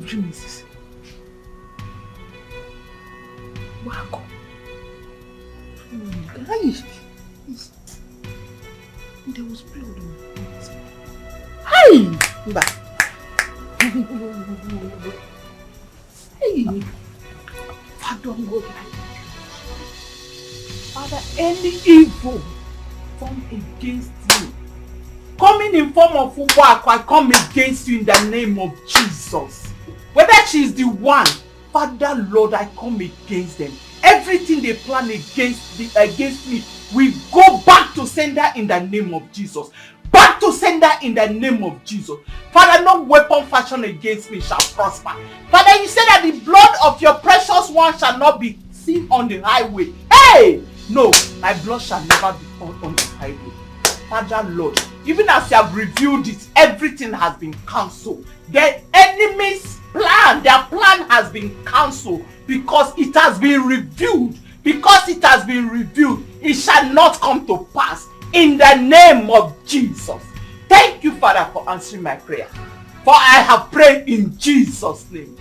Dream is this? Wacko. There was blood on it. Hey! Hey! Father, Father, any evil formed against you, coming in form of wacko, I come against you in the name of Jesus. Whether she is the one, Father, Lord, I come against them. Everything they plan against me, we go back to sender in the name of Jesus. Back to sender in the name of Jesus. Father, no weapon fashioned against me shall prosper. Father, you said that the blood of your precious one shall not be seen on the highway. Hey! No, my blood shall never be found on the highway. Father, Lord, even as you have revealed it, everything has been cancelled. The enemy's plan, their plan has been cancelled because it has been revealed. Because it has been revealed, it shall not come to pass in the name of Jesus. Thank you, Father, for answering my prayer. For I have prayed in Jesus' name.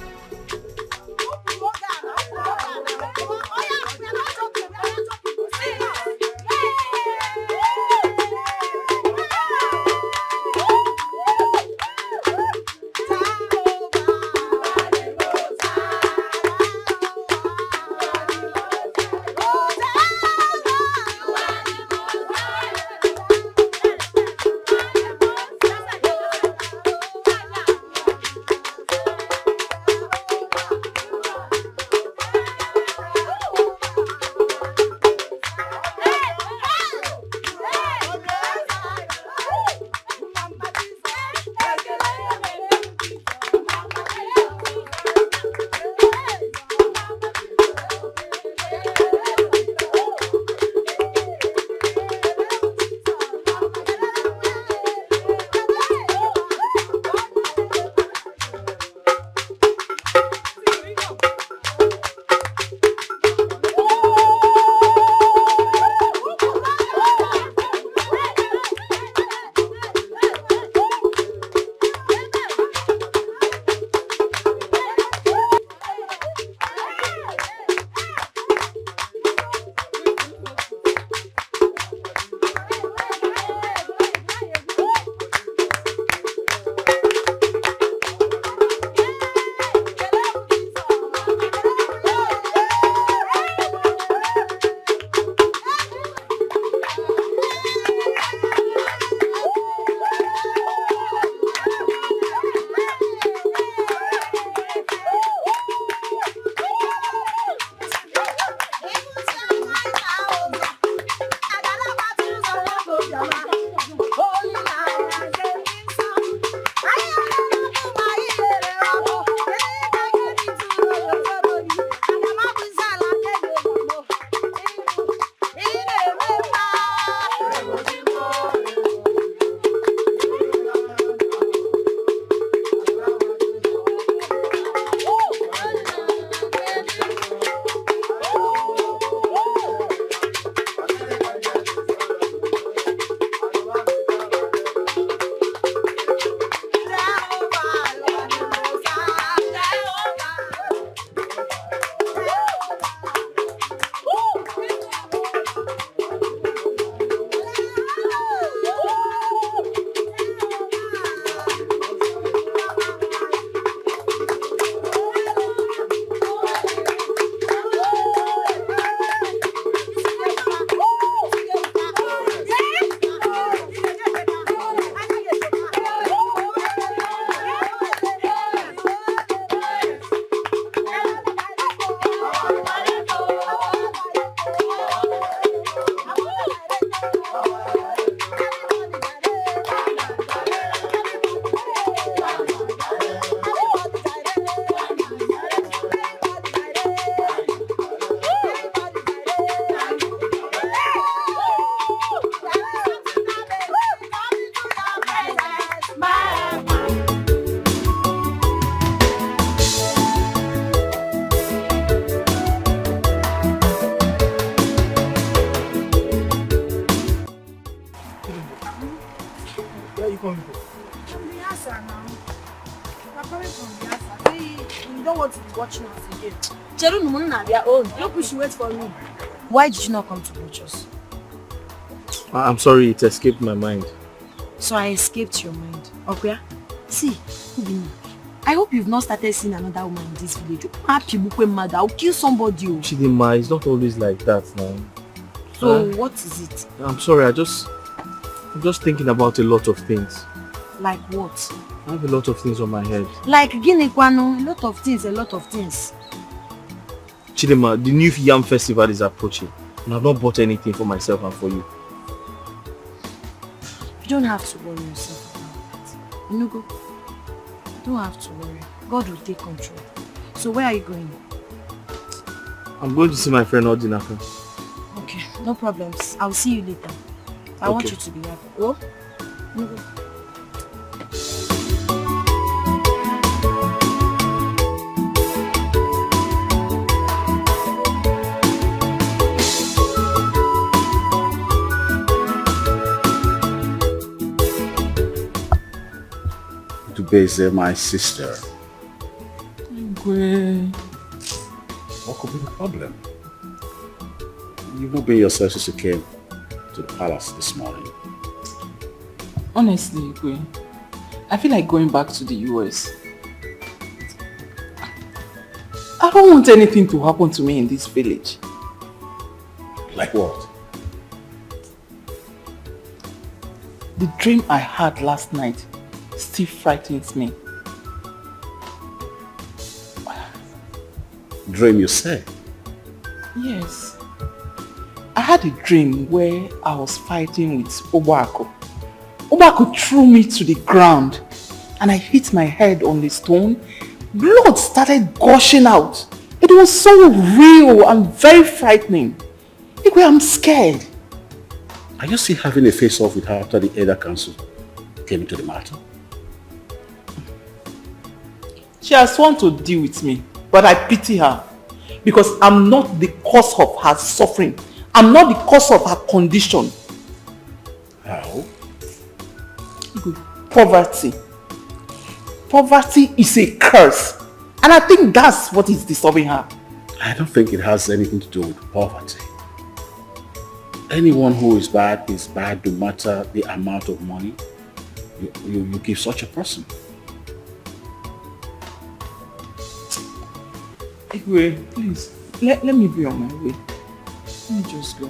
you coming from? From the answer now. We're coming from the answer. You don't want to be watching us again. Cheru no money na their own. Don't push wait for me. Why did you not come to watch us? I'm sorry, it escaped my mind. So I escaped your mind. Okay? See, I hope you've not started seeing another woman in this village. I'll kill somebody. Chidima, it's not always like that now. So what is it? I'm sorry, I'm just thinking about a lot of things. Like what? I have a lot of things on my head. Like Guinea-Kwano, a lot of things. Chidima, the new Yam Festival is approaching and I've not bought anything for myself and for you. You don't have to worry yourself about that. Inugo, you don't have to worry. God will take control. So where are you going? I'm going to see my friend Odinaka. Okay, no problems. I'll see you later. I want you to be happy. Oh? Inugo. Beze, my sister. What could be the problem? You've not been yourself since you came to the palace this morning. Honestly, Igwe, I feel like going back to the US. I don't want anything to happen to me in this village. Like what? The dream I had last night still frightens me. Dream, you say? Yes. I had a dream where I was fighting with Obako. Obako threw me to the ground and I hit my head on the stone. Blood started gushing out. It was so real and very frightening. I'm scared. Are you still having a face-off with her after the Elder Council came into the matter? She has sworn to deal with me, but I pity her because I'm not the cause of her suffering. I'm not the cause of her condition. How? Poverty. Poverty is a curse. And I think that's what is disturbing her. I don't think it has anything to do with poverty. Anyone who is bad no matter the amount of money you give such a person. Igwe, please, let me be on my way. Let me just go.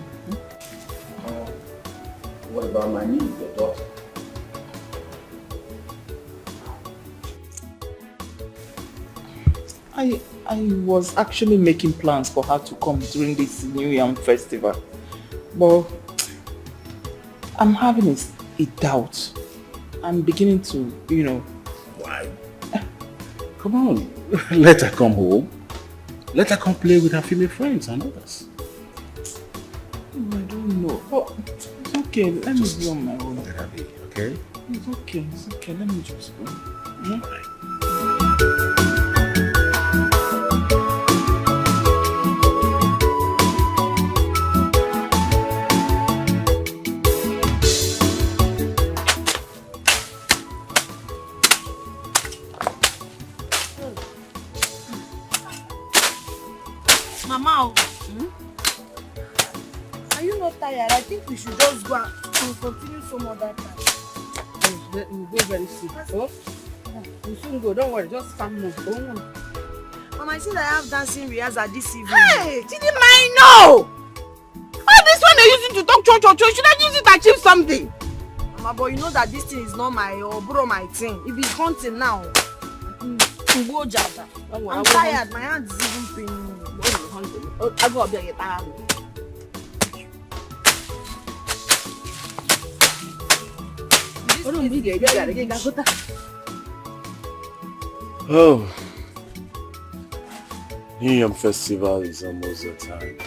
What about my niece, your daughter? I was actually making plans for her to come during this New Yam Festival. But I'm having a doubt. I'm beginning to, Why? Come on, let her come home. Let her come play with her female friends and others. I don't know. But it's okay. Let me be on my own. Let her be, okay? It's okay. Let me just go. Right. Mama, are you not tired? I think we should just go and continue some other time. We'll go very soon. Oh? We'll soon go. Don't worry. Just come move. Mama, I see that I have dancing rehearsal this evening. Hey, Chidima, I know! All this one they're using to talk cho. Should I use it to achieve something? Mama, but you know that this thing is not my thing. If it's hunting now, I'm tired. My hand is even paining me. I'll go up there and get tired. Oh, New Yam Festival is almost the time.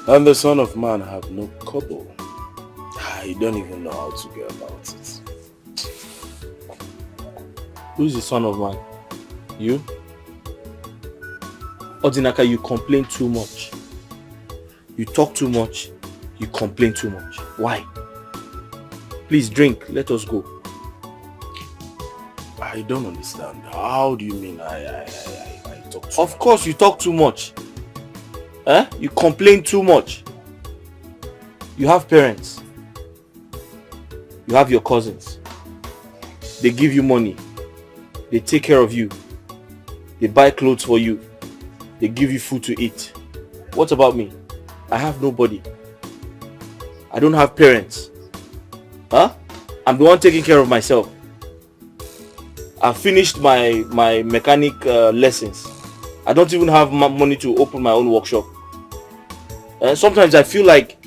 And the son of man have no kobo. I don't even know how to go about it. Who is the son of man? You? Odinaka, you complain too much. You talk too much. You complain too much. Why? Please drink. Let us go. I don't understand. How do you mean I talk too Of much? course you talk too much. You complain too much. You have parents. You have your cousins. They give you money. They take care of you. They buy clothes for you. They give you food to eat. What about me? I have nobody. I don't have parents. I'm the one taking care of myself. I've finished my mechanic lessons. I don't even have money to open my own workshop. Sometimes I feel like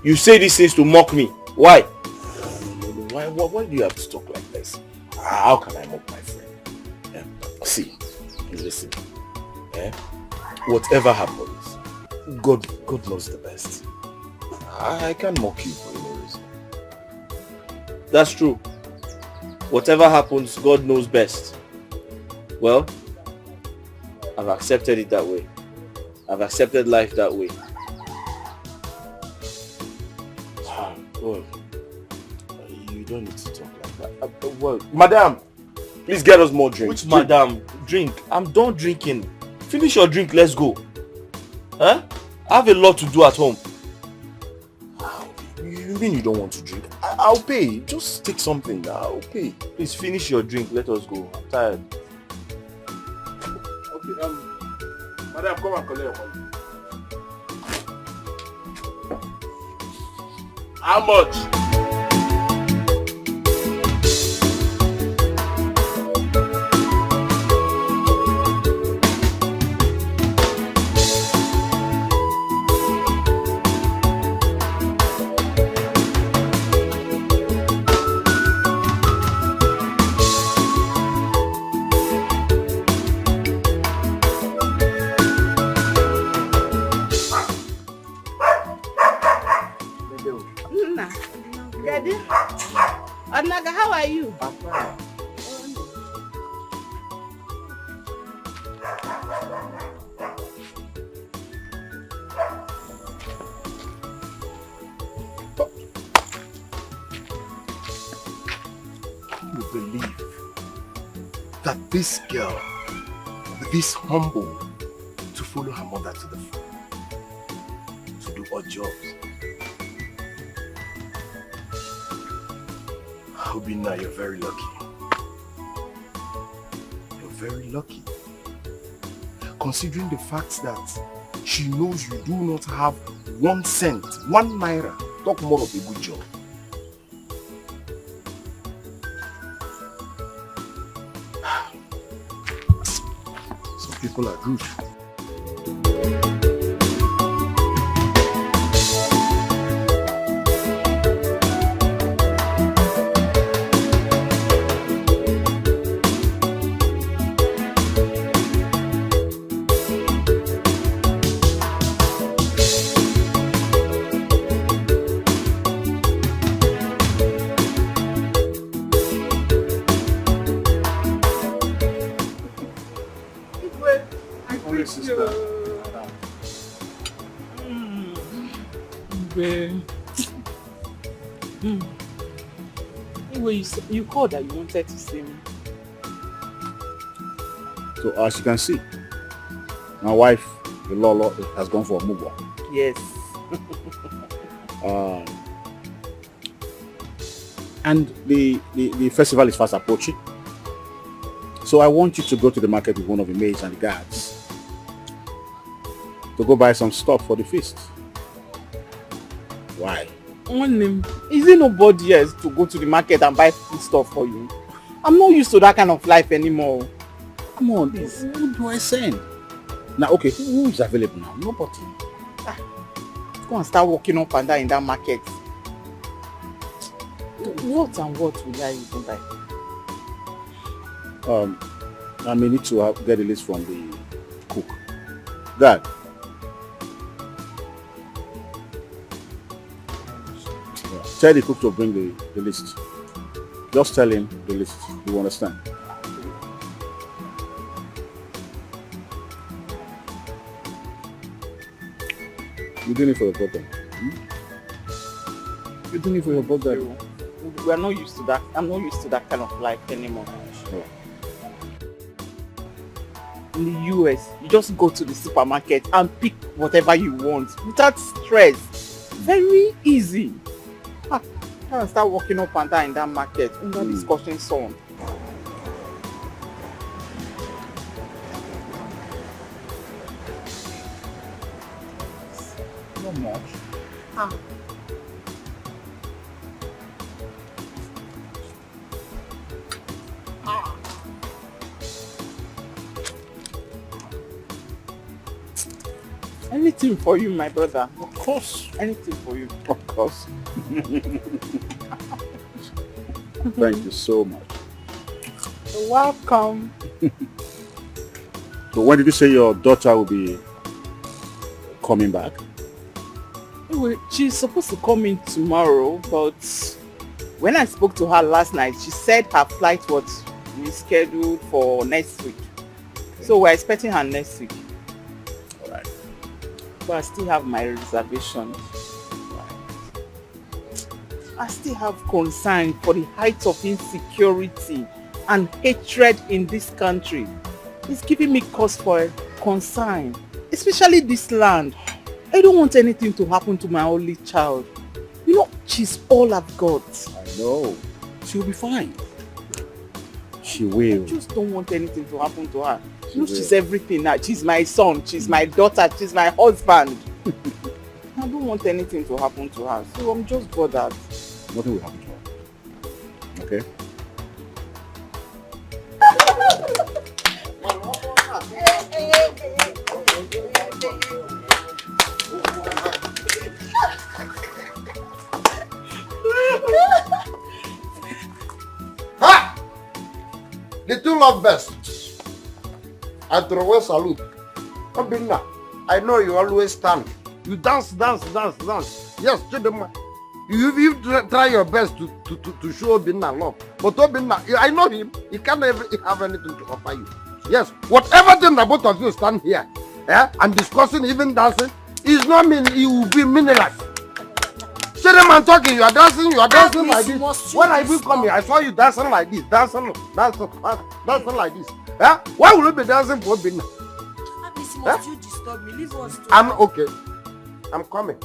you say these things to mock me. Why? Why do you have to talk like this? How can I mock my friend? See, listen. Whatever happens, God knows the best. I can't mock you for no reason. That's true. Whatever happens, God knows best. Well, I've accepted it that way. I've accepted life that way. Well, you don't need to talk like that. Well, madam, please get us more drinks. Which madam? Drink. I'm done drinking. Finish your drink, let's go. I have a lot to do at home. You mean you don't want to drink? I'll pay. Just take something. I'll pay. Please finish your drink, let us go. I'm tired. Okay, madam, come and collect your money. How much? Odnaga, how are you? I'm fine. You believe that this girl will be this humble to follow her mother to the farm to do odd jobs? Obina, you're very lucky. You're very lucky. Considering the fact that she knows you do not have 1 cent, 1 naira, talk more of a good job. Some people are good. You called that you wanted to see me. So as you can see, my wife, the Lolo, has gone for a move on. Yes. And the festival is fast approaching. So I want you to go to the market with one of the maids and the guards to go buy some stuff for the feast. Why? Is there nobody else to go to the market and buy food stuff for you? I'm not used to that kind of life anymore. Come on, who do I send? Now, okay, who is available now? Nobody. Go and start walking up and down in that market. What and what will I even buy? I may need to get a list from the cook. Dad. Yeah. Tell the cook to bring the list. Just tell him the list. You understand? You're doing it for your brother. You're doing it for your brother. We are not used to that. I'm not used to that kind of life anymore. Sure. In the US, you just go to the supermarket and pick whatever you want without stress. Very easy. I can start walking up and down in that market under the scorching sun. Not much. Anything for you, my brother. Of course. Anything for you. Of course. Thank you so much. You're welcome. So when did you say your daughter will be coming back? Anyway, she's supposed to come in tomorrow, but when I spoke to her last night, she said her flight was rescheduled for next week. So we're expecting her next week. Alright. But I still have my reservations. I still have concern for the height of insecurity and hatred in this country. It's giving me cause for concern, especially this land. I don't want anything to happen to my only child. You know, she's all I've got. I know. She'll be fine. She will. I just don't want anything to happen to her. She You know, will. she's everything now. She's my son, she's my daughter, she's my husband. I don't want anything to happen to her, so I'm just bothered. Nothing will happen to her. Okay? Ha! The two love best. I throw a salute. Obinna, I know you always stand. You dance. Yes, Chidema. You try your best to show Obinna love. But Obinna, I know him. He can't ever have anything to offer you. Yes, whatever thing the both of you stand here and discussing, even dancing, is not mean it will be meaningless. Chidema talking, you are dancing like this. When I will come here, I saw you dancing like this, dancing like this. Why will you be dancing for Obinna? Must you disturb me? Leave us to I'm okay. I'm coming.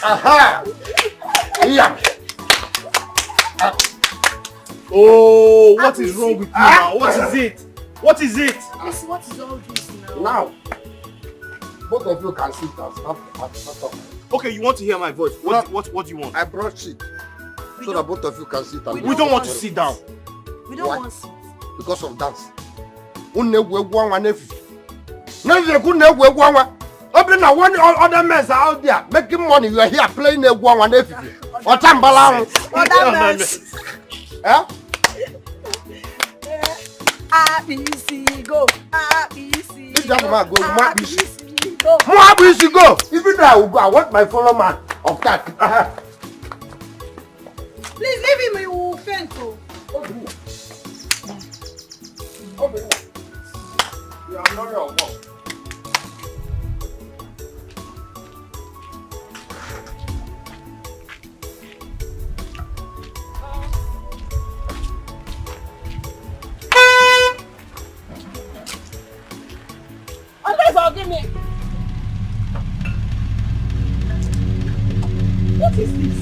Aha! Yeah. Oh, what is wrong with you now? What is it? What is it? Listen, what is all this now? Now, both of you can sit down. Stop. Okay, you want to hear my voice? What do you want? I brought shit so that both of you can sit down. We don't want to sit down. We don't Why? want seats. Because of dance. Open now, one other mess out there making money. You are here playing a one or tambala. Eh? ABC go. ABC. This just man go. ABC go. ABC go. Even though I will go, I want my fellow man of that. Please leave him. He will faint. Open. You are not your work. Forgive me. What is this?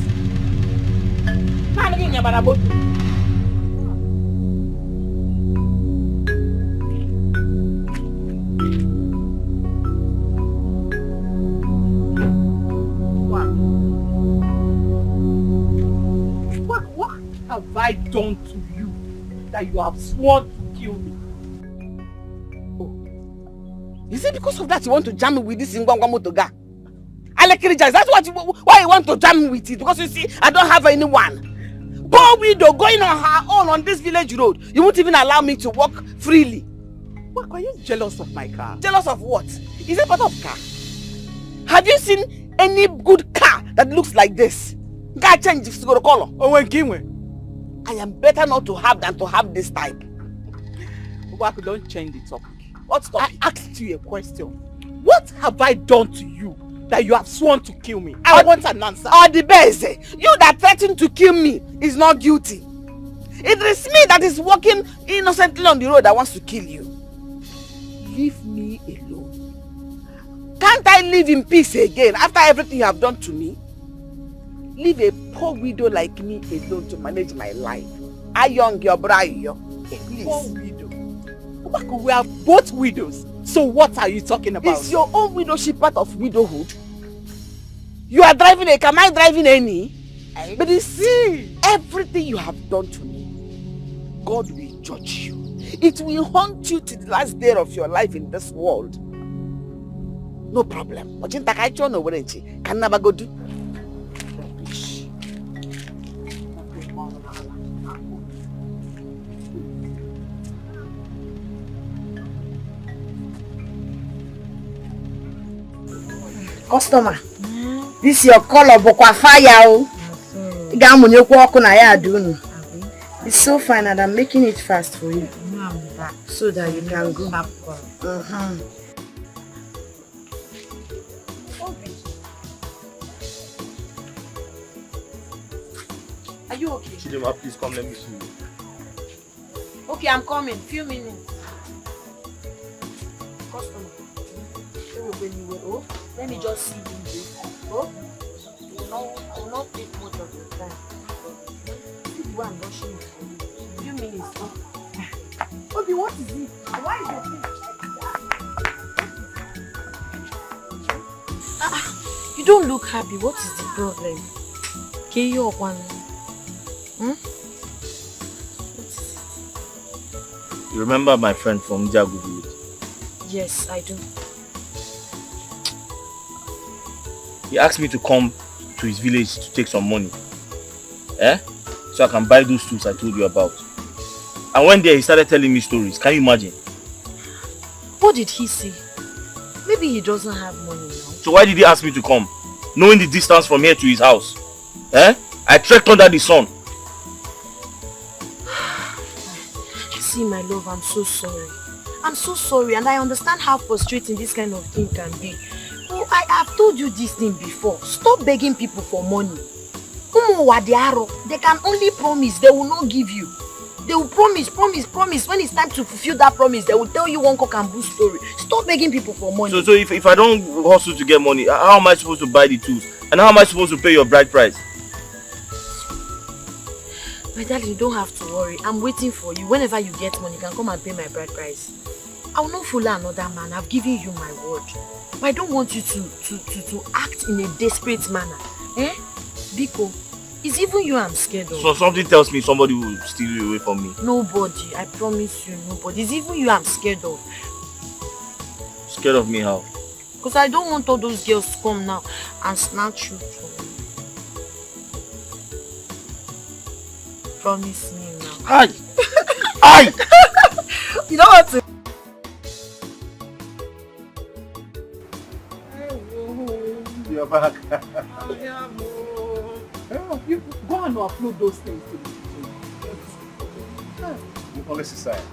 Man, give me a banana boat. What have I done to you that you have sworn to kill me? Is it because of that you want to jam me with this Ngwangwa Motoga? Alekirija, that's why you want to jam me with it? Because you see, I don't have anyone. Poor widow going on her own on this village road. You won't even allow me to walk freely. What, are you jealous of my car? Jealous of what? Is it part of car? Have you seen any good car that looks like this? Car change to go to color. Oh, when Kimwe. I am better not to have than to have this type. Obaku, don't change the topic. What's topic? I asked you a question. What have I done to you that you have sworn to kill me? I want an answer. Or the best, you that threatened to kill me is not guilty. It is me that is walking innocently on the road that wants to kill you. Leave me alone. Can't I live in peace again after everything you have done to me? Leave a poor widow like me alone to manage my life. Ayong your brayo. Please. Poor widow. Obaku, we are both widows. So what are you talking about? Is your own widowship part of widowhood? You are driving a car, am I driving any? But you see, everything you have done to me, God will judge you. It will haunt you to the last day of your life in this world. No problem. Can never go do. Rubbish. Customer, this your color bokwa fire o. Iga amunyekwu oku na ya adunu. It's so fine and I'm making it fast for you. So that you can go. Are you okay? Chidema, please come, let me see you. Okay, I'm coming. Few minutes. Customer. Oh, let me just see you. Oh, I will not take much of your time. See the one rushing for you. Few minutes. Obi, what is it? Why is your face? You don't look happy. What is the problem? Can you up one? You remember my friend from IGWE? Yes, I do. He asked me to come to his village to take some money. So I can buy those tools I told you about. And one day he started telling me stories. Can you imagine? What did he say? Maybe he doesn't have money now. So why did he ask me to come? Knowing the distance from here to his house. I trekked under the sun. See, my love, I'm so sorry. I'm so sorry, and I understand how frustrating this kind of thing can be. Oh, I have told you this thing before. Stop begging people for money. They can only promise, they will not give you. They will promise. When it's time to fulfill that promise, they will tell you one cock and bull story. Stop begging people for money. So if I don't hustle to get money, how am I supposed to buy the tools? And how am I supposed to pay your bride price? My darling, you don't have to worry. I'm waiting for you. Whenever you get money, you can come and pay my bride price. I will not follow another man. I've given you my word. But I don't want you to act in a desperate manner. Biko, it's even you I'm scared of. So something tells me somebody will steal you away from me. Nobody. I promise you, nobody. It's even you I'm scared of. Scared of me how? Because I don't want all those girls to come now and snatch you from me. Promise me now. Aye! You know what to... You're back. You go and upload those things to the kitchen. You always decide.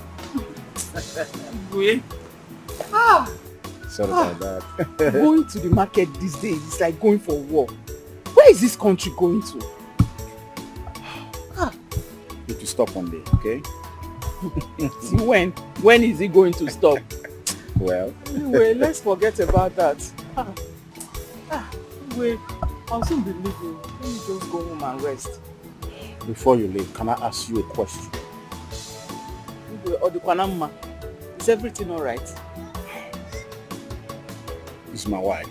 Wait. Sorry about that. Going to the market these days is like going for war. Where is this country going to? You need to stop one day, okay? See, when is it going to stop? Well. Anyway, let's forget about that. Anyway, I'll soon be leaving. Let me just go home and rest. Before you leave, can I ask you a question? Odukwanamma, is everything alright? This is my wife.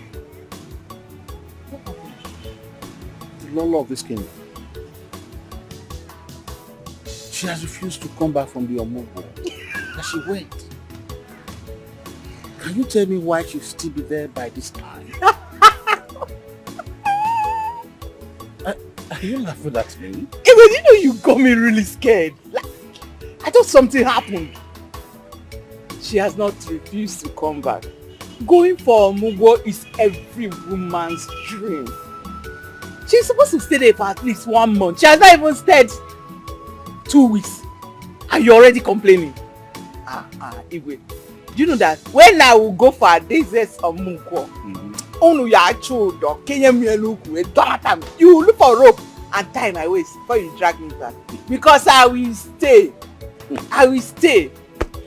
The Lolo of this kingdom. She has refused to come back from the Omobo. And she went. Can you tell me why she'll still be there by this time? Are you laughing at me? You know you got me really scared. Like, I thought something happened. she has not refused to come back. Going for Omugwo is every woman's dream. She's supposed to stay there for at least 1 month. She has not even stayed 2 weeks. And you're already complaining. Igwe. Do you know that when I will go for a desert Omugwo, you look for rope and tie my waist before you drag me back. Because I will stay. I will stay.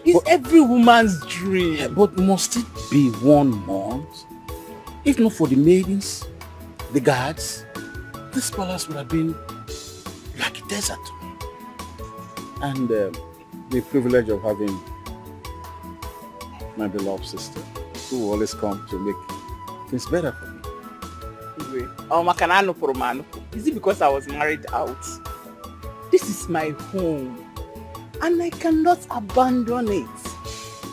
It's every woman's dream. But must it be 1 month? If not for the maidens, the guards, this palace would have been like a desert to me. And the privilege of having my beloved sister, who will always come to make things better for me. Is it because I was married out? This is my home. And I cannot abandon it.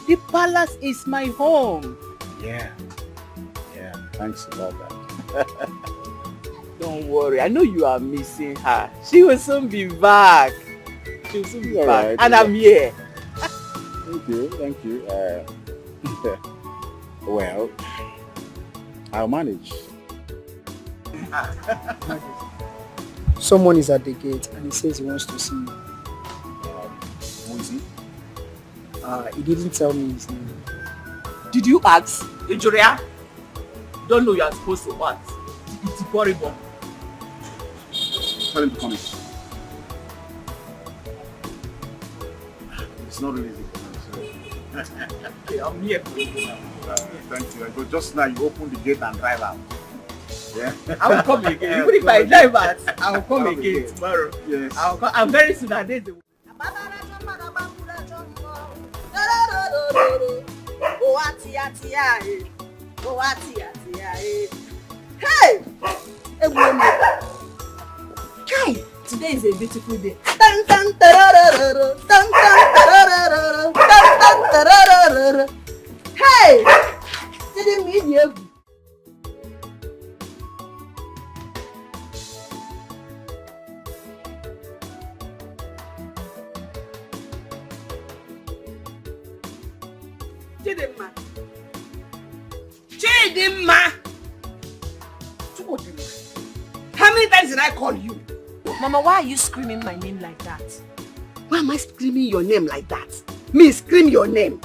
The palace is my home. Yeah, thanks about that. Don't worry, I know you are missing her. She will soon be back. She will soon be back. Right, and I'm here. Thank you. Well, I'll manage. Someone is at the gate and he says he wants to see you. Who is he? He didn't tell me his name. Did you ask? Ejoria? Don't know you are supposed to what? It's horrible. Tell him to come in. It's not really easy. Okay, I'm here for you now. Thank you. But just now you open the gate and drive out. Yeah. I will come again. Even if I drive out, I will come again tomorrow. Yes. I will come. I'm very soon at this. Hey! Kai! Today is a beautiful day. Hey! Didn't mean you. Chidimma! How many times did I call you? Mama, why are you screaming my name like that? Why am I screaming your name like that? Me scream your name.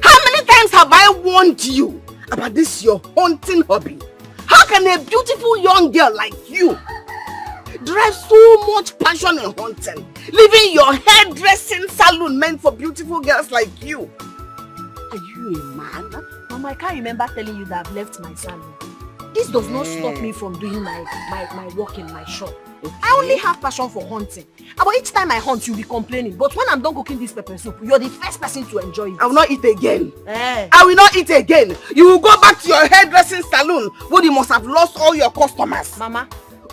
How many times have I warned you about this your hunting hobby? How can a beautiful young girl like you derive so much passion in hunting, leaving your hairdressing salon meant for beautiful girls like you? Are you a man? Mama, I can't remember telling you that I've left my salon. This does not stop me from doing my work in my shop. Okay. I only have passion for hunting. But each time I hunt, you'll be complaining. But when I'm done cooking this pepper soup, you're the first person to enjoy it. I will not eat again. Eh. I will not eat again. You will go back to your hairdressing salon where you must have lost all your customers. Mama,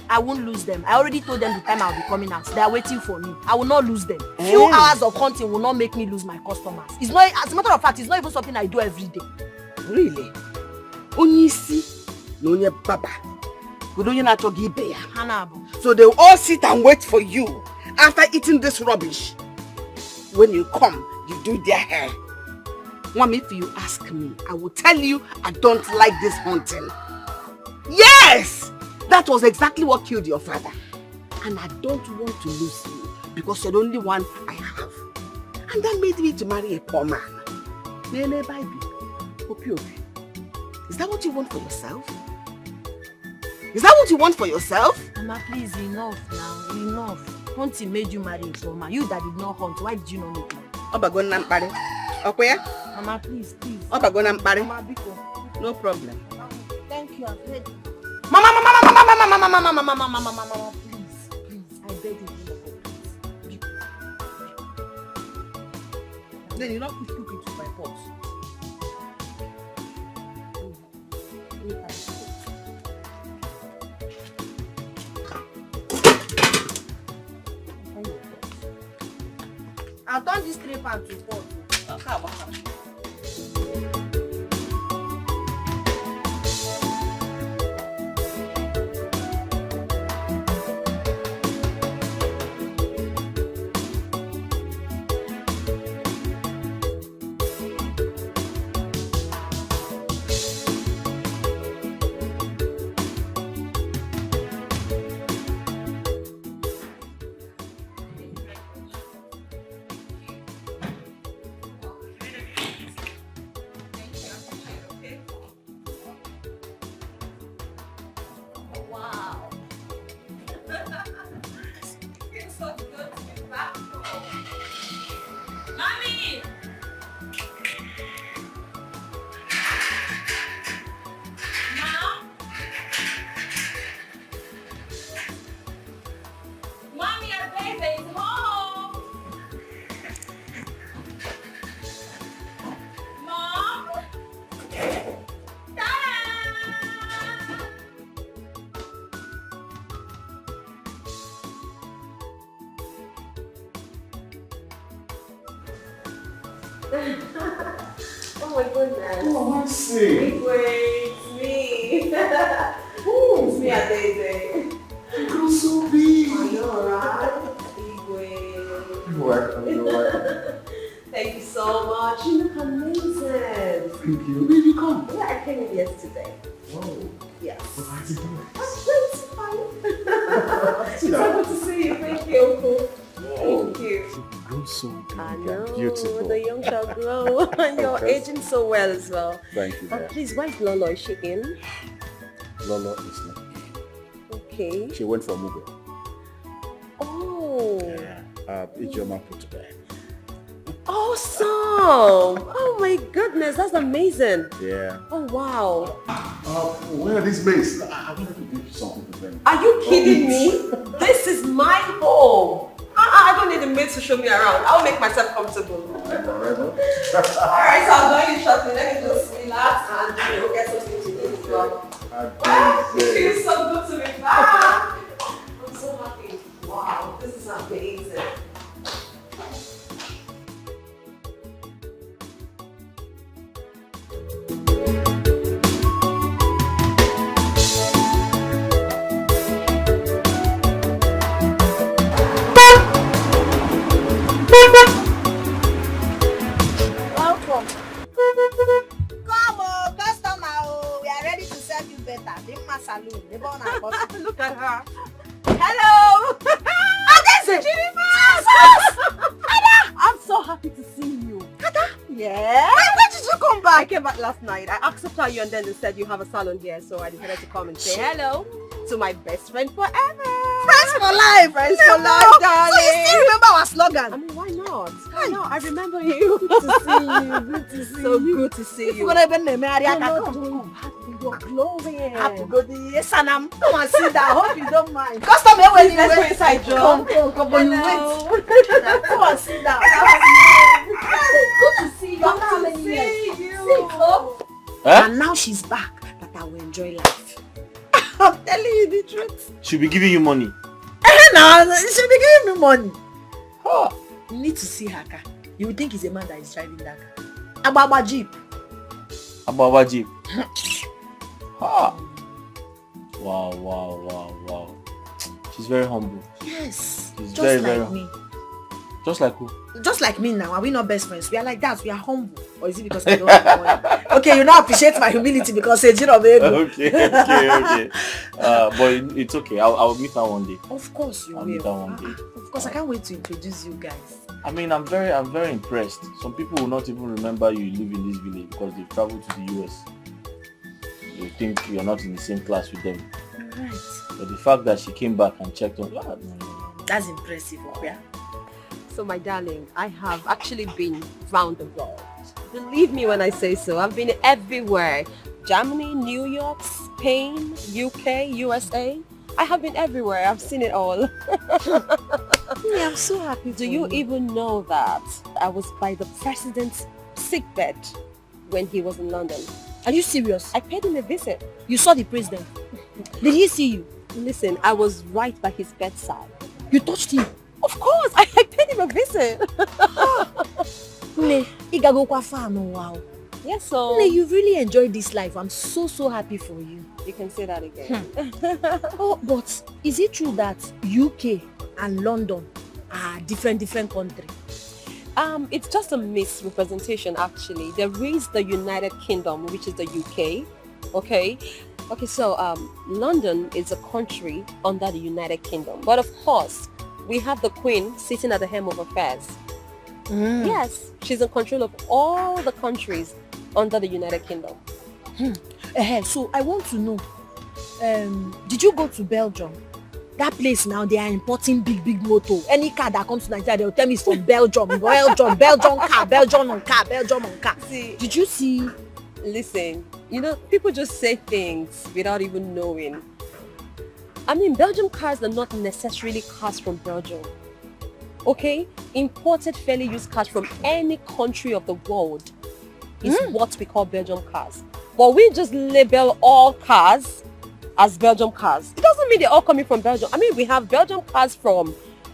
I won't lose them. I already told them the time I'll be coming out. They are waiting for me. I will not lose them. Few hours of hunting will not make me lose my customers. It's not, as a matter of fact, it's not even something I do every day. Really? Onyisi, nonye baba. So they will all sit and wait for you after eating this rubbish. When you come, you do their hair. Mom, if you ask me, I will tell you I don't like this hunting. Yes! That was exactly what killed your father. And I don't want to lose you because you're the only one I have. And that made me to marry a poor man. Nene baby. Is that what you want for yourself? Is that what you want for yourself? Mama, please, enough now. Enough. Hunting made you marry a poor man. You that did not hunt, why did you not make money? Mama, please. Mama, no problem. Thank you, I'm ready. Mama, Please, I beg you, please. Then you not put cook into my pot. I'll turn this 3 pan to 4. my goodness. Oh, I see. Wait, it's me. It's me, Adeze. You're so big. I know, right? Igwe. You're welcome, you're welcome. Thank you so much. You look amazing. Thank you. Where did you come? Yeah, I came in yesterday. Whoa. Yes. Well, how's it going? That's fine. It's so good to see you. Thank you, Uncle. Thank you. You grow so big I and know. beautiful. The young shall grow. And you're Okay. aging so well as well. Thank you, dear. Please, why is Lolo? Is she in? Lolo is not. Okay. She went for Mugo. Oh. Yeah. Ijoma put to bed. Awesome! Oh my goodness, that's amazing. Yeah. Oh wow. Where are these maids? I wanted to give you something to them. Are you kidding me? This is my home. I don't need the maid to show me around. I'll make myself comfortable. Alright, so I'm going in shortly. Let me just relax and get something to eat as well. Wow, it feels so good to be back. I'm so happy. Wow, this is amazing. Welcome. Come on, customer. Oh, we are ready to serve you better. Dimma saloon. Look at her. Hello! Adeze! Ada! I'm so happy to see you. Ada? Yeah? When did you come I back? came back last night. I asked to tell you and then they said you have a salon here, so I decided to come and say hello to my best friend forever. Friends for life. Friends for life, darling. So you still remember our slogan? I mean, why not? Why not? I remember you. Good to see you. Good to see so you. Good to see you. You're even the Mary. You're glowing. Happy go the Sanam. Come and sit down. Hope you don't mind. Customer, when you Let's go wait. inside, Joe. Come on, you wait. Come and sit down. Good to see you. After how many years? Huh? And now she's back. That I will enjoy life. I'm telling you the truth. She'll be giving you money. Now she'll be giving me money. Oh, you need to see her car. You would think it's a man that is driving that car. Ababa Jeep. Abawa Jeep. Ha. Wow. She's very humble. Yes. She's Just very, like very me. Just like who? Just like me now. Are we not best friends? We are like that. We are humble. Or is it because I don't have money? Okay, you now appreciate my humility because it's Okay. But it's okay. I'll meet her one day. Of course you I'll meet her will. one day. Of course, I can't wait to introduce you guys. I mean, I'm very impressed. Some people will not even remember you live in this village because they've traveled to the US. They think you're not in the same class with them. Alright. But the fact that she came back and checked on, no. That's impressive, yeah. So my darling, I have actually been round the world. Believe me when I say so. I've been everywhere. Germany, New York, Spain, UK, USA. I have been everywhere. I've seen it all. Yeah, I'm so happy. Do you even know that I was by the president's sickbed when he was in London? Are you serious? I paid him a visit. You saw the president. Did he see you? Listen, I was right by his bedside. You touched him? Of course, I paid him a visit. Ne, igagokwa fan, wow. Yes, so Ne, you really enjoyed this life. I'm so happy for you. you can say that again. Oh, but is it true that UK and London are different countries? It's just a misrepresentation actually. There is the United Kingdom, which is the UK. Okay, so London is a country under the United Kingdom. But of course, we have the Queen sitting at the helm of affairs. Yes, she's in control of all the countries under the United Kingdom. So I want to know, did you go to Belgium? That place now, they are importing big motor. Any car that comes to Nigeria, they'll tell me it's from Belgium. Belgium car. See, Did you see? listen, people just say things without even knowing. I mean, Belgium cars are not necessarily cars from Belgium. Okay? Imported fairly used cars from any country of the world is what we call Belgium cars. But we just label all cars as Belgium cars. It doesn't mean they're all coming from Belgium. I mean, we have Belgium cars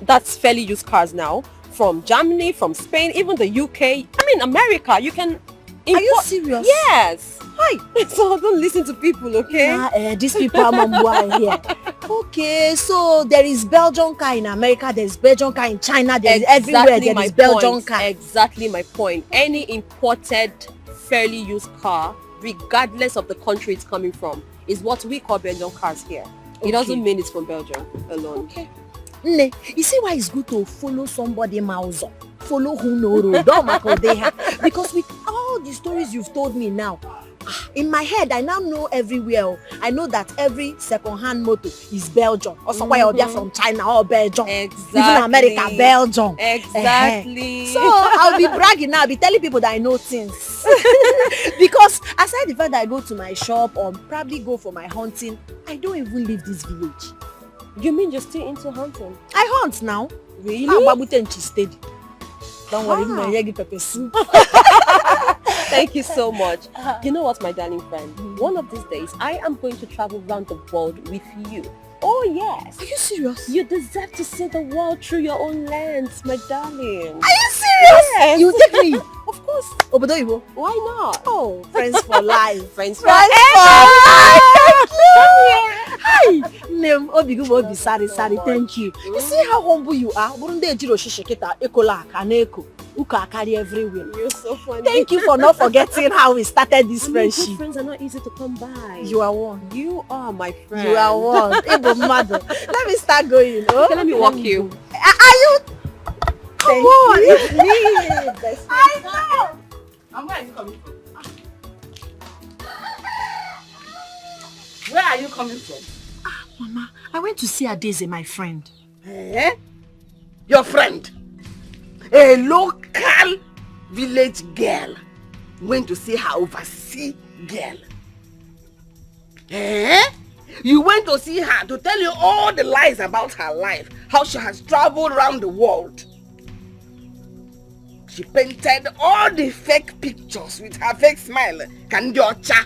that's fairly used cars now, from Germany, from Spain, even the UK. I mean, America, you can Are you serious? Yes. Hi. So don't listen to people, okay? Nah, these people are mambua here. Okay, so there is Belgian car in America, there is Belgian car in China, there is everywhere there is Belgian car. Exactly my point. Any imported, fairly used car, regardless of the country it's coming from, is what we call Belgian cars here. It doesn't mean it's from Belgium alone. Okay. Ne, you see why it's good to follow somebody mouse up? Follow who know road, because with all the stories you've told me now, in my head I now know everywhere. I know that every second-hand motor is Belgium, or somewhere or they're from China or Belgium. Exactly. Even America, Belgium. Exactly. So I'll be bragging now, I'll be telling people that I know things. Because aside the fact that I go to my shop or probably go for my hunting, I don't even leave this village. You mean you're still into hunting? I hunt now. Really? Steady. Don't worry, my egg pepper soup. Thank you so much. You know what, my darling friend? One of these days, I am going to travel around the world with you. Oh yes. Are you serious? You deserve to see the world through your own lens, my darling. Are you serious? Yes. You take me? Of course. Obodo. Why not? Oh, friends for life. Friends for Friends life. Hi. Name Obigu Obi Sari. Thank you. You see how humble you are? Burunde Ejiro Shishikita Ekola Kaneko. Uka carry everywhere. You're so funny. Thank you for not forgetting how we started this Good friendship. friends are not easy to come by. You are one. You are my friend. You are one. Ebo mother. Let me start going. Oh? Okay, let me walk you. Are you? Come on, it's me. I know. And where are you coming from? Where are you coming from? Mama, I went to see Adeze, my friend. Eh? Your friend? A local village girl went to see her overseas girl. Eh? You went to see her to tell you all the lies about her life, how she has traveled around the world. She painted all the fake pictures with her fake smile, Kandiocha.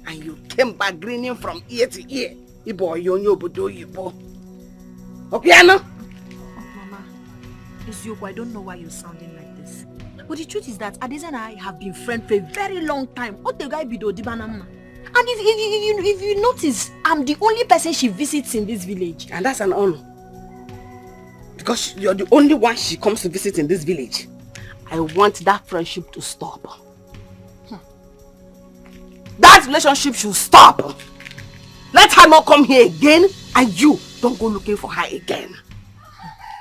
And you came back grinning from ear to ear. Ibo yonyo bodo yibo. Opiano? Mama, Izuoko, I don't know why you're sounding like this. But the truth is that Adeze and I have been friends for a very long time. What the guy bido dibanamna. And if you notice, I'm the only person she visits in this village. And that's an honor. Because you're the only one she comes to visit in this village. I want that friendship to stop. That relationship should stop. Let her not come here again, and you don't go looking for her again.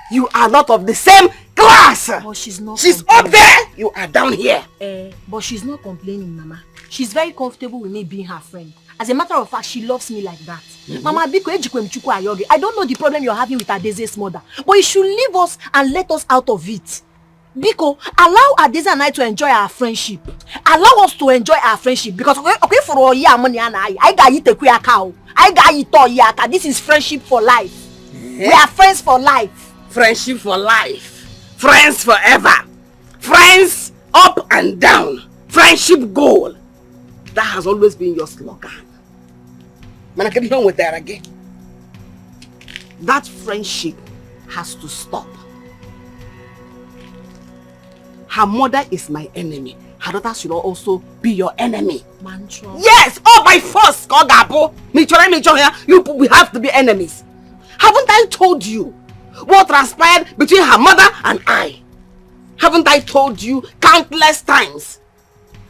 You are not of the same class. But she's not. She's up there. You are down here. But she's not complaining, Mama. She's very comfortable with me being her friend. As a matter of fact, she loves me like that. Mama, I don't know the problem you're having with Adeze's mother, but you should leave us and let us out of it. Biko, allow Adeze and I to enjoy our friendship. Allow us to enjoy our friendship. Because okay for all year money and I got you the queer cow. I got you to yaka. This is friendship for life. We are friends for life. Friendship for life. Friends forever. Friends up and down. Friendship goal. That has always been your slogan. Man, I get on with that again. That friendship has to stop. Her mother is my enemy. Her daughter should also be your enemy. Mantra. Yes! All by force! We have to be enemies. Haven't I told you what transpired between her mother and I? Haven't I told you countless times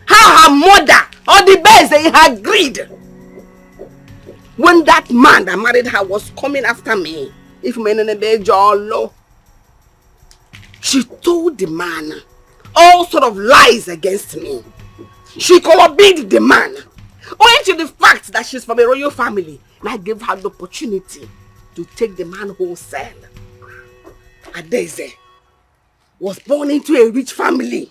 how her mother, or the best in her greed, when that man that married her was coming after me, she told the man all sort of lies against me. She collaborated the man, owing to the fact that she's from a royal family, and I gave her the opportunity to take the man wholesale. Adeze was born into a rich family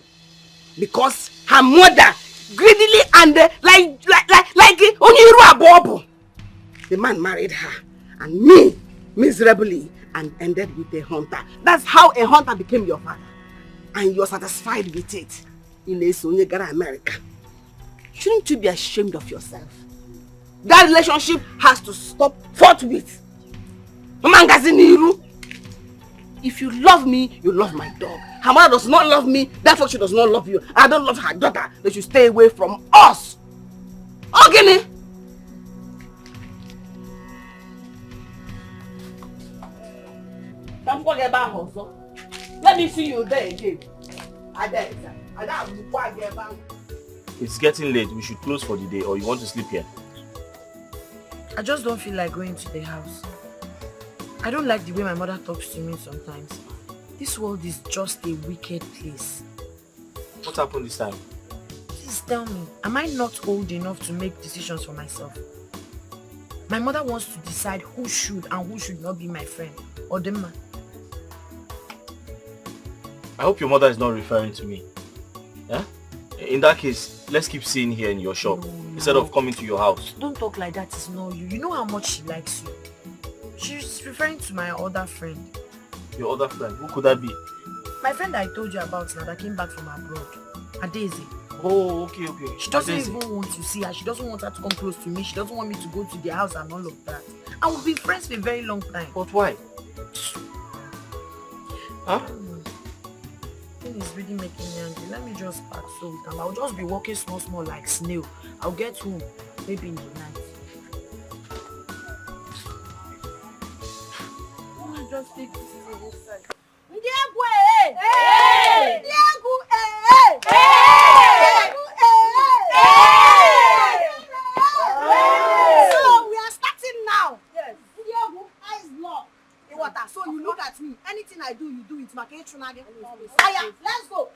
because her mother greedily and like Oniru Abobo. The man married her and me miserably and ended with a hunter. That's how a hunter became your father. And you're satisfied with it in America. Shouldn't you be ashamed of yourself? That relationship has to stop forthwith. If you love me, you love my dog. her mother does not love me, therefore she does not love you. I don't love her daughter. They should stay away from us. Okay? Let me see you there again. It's getting late. We should close for the day, or you want to sleep here? I just don't feel like going to the house. I don't like the way my mother talks to me sometimes. This world is just a wicked place. What happened this time? Please tell me, am I not old enough to make decisions for myself? My mother wants to decide who should and who should not be my friend, or the man. I hope your mother is not referring to me. Yeah? In that case, let's keep seeing here in your shop instead of coming to your house. Don't talk like that, it's not you. You know how much she likes you. She's referring to my other friend. Your other friend? Who could that be? My friend I told you about now that came back from abroad. Adeze. Oh, okay. She doesn't even want to see her. She doesn't want her to come close to me. She doesn't want me to go to their house and all of that. And we've been friends for a very long time. But why? Huh? It's really making me angry. Let me just pack so I'll just be walking small like snail. I'll get home maybe in the night. Let me just take this to this side. So we are starting now. Yes. Eyes locked. So you look at me. Anything I do, you do it. Aya, let's go.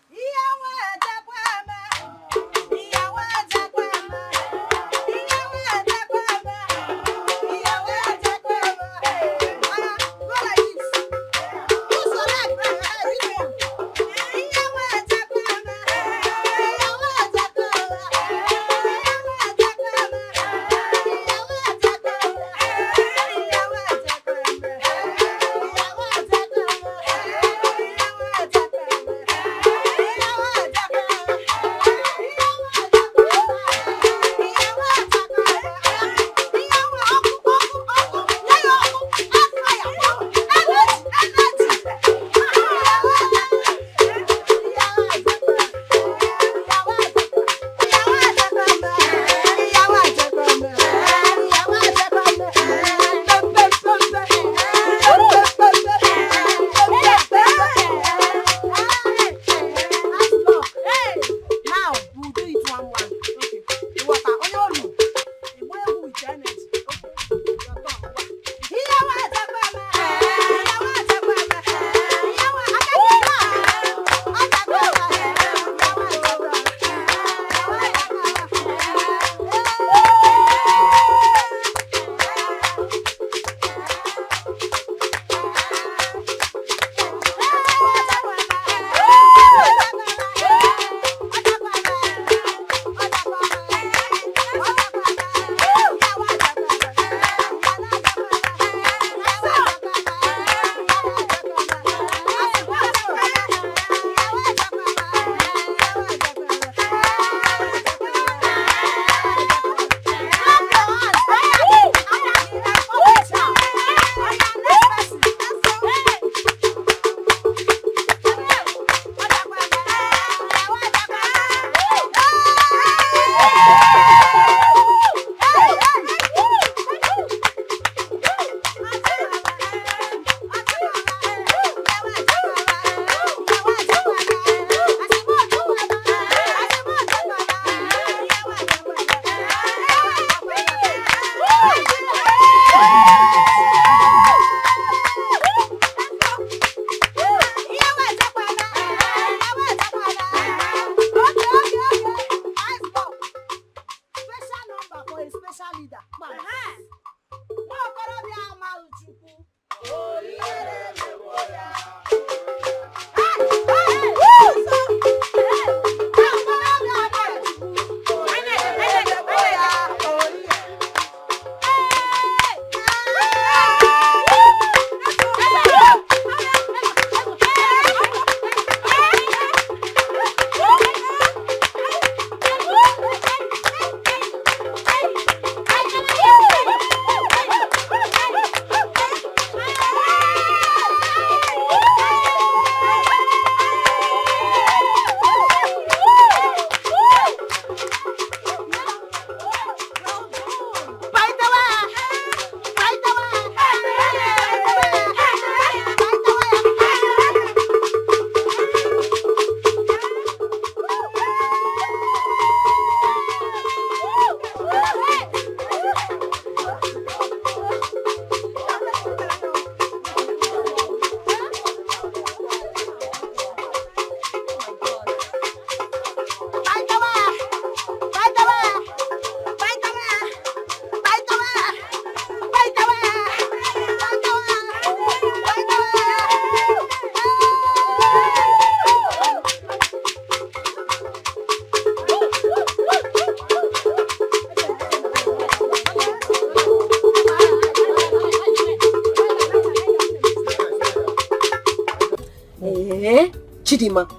Chidima, do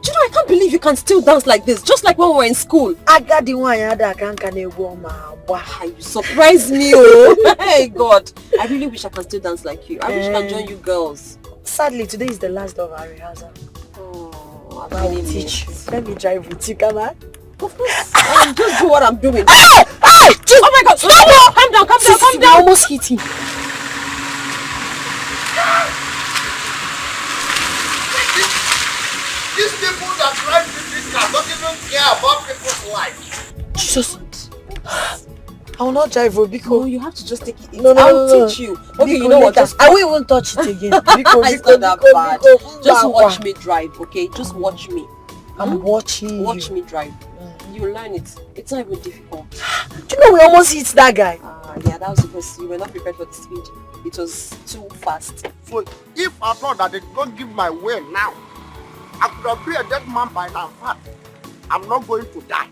you know I can't believe you can still dance like this, just like when we were in school. I got the one that can Wow, you surprised me, oh. Hey God, I really wish I can still dance like you. I wish I can join you girls. Sadly, today is the last of our rehearsal. Oh, I will teach you. Let me drive with you, come on. Of course, I'll just do what I'm doing. Hey! Hey! Oh my God, stop! Calm down, calm down. I almost hit him. These people that drive this car don't even care about people's life. Jesus. I will not drive because No, you have to just take it. No, I'll teach you. Okay, you know what? I will even touch it again. It's not that bad. Just watch me drive, okay? Just watch me. I'm watching. Watch me drive. You learn it. It's not even difficult. Do you know we almost hit that guy? Yeah, that was because you were not prepared for the speed. It was too fast. So if I thought that they don't give my way now, I could have been a dead man by now. But I'm not going to die.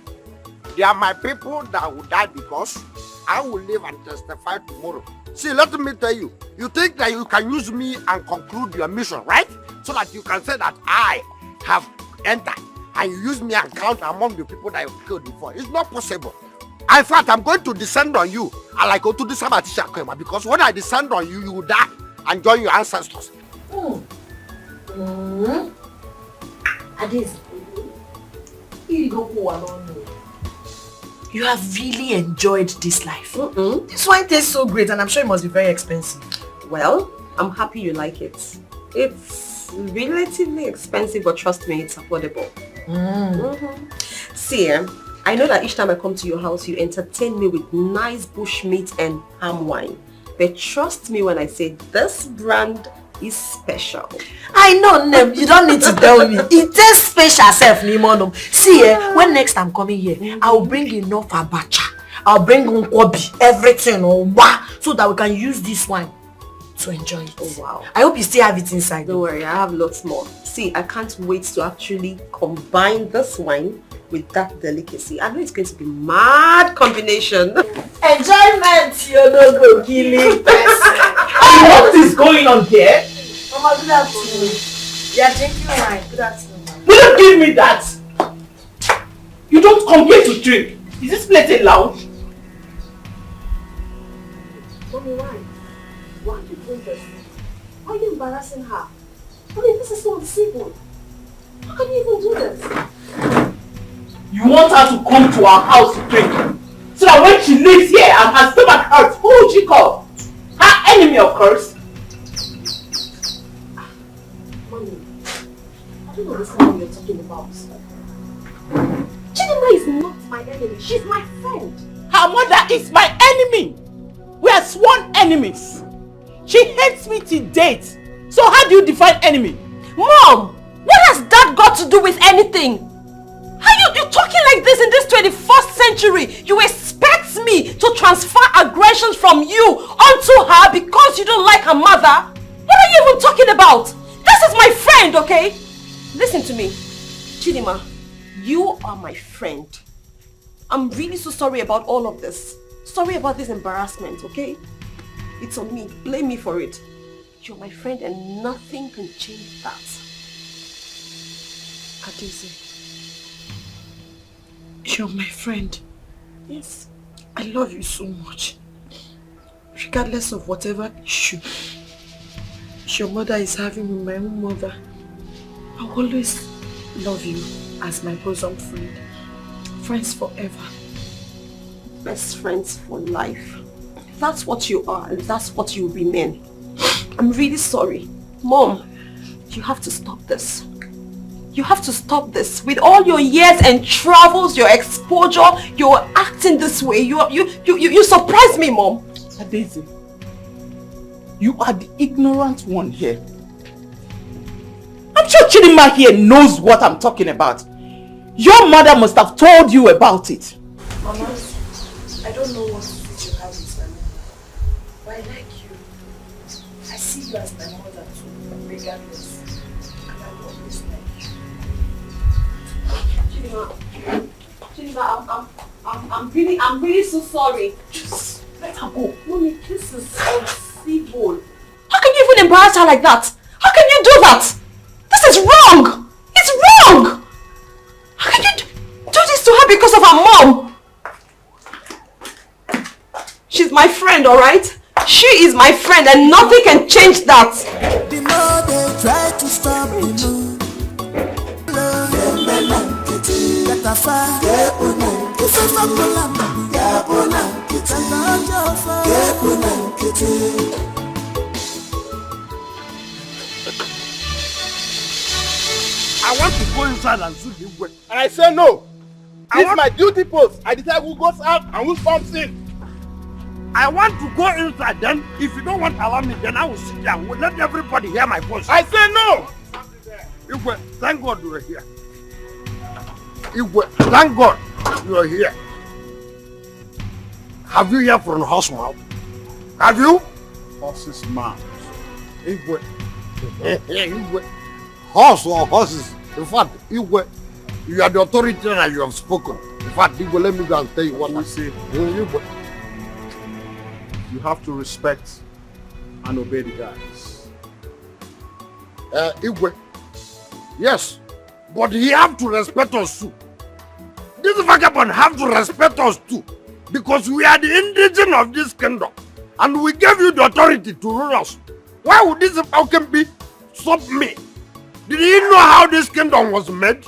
They are my people that will die because I will live and testify tomorrow. See, let me tell you, you think that you can use me and conclude your mission, right? So that you can say that I have entered and you use me and count among the people that you killed before. It's not possible. In fact, I'm going to descend on you. I like go to this because when I descend on you, you will die and join your ancestors. You have really enjoyed this life. This wine tastes so great and I'm sure it must be very expensive. Well, I'm happy you like it. It's relatively expensive, but trust me, it's affordable. See, I know that each time I come to your house, you entertain me with nice bush meat and palm wine. But trust me when I say this brand is special. I know, Nem. You don't need to tell me. It tastes special, self, Nimono. See, when next I'm coming here, I will bring enough abacha. I'll bring nkwobi, everything, so that we can use this wine to enjoy it. Oh, wow. I hope you still have it inside. Don't worry, I have lots more. See, I can't wait to actually combine this wine with that delicacy. I know it's going to be mad combination. Enjoyment, you don't go killing person. What is going on here? Mama, good afternoon. You are drinking wine. Good afternoon. Will you give me that? You don't come here to drink. Is this place allowed? Mommy, why? Why are you doing this? Why are you embarrassing her? I mean, this is so uncivil. How can you even do this? You want her to come to our house to drink, so that when she lives here and her stomach hurts, who would she call? Her enemy, of course. Mommy, I don't understand what you're talking about. Chidima is not my enemy, she's my friend. Her mother is my enemy. We are sworn enemies. She hates me to date. So how do you define enemy? Mom, what has that got to do with anything? How you talking like this in this 21st century? You expect me to transfer aggressions from you onto her because you don't like her mother? What are you even talking about? This is my friend, okay? Listen to me. Chidima, you are my friend. I'm really so sorry about all of this. Sorry about this embarrassment, okay? It's on me. Blame me for it. You're my friend and nothing can change that. Adeze. You're my friend. Yes. I love you so much. Regardless of whatever issue your mother is having with my own mother, I will always love you as my bosom friend. Friends forever. Best friends for life. That's what you are and that's what you remain. I'm really sorry. Mom, you have to stop this. You have to stop this. With all your years and travels, your exposure, you're acting this way. You surprise me, Mom. Daisy, you are the ignorant one here. I'm sure Chidima here knows what I'm talking about. Your mother must have told you about it. Mama, I don't know what fit you have with my mother, but I like you. I see you as my mother too, regardless. And I will always like you. Chidima, I'm really so sorry. Just let her go. Mommy, this is uncivil. How can you even embarrass her like that? How can you do that? This is wrong. because of her mom. She's my friend, alright? She is my friend and nothing can change that. The more they try to stop the moon, I want to go inside and see the way. And I say no. It's my duty post. I decide who goes out and who comes in. I want to go inside, then if you don't want to allow me, then I will sit down. We'll let everybody hear my voice. I say no! Igwe, thank God you are here. Igwe, thank God you are here. Have you heard from the horse mouth? Have you? Horse's mouth. Igwe. Igwe. Horse or horses. In fact, Igwe, you are the authority and you have spoken. In fact, Igwe, let me go and tell you what I say. Igwe. You have to respect and obey the guys. Igwe. Yes, but he have to respect us too. This vagabond have to respect us too. Because we are the indigene of this kingdom. And we gave you the authority to rule us. Why would this falcon be stop me? Did he know how this kingdom was made?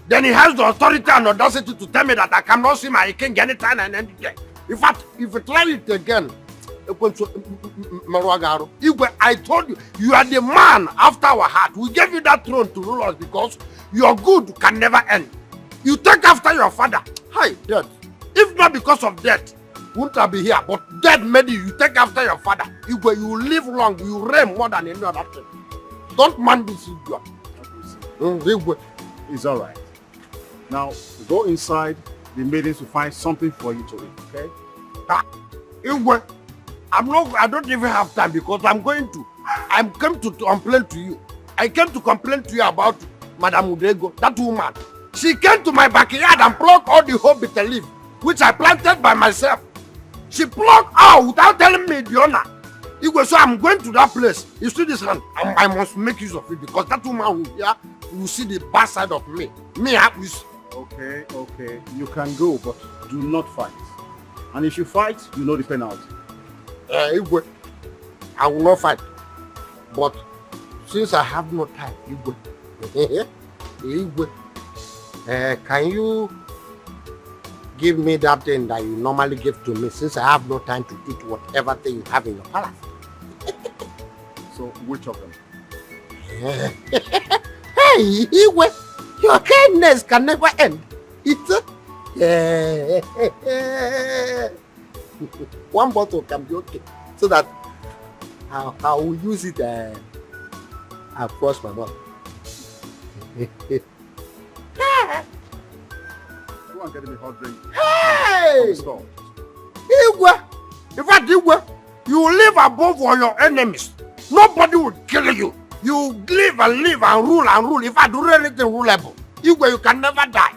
Then he has the authority and audacity to tell me that I cannot see my king anytime and any day. In fact, if you try it again, Igwe, I told you, you are the man after our heart. We gave you that throne to rule us because your good can never end. You take after your father. Hi, death. If not because of death, wouldn't I be here? But death made you. You take after your father. Igwe, you live long. You reign more than any other thing. Don't mind this, Igwe. Igwe. It's all right. Now, go inside. The maidens will find something for you to eat, okay? Igwe, I don't even have time because I came to complain to you. I came to complain to you about Madam Udego, that woman. She came to my backyard and plucked all the whole bitter leaf, which I planted by myself. She plucked out without telling me the owner. Igwe, so I'm going to that place. You see this hand? I must make use of it because that woman will see the bad side of me. Okay. You can go, but do not fight. And if you fight, you know the penalty. Igwe, I will not fight. But since I have no time, Igwe, can you give me that thing that you normally give to me since I have no time to eat whatever thing you have in your palace? So, which of them? Hey, Igwe, your kindness can never end. It's one bottle can be okay, so that I will use it across my mouth. Go and get me a hot drink. Hey! Igwe! In fact, Igwe, you live above all your enemies. Nobody will kill you. You live and rule. If I do anything rulable, Igwe, you can never die.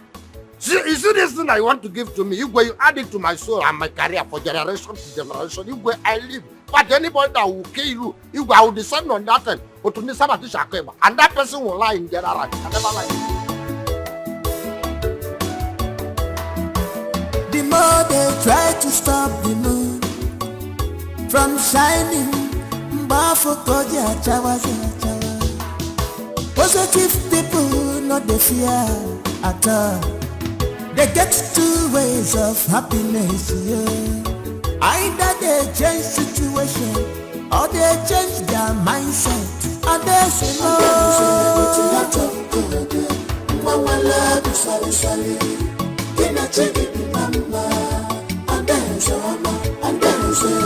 See, you see this thing that you want to give to me, Igwe, you add it to my soul and my career for generation to generation. Igwe, I live. But anybody that will kill you, Igwe, I will descend on that thing. And that person will lie in general. I never lie. The more they try to stop the moon from shining, positive people not the fear at all. They get two ways of happiness, yeah. Either they change situation or they change their mindset. And they say no. And then say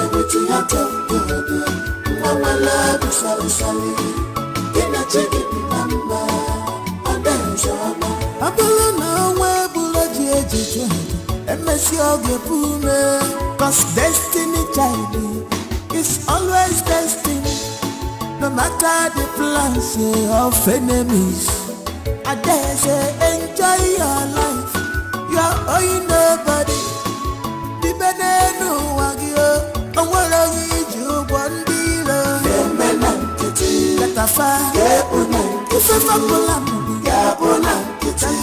cause destiny child is always destined. No matter the plans of enemies, I dare say enjoy your life. You are owing nobody. The benenu wagyo, and what I need you one below. Let a fire, if a And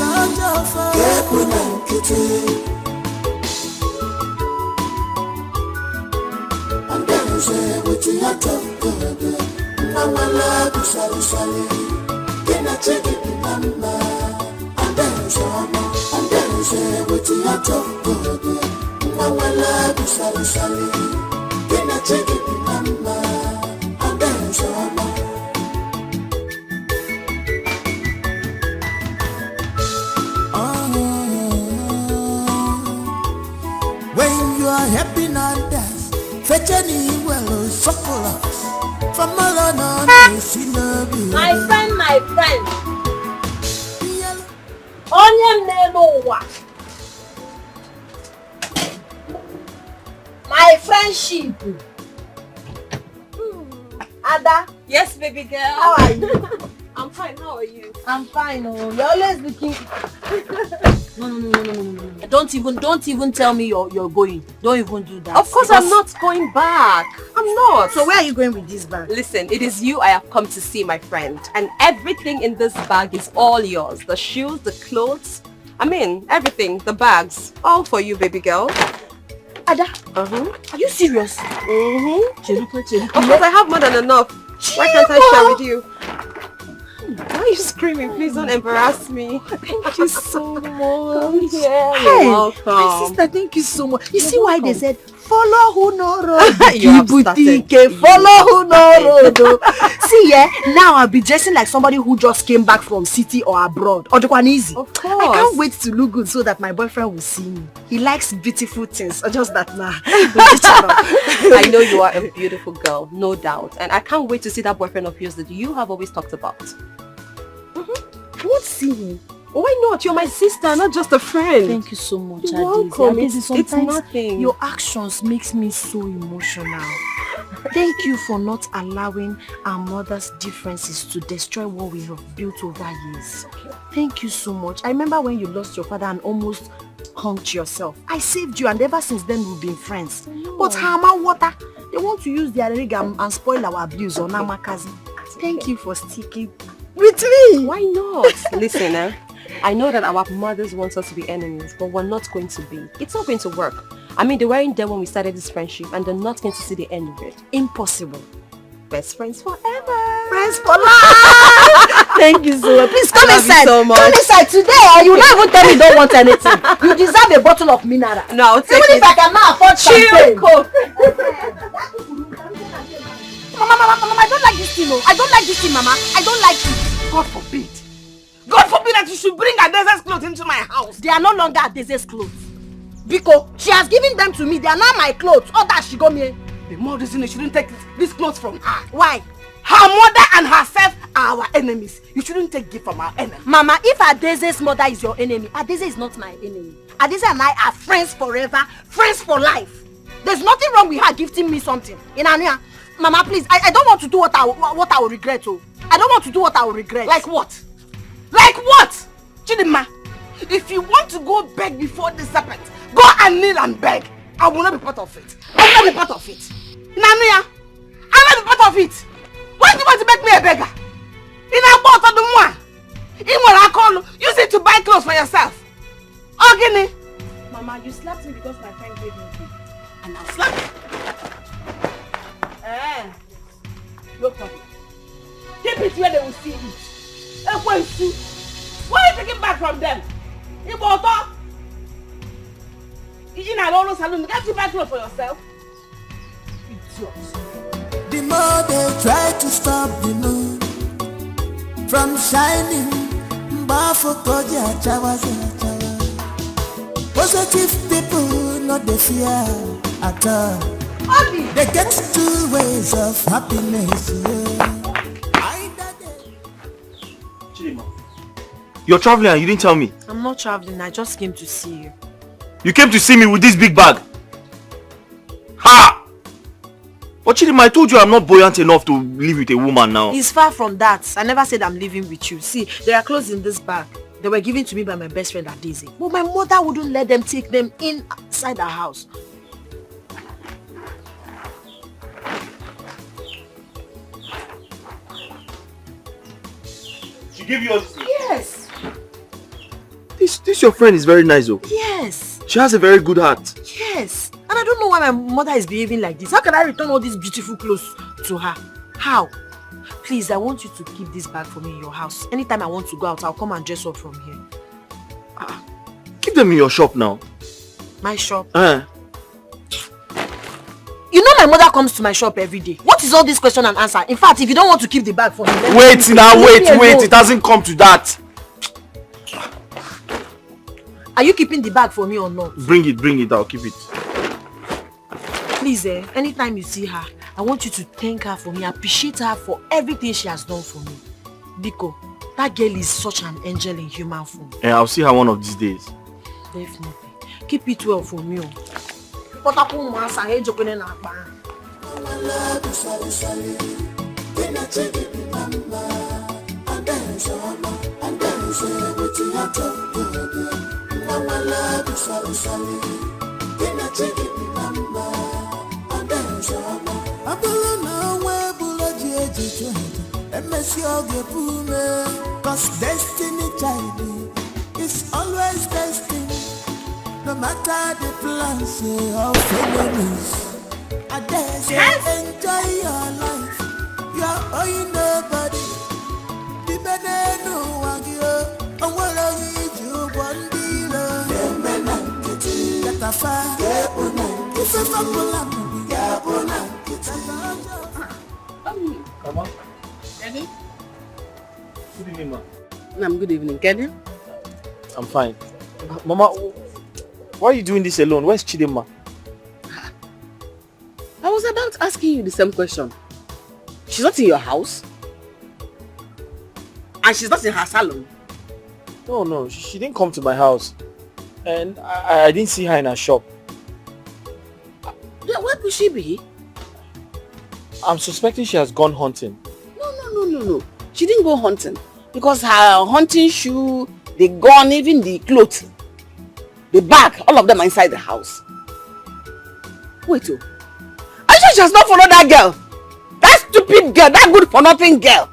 then say with your top good, Mama love you sally. Then I take it number. And then say with your top good, Mama love you sally. Then I take it number. And then when you are happy not dance, fetch any well chocolate from Malona to Shinobi. My friend. Onye nelo wa. My friendship. Ada. Yes, baby girl. How are you? I'm fine. How are you? I'm fine. Oh, you're always looking. No. Don't even tell me you're going. Don't even do that. Of course, I'm not going back. I'm not. So where are you going with this bag? Listen, it is you I have come to see, my friend. And everything in this bag is all yours. The shoes, the clothes. I mean, everything. The bags. All for you, baby girl. Ada. Are you serious? Of course, I have more than enough. Why can't I share with you? Why are you screaming? Please don't embarrass me. Thank you so much. Come here. Hey, You're welcome. my sister, thank you so much. You see why they said follow who no road, You have started. Dikeh, follow who no road. See, now I'll be dressing like somebody who just came back from city or abroad. Easy. Of course. I can't wait to look good so that my boyfriend will see me. He likes beautiful things. Just that now. I know you are a beautiful girl, no doubt. And I can't wait to see that boyfriend of yours that you have always talked about. Won't see him. Why not? You're my sister, not just a friend. Thank you so much, You're welcome. It's sometimes nothing. Your actions makes me so emotional. Thank you for not allowing our mother's differences to destroy what we have built over years. Thank you so much. I remember when you lost your father and almost hanged yourself. I saved you and ever since then we've been friends. But Hama Water, they want to use their rig and spoil our views on Amakazi. Thank you for sticking with me. Why not? Listen, I know that our mothers want us to be enemies, but we're not going to be. It's not going to work. I mean, they weren't there when we started this friendship and they're not going to see the end of it. Impossible. Best friends forever. Friends for life. Thank you so much. Please come inside. So much. Come inside today or you don't even tell me you don't want anything. You deserve a bottle of mineral. No, I'll take even it. if I cannot afford champagne. Coke. Mama, I don't like this thing. I don't like this thing, Mama. I don't like it. God forbid. God forbid that you should bring Adeze's clothes into my house. They are no longer Adeze's clothes. Because she has given them to me. They are not my clothes. All that she got me. The more reason you shouldn't take these clothes from her. Why? Her mother and herself are our enemies. You shouldn't take gift from our enemy. Mama, if Adeze's mother is your enemy, Adeze is not my enemy. Adeze and I are friends forever, friends for life. There's nothing wrong with her gifting me something. Mama, please, I don't want to do what I will regret. Oh. I don't want to do what I will regret. Like what? Like what? Chidima, if you want to go beg before the serpent, go and kneel and beg. I will not be part of it. I will not be part of it. Nanuya, I will not be part of it. Why do you want to make me a beggar? In a boat of the one. In what I call, use it to buy clothes for yourself. Ogini. Mama, you slapped me because my friend gave me gift. And I'll slap you. No problem. Keep it where they will see it. What are you taking back from them? Iboto? In a Lolo salon, get you back clothes for yourself. Idiot. The more they try to stop the moon from shining, positive people not the fear at all. They get two ways of happiness. You're traveling and you didn't tell me. I'm not traveling, I just came to see you. You came to see me with this big bag. Ha! But Chidima, I told you I'm not buoyant enough to live with a woman now. It's far from that. I never said I'm living with you. See, there are clothes in this bag. They were given to me by my best friend Adeze. But my mother wouldn't let them take them inside our house. She gave you all this? Yes. This your friend is very nice though. Yes. She has a very good heart. Yes. And I don't know why my mother is behaving like this. How can I return all these beautiful clothes to her? How? Please, I want you to keep this bag for me in your house. Anytime I want to go out, I'll come and dress up from here. Keep them in your shop now. My shop? Uh. You know my mother comes to my shop every day. What is all this question and answer? In fact, if you don't want to keep the bag for me... Wait now, wait. It hasn't come to that. Are you keeping the bag for me or not? Bring it. I'll keep it. Please, anytime you see her, I want you to thank her for me, appreciate her for everything she has done for me. Biko, that girl is such an angel in human form. And I'll see her one of these days. Definitely. Keep it well for me. Cause destiny child is always destined. No matter the plans of enemies, I dare say enjoy your life. You're owing nobody. The men no one you. Oh, what are you one dealer? The men get a fire. If a family, Come on. Kenny? Good evening, ma. Good evening, Kenny. I'm fine. Mama, why are you doing this alone? Where's Chidinma? I was about asking you the same question. She's not in your house? And she's not in her salon? No, she didn't come to my house. And I didn't see her in her shop. Yeah, where could she be? I'm suspecting she has gone hunting. No. She didn't go hunting. Because her hunting shoe, the gun, even the clothes, the bag, all of them are inside the house. Wait, are you sure she has not followed that girl? That stupid girl, that good for nothing girl,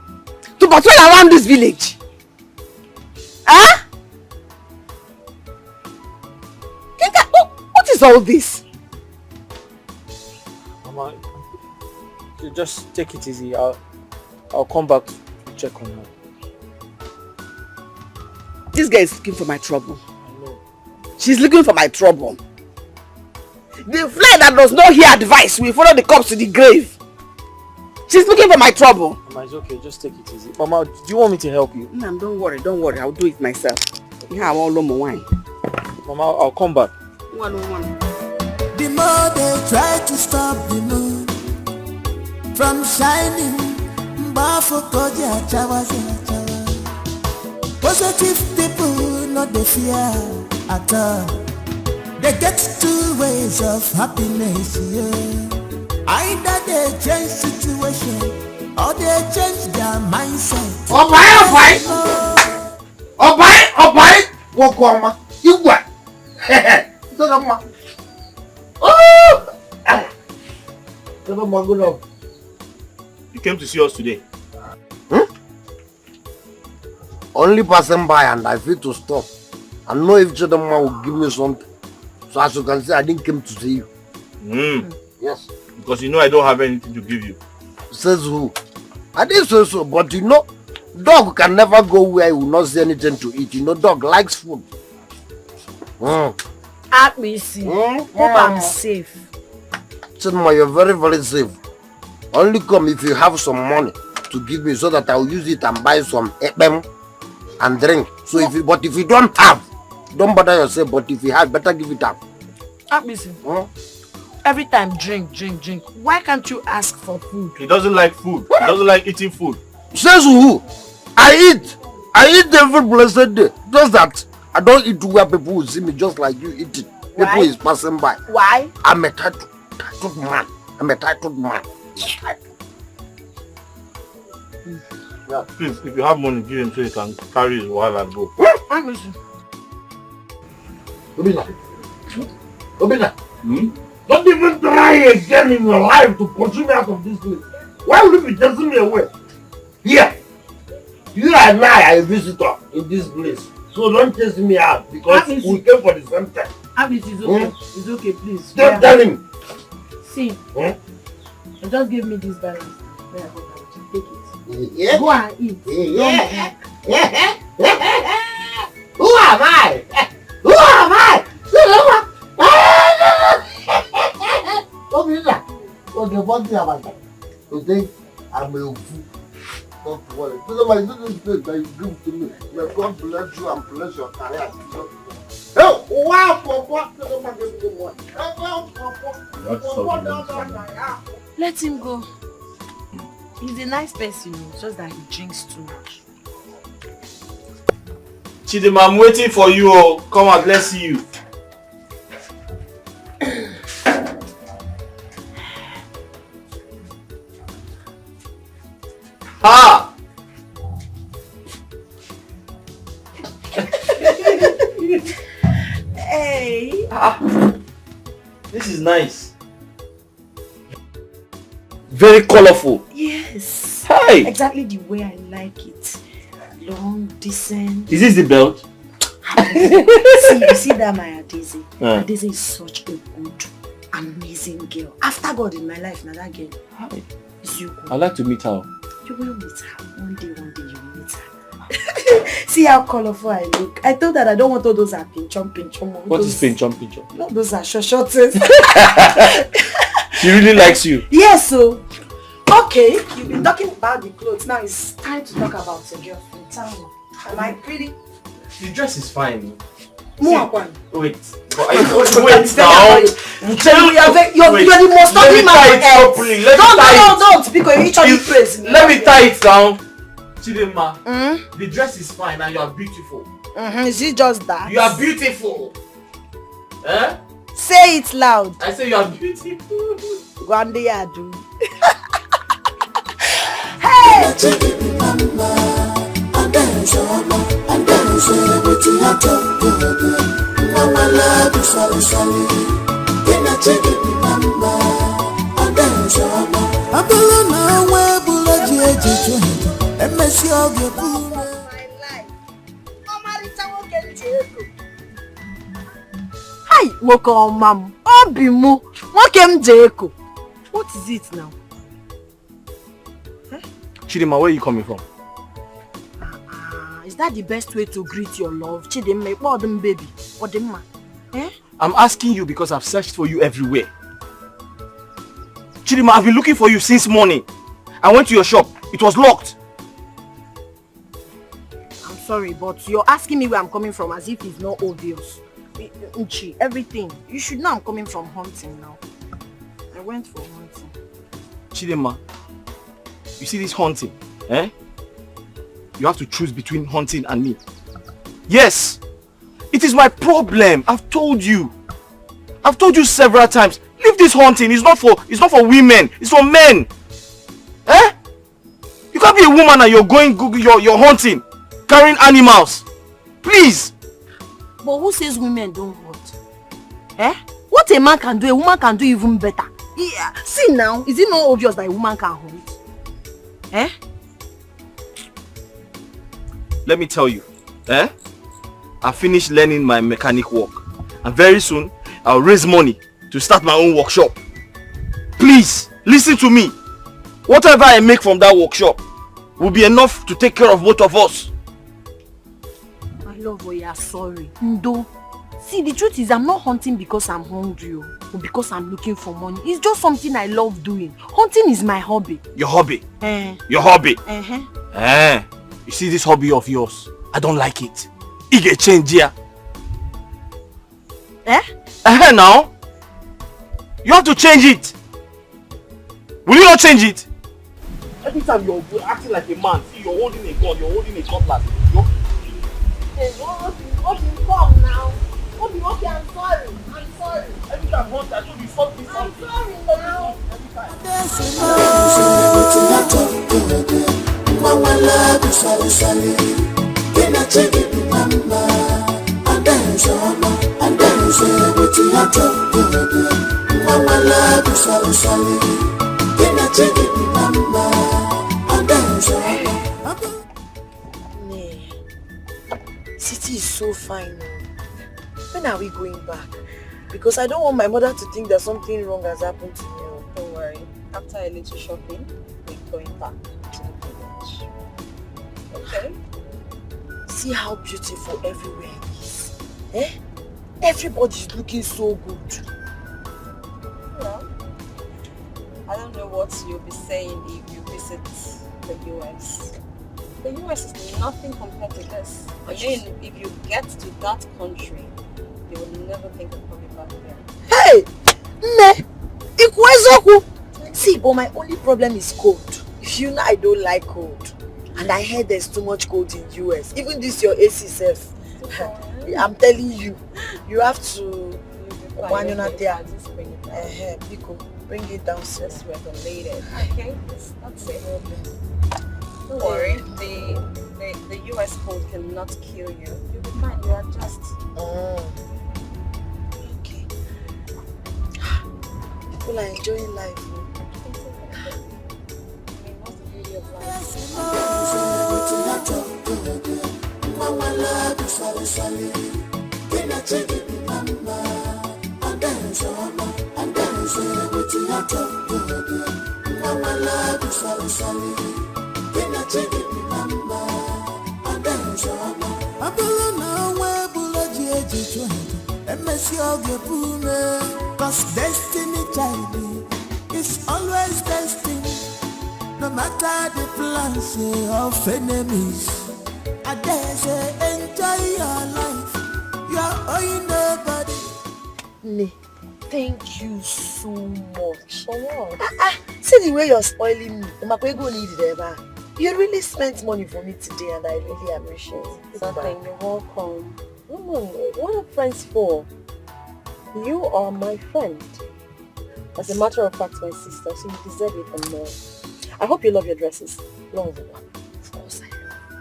to patrol around this village? Huh? What is all this? Mama, you just take it easy. I'll come back to check on her. This girl is looking for my trouble. I know. She's looking for my trouble. The fly that does not hear advice will follow the corpse to the grave. She's looking for my trouble. Mama, it's okay. Just take it easy. Mama, do you want me to help you? No, don't worry. I'll do it myself. Yeah, I want no more wine. Mama, I'll come back. One. The more they try to stop the moon from shining, positive people not the fear at all. They get two ways of happiness, yeah. Either they change situation or they change their mindset. Obai, Wokoma, you what? You came to see us today. Only passing by and I feel to stop. I know if Chidinma will give me something. So as you can see, I didn't come to see you. Yes. Because you know I don't have anything to give you. Says who? I didn't say so, but you know, dog can never go where he will not see anything to eat. You know, dog likes food. At me see. Hope I'm safe. Chidinma, you're very, very safe. Only come if you have some money to give me so that I will use it and buy some ekpem and drink. So if you don't have, don't bother yourself. But if you have, better give it up. Listen. Every time drink. Why can't you ask for food? He doesn't like food. He doesn't like eating food. Says who? I eat every blessed day. Just that I don't eat where people will see me just like you eating. People is passing by. Why? I'm a titled man. Yeah. Please, if you have money, give him so he can carry his while and go. Obina. Don't even try again in your life to pursue me out of this place. Why would you be chasing me away? Here, you and I are a visitor in this place. So don't chase me out because we came for the same time. Abis, it's okay. It's okay, please. Tell him. See, just give me this balance. Take it. Yeah. Go and eat. Yeah. Who am I? Who am I? Okay, one thing about that. Today, I'm a fool. Don't worry. This place that you give to me. May God bless you and bless your career. Oh, wow, Let him go. He's a nice person, just that he drinks too much. Chidima, I'm waiting for you. Oh. Come on, let's see you. Ha! Hey! This is nice. Very colorful. Yes. Hi! Exactly the way I like it. Long, decent. Is this the belt? See that my Adeze? Adeze is such a good, amazing girl. After God in my life, now that girl. Hi. Is you good. I'd like to meet her. You will meet her. One day you will meet her. See how colorful I look. I told her I don't want all those are pinchon. What is pinchon? No, those are shorties. She really likes you. Yes, so. Okay, you've been talking about the clothes. Now it's time to talk about your girlfriend. Tell me, am I pretty? The dress is fine. Wait. Wait now. You're the most ugly man on earth. Don't. Because you each praise me. Let me tie it down. Chidima, the dress is fine and you are beautiful. Is it just that? You are beautiful. Eh? Say it loud. I say you are beautiful. One day I do. Hey! Hi, Moko Mam. Obimu. Mokem Jeko. What is it now? Chidima, where are you coming from? Is that the best way to greet your love? Chidima, what them baby? What them man? I'm asking you because I've searched for you everywhere. Chidima, I've been looking for you since morning. I went to your shop. It was locked. I'm sorry, but you're asking me where I'm coming from as if it's not obvious. Nchi, everything. You should know I'm coming from hunting now. I went for hunting. Chidima, you see this hunting, eh? You have to choose between hunting and me. Yes! It is my problem. I've told you. I've told you several times. Leave this hunting. It's not for women. It's for men. Eh? You can't be a woman and you're hunting. Carrying animals. Please. But who says women don't hunt? Eh? What a man can do, a woman can do even better. Yeah. See now, is it not obvious that a woman can hunt? Eh? Let me tell you. Eh? I finished learning my mechanic work. And very soon, I'll raise money to start my own workshop. Please, listen to me. Whatever I make from that workshop will be enough to take care of both of us. My love, oh, you're sorry. Ndo. See, the truth is I'm not hunting because I'm hungry or because I'm looking for money. It's just something I love doing. Hunting is my hobby. Your hobby? Your hobby? You see this hobby of yours? I don't like it. It get change here. Now? You have to change it. Will you not change it? Every time you're acting like a man, see, you're holding a gun, you're holding a cutlass. Come now. Okay, I'm sorry. Every time I want, I should be something. I'm sorry now. Auntie is so fine. When are we going back? Because I don't want my mother to think that something wrong has happened to me. Don't worry. After a little shopping, we're going back to the village. Okay? See how beautiful everywhere is. Eh? Everybody's looking so good. Well, I don't know what you'll be saying if you visit the US. The US is nothing compared to this. I mean, if you get to that country, you will never think of coming back here. Hey! Ne! Ikwezoku! See, but my only problem is cold. You know I don't like cold. And I heard there's too much cold in US. Even this your AC self. I'm telling you, you have to one you not there. Pico, bring it downstairs. Regulated. Okay, that's it. Don't worry, the US cold cannot kill you. You'll be fine, you adjust. Okay. People are enjoying life. What's the beauty of life? Cause destiny, child, is always destined. No matter the plans of enemies, I dare say enjoy your life. You are owing nobody. Ne, thank you so much. For what? See the way you're spoiling me. You really spent money for me today and I really appreciate it. Nothing, you're welcome. What are friends for? You are my friend. As a matter of fact, my sister, so you deserve it and more. I hope you love your dresses. Love. Of course I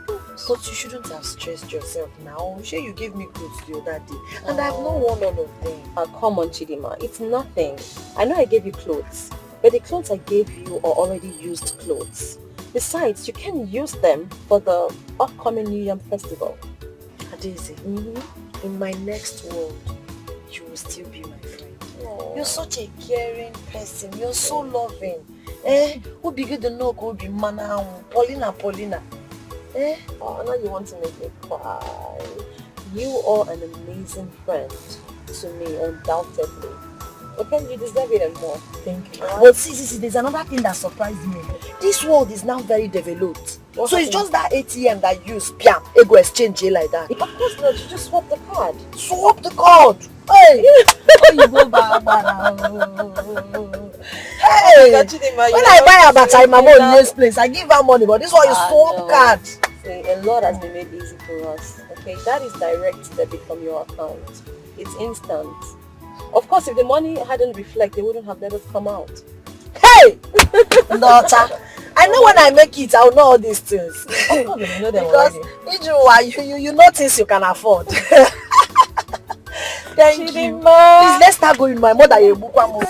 love. But you shouldn't have stressed yourself now. I'm sure you gave me clothes the other day and I've not worn all of them. Come on, Chidima. It's nothing. I know I gave you clothes, but the clothes I gave you are already used clothes. Besides, you can use them for the upcoming New Year festival. Adeze, in my next world, you will still be my friend. Aww. You're such a caring person. You're so loving. Who be good to know who be mana? Paulina. Oh, now you want to make me cry. You are an amazing friend to me, undoubtedly. Okay, you deserve it and more. Thank you. But see, there's another thing that surprised me. This world is now very developed. So it's just that ATM that you use, piam, ego exchange like that. Of course not, you just swap the card. Swap the card? Hey! You go back. Hey! When I buy a bata in my mom's place, I give her money, but this one is swap card. See, a lot has been made easy for us. Okay, that is direct debit from your account. It's instant. Of course, if the money hadn't reflected, they wouldn't have let us come out. Hey! Daughter, I know when I make it, I'll know all these things. Of course, you know them because you know things you can afford. Thank you. Please, let's start going. My mother, you book one more.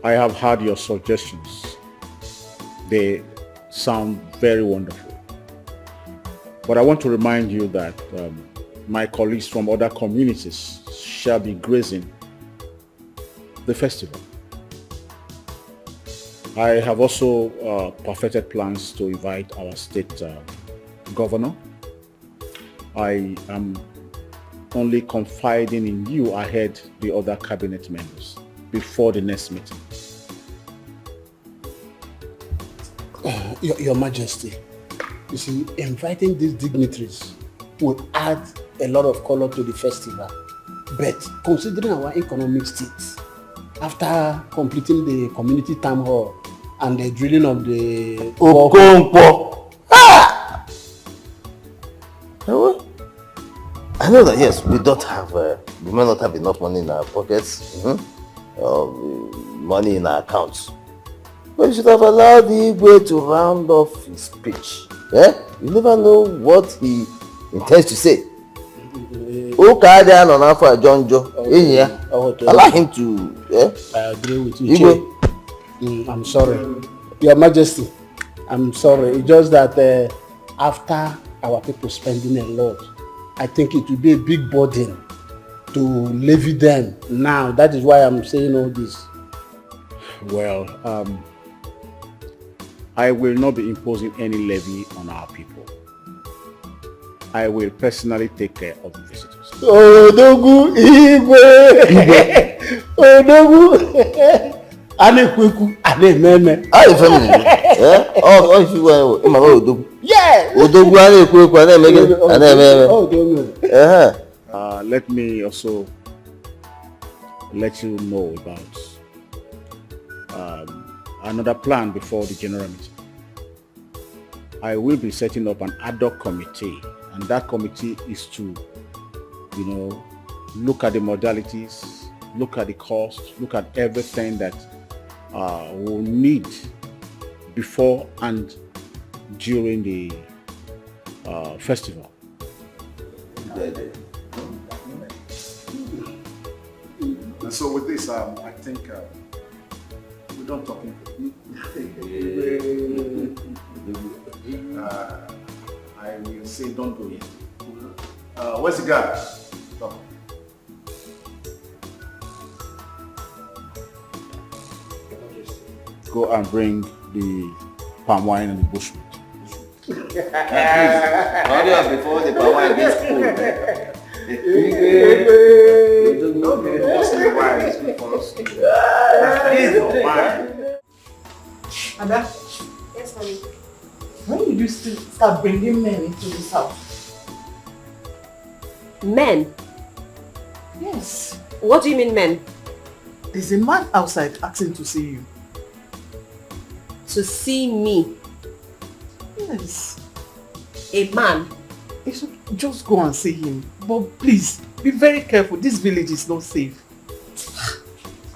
I have heard your suggestions. They sound very wonderful. But I want to remind you that my colleagues from other communities shall be gracing the festival. I have also perfected plans to invite our state governor. I am only confiding in you ahead the other cabinet members before the next meeting. Your Majesty, you see, inviting these dignitaries will add a lot of color to the festival. But considering our economic state, after completing the community town hall and the drilling of the Okonkwo. Ah! I know that yes, we don't have, we may not have enough money in our pockets, money in our accounts. But you should have allowed the Igwe to round off his speech. Yeah? You never know what he intends to say. Allow him to. Yeah? I agree with you. I'm sorry. Your Majesty, I'm sorry. It's just that after our people spending a lot, I think it will be a big burden to levy them now. That is why I'm saying all this. Well, I will not be imposing any levy on our people. I will personally take care of the visitors. Odogu Igwe! Odogu! Anekweku, anememe. How you family? Yeah? Oh, if you were in my Odogu. Yeah! Odogu, Anekweku, anememe. Let me also let you know about another plan before the general meeting. I will be setting up an ad hoc committee, and that committee is to, look at the modalities, look at the cost, look at everything that we'll need before and during the festival. And so with this, I think we don't talk I will say don't go yet. Where's the guy? Come. Go and bring the palm wine and the bushmeat. Hurry up before the palm wine gets cold. Ada? Yes, honey. When did you start bringing men into this house? Men? Yes. What do you mean men? There's a man outside asking to see you. To see me? Yes. A man? You should just go and see him. But please, be very careful. This village is not safe.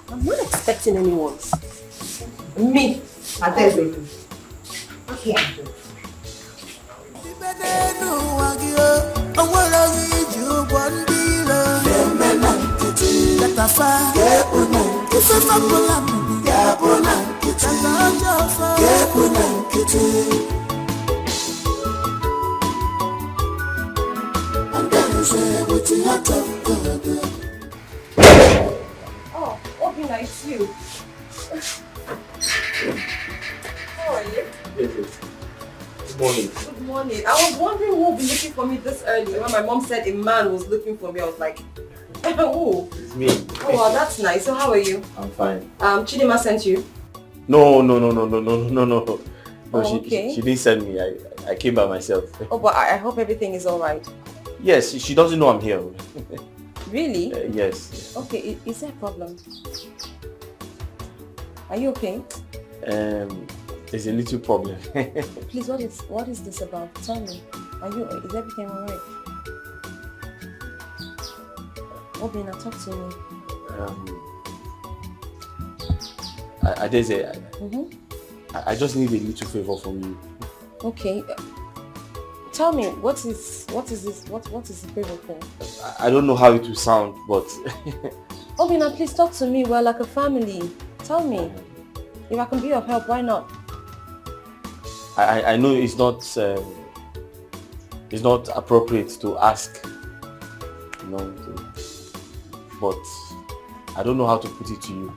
I'm not expecting anyone. Me? Adele. Okay. Oh, Obina, it's you. How are you? Good morning. Good morning. I was wondering who would be looking for me this early. When my mom said a man was looking for me, I was like, who? It's me. Oh, well, that's nice. So how are you? I'm fine. Chidima sent you? No. Oh, okay. She didn't send me. I came by myself. Oh, but I hope everything is alright. Yes, she doesn't know I'm here. Really? Yes. Okay, is there a problem? Are you okay? There's a little problem. Please, what is this about? Tell me. Is everything alright? Obina, talk to me. I just need a little favor from you. Okay. Tell me, what is this? What is the favor for? I don't know how it will sound, but Obina, please talk to me. We're like a family. Tell me. If I can be of help, why not? I know it's not appropriate to ask, but I don't know how to put it to you.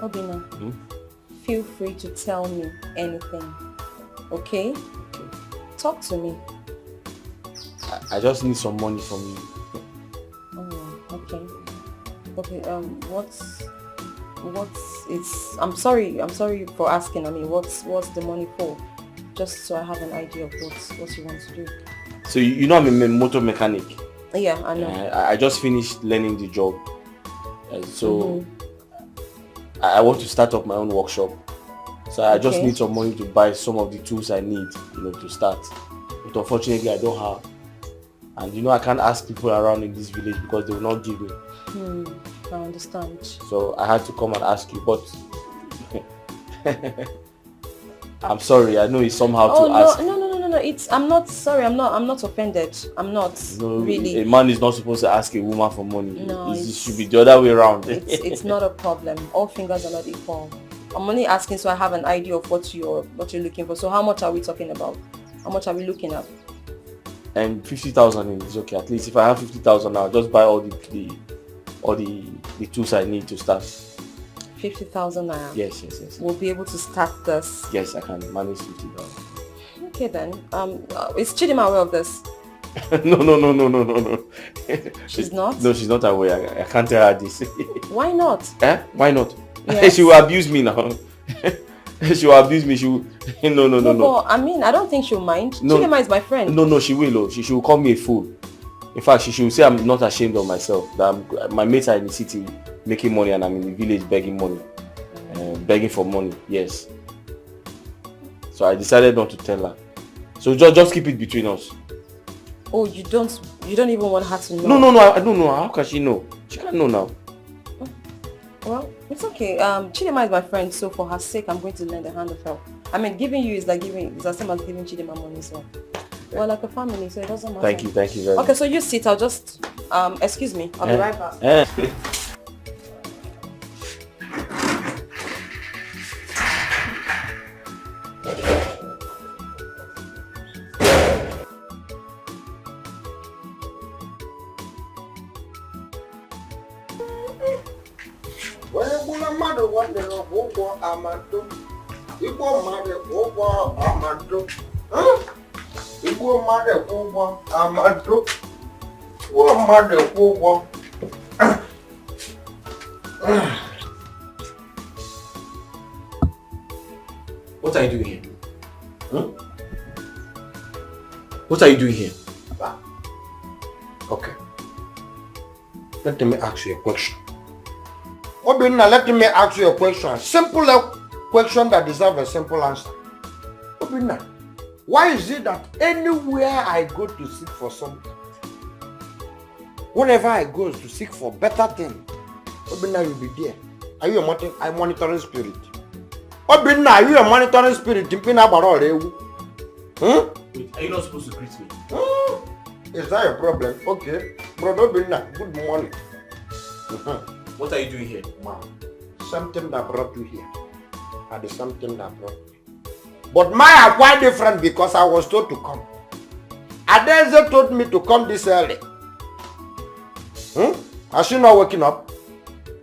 Obina, feel free to tell me anything, okay? Talk to me. I just need some money from you. Oh, okay. Okay, I'm sorry for asking. I mean, what's the money for? Just so I have an idea of what you want to do. So you know I'm a motor mechanic. Yeah, I know. I just finished learning the job. So I want to start up my own workshop. So I just need some money to buy some of the tools I need, to start. But unfortunately, I don't have. And I can't ask people around in this village because they will not give me. I understand. So I had to come and ask you, but I'm sorry. I know it's somehow to ask. No. I'm not sorry. I'm not offended. I'm not really. A man is not supposed to ask a woman for money. No, it should be the other way around. It's not a problem. All fingers are not equal. I'm only asking so I have an idea of what you're looking for. So how much are we talking about? How much are we looking at? And 50,000 is okay. At least if I have 50,000 now, just buy all the tools I need to start. 50,000 naira. Yes. We'll be able to start this. Yes, I can manage 50,000. Okay then. Is Chidima aware of this? No. She's not? No, she's not aware. I can't tell her this. Why not? Why not? Yes. She will abuse me now. She will abuse me. She will... No. But, I mean, I don't think she'll mind. No. Chidima is my friend. No, she will. She will call me a fool. In fact, she will say I'm not ashamed of myself. That my mates are in the city making money and I'm in the village begging money. Begging for money. Yes. So I decided not to tell her. So just keep it between us. Oh, you don't even want her to know? No, I don't know. How can she know? She can't know now. Well, it's okay. Chidima is my friend, so for her sake, I'm going to lend a hand of help. I mean, giving you is the same as giving Chidima money, so we're like a family, so it doesn't matter. Thank you very much. Okay, so you sit. I'll just excuse me. I'll be right back. What are you doing here? What are you doing here? Okay. Let me ask you a question. Obinna, let me ask you a question. Simple question that deserves a simple answer. Obinna, why is it that anywhere I go to seek for something, whenever I go to seek for better thing, Obinna, you'll be there. Are you a monitoring spirit? Obinna, are you a monitoring spirit? Are you not supposed to greet me? Is that a problem? Okay. Brother Obinna, good morning. What are you doing here? Man, something that brought you here. And something that brought me. But mine are quite different because I was told to come. Adeze told me to come this early. Has she not waking up?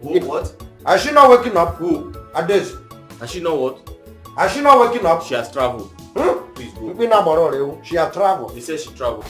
Who? What? Has she not waking up? Who? Adeze. Has she not what? Has she not waking up? She has traveled. Please go. She has traveled. He says she traveled.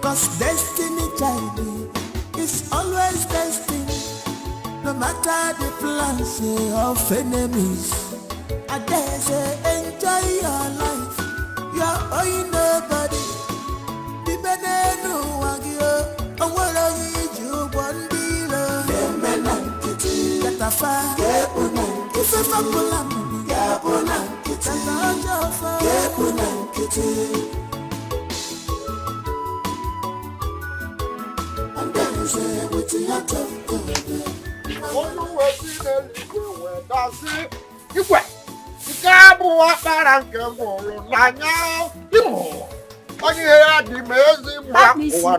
Cause destiny child is always destined. No matter the plans of enemies, I dare say enjoy your life. You're owing nobody. The banana wagyo, a world you one dealer. The men and kitty, get a fire. If a family, get one and kitty. Get one and kitty. And then you say, what's your talk?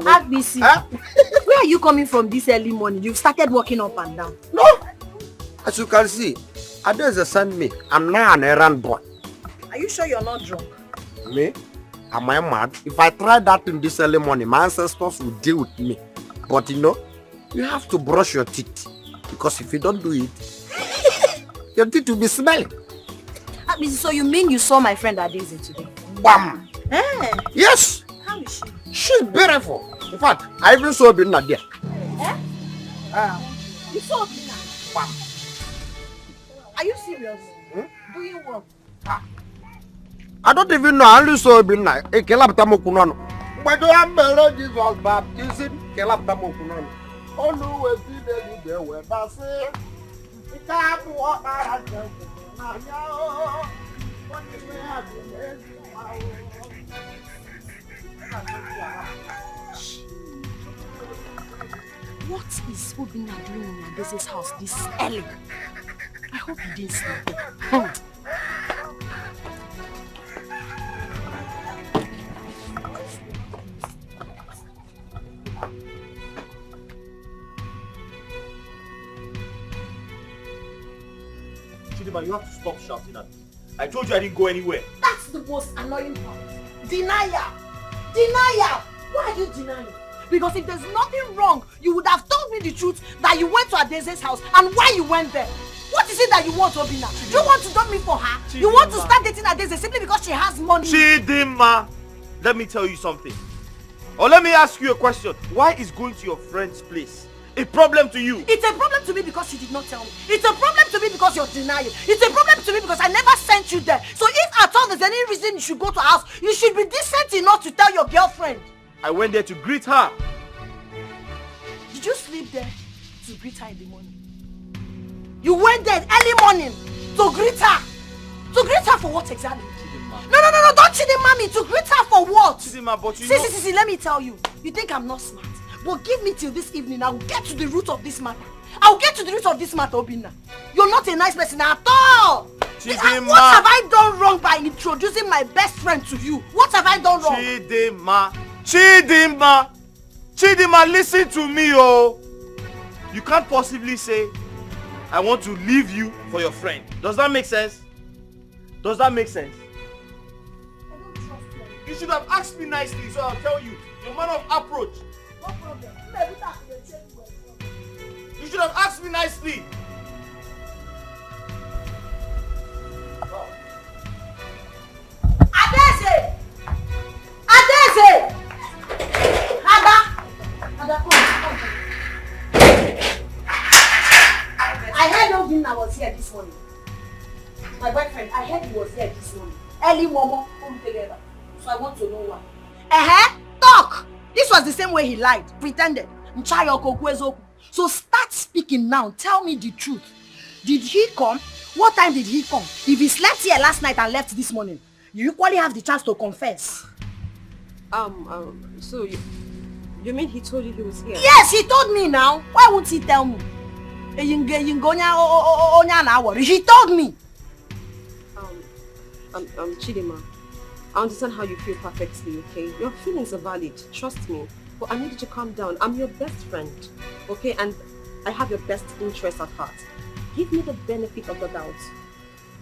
Agbisi, where are you coming from this early morning? You've started walking up and down. No, as you can see, Adeze sent me. I'm now an errand boy. Are you sure you're not drunk? Me? Am I mad? If I try that in this early morning, my ancestors will deal with me. But You have to brush your teeth. Because if you don't do it, your teeth will be smelling. So you mean you saw my friend Adeze today? Bam! Eh? Yes! How is she? She's beautiful. In fact, I even saw Obinna there. Eh? You saw Obinna? Bam! Are you serious? Doing what? I don't even know. I only saw Obinna. Kelaptamokunono. But you have a Jesus baptism. Kelaptamokunono. Always be there where I say. You can't walk out of the What is Obinna doing in Adeze's house this early? I hope he didn't sleep. Chidima, you have to stop shouting at me. I told you I didn't go anywhere. That's the most annoying part. Denial! Denial! Why are you denying? Because if there's nothing wrong, you would have told me the truth that you went to Adeze's house and why you went there. What is it that you want, Obinna? Do you want to dump me for her? Chidima. You want to start dating Adeze simply because she has money? Chidima, let me tell you something. Or let me ask you a question. Why is going to your friend's place a problem to you? It's a problem to me because you did not tell me. It's a problem to me because you're denying. It's a problem to me because I never sent you there. So if at all there's any reason you should go to her house, you should be decent enough to tell your girlfriend. I went there to greet her. Did you sleep there to greet her in the morning? You went there early morning to greet her. To greet her for what exactly? Chidima. No, don't Chidima me. To greet her for what? Chidima, but you know... See, let me tell you. You think I'm not smart? But give me till this evening. I will get to the root of this matter. I will get to the root of this matter, Obinna. You're not a nice person at all. Chidima. What have I done wrong by introducing my best friend to you? What have I done wrong? Chidima, listen to me, oh. You can't possibly say, I want to leave you for your friend. Does that make sense? Does that make sense? I don't trust you. You should have asked me nicely, so I'll tell you. Your manner of approach. No problem. You should have asked me nicely. Adeze! Adeze! Ada, come. I heard Obinna was here this morning. My boyfriend, I heard he was here this morning. Early Momo, come together. So I want to know why. Talk! This was the same way he lied, pretended. So start speaking now. Tell me the truth. Did he come? What time did he come? If he slept here last night and left this morning, you equally have the chance to confess. So you mean he told you he was here? Yes, he told me now. Why won't he tell me? He told me. Chidima, I understand how you feel perfectly, okay? Your feelings are valid, trust me. But I need you to calm down. I'm your best friend, okay? And I have your best interest at heart. Give me the benefit of the doubt,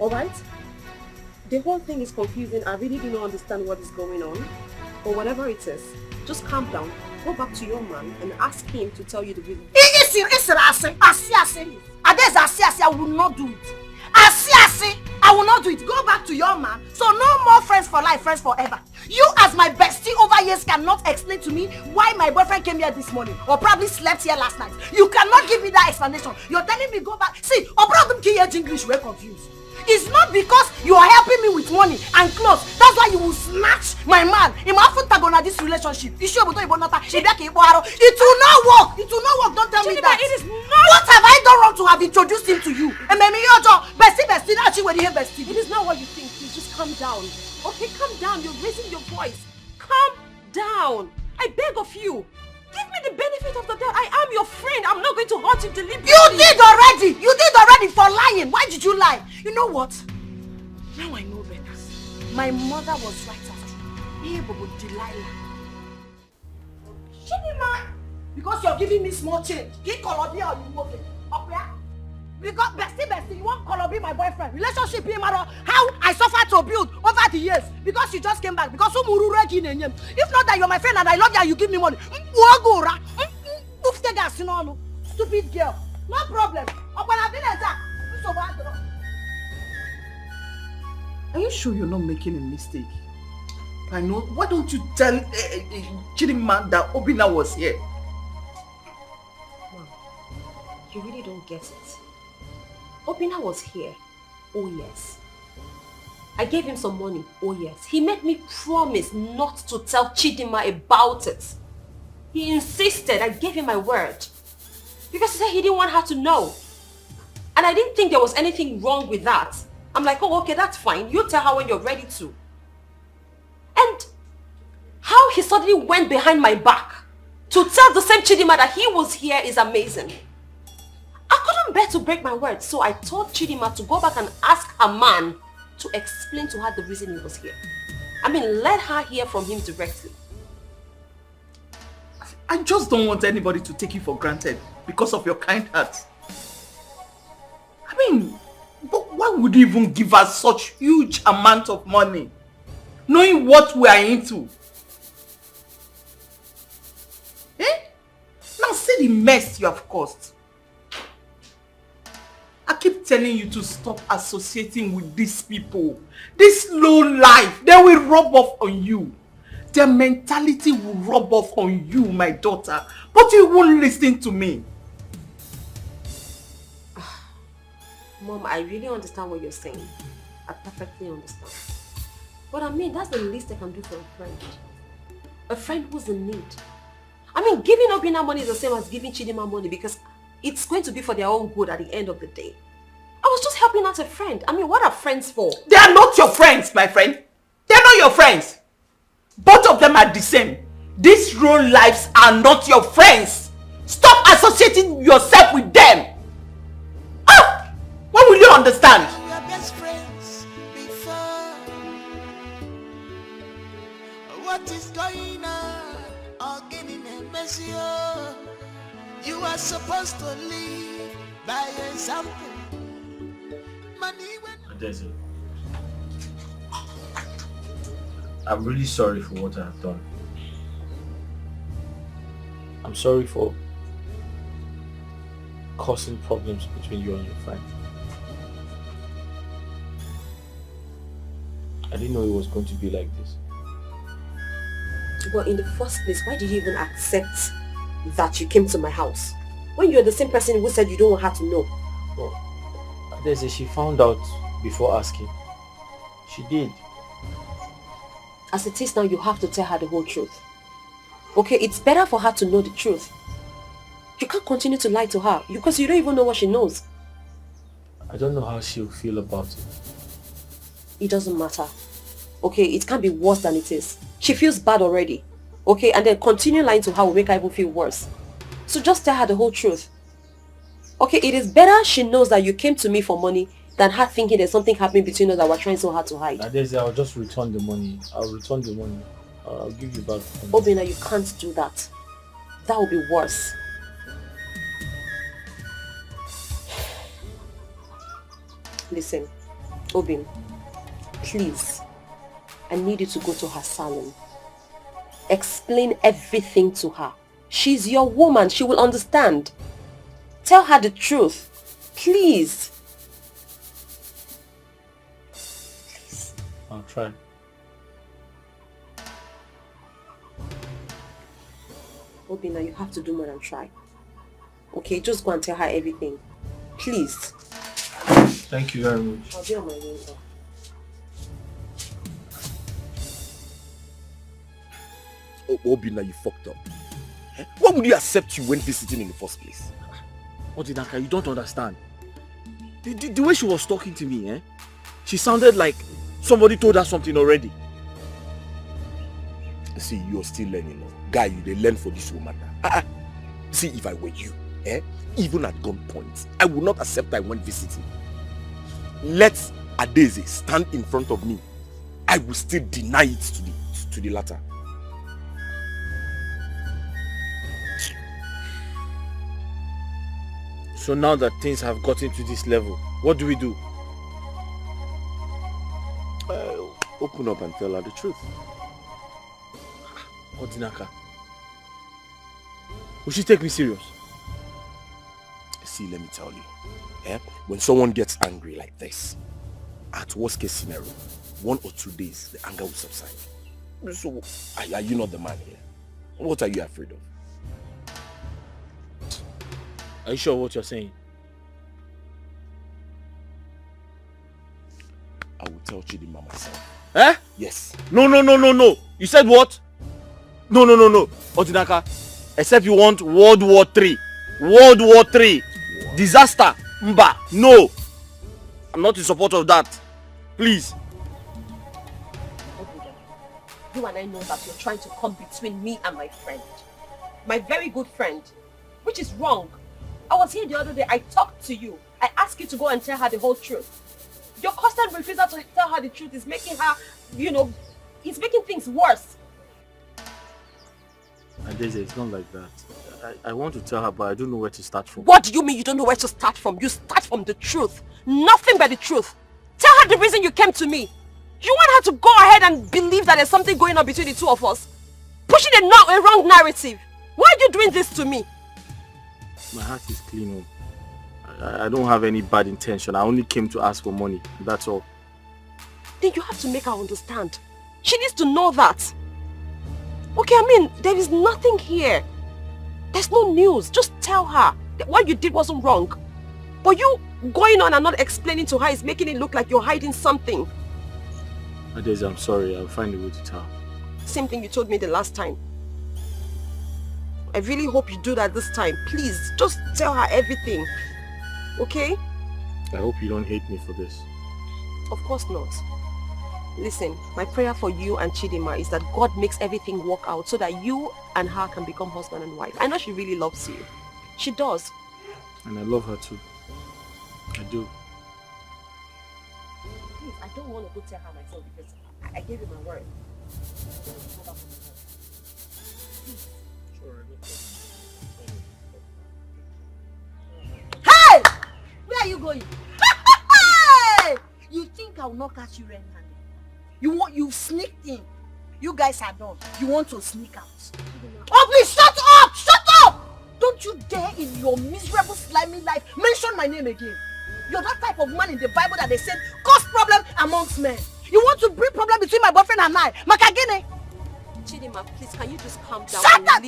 alright? The whole thing is confusing. I really do not understand what is going on. But whatever it is, just calm down. Go back to your man and ask him to tell you the reason. I will not do it. I will not do it. Go back to your man. So no more friends for life, friends forever. You as my bestie over years cannot explain to me why my boyfriend came here this morning or probably slept here last night. You cannot give me that explanation. You're telling me go back. See, or problem English, we're confused. It's not because you are helping me with money and clothes. That's why you will snatch my man. This relationship. It will not work. It will not work. Don't tell me that. It is not. What have I done wrong to have introduced him to you? It is not what you think. Please just calm down. Okay, calm down. You're raising your voice. Calm down. I beg of you. Give me the benefit of the doubt. I am your friend. I'm not going to hurt you deliberately. You did already for lying. Why did you lie? You know what? Now I know better. My mother was right after you. Delilah. Chidima! Because you're giving me small change. Get Colombia or you move it. Okay? Because bestie, you want Colombia my boyfriend. Relationship him matter how I suffered to build over the years. Because you just came back. Because if not that you're my friend and I love you and you give me money. Stupid girl. No problem. Are you sure you're not making a mistake? I know. Why don't you tell Chidinma that Obina was here? Mom, you really don't get it. Obina was here. Oh yes. I gave him some money. Oh yes. He made me promise not to tell Chidinma about it. He insisted. I gave him my word. Because he said he didn't want her to know. And I didn't think there was anything wrong with that. I'm like, oh, okay, that's fine. You tell her when you're ready to. And how he suddenly went behind my back to tell the same Chidinma that he was here is amazing. I couldn't bear to break my word, so I told Chidinma to go back and ask her man to explain to her the reason he was here. I mean, let her hear from him directly. I just don't want anybody to take you for granted because of your kind heart. I mean, but why would you even give us such huge amount of money, knowing what we are into? Eh? Now see the mess you have caused. I keep telling you to stop associating with these people. This low life, they will rub off on you. Their mentality will rub off on you, my daughter. But you won't listen to me. Mom, I really understand what you're saying. I perfectly understand. But I mean, that's the least I can do for a friend. A friend who's in need. I mean, giving Obina money is the same as giving Chidinma money because it's going to be for their own good at the end of the day. I was just helping out a friend. I mean, what are friends for? They are not your friends, my friend. They are not your friends. Both of them are the same. These real lives are not your friends. Stop associating yourself with them. Ah! When will you understand? Your best friends before. What is going on? Getting a messy. You are supposed to live by example. Money when Desert. I'm really sorry for what I have done. I'm sorry for causing problems between you and your friend. I didn't know it was going to be like this. Well, in the first place, why did you even accept that you came to my house? When you're the same person who said you don't want her to know. Well, Desert, she found out before asking. She did. As it is now, you have to tell her the whole truth. Okay, it's better for her to know the truth. You can't continue to lie to her because you don't even know what she knows. I don't know how she'll feel about it. It doesn't matter. Okay, it can't be worse than it is. She feels bad already. Okay, and then continue lying to her will make her even feel worse. So just tell her the whole truth. Okay, it is better she knows that you came to me for money than her thinking there's something happening between us that we're trying so hard to hide. Adese, I'll just return the money. I'll return the money. I'll give you back. Obina, you can't do that. That will be worse. Listen, Obin, please, I need you to go to her salon. Explain everything to her. She's your woman. She will understand. Tell her the truth. Please. Please. I'll try. Obina, you have to do more than try. Okay, just go and tell her everything. Please. Thank you very much. I'll be on my way now. Oh, Obina, you fucked up. Why would you accept you when visiting in the first place? Odinaka, you don't understand. The way she was talking to me, she sounded like somebody told her something already. See, you're still learning. Guy, they learn for this woman. See, if I were you, even at gunpoint, I would not accept I went visiting. Let Adeze stand in front of me. I will still deny it to the latter. So now that things have gotten to this level, what do we do? Open up and tell her the truth. Odinaka, will she take me serious? See, let me tell you. When someone gets angry like this, at worst case scenario, 1 or 2 days, the anger will subside. So, are you not the man here? What are you afraid of? Are you sure what you're saying? I will tell Chidima myself. Eh? Yes. No. You said what? No. Odinaka, except you want World War III. World War III. Disaster. Mba. No. I'm not in support of that. Please. You and I know that you're trying to come between me and my friend. My very good friend. Which is wrong. I was here the other day. I talked to you. I asked you to go and tell her the whole truth. Your constant refusal to tell her the truth is making her, it's making things worse. And it's not like that. I want to tell her, but I don't know where to start from. What do you mean you don't know where to start from? You start from the truth. Nothing but the truth. Tell her the reason you came to me. You want her to go ahead and believe that there's something going on between the two of us. Pushing a wrong narrative. Why are you doing this to me? My heart is clean. I don't have any bad intention. I only came to ask for money. That's all. Then you have to make her understand. She needs to know that. Okay, there is nothing here. There's no news. Just tell her that what you did wasn't wrong. But you going on and not explaining to her is making it look like you're hiding something. Adeze, I'm sorry. I'll find a way to tell her. Same thing you told me the last time. I really hope you do that this time. Please, just tell her everything. Okay? I hope you don't hate me for this. Of course not. Listen, my prayer for you and Chidima is that God makes everything work out so that you and her can become husband and wife. I know she really loves you. She does. And I love her too. I do. Please, I don't want to go tell her myself because I gave you my word. Hey! Where are you going? Hey! You think I will not catch you red-handed? You sneaked in. You guys are done. You want to sneak out. Oh please, shut up! Shut up! Don't you dare in your miserable slimy life mention my name again. You're that type of man in the Bible that they said cause problem amongst men. You want to bring problem between my boyfriend and I. Makagene. Chidima, please, can you just calm down? Shut up!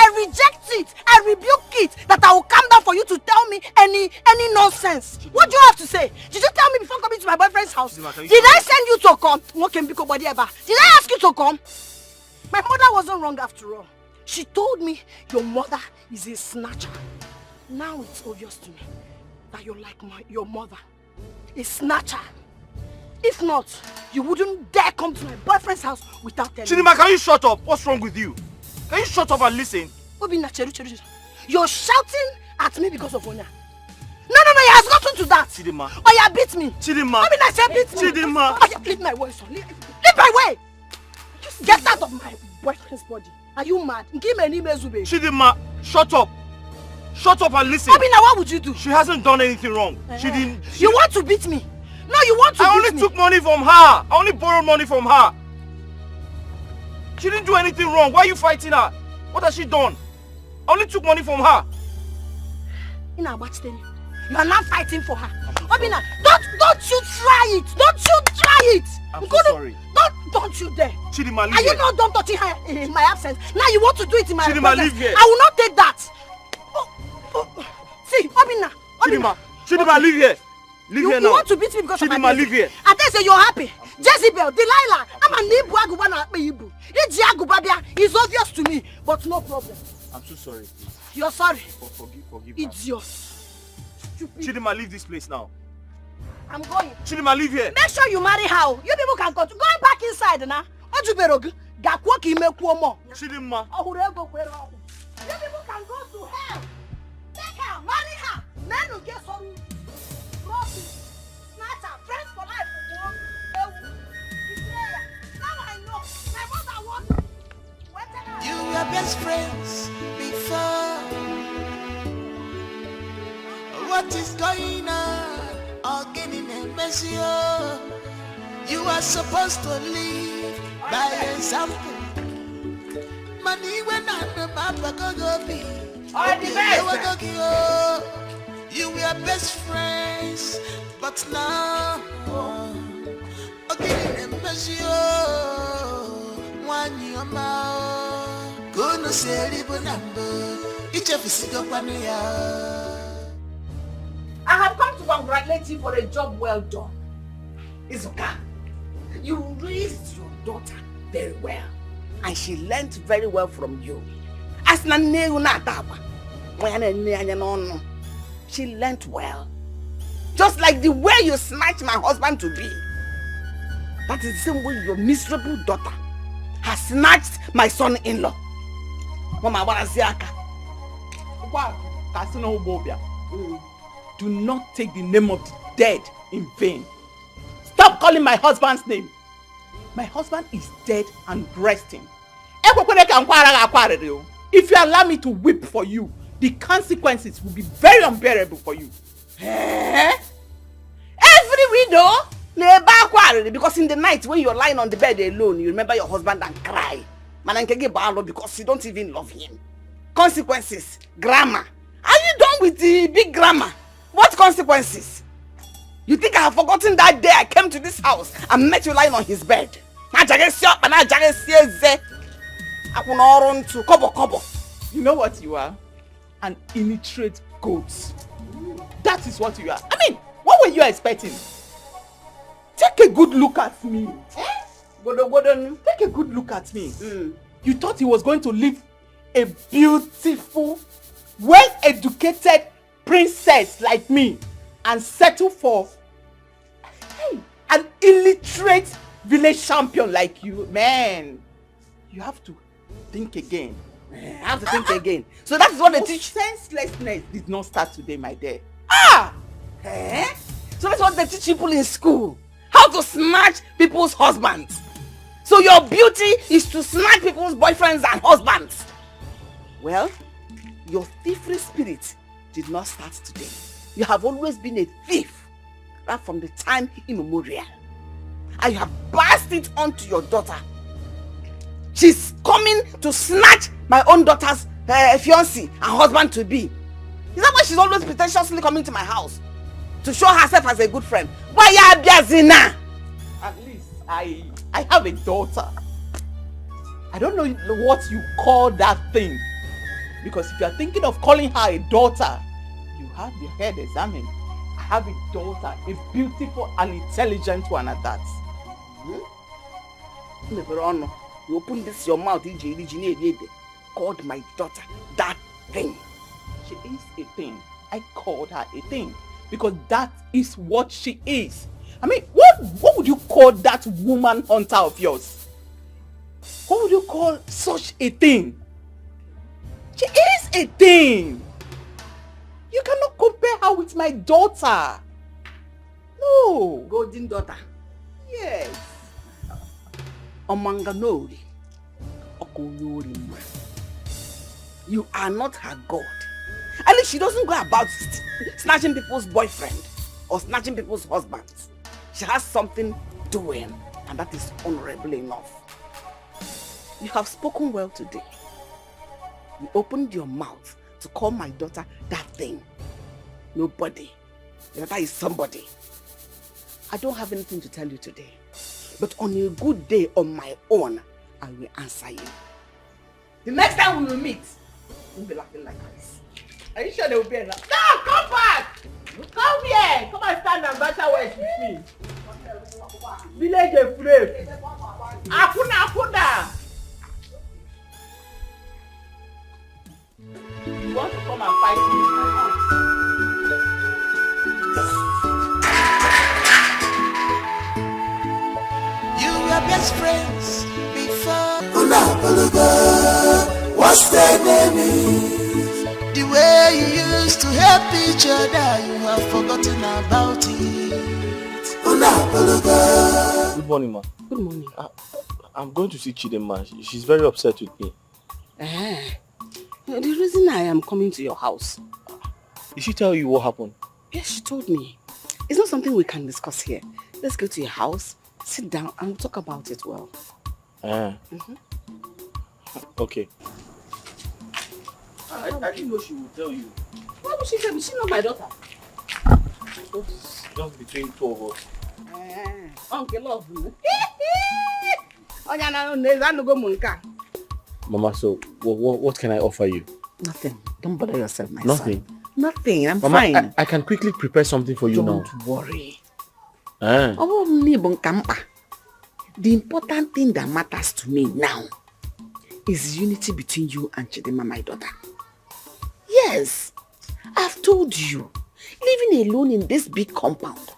I reject it. I rebuke it. That I will come down for you to tell me any nonsense. Chidima. What do you have to say? Did you tell me before coming to my boyfriend's house? Chidima, did I send you to come? Did I ask you to come? My mother wasn't wrong after all. She told me your mother is a snatcher. Now it's obvious to me that you're like your mother, a snatcher. If not, you wouldn't dare come to my boyfriend's house without telling me. Chidima, can you shut up? What's wrong with you? Can you shut up and listen? You're shouting at me because of Onya. No, it has gotten to that. Chidima. Oya beat me. Chidima. Beat me. Chidima. Oya, leave my way, son. Leave my way. Get out of my boyfriend's body. Are you mad? Chidima, shut up. Shut up and listen. Obina, what would you do? She hasn't done anything wrong. She didn't. You want to beat me? No, you want to beat me. I only took money from her. I only borrowed money from her. She didn't do anything wrong. Why are you fighting her? What has she done? I only took money from her. You are not fighting for her. Obina, don't you try it. Don't you try it. I'm so sorry. Don't you dare. Chidima, leave Are you here. not done touching her in my absence? Now you want to do it in my Chidima, presence. leave here. I will not take that. See, Obina. Chidima, leave here. Leave here now. You want to beat me because of my Chidima, leave here. I tell you, you're happy. Jezebel, Delilah, I'm a Nibu Agubana Ibu. It's obvious to me, but no problem. I'm so sorry. You're sorry. Forgive Idiot. Chidima, leave this place now. I'm going. Chidima, leave here. Make sure you marry her. You people can go back inside now. Chidima. You people can go to hell. Take her, marry her. Men will get some trophy. Snatch her, friends for life. Now I know. My mother wants. You were best friends before. What is going on? All getting a messy. You are supposed to live by example. Money when I'm the map go be. All the best. You were best friends, but now okay, one year more. Gonna say live number. Each of us go I have come to congratulate you for a job well done. Izuka, you raised your daughter very well, and she learnt very well from you. As she learnt well. Just like the way you snatched my husband to be. That is the same way your miserable daughter has snatched my son-in-law. Mama, what is Do not take the name of the dead in vain. Stop calling my husband's name. My husband is dead and resting. If you allow me to weep for you, the consequences will be very unbearable for you. Eh? Every widow, because in the night when you're lying on the bed alone, you remember your husband and cry. Because you don't even love him. Consequences, grammar. Are you done with the big grammar? What consequences? You think I have forgotten that day I came to this house and met you lying on his bed? You know what you are? An illiterate goat. That is what you are. I mean, what were you expecting? Take a good look at me. Take a good look at me. You thought he was going to live a beautiful, well-educated princess like me and settle for an illiterate village champion like you? Man, you have to think again. I have to think again. So that's what they teach. Senselessness did not start today, my dear. So that's what they teach people in school. How to snatch people's husbands. So your beauty is to snatch people's boyfriends and husbands. Well, your thievery spirit did not start today. You have always been a thief, right from the time immemorial. And you have passed it on to your daughter. She's coming to snatch my own daughter's fiancé and husband to be. Is that why she's always pretentiously coming to my house? To show herself as a good friend. Why ya biazina? At least I have a daughter. I don't know what you call that thing. Because if you are thinking of calling her a daughter, you have your head examined. I have a daughter, a beautiful and intelligent one at that. You open this your mouth, called my daughter that thing. She is a thing. I called her a thing because that is what she is. I mean, what would you call that woman hunter of yours? What would you call such a thing? She is a thing. You cannot compare her with my daughter. No. Golden daughter. Yes. Omanganori. You are not her God. At least she doesn't go about snatching people's boyfriend or snatching people's husbands. She has something doing, and that is honorable enough. You have spoken well today. You opened your mouth to call my daughter that thing. Nobody. Your daughter is somebody. I don't have anything to tell you today. But on a good day on my own, I will answer you. The next time we will meet, we'll be laughing like this. Are you sure they will be enough? No, come back! Come here! Come and stand and battle words with me. Village of Flame. Akuna! You want to come and fight me in my house? You were best friends before. What's their name? The way you used to help each other, you have forgotten about it. Good morning, ma. Good morning. I'm going to see Chidema. She's very upset with me. The reason I am coming to your house. Did she tell you what happened? Yes, she told me. It's not something we can discuss here. Let's go to your house, sit down, and we'll talk about it well. Okay. I didn't know she would tell you. Why would she tell me? She's not my daughter. Just between two of us. Uncle love. Mama, so what can I offer you? Nothing. Don't bother yourself, my Nothing. son. Nothing. I'm Mama, fine. I can quickly prepare something for you now. Don't worry. Ah. The important thing that matters to me now is unity between you and Chidima, my daughter. Yes, I've told you, living alone in this big compound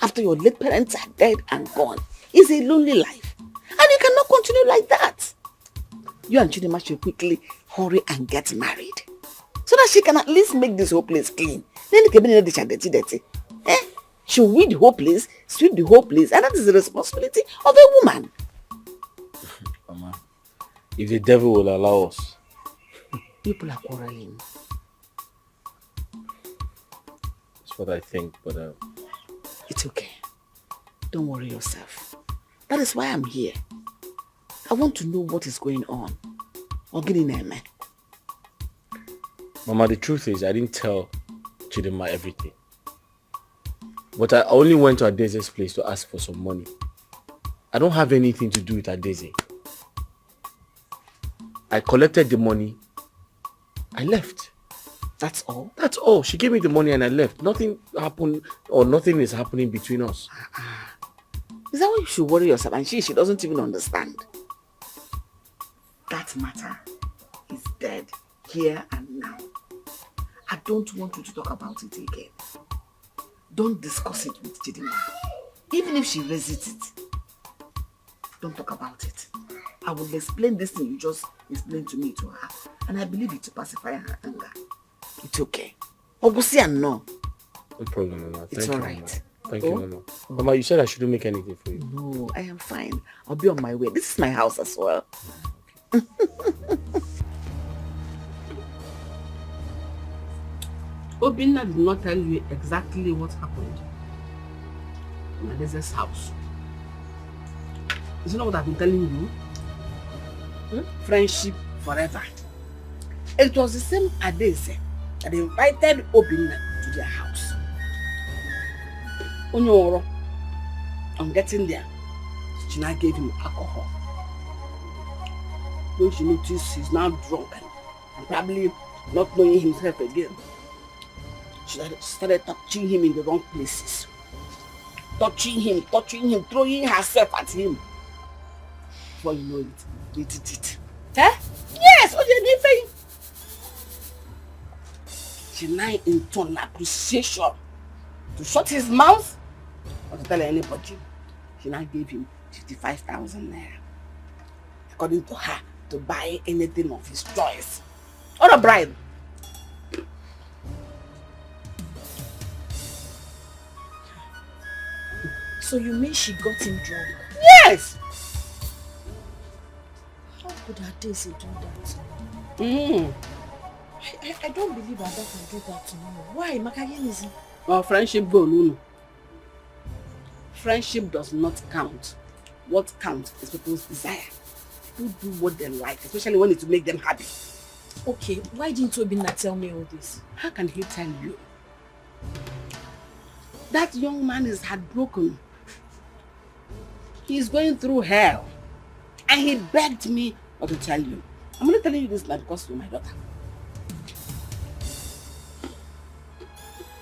after your late parents are dead and gone is a lonely life. And you cannot continue like that. You and Chidima should quickly hurry and get married so that she can at least make this whole place clean. Then you can be dirty. She'll weed the whole place, sweep the whole place, and that is the responsibility of a woman. Mama, if the devil will allow us. People are quarreling. That's what I think, but it's okay. Don't worry yourself. That is why I'm here. I want to know what is going on. Mama, the truth is I didn't tell Chidima everything. But I only went to Adeze's place to ask for some money. I don't have anything to do with Adeze. I collected the money. I left. That's all? That's all. She gave me the money and I left. Nothing happened or nothing is happening between us. Is that why you should worry yourself? And she doesn't even understand. That matter is dead here and now. I don't want you to talk about it again. Don't discuss it with Chidima. Even if she resists it, don't talk about it. I will explain this thing you just explained to me to her. And I believe it to pacify her anger. It's okay. Ogusi and no. No problem, Mama. It's Thank you, alright. Mama. Thank you, Mama. Mama, you said I shouldn't make anything for you. No, I am fine. I'll be on my way. This is my house as well. Obinna did not tell you exactly what happened in Adeze's house. Is it not what I've been telling you? Friendship forever. It was the same Adeze that invited Obinna to their house. Onyoro, on getting there, she now gave him alcohol. When she noticed he's now drunk and probably not knowing himself again, she started touching him in the wrong places. Touching him, throwing herself at him. Before you know it, they did it. Yes, Oje she now intoned accusation to shut his mouth or to tell anybody. She now gave him 55,000 naira. According to her, to buy anything of his choice. Or a bribe. So you mean she got him drunk? Yes! How could Adeze do that? I don't believe Ada can do that to me. Why? Makayenizi? Our friendship goal, Lulu. Friendship does not count. What counts is people's desire. People do what they like, especially when it will make them happy. Okay, why didn't Obinna tell me all this? How can he tell you? That young man is heartbroken. He is going through hell. And he begged me not to tell you. I'm only telling you this now because you're my daughter.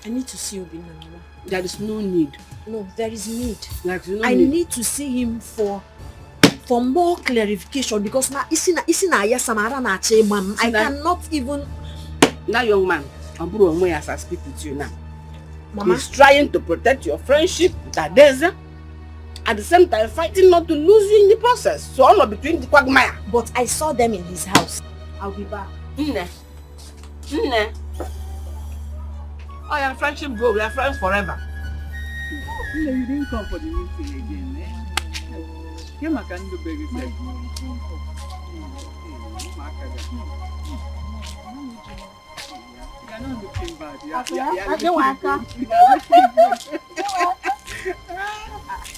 I need to see Obinna, Mama. There is no need. No, there is need. There is no I need. need to see him for more clarification because now I cannot even. That young man, as I speak with you now, Mama, he's trying to protect your friendship with Adeze, at the same time fighting not to lose you in the process. So all between the quagmire. But I saw them in his house. I'll be back. Oh, your friendship go. We are friends forever. You didn't come for the meeting again, eh? You can do baby step. You're not looking bad.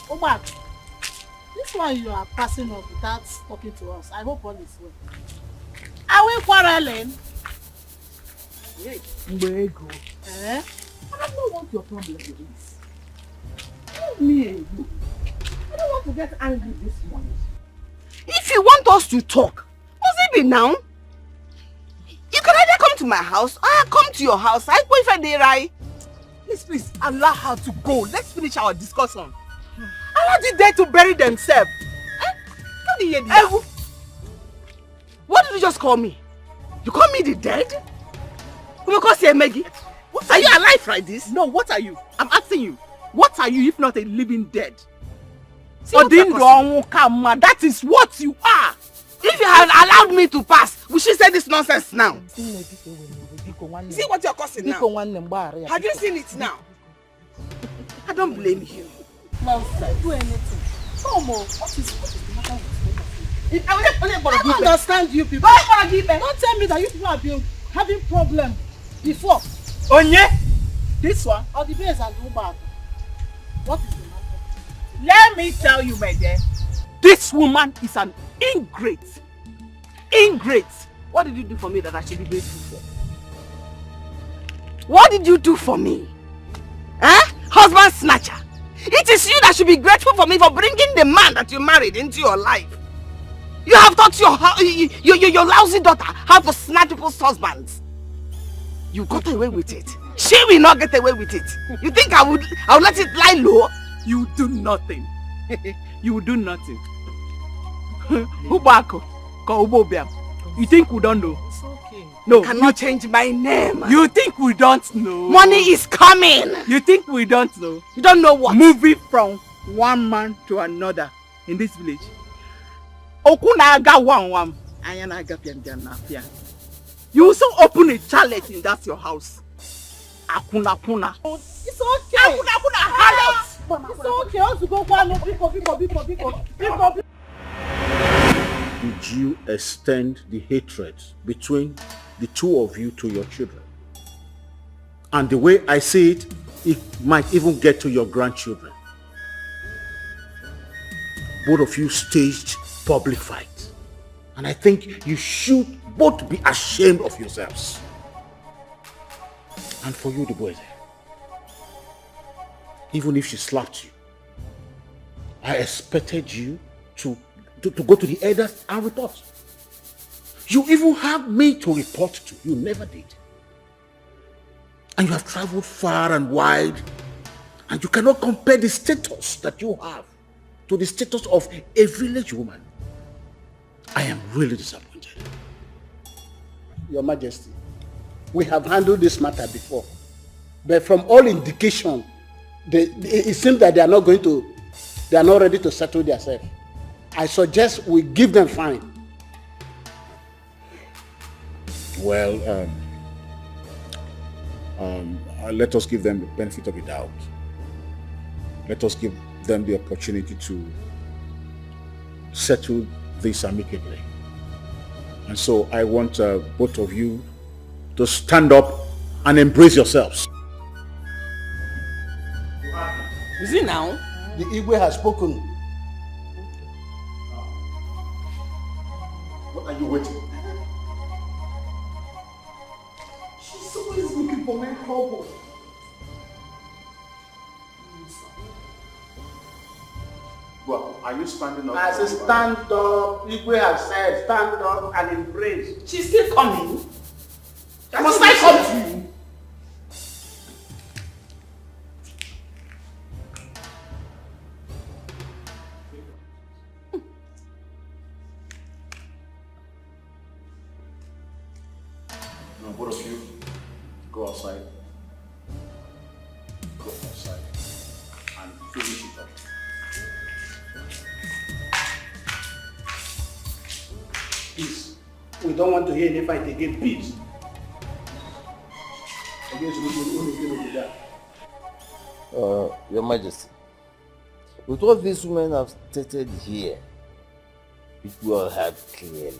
Omar, this one you are passing up without talking to us. I hope all is well. Are we quarreling? Mbego. Eh? I don't know what your problem is. Leave me alone. I don't want to get angry this morning. If you want us to talk, must it be now? You can either come to my house or I come to your house. I go if I did right. Please, allow her to go. Let's finish our discussion. Allow the dead to bury themselves. What did you hear? What did you just call me? You call me the dead? Because you're Maggie. Are you alive like this? No, what are you? I'm asking you. What are you if not a living dead? That is what you are. If you had allowed me to pass, we should say this nonsense now. See what you're causing now? Have you seen it now? I don't blame you. Nonsense. Do anything. What is the matter with you? I don't understand you people. Don't tell me that you people have been having problems before. Onye? This one? Or the base and Uber. What is the matter? Let me tell you, my dear. This woman is an ingrate. Ingrate. What did you do for me that I should be grateful for? What did you do for me? Huh? Husband snatcher. It is you that should be grateful for me for bringing the man that you married into your life. You have taught your lousy daughter how to snatch people's husbands. You got away with it. She will not get away with it. You think I would let it lie low? You do nothing. You do nothing. Ubako, Kaubobiam. You think we don't know? It's okay. No. You cannot change my name. You think we don't know? Money is coming. You think we don't know? You don't know what? Moving from one man to another in this village. Okunaga one. You also open a chalet in that your house. Akuna. It's okay. Akuna harlot. It's okay. I want to go one. Biko. Did you extend the hatred between the two of you to your children? And the way I see it, it might even get to your grandchildren. Both of you staged public fight. And I think you should both be ashamed of yourselves. And for you, the boy there, even if she slapped you, I expected you to go to the elders and report. You even have me to report to. You never did. And you have traveled far and wide, and you cannot compare the status that you have to the status of a village woman. I am really disappointed. Your Majesty, we have handled this matter before, but from all indication, it seems that they are not ready to settle themselves. I suggest we give them fine. Well, let us give them the benefit of the doubt. Let us give them the opportunity to settle this amicably. And so I want both of you to stand up and embrace yourselves. You see now? The Igwe has spoken. What are you waiting? She's always looking for my trouble. Well, are you standing up? I say stand up. Igwe has said stand up and embrace. She's still coming. Must I come to you? No, both of you, go outside. Go outside and finish it up. Peace. We don't want to hear any fight again. Peace. Your Majesty, with what these women have stated here, it will have clearly.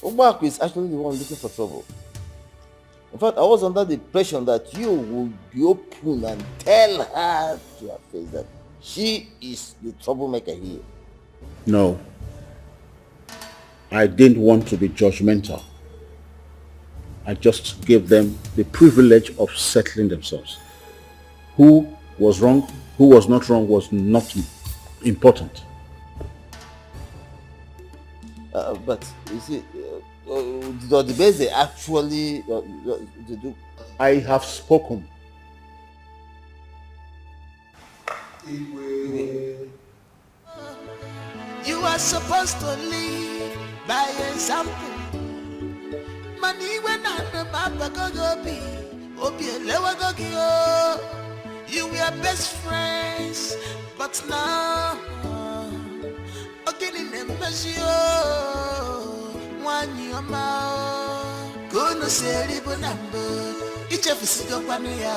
Obaku is actually the one looking for trouble. In fact, I was under the impression that you would be open and tell her to her face that she is the troublemaker here. No. I didn't want to be judgmental. I just gave them the privilege of settling themselves. Who was wrong, who was not wrong was not important. But you see, the base they actually do. I have spoken. You are supposed to live by example. Money when I'm the papa go be, obi elewa go yo. You were best friends, but now again in the measure. One year more, go no say ribbon number. Each of us go one year.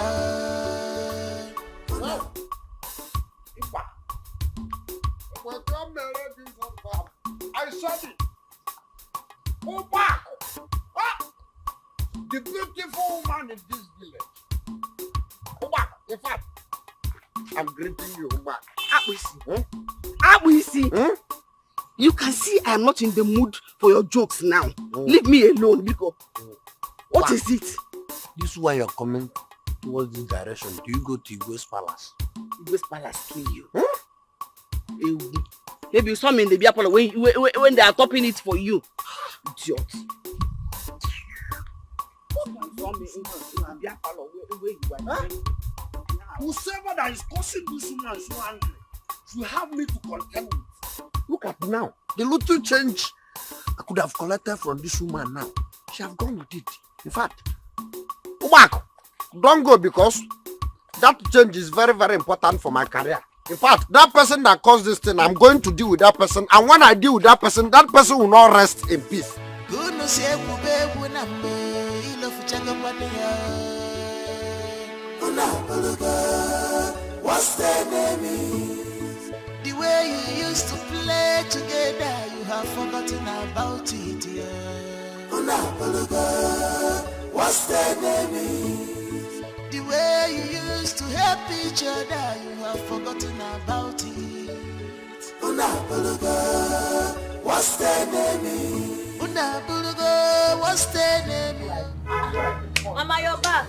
I said it. Go back. Ah! The beautiful woman in this village. Go back. In fact, I'm greeting you back. Abuisi. You can see I am not in the mood for your jokes now. Leave me alone, because what is it? This is why you're coming towards this direction. Do you go to Igwe's palace? Igwe's palace kill you. Maybe you saw me in the beer parlor when they are topping it for you. Idiot. Whoever that is causing this woman so angry, you have me to contend with. Look at now. The little change I could have collected from this woman now, she have gone with it. In fact, go back. Don't go, because that change is very, very important for my career. In fact, that person that caused this thing, I'm going to deal with that person. And when I deal with that person will not rest in peace. What's their name? The way you used to play together, you have forgotten about it, yeah. What's their name? The way you used to help each other, you have forgotten about it. What's their name? What's their name? Mama, you're back.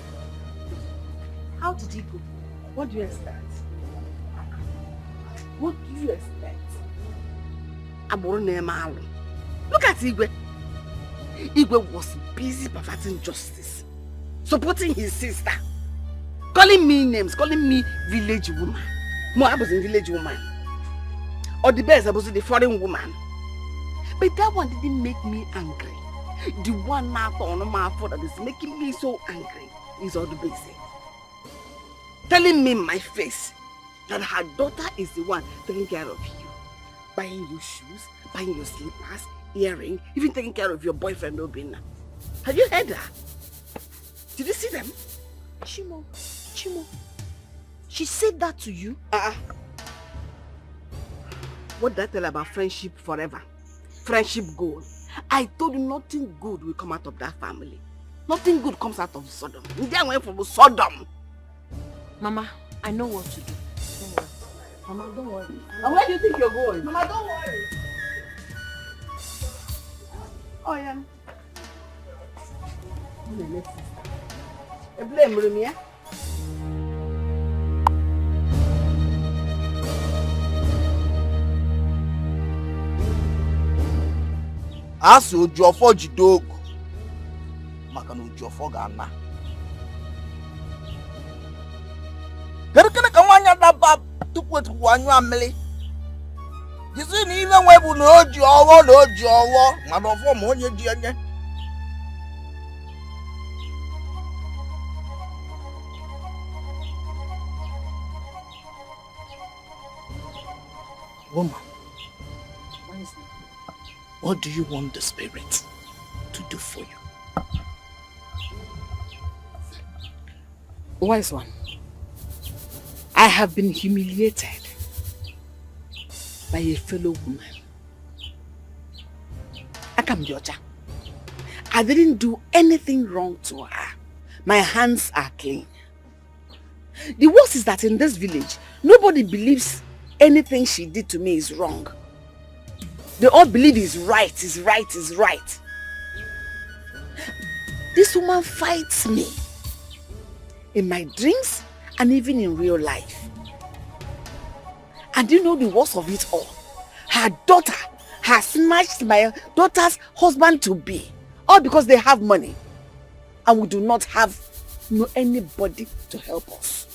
How did he go? What do you expect? What do you expect? Look at Igwe. Igwe was busy perverting justice, supporting his sister, calling me names, calling me village woman. I was a village woman. Or the best, I was the foreign woman. But that one didn't make me angry. The one now on my father that is making me so angry is all the basic. Telling me in my face that her daughter is the one taking care of you. Buying you shoes, buying your slippers, earring, even taking care of your boyfriend Obina. Have you heard her? Did you see them? Chimo, she said that to you? What did I tell about friendship forever? Friendship goal. I told you nothing good will come out of that family. Nothing good comes out of Sodom. They went from Sodom. Mama, I know what to do. Don't worry. Mama, don't worry. And where do you think you're going? Mama, don't worry. Oh, yeah. Blame me, yeah? As Ojuofo Jidogo, maka na Ojuofo ga-ana. Kedu ka nwanya daba tupu etupu anyu amili? Jisi na iwe nwebu na oji owo, mana ofo ma onye ji enye. Woman, what do you want the spirit to do for you? Wise one, I have been humiliated by a fellow woman. Akamdiocha, I didn't do anything wrong to her. My hands are clean. The worst is that in this village, nobody believes anything she did to me is wrong. They all believe is right, is right, is right. This woman fights me in my dreams and even in real life. And you know the worst of it all? Her daughter has snatched my daughter's husband to be, all because they have money and we do not have anybody to help us.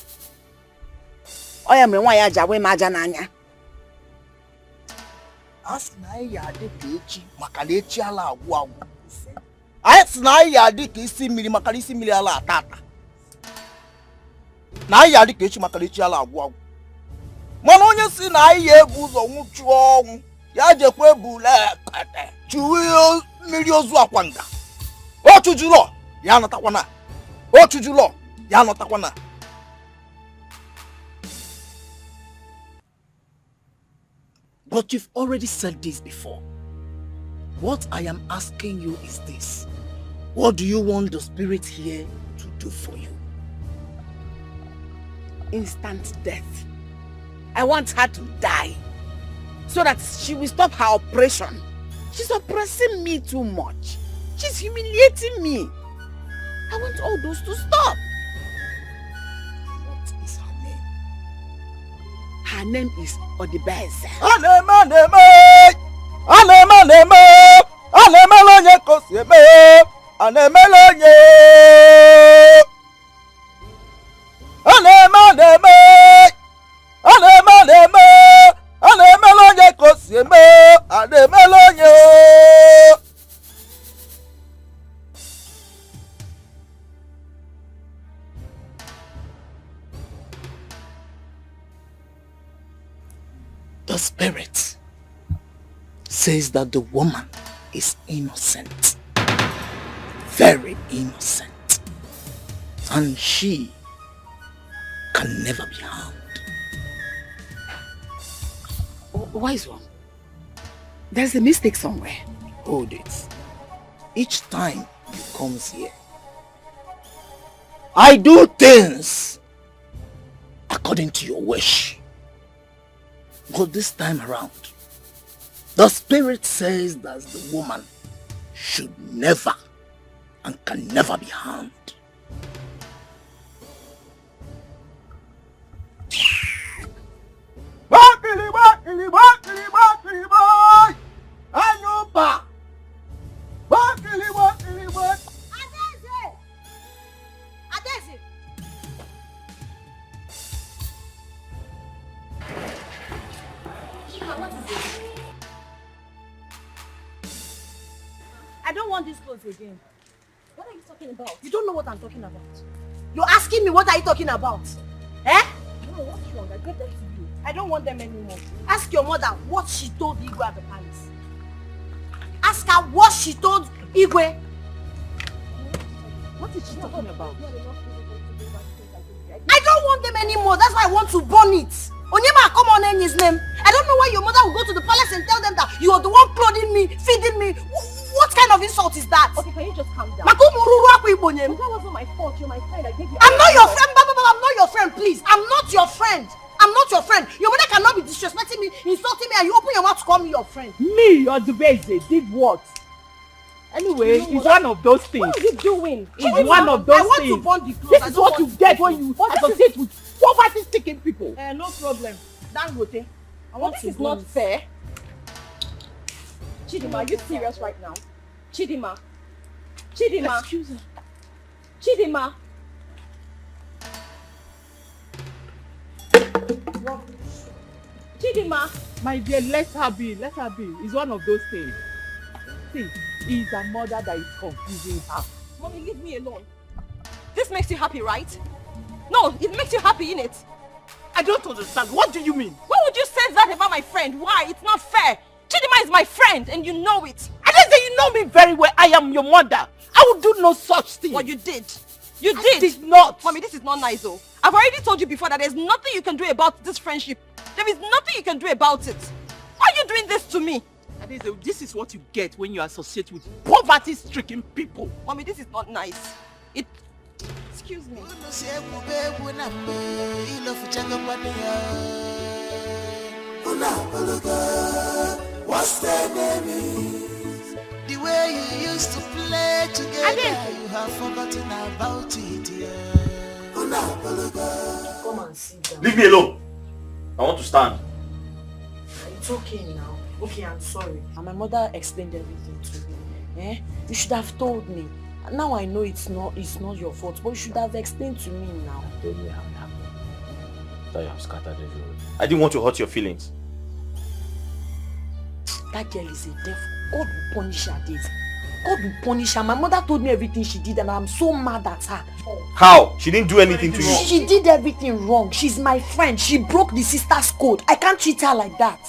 I am why I jawe majananya. Ask na ya de kechi makalechi ala agwa. Ask na ya de kesi mili makalisi mili ala tata. Na ya de kechi makalechi ala agwa. Mana onye si na ya ebu ụzọ nwuchu ọnwụ ya jekwa ebule kete chuwe mmiri ozu akwanga. O chujulo ya notakwana. O chujulo ya notakwana. But you've already said this before. What I am asking you is this. What do you want the spirit here to do for you? Instant death. I want her to die so that she will stop her oppression. She's oppressing me too much. She's humiliating me. I want all those to stop. What is her name? Her name is Odibeze. The spirit says that the woman is innocent, very innocent, and she can never be harmed. Wise one, there's a mistake somewhere. Hold it. Each time you come here, I do things according to your wish. But this time around, the spirit says that the woman should never and can never be harmed. I don't want these clothes again. What are you talking about? You don't know what I'm talking about. You're asking me what are you talking about? Eh? No, what's wrong? I gave them to you. I don't want them anymore. Ask your mother what she told Igwe at the palace. Ask her what she told Igwe. What is she talking about? I don't want them anymore. That's why I want to burn it. Onyema, come on in his name. I don't know why your mother will go to the palace and tell them that you are the one clothing me, feeding me. What kind of insult is that? Okay, can you just calm down? That wasn't my fault. You're my friend. I gave you. I'm not your friend. I'm not your friend, please. I'm not your friend. I'm not your friend. Your mother cannot be disrespecting me, insulting me, and you open your mouth to call me your friend. Me, or Dubeze, did what? Anyway, it's one of those things. What are you doing? It's one of those things. I want to burn the clothes. This is what you get when you associate with poverty-stricken people. No problem. Dangote. I want This to is burn not it. fair. Chidima, are you serious right now? Chidima. Chidima. Excuse me. Chidima. Chidima. My dear, let her be. Let her be. It's one of those things. See, it's a mother that is confusing her. Mommy, leave me alone. This makes you happy, right? No, it makes you happy, innit? I don't understand. What do you mean? Why would you say that about my friend? Why? It's not fair. Chidima is my friend and you know it. I didn't say you know me very well. I am your mother. I would do no such thing. Well, you did. You I did. did not. Mommy, this is not nice, though. I've already told you before that there's nothing you can do about this friendship. There is nothing you can do about it. Why are you doing this to me? This is what you get when you associate with poverty-stricken people. Mommy, this is not nice. It... Excuse me. What's their name is? The way you used to play play together, you have forgotten about it, yeah. Come and sit down. Leave me alone. I want to stand. It's okay now. Okay, I'm sorry. And my mother explained everything to me. You should have told me. Now I know it's not your fault, but you should have explained to me now. Told me how it happened. That you have scattered everywhere. I didn't want to hurt your feelings. That girl is a devil. God will punish her, Dave. God will punish her. My mother told me everything she did and I'm so mad at her. How? She didn't do anything to you. She did everything wrong. She's my friend. She broke the sister's code. I can't treat her like that.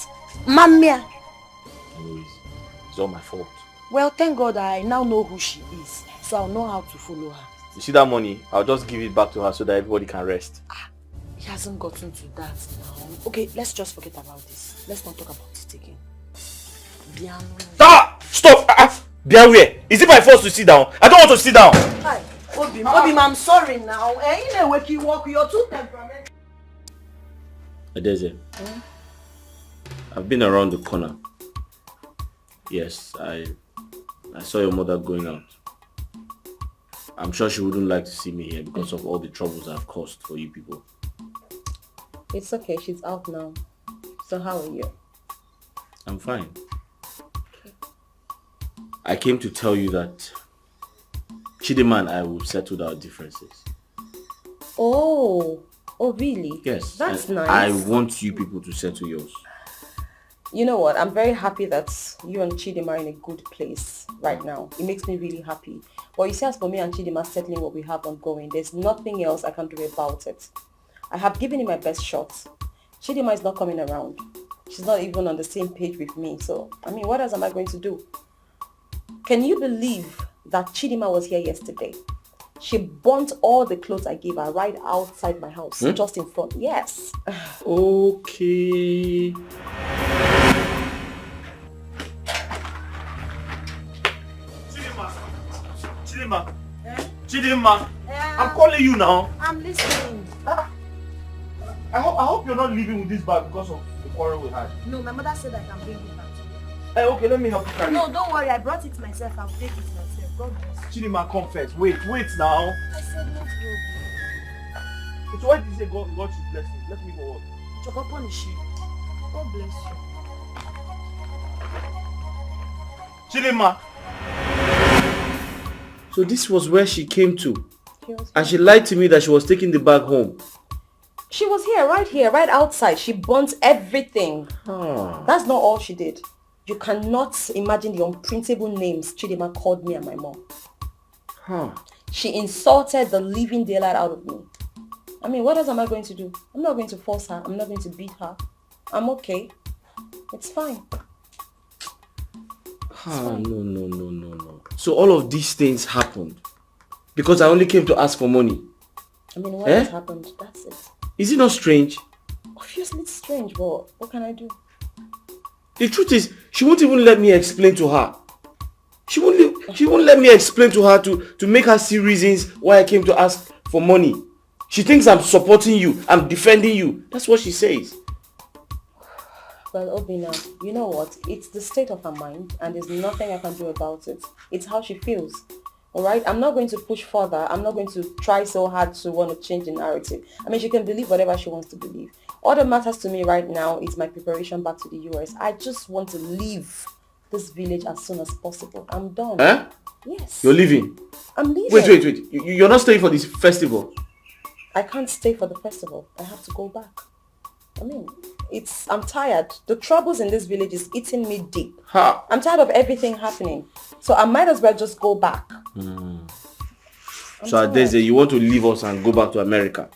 Mamma. Anyways, it's all my fault. Well, thank God I now know who she is. So I'll know how to follow her. You see that money? I'll just give it back to her so that everybody can rest. He hasn't gotten to that now. Okay, let's just forget about this. Let's not talk about it again. Stop! Bian where? Is it my fault to sit down? I don't want to sit down. Hi, Obim, I'm sorry now. You're too temperamental. Adeze, I've been around the corner. Yes, I saw your mother going out. I'm sure she wouldn't like to see me here because of all the troubles I've caused for you people. It's okay, she's out now. So how are you? I'm fine. I came to tell you that Chidima and I will settle our differences. Oh really? Yes. That's nice. I want you people to settle yours. You know what? I'm very happy that you and Chidima are in a good place right now. It makes me really happy. But you see, as for me and Chidima settling what we have ongoing, there's nothing else I can do about it. I have given it my best shot. Chidima is not coming around. She's not even on the same page with me. So, I mean, what else am I going to do? Can you believe that Chidima was here yesterday? She burnt all the clothes I gave her right outside my house, just in front. Yes. Okay. Chidima. I'm calling you now. I'm listening. I hope you're not leaving with this bag because of the quarrel we had. No, my mother said I can bring it back to you. Hey, okay, let me help you carry it. No, don't worry. I brought it myself. I'll take it myself. God bless you. Chidima, come first. Wait now. I said let's go. So why did you say God should bless me? Let me go on. Choko punish you. God bless you. Chidima. So this was where she came to. And she lied to me that she was taking the bag home. She was here, right outside. She burnt everything. That's not all she did. You cannot imagine the unprintable names Chidima called me and my mom. She insulted the living daylight out of me. I mean, what else am I going to do? I'm not going to force her. I'm not going to beat her. I'm okay. It's fine. No. So all of these things happened because I only came to ask for money. I mean, what has happened? That's it. Is it not strange? Obviously it's strange, but what can I do? The truth is, she won't even let me explain to her. She won't let me explain to her to make her see reasons why I came to ask for money. She thinks I'm supporting you, I'm defending you. That's what she says. Well, Obina, you know what? It's the state of her mind and there's nothing I can do about it. It's how she feels. Alright? I'm not going to push further. I'm not going to try so hard to want to change the narrative. I mean, she can believe whatever she wants to believe. All that matters to me right now is my preparation back to the US. I just want to leave this village as soon as possible. I'm done. Yes. You're leaving? I'm leaving. Wait. You're not staying for this festival? I can't stay for the festival. I have to go back. I mean, I'm tired. The troubles in this village is eating me deep. I'm tired of everything happening. So I might as well just go back. So Adeze, you want to leave us and go back to America?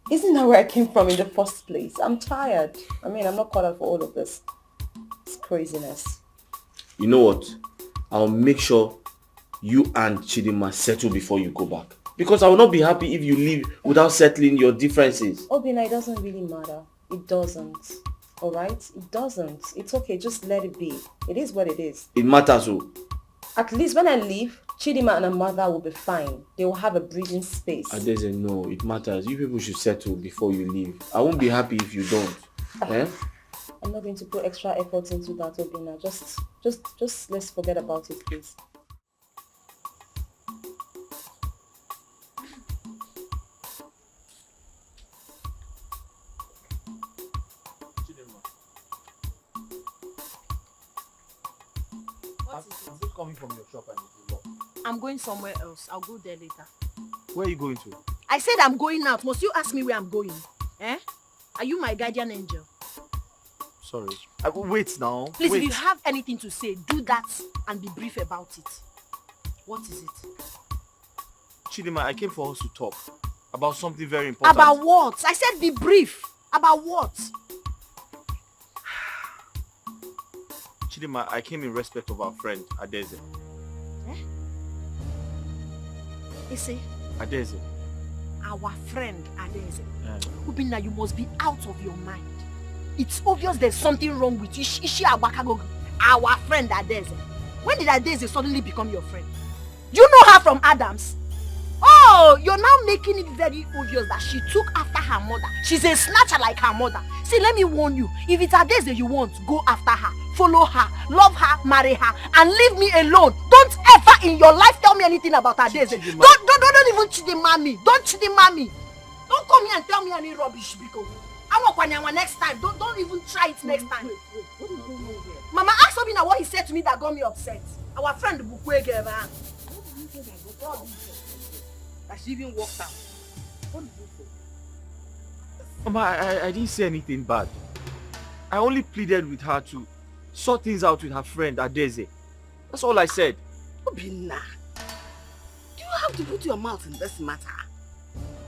Isn't that where I came from in the first place? I'm tired. I mean, I'm not caught up for all of this. It's craziness. You know what? I'll make sure you and Chidima settle before you go back. Because I will not be happy if you leave without settling your differences. Obina, it doesn't really matter. It doesn't. Alright? It doesn't. It's okay. Just let it be. It is what it is. It matters, oh. At least when I leave, Chidima and her mother will be fine. They will have a breathing space. Adeze, no, it matters. You people should settle before you leave. I won't be happy if you don't. I'm not going to put extra effort into that, Obina. Just let's forget about it, please. What is it? I'm just coming from your shop and it's locked. I'm going somewhere else. I'll go there later. Where are you going to? I said I'm going out. Must you ask me where I'm going? Eh? Are you my guardian angel? Sorry. Wait now. Please, wait. if you have anything to say, do that and be brief about it. What is it? Chidima, I came for us to talk about something very important. About what? I said be brief. About what? Chidima, I came in respect of our friend, Adeze. Eh? Ese? Adeze. Our friend, Adeze. Yeah. Ubina, you must be out of your mind. It's obvious there's something wrong with you. Ishi Awakago, our friend Adeze. When did Adeze suddenly become your friend? You know her from Adams? Oh, you're now making it very obvious that she took after her mother. She's a snatcher like her mother. See, let me warn you. If it's Adeze you want, go after her. Follow her, love her, marry her, and leave me alone. Don't ever in your life tell me anything about Adeze. Don't even chidima me. Don't chidima me. Don't come here and tell me any rubbish, because I want Kwanyama next time. Don't even try it next time. What is going on here? Mama, ask Obina what he said to me that got me upset. Our friend Bukwe gave her. What did you say that she even walked out? What did you say? Mama, I didn't say anything bad. I only pleaded with her to sort things out with her friend Adeze. That's all I said. Obina, do you have to put your mouth in this matter?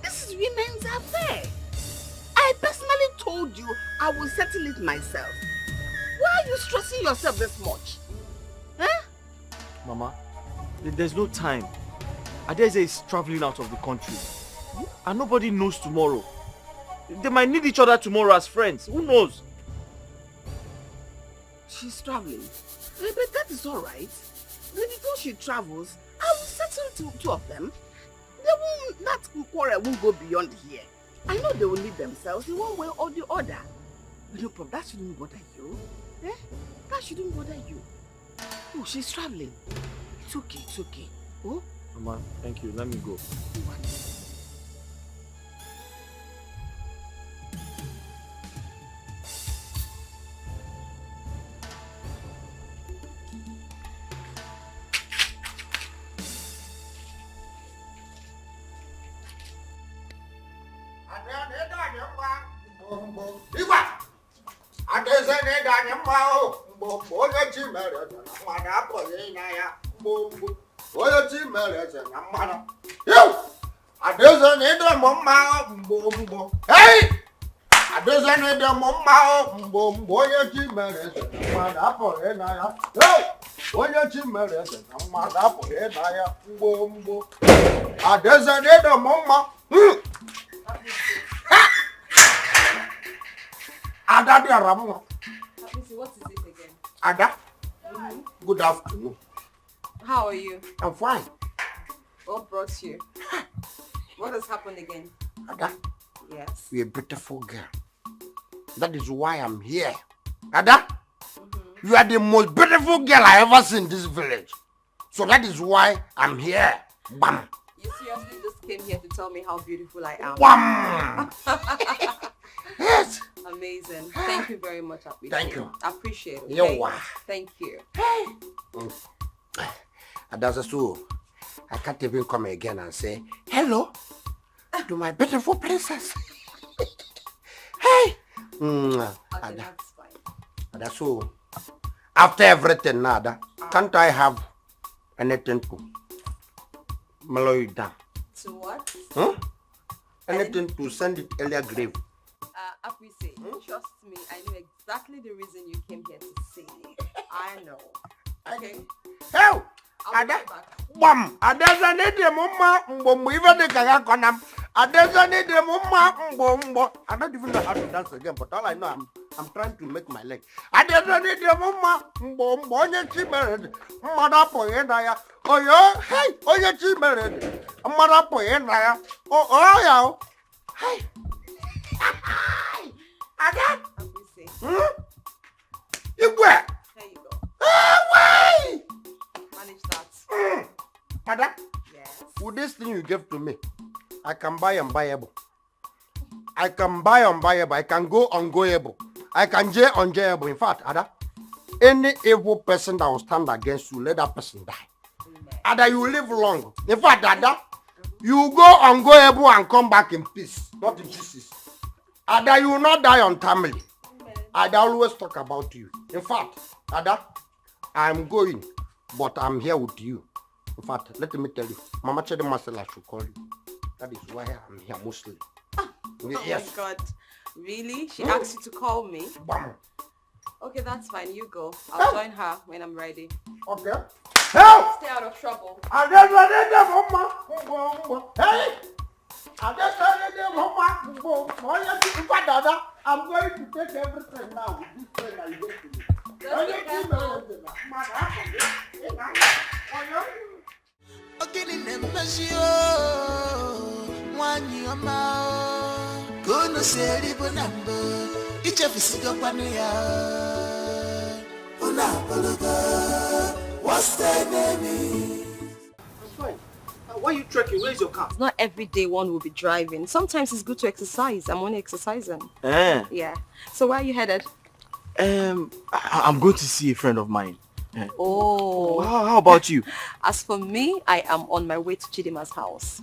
This is women's affair. I personally told you I will settle it myself. Why are you stressing yourself this much? Huh? Mama, there's no time. Adeze is traveling out of the country. And nobody knows tomorrow. They might need each other tomorrow as friends. Who knows? She's traveling. But that is alright. Before she travels, I will settle two of them. That quarrel won't go beyond here. I know they will leave themselves in one way or the other. No problem, that shouldn't bother you. Eh? That shouldn't bother you. Oh, she's traveling. It's okay. Oh? Mama, thank you. Let me go. What is it again? Ada, good afternoon. How are you? I'm fine. What brought you? What has happened again? Ada, yes. you're a beautiful girl. That is why I'm here. Ada, you are the most beautiful girl I ever seen in this village. So that is why I'm here. Bam. You seriously just came here to tell me how beautiful I am? Bam. Yes. Amazing. Thank you very much. Thank you. I appreciate it. You're welcome. Thank you. That's so. I can't even come again and say hello to my beautiful princess. Hey. Okay, that's fine. That's so. After everything, nada. Can't I have anything to mellow you down? To what? Huh? Anything to send it earlier grave. Appreciate. Trust me, I know exactly the reason you came here to see me. I know. Okay. Hey! Ada, bam! Adeza ne de mama mbombo even the kaya konam. Adeza ne de mama mbombo. I don't even know how to dance again, but all I know I'm trying to make my leg. Adeza ne de mama mbombo nye chimere. Mada poyenda ya. Oyo, hey, oyo chimere. Mada poyenda ya. Oh ya. Hey. Ada. Igwe. There you go. Wait. Manage that. Ada? Yes. With this thing you gave to me, I can buy unbuyable. I can buy unbuyable. I can go ungoable. I can J unjayable. In fact, Ada, any evil person that will stand against you, let that person die. Either you live long. In fact, Dada, you go ungoable and come back in peace, not in pieces. Either you will not die untimely. I'd always talk about you. In fact, Dada, I'm going, but I'm here with you. In fact, let me tell you, Mama Chede Marcella should call you. That is why I'm here mostly. Yes. Oh my God. Really? She asked you to call me? Bam. Okay, that's fine. You go. I'll join her when I'm ready. Okay. Help! Stay out of trouble. Hey! I'm going to take everything now. This train I go What's their name? I'm fine. Why are you trekking? Where's your car? It's not every day one will be driving. Sometimes it's good to exercise. I'm only exercising. Yeah. So where are you headed? I'm going to see a friend of mine. Oh. How about you? As for me, I am on my way to Chidima's house.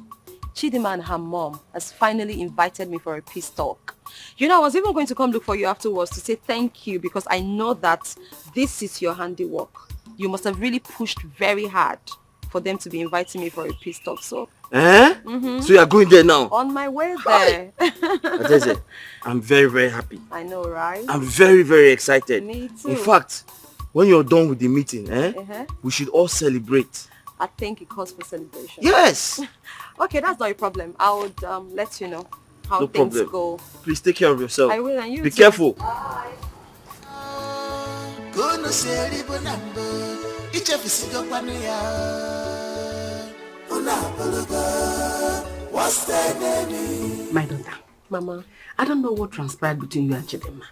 Chidima and her mom has finally invited me for a peace talk. You know, I was even going to come look for you afterwards to say thank you because I know that this is your handiwork. You must have really pushed very hard for them to be inviting me for a peace talk. So, So you are going there now? On my way there. Adeze, I'm very, very happy. I know, right? I'm very, very excited. Me too. In fact, when you're done with the meeting, we should all celebrate. I think it calls for celebration. Yes! Okay, that's not a problem. I would let you know how things go. Please take care of yourself. I will, and you Be too. careful. Bye. What's their name? My daughter, Mama, I don't know what transpired between you and Chidema.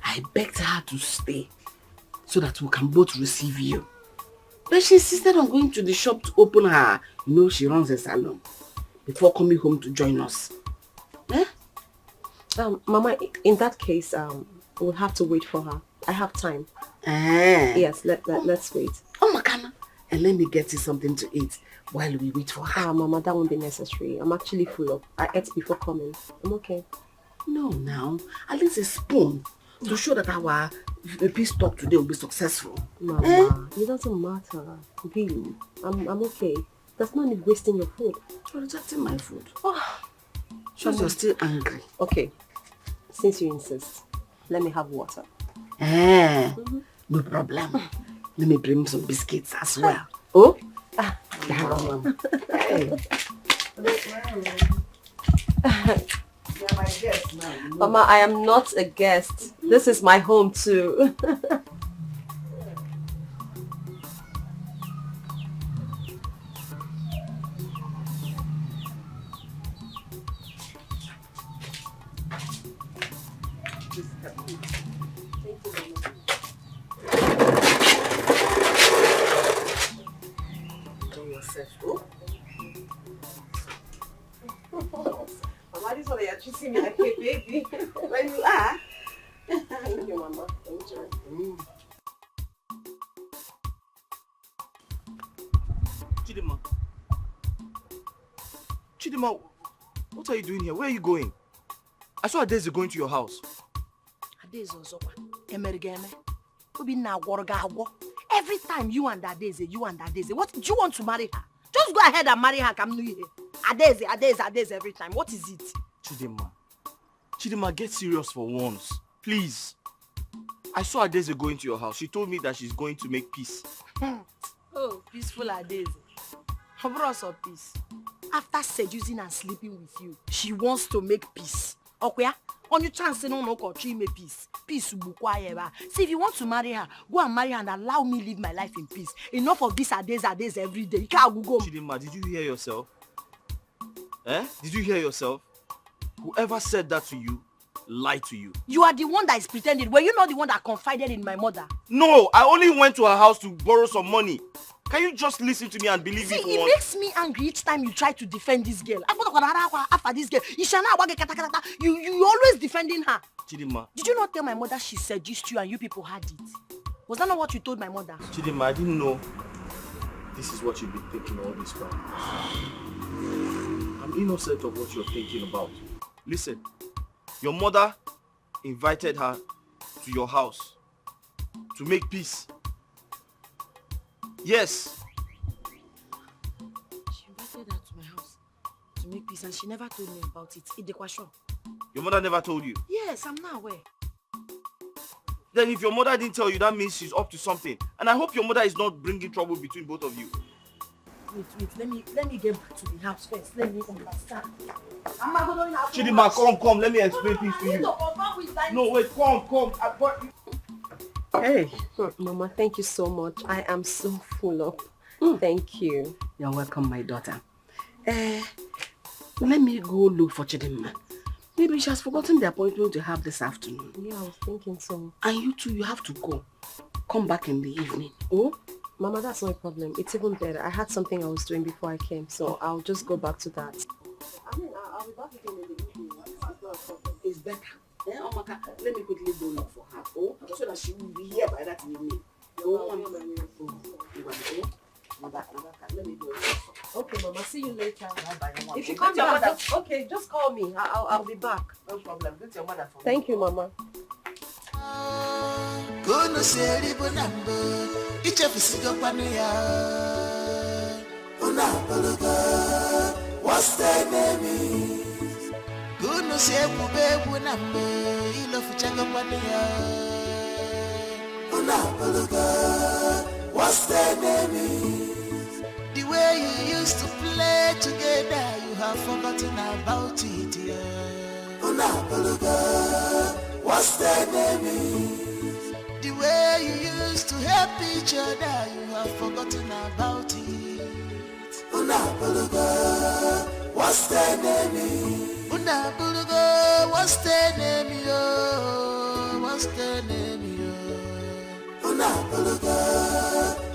I begged her to stay so that we can both receive you. But she insisted on going to the shop to open her, she runs a salon, before coming home to join us. Mama, in that case, we'll have to wait for her. I have time. Yes, let's wait. Oh, Makana. And let me get you something to eat while we wait for her. Mama, that won't be necessary. I'm actually full up. I ate before coming. I'm okay. No, now. At least a spoon to show that our peace talk today will be successful. Mama, it doesn't matter. Really. I'm okay. There's no need wasting your food. You're rejecting my food. Shows you're still angry. Okay. Since you insist, let me have water. No problem. Let me bring some biscuits as well. Oh? Hey. You're my guest now. Mama, I am not a guest. This is my home too. Mama, this one you're treating me like a baby. When you are. Thank you, Mama. Chidima, what are you doing here? Where are you going? I saw Adeze going to your house. Every time you and Adeze, what do you want to marry her? Just go ahead and marry her. Adeze every time. What is it? Chidima, get serious for once. Please. I saw Adeze going to your house. She told me that she's going to make peace. Oh, peaceful Adeze. How brought of peace? After seducing and sleeping with you, she wants to make peace. Okay? On your chance, no country make peace. Peace will be quiet. See, if you want to marry her, go and marry her and allow me live my life in peace. Enough of this Adeze every day. You can't go. Chidima, did you hear yourself? Did you hear yourself? Whoever said that to you, lied to you. You are the one that is pretending. Were you not the one that confided in my mother? No, I only went to her house to borrow some money. Can you just listen to me and believe me for once? It makes me angry each time you try to defend this girl. After this girl, you always defending her. Chidima. Did you not tell my mother she seduced you and you people had it? Was that not what you told my mother? Chidinma, I didn't know this is what you've been thinking all this while. I'm innocent of what you're thinking about. Listen, your mother invited her to your house to make peace. Yes. She invited her to my house to make peace and she never told me about it. Idekwasho. Your mother never told you? Yes, I'm not aware. Then if your mother didn't tell you, that means she's up to something. And I hope your mother is not bringing trouble between both of you. Wait, let me get back to the house first. Let me understand. Chidinma, come, let me explain things to you. No, wait, come. Hey. Mama, thank you so much. I am so full up. Thank you. You're welcome, my daughter. Let me go look for Chidinma. Maybe she has forgotten the appointment to have this afternoon. Yeah, I was thinking so. And you two, you have to go. Come back in the evening. Oh? Mama, that's not a problem. It's even better. I had something I was doing before I came, so I'll just go back to that. I mean, I'll be back again in the evening. It's better. Yeah, Omaka, let me quickly go look for her. Oh, so that she will be here by that evening. Let me go. Okay, Mama. See you later. Bye. If you come back, just call me. I'll be back. No problem. Get your mother for me. Thank you, Mama. Kono seribu nambo, ichefisigo kwaniya. Una bologa, what's their name? Kono sebu bebu nambo, ilofuchago kwaniya. Una bologa, what's their name? The way you used to play together, you have forgotten about it, yeah. Una bologa, what's their name? The way you used to help each other, you have forgotten about it. Una bologa, what's their name? Una bologa, what's their name, yo? What's their name, yo? Una bologa,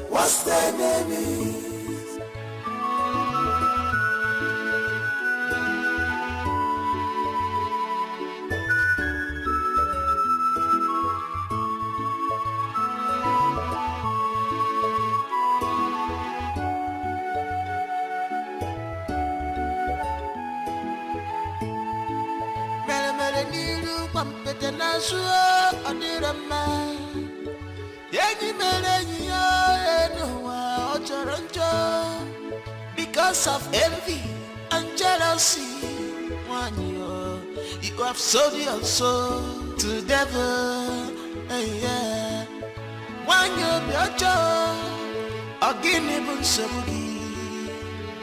what's their name? Pampete na suo adirama Yeni merenyo enuwa ochoronjo Because of envy and jealousy Wanyo, you have sold your soul to the devil yeah. Wanyo biocho Ogini bunsobugi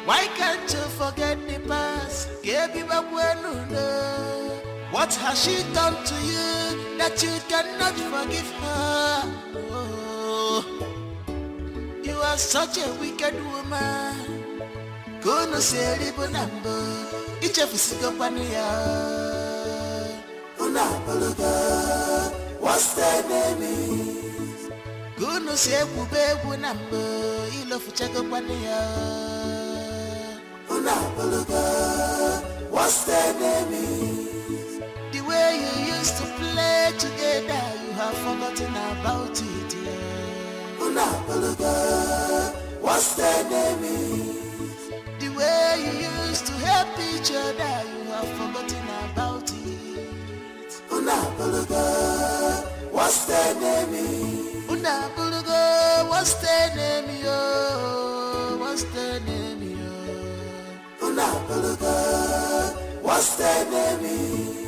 Why can't you forget the past? Give you back when what has she done to you that you cannot forgive her? Oh, you are such a wicked woman. Kono seribu nambo, ichefisigo kwaniya. Una bologa, what's their name? Kono sebu bebu nambo, ilofuchago kwaniya. Una bologa, what's their name? The way you used to play together, you have forgotten about it, yeah. Una bologa, what's their name? The way you used to help each other, you have forgotten about it. Una bologa, what's their name? Una bologa, what's their name, yo? What's their name, yo? Una bologa, what's their name?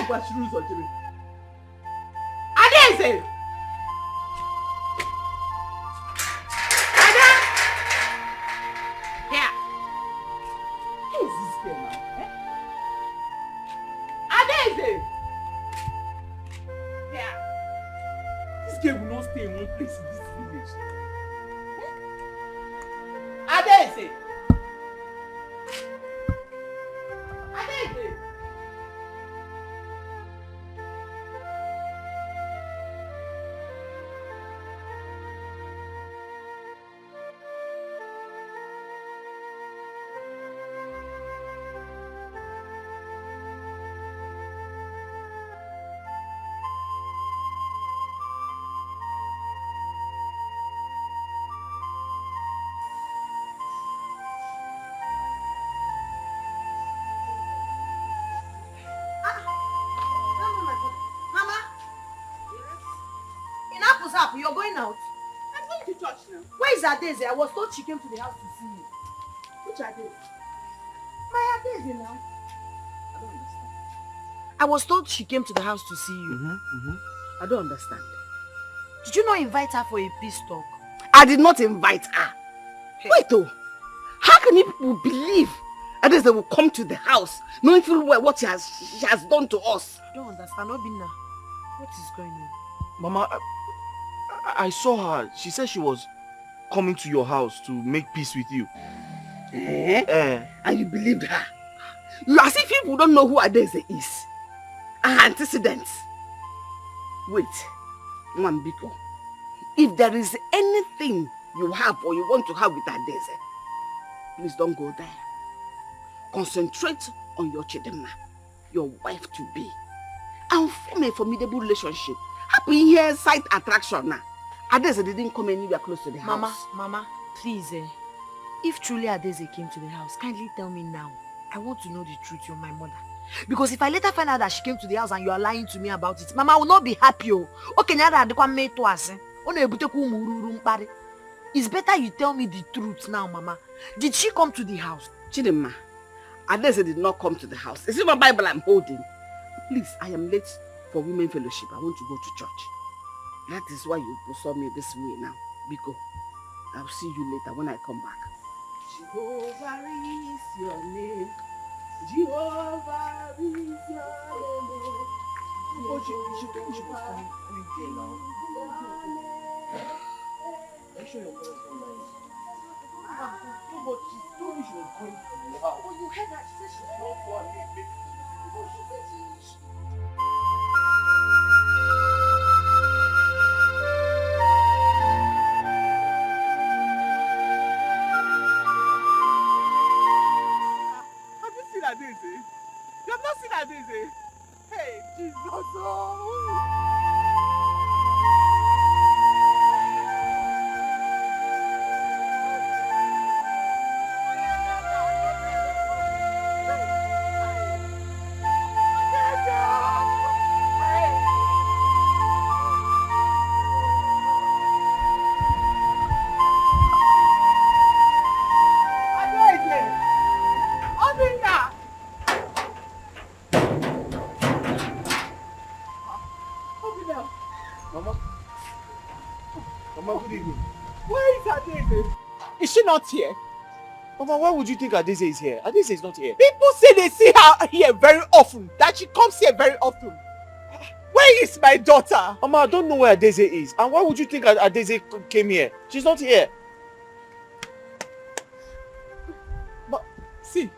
gbachiri ụzọ jere. Adaeze! Ada! Here. Who is this girl now? Adaeze! Here. This girl will not stay in one place in this village. Adaeze! Adaeze! You're going out? I'm going to church now. Where is Adeze? I was told she came to the house to see you. Which Adeze? My Adeze now. I don't understand. I was told she came to the house to see you. I don't understand. Did you not invite her for a peace talk? I did not invite her. Hey. Wait though. How can you people believe Adeze will come to the house knowing full well what she has done to us? I don't understand. Obinna, what is going on? Mama, I saw her. She said she was coming to your house to make peace with you. And you believed her? You as if people don't know who Adeze is. Antecedents. Wait, Mwambiko. If there is anything you have or you want to have with Adeze, please don't go there. Concentrate on your Chidema, your wife-to-be, and form a formidable relationship. Happy here, sight attraction now. Adeze didn't come anywhere close to the house. Mama, please, if truly Adeze came to the house, kindly tell me now. I want to know the truth, you're my mother. Because if I later find out that she came to the house and you are lying to me about it, Mama, I will not be happy. It's better you tell me the truth now, Mama. Did she come to the house? Chidema, Adeze did not come to the house. Is it my Bible I'm holding? Please, I am late for women fellowship. I want to go to church. That is why you saw me this way now. Biko, I'll see you later when I come back. Jehovah is your name. Jehovah is your name. You heard that? She said she's not one. Adeze? You have not seen Adeze? Hey, Jesus! Oh. Not here. Mama, why would you think Adeze is here? Adeze is not here. People say they see her here very often, that she comes here very often. Where is my daughter? Mama, I don't know where Adeze is. And why would you think Adeze came here? She's not here. But see,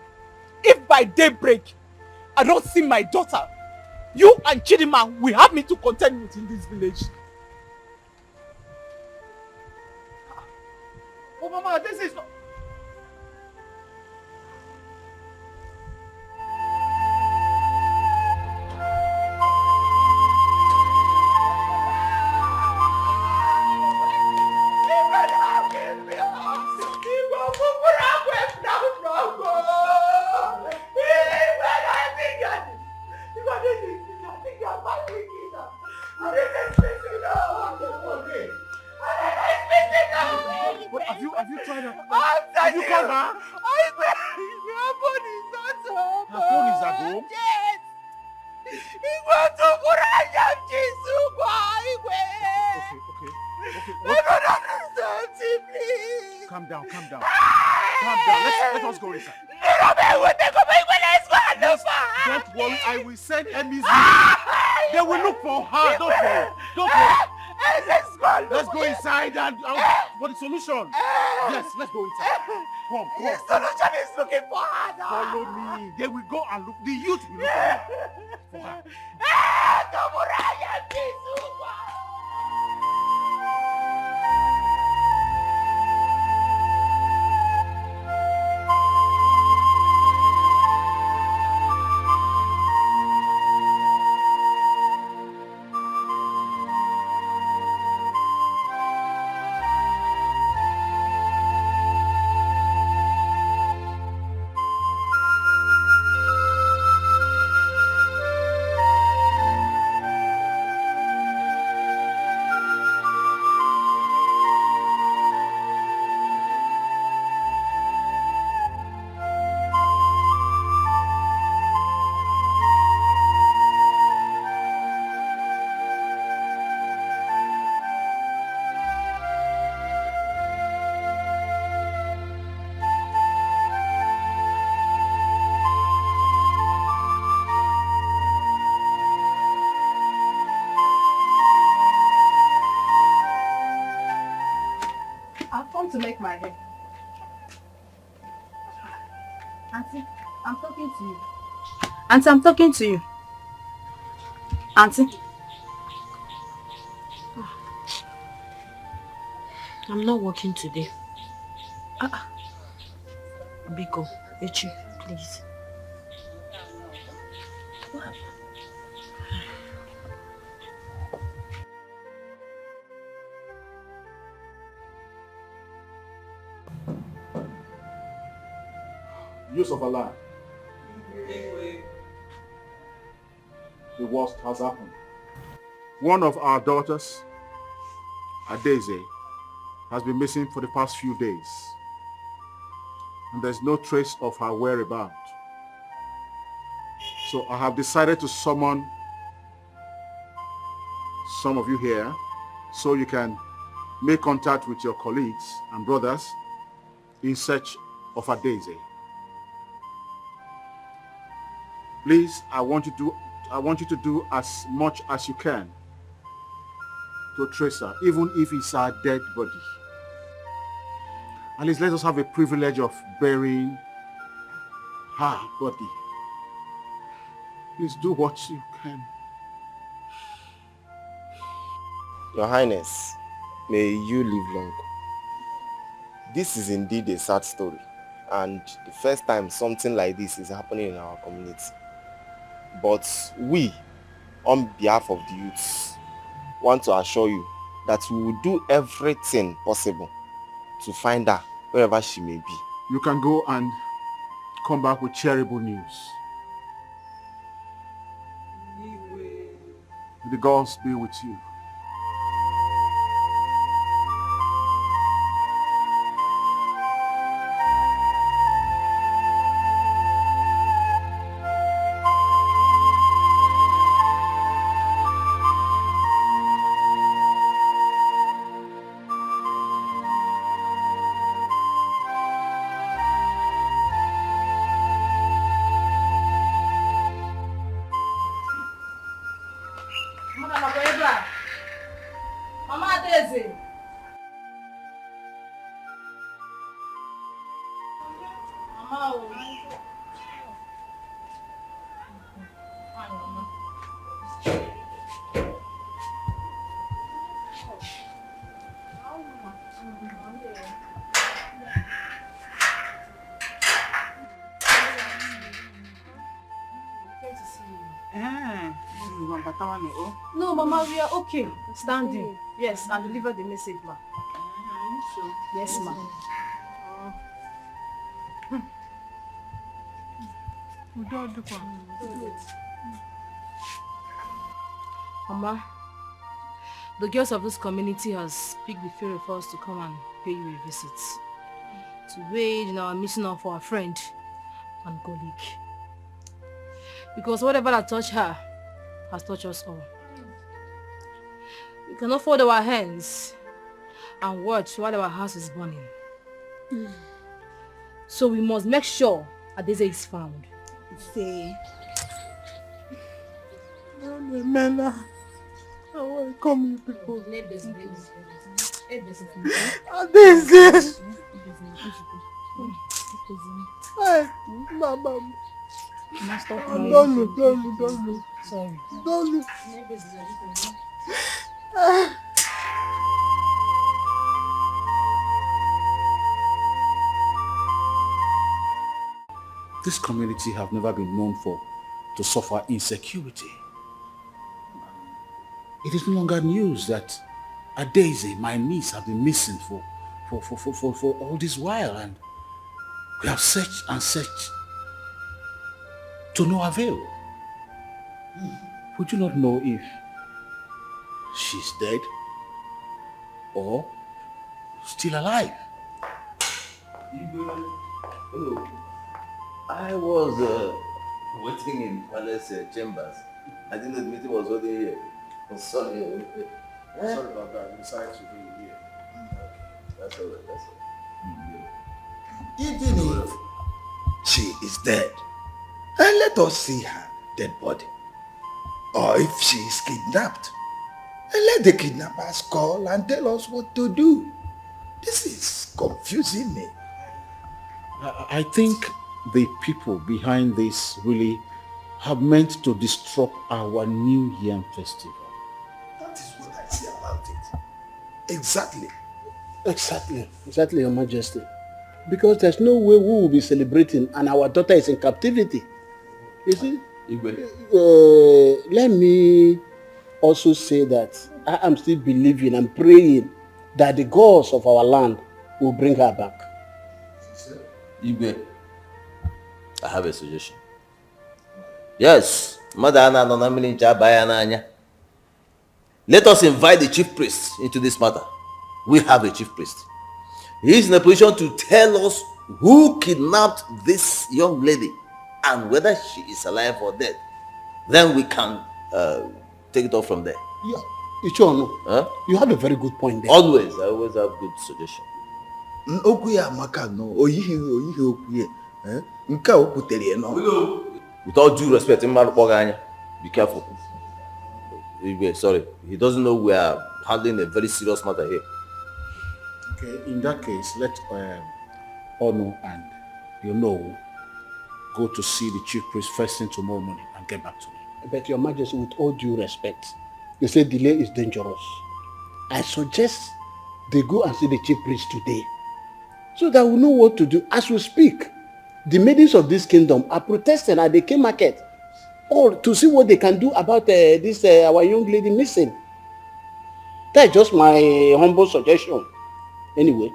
if by daybreak I don't see my daughter, you and Chidima will have me to contend with in this village. Oh, Mama, this is not... Have you tried her? Have you called her? Her phone is not home. Her phone is at home? Yes. It's Calm down. Calm down. Let us go inside. Don't worry, I will send MEZ. They will look for her. Don't worry. Let's go inside and for the solution. Yes, let's go inside. Come. The solution is looking for her. Follow me. They will go and look. The youth will look for her. To make my hair. Auntie, I'm talking to you. Auntie, I'm talking to you. Auntie. I'm not working today. Biko, Echi, please. What happened? Use of a lie. The worst has happened. One of our daughters, Adeze, has been missing for the past few days. And there's no trace of her whereabouts. So I have decided to summon some of you here so you can make contact with your colleagues and brothers in search of Adeze. Please, I want you to do as much as you can to trace her, even if it's her dead body. At least let us have the privilege of burying her body. Please do what you can. Your Highness, may you live long. This is indeed a sad story, and the first time something like this is happening in our community. But we, on behalf of the youths, want to assure you that we will do everything possible to find her wherever she may be. You can go and come back with cheerable news. May the gods be with you. No, Mama, we are okay. Standing. Yes, and deliver the message, ma. Yes, ma. Mama, the girls of this community has picked the few of us to come and pay you a visit. To wage in our mission of our friend and colleague. Because whatever that touched her has touched us all. We cannot fold our hands and watch while our house is burning. So we must make sure Adeze is found. Say, Mena, I want to come you people. Adeze. Hey, Mama. Don't look. Sorry. Don't look. This community have never been known to suffer insecurity. It is no longer news that Adeze, my niece, have been missing for all this while, and we have searched and searched to no avail. We do not know if she's dead or still alive. Hello. I was waiting in palace chambers. I didn't know the meeting was already here. I'm sorry. Sorry about that. We decided to be here. That's all right. Even if she is dead, and let us see her dead body. Or if she is kidnapped, and let the kidnappers call and tell us what to do. This is confusing me. I think the people behind this really have meant to disrupt our New Yam Festival. That is what I say about it. Exactly. Exactly, Your Majesty. Because there's no way we will be celebrating and our daughter is in captivity. You see? Let me also say that I am still believing and praying that the gods of our land will bring her back. Igwe, I have a suggestion. Yes, let us invite the chief priest into this matter. We have a chief priest. He is in a position to tell us who kidnapped this young lady and whether she is alive or dead. Then we can take it off from there. Yeah, huh? You have a very good point there. Always, I always have good suggestions. With all due respect, be careful. Sorry, he doesn't know we are handling a very serious matter here. Okay, in that case, let Ono and go to see the chief priest first thing tomorrow morning and get back to me. But Your Majesty, with all due respect, you say delay is dangerous. I suggest they go and see the chief priest today, so that we know what to do. As we speak, the maidens of this kingdom are protesting at the King Market, or to see what they can do about this our young lady missing. That's just my humble suggestion. Anyway,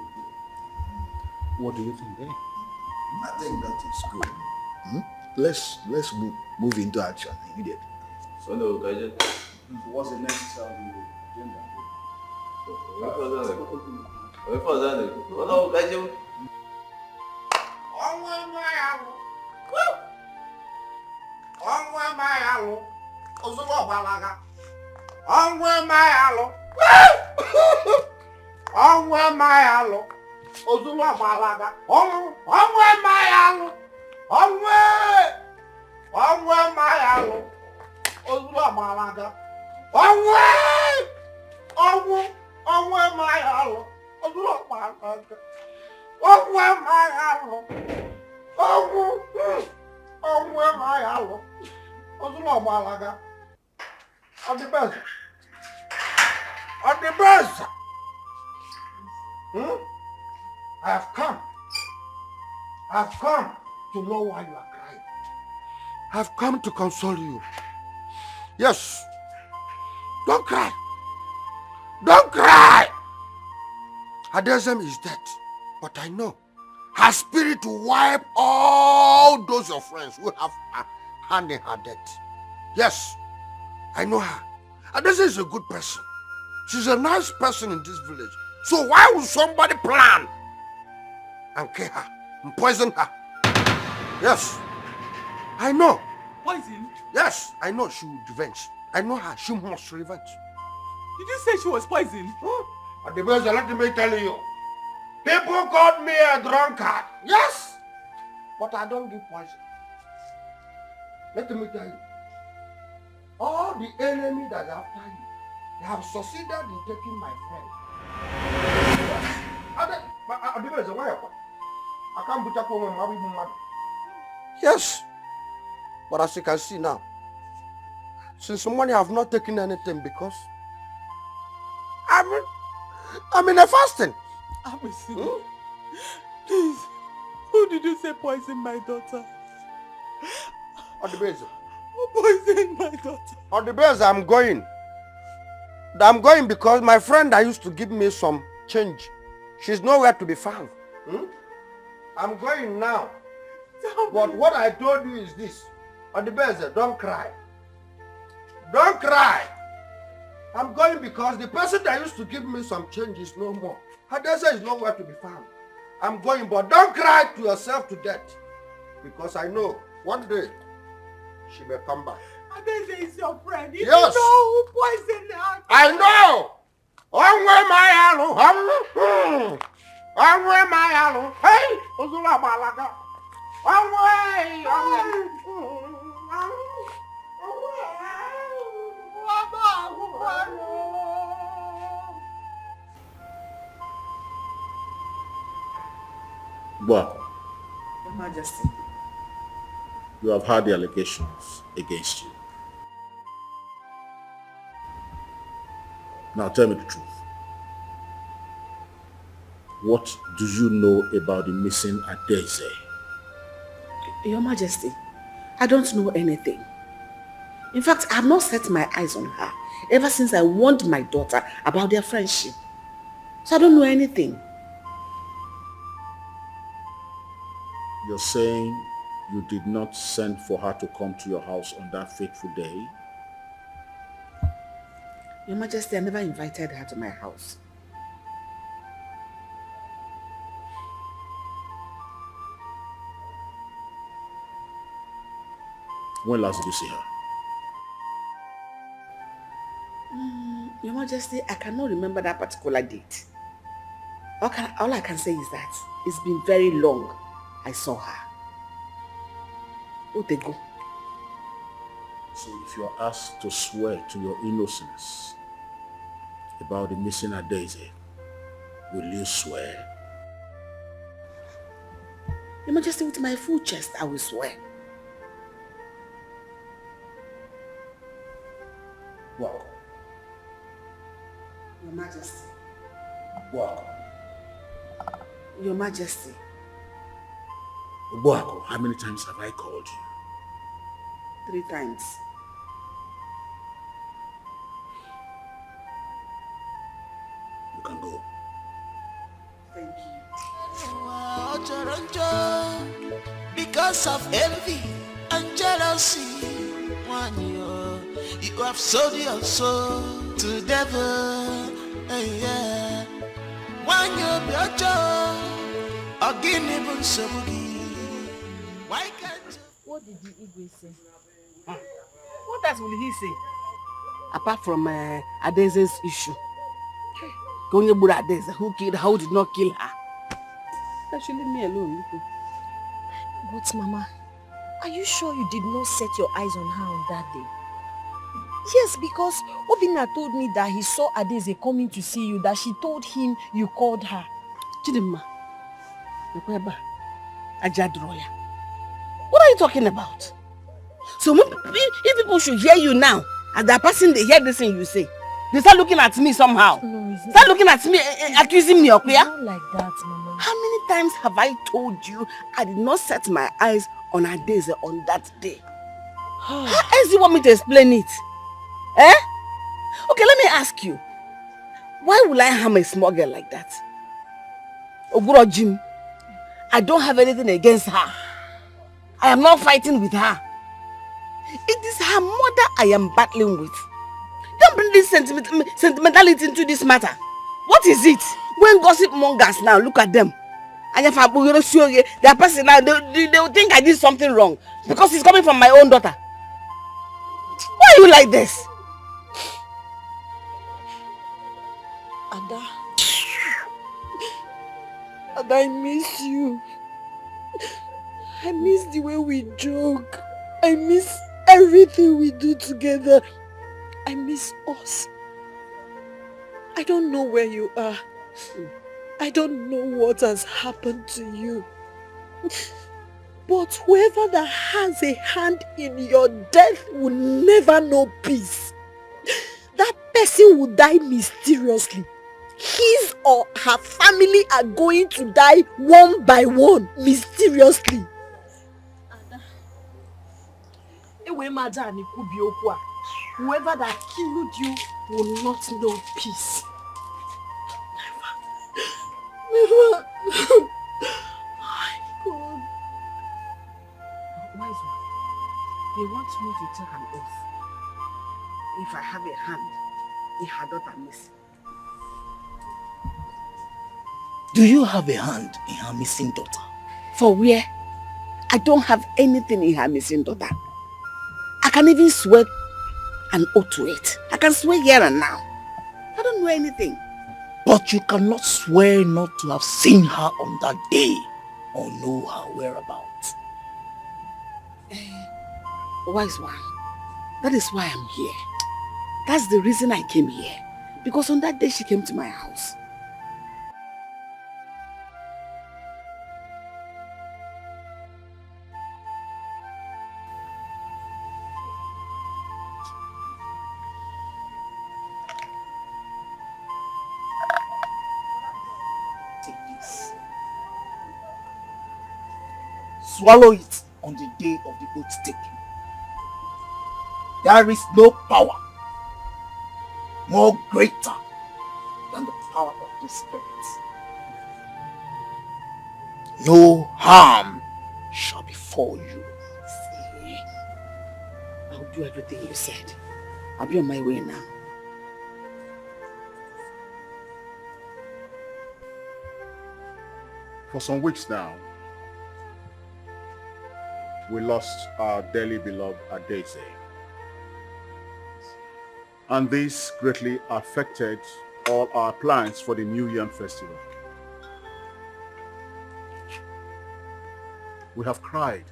what do you think there? I think that is good. Let's move into action immediately. So no, what's the next agenda? I've come to know why you are crying. I've come to console you. Yes. Don't cry. Don't cry. Adezem is dead, but I know her spirit will wipe all those your friends who have a hand in her death. Yes, I know her. Adezem is a good person. She's a nice person in this village. So why would somebody plan and kill her and poison her? Yes, I know. Poison? Yes, I know she will revenge. I know her. She must revenge. Did you say she was poisoned? At the best, let me tell you. People called me a drunkard. Yes. But I don't give poison. Let me tell you. All the enemy that are after you, they have succeeded in taking my friend. I can't put up on my mother. Yes. But as you can see now, since money have not taken anything because I'm in a fasting. Please, who did you say poisoned my daughter? On the base. Who poisoned my daughter? On the base, I'm going. I'm going because my friend that used to give me some change, she's nowhere to be found. I'm going now. But what I told you is this. On the base, don't cry. Don't cry. I'm going because the person that used to give me some change is no more. Hadessa is nowhere to be found. I'm going, but don't cry to yourself to death. Because I know one day she may come back. Hadessa is your friend. You Yes. know who poisoned her. I know. Onwe my Hey, Ozula Balaga. Well, Your Majesty. you have heard the allegations against you. Now tell me the truth. What do you know about the missing Adeze? Your Majesty, I don't know anything. In fact, I have not set my eyes on her ever since I warned my daughter about their friendship. So I don't know anything. You're saying you did not send for her to come to your house on that fateful day? Your Majesty, I never invited her to my house. When last did you see her? Your Majesty, I cannot remember that particular date. All I can say is that it's been very long I saw her. Oh, they go. So if you are asked to swear to your innocence about the missing Adeze, will you swear? Your Majesty, with my full chest, I will swear. Welcome. Your Majesty. Welcome. Your Majesty. Obuako, how many times have I called you? 3 times. You can go. Thank you. Because of envy and jealousy, you have sold your soul to the devil. Yeah. One Why can't you? What did the Igwe say? What else will he say? Apart from Adeze's issue. Adeze, who killed her, who did not kill her. Actually, leave me alone. But Mama, are you sure you did not set your eyes on her on that day? Yes, because Obinna told me that he saw Adeze coming to see you, that she told him you called her. Chidimma, Ajadroya. What are you talking about? So if people should hear you now, as that person they hear this thing you say, they start looking at me somehow. No, start looking at me, accusing me of It's not like that, Mama. How many times have I told you I did not set my eyes on Adeze on that day? How else do you want me to explain it? Eh? Okay, let me ask you. Why will I harm a small girl like that? Oguro Jim, I don't have anything against her. I am not fighting with her. It is her mother I am battling with. Don't bring this sentimentality into this matter. What is it? When gossip mongers now, look at them. And if their person now, they will think I did something wrong. Because it's coming from my own daughter. Why are you like this? Ada. Ada, I miss you. I miss the way we joke. I miss everything we do together. I miss us. I don't know where you are. I don't know what has happened to you. But whoever that has a hand in your death will never know peace. That person will die mysteriously. His or her family are going to die one by one, mysteriously. Whoever that killed you will not know peace. Never. My God. Wise one, they want me to take an oath. If I have a hand in her daughter missing. Do you have a hand in her missing daughter? For where? I don't have anything in her missing daughter. I can even swear an oath to it. I can swear here and now. I don't know anything. But you cannot swear not to have seen her on that day or know her whereabouts. Wise one, that is why I'm here. That's the reason I came here. Because on that day she came to my house. Swallow it on the day of the oath taking. There is no power more greater than the power of the Spirit. No harm shall befall you. See, I'll do everything you said. I'll be on my way now. For some weeks now, we lost our dearly beloved Adeze. And this greatly affected all our plans for the New Year Festival. We have cried.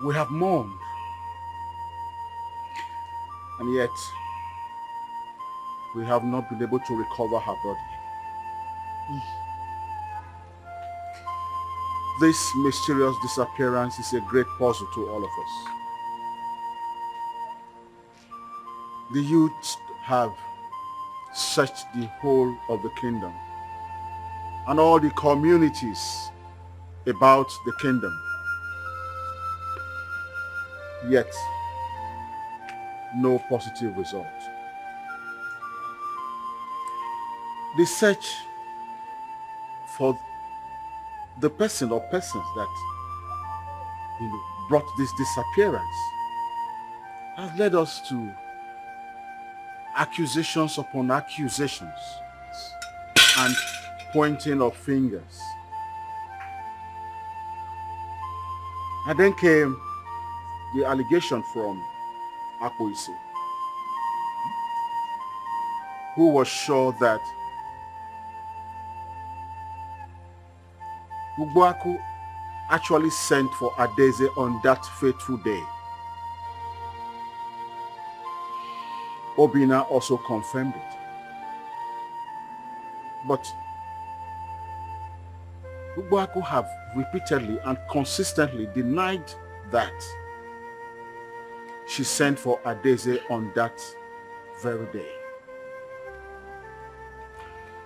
We have mourned. And yet, we have not been able to recover her body. This mysterious disappearance is a great puzzle to all of us. The youth have searched the whole of the kingdom and all the communities about the kingdom. Yet, no positive result. The search for the person or persons that brought this disappearance has led us to accusations upon accusations and pointing of fingers. And then came the allegation from Akpoise, who was sure that Ugboaku actually sent for Adeze on that fateful day. Obina also confirmed it. But Ugboaku have repeatedly and consistently denied that she sent for Adeze on that very day.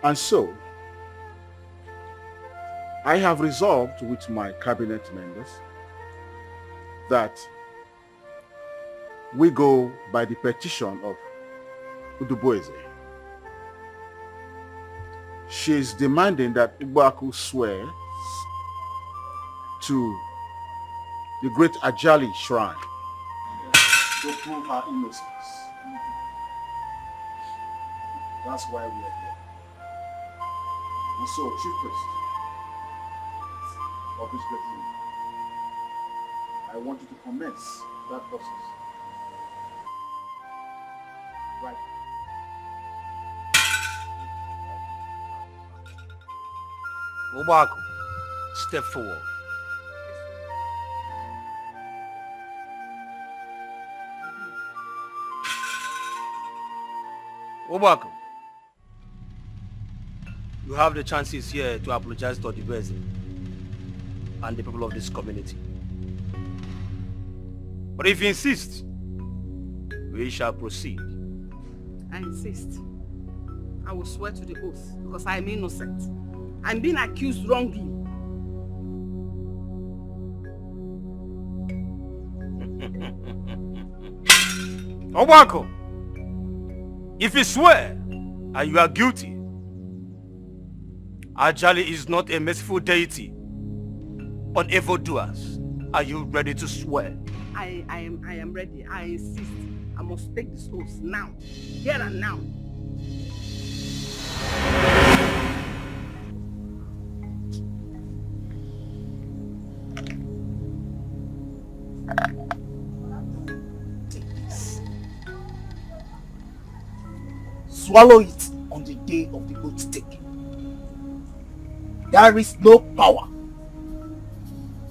And so, I have resolved with my cabinet members that we go by the petition of Uduboeze. She is demanding that Ugboaku swear to the great Ajali shrine to prove her innocence. That's why we are here. And so, Chief Priest of this great room, I want you to commence that process. Right. Obako, step forward. Obako, you have the chances here to apologize to the person and the people of this community. But if you insist, we shall proceed. I insist. I will swear to the oath because I am innocent. I'm being accused wrongly. Obako, if you swear and you are guilty, Ajali is not a merciful deity on evildoers. Are you ready to swear? I am ready. I insist. I must take this oath now. Here and now. Swallow it on the day of the oath taking. There is no power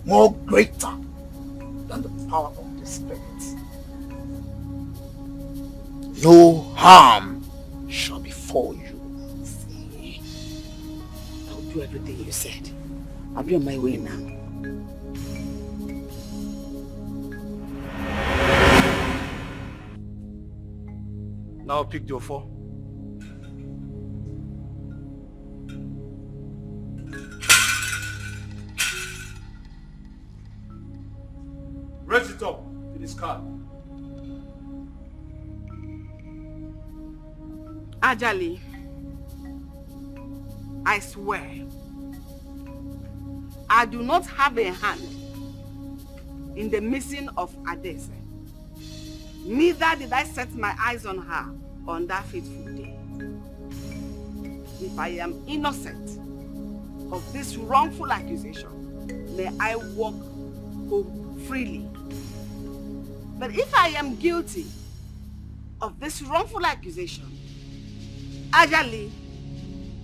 more greater than the power of the Spirit. No harm shall befall you. See, I'll do everything you said. I'll be on my way now. Now pick your four. Raise it up to this card. Ajali, I swear, I do not have a hand in the missing of Adese. Neither did I set my eyes on her on that fateful day. If I am innocent of this wrongful accusation, may I walk home freely. But if I am guilty of this wrongful accusation, Ajali,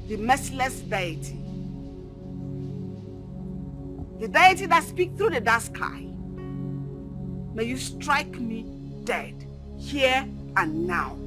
the merciless deity, the deity that speaks through the dark sky, may you strike me dead here and now.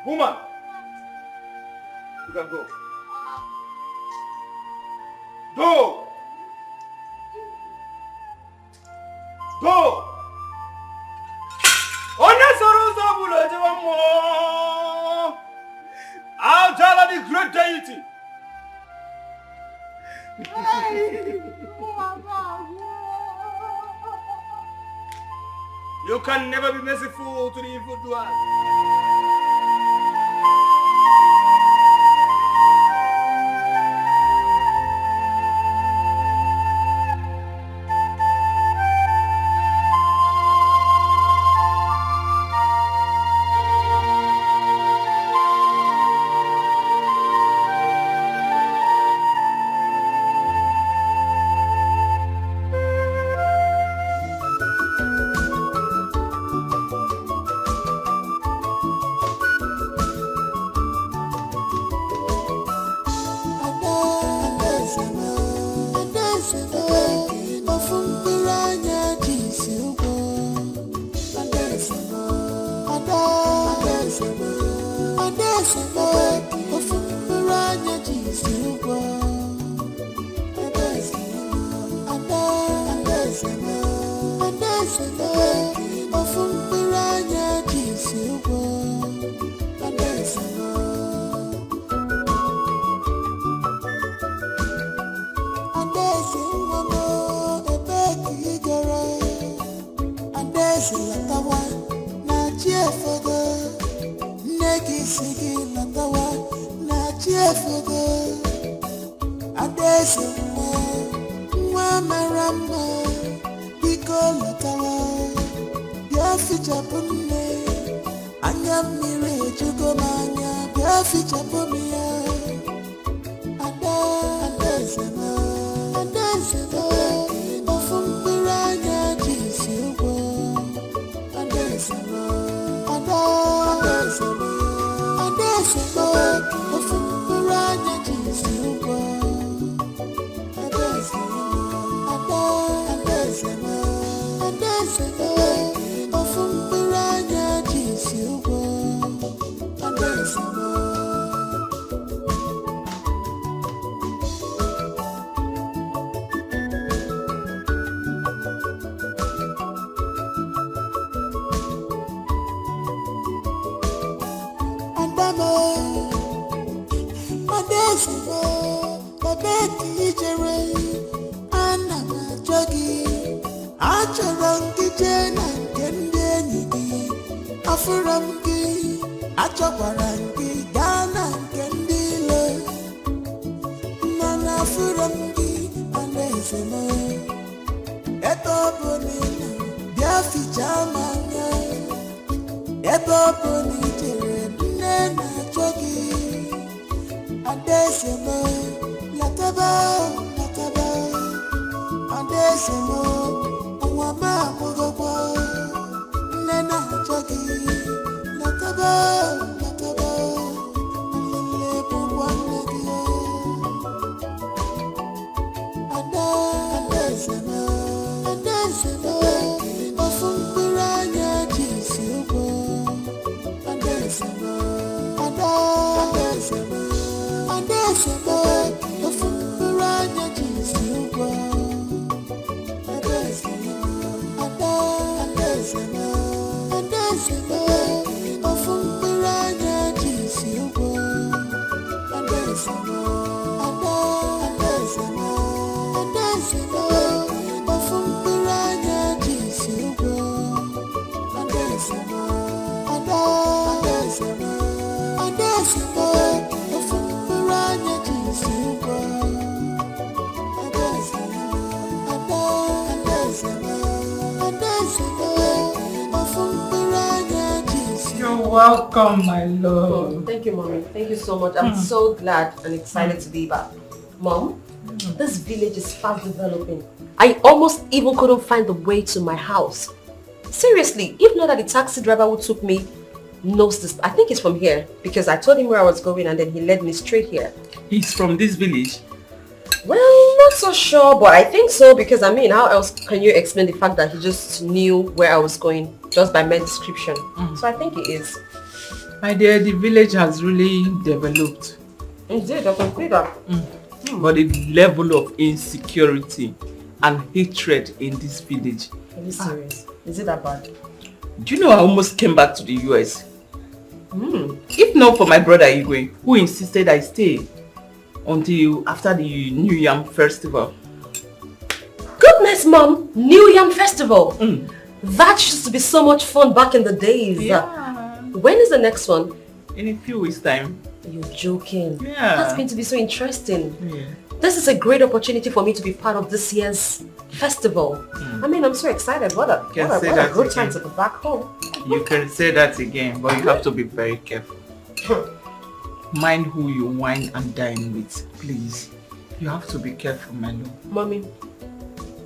Woman, you can go. Go! Go! Ajala the great deity. You can never be merciful to the evildoers. si latawa na chiefogo nne gị si gị latawa na chiefogo adaeze nwa mara mma biko latawa bịa fichapụ nne anya mmiri ejugo m anya bịa fichapụ m ya adaeze ofu mkpụrụ anya ji isi ụgwọ adaeze ofu mkpụrụ anya ji isi ụgwọ adaeze ofu mkpụrụ anya ji isi ụgwọ adaeze achọrọ m gị jee na nke ndị enyi gị afụrụ m gị achọkwara m gị gaa na nke ndị ilo mana afụrụ m gị adaeze m ebe ọ bụ na ị nọ bịa fichaa m anya ebe ọ bụ na ị jere nne na-achọ gị adaeze m lataba adaeze m nwa m amụgokwa nne na-achọ gị lataba nlele bụkwa nne gị adaeze m ofu mkpụrụ anya ji isi ụgwọ adaeze m ofu mkpụrụ anya ji isi ụgwọ adaeze m ofu mkpụrụ anya ji isi ụgwọ adaeze m ofu mkpụrụ anya ji isi ụgwọ adaeze m ofu mkpụrụ anya ji isi ụgwọ You're welcome, my love. Thank you, Mommy. Thank you so much. I'm so glad and excited to be back. Mom, this village is fast developing. I almost even couldn't find the way to my house. Seriously, if not that the taxi driver who took me knows this. I think he's from here because I told him where I was going and then he led me straight here. He's from this village? Well, not so sure, but I think so because I mean, how else can you explain the fact that he just knew where I was going just by my description? So I think he is. My dear, the village has really developed. Indeed, I can see that. But the level of insecurity and hatred in this village. Are you serious? Is it that bad? Do you know I almost came back to the US? If not for my brother IGWE, who insisted I stay until after the New Yam Festival. Goodness, Mom! New Yam Festival! That used to be so much fun back in the days. Yeah. When is the next one? In a few weeks' time. You're joking. Yeah. That's going to be so interesting. Yeah. This is a great opportunity for me to be part of this year's festival. I mean, I'm so excited. What a good time to be back home. You can say that again, but you have to be very careful. Mind who you wine and dine with, please. You have to be careful, my love. Mommy,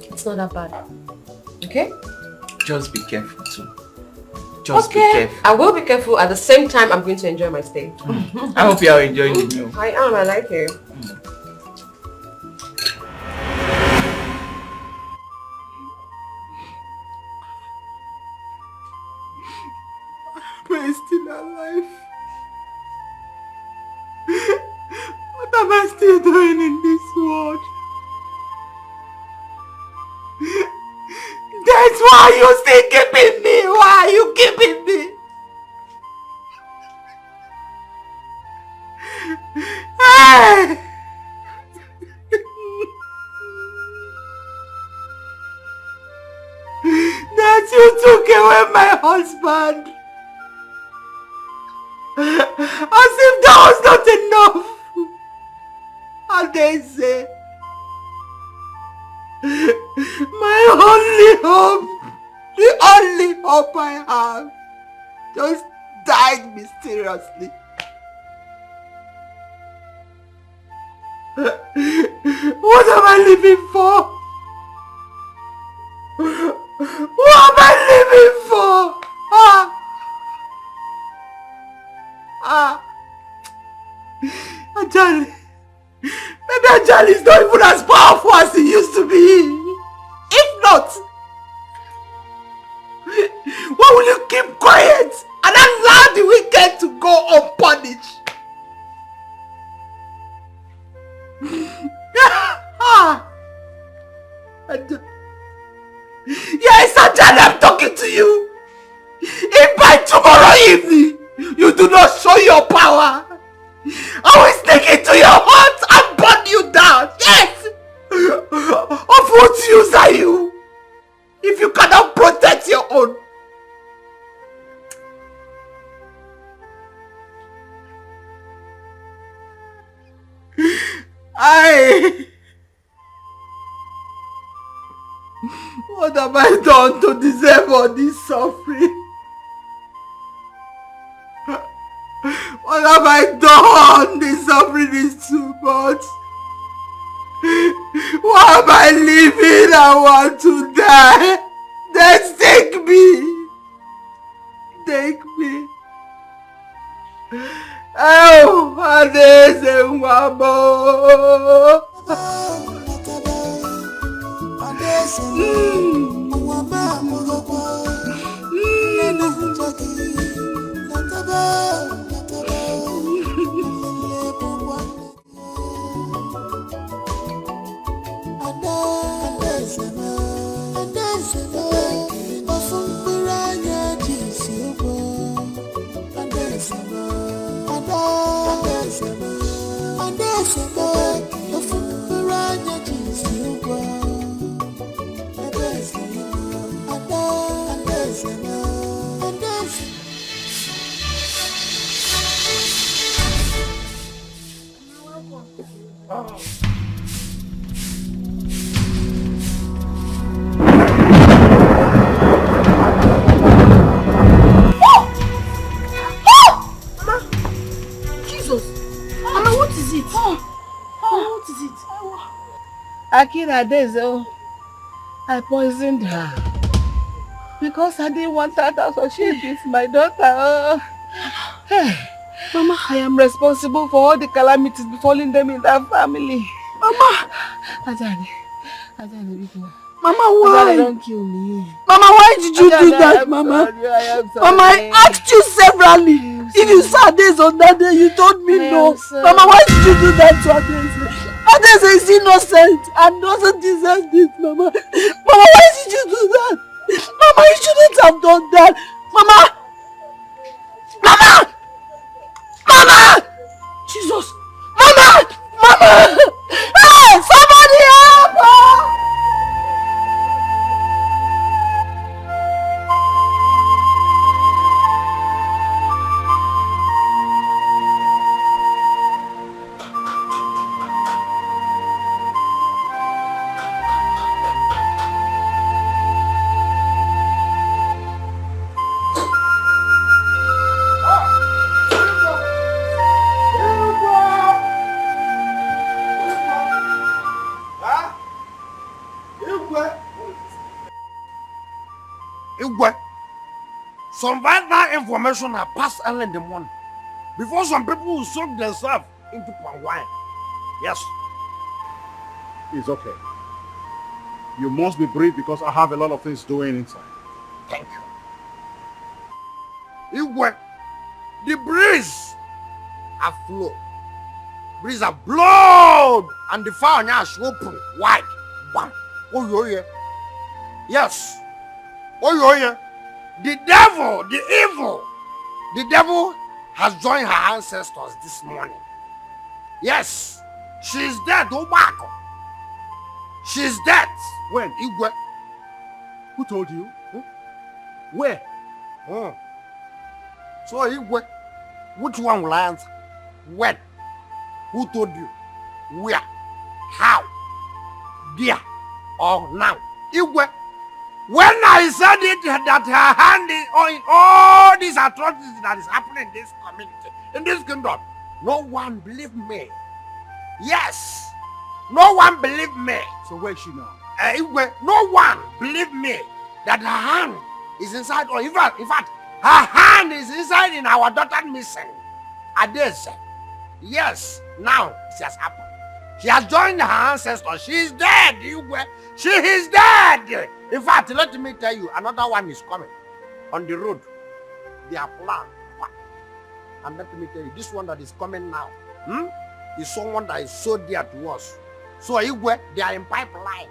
it's not that bad. Okay? Just be careful too. Just be careful. I will be careful. At the same time, I'm going to enjoy my stay. I hope you are enjoying the meal. I am. I like it. We're still alive. What am I still doing in this world? That's why you're still keeping me. Why are you keeping me? Hey! That you took away away my husband. As if that was not enough. And they say, my only hope, the only hope I have, just died mysteriously. What am I living for? What am I living for? Ajali. Maybe Ajali is not even as powerful as he used to be. If not, why will you keep quiet and allow the wicked to go unpunished? Yes, Ajali, I'm talking to you. If by tomorrow evening you do not show your power, I will sneak into your heart and burn you down. Yes! Of what use are you if you cannot protect your own? What have I done to deserve all this suffering? What have I done? This suffering is too much. Why am I living? I want to die. Then take me. Take me. Oh, Adeze Mwabo. Akira Dezo, I poisoned her because I didn't want her to associate with my daughter. Hey, Mama, I am responsible for all the calamities befalling them in that family. Mama, Ajani, Mama, why? Ajani, don't kill me. Mama, why did you do that, Mama? Mama, I asked you severally. If you saw this on that day, you told me no. Mama, why did you do that to Adeze? Adeze is innocent and doesn't deserve this, Mama. Mama, why did you do that? Mama, you shouldn't have done that. Mama! Mama! Mama! Jesus! Mama! Mama! Hey! Somebody help her! Some vital information are passed early in the morning before some people will soak themselves into palm wine. Yes. It's okay. You must be brief because I have a lot of things doing inside. Thank you. Igwe, the breeze have flowed. Breeze have blown and the fire now is open wide. Bam. Oh, you hear? Yes. Oh, you hear? The devil, the devil has joined her ancestors this morning. Yes, she's dead, Obako. She's dead. When? Igwe. Who told you? Where? So Igwe, which one will I answer? When? Who told you? Where? How? There? Or now? Igwe, when I said it that her hand is on all these atrocities that is happening in this community, in this kingdom, no one believed me. Yes, no one believed me. So where is she now? Igwe, no one believed me that her hand is inside, or in fact, her hand is inside in our daughter missing. Ades. Yes, now it has happened. She has joined her ancestors. She is dead, Igwe. She is dead. In fact, let me tell you, another one is coming on the road. They are planned. And let me tell you, this one that is coming now is someone that is so dear to us. So Igwe, they are in pipeline.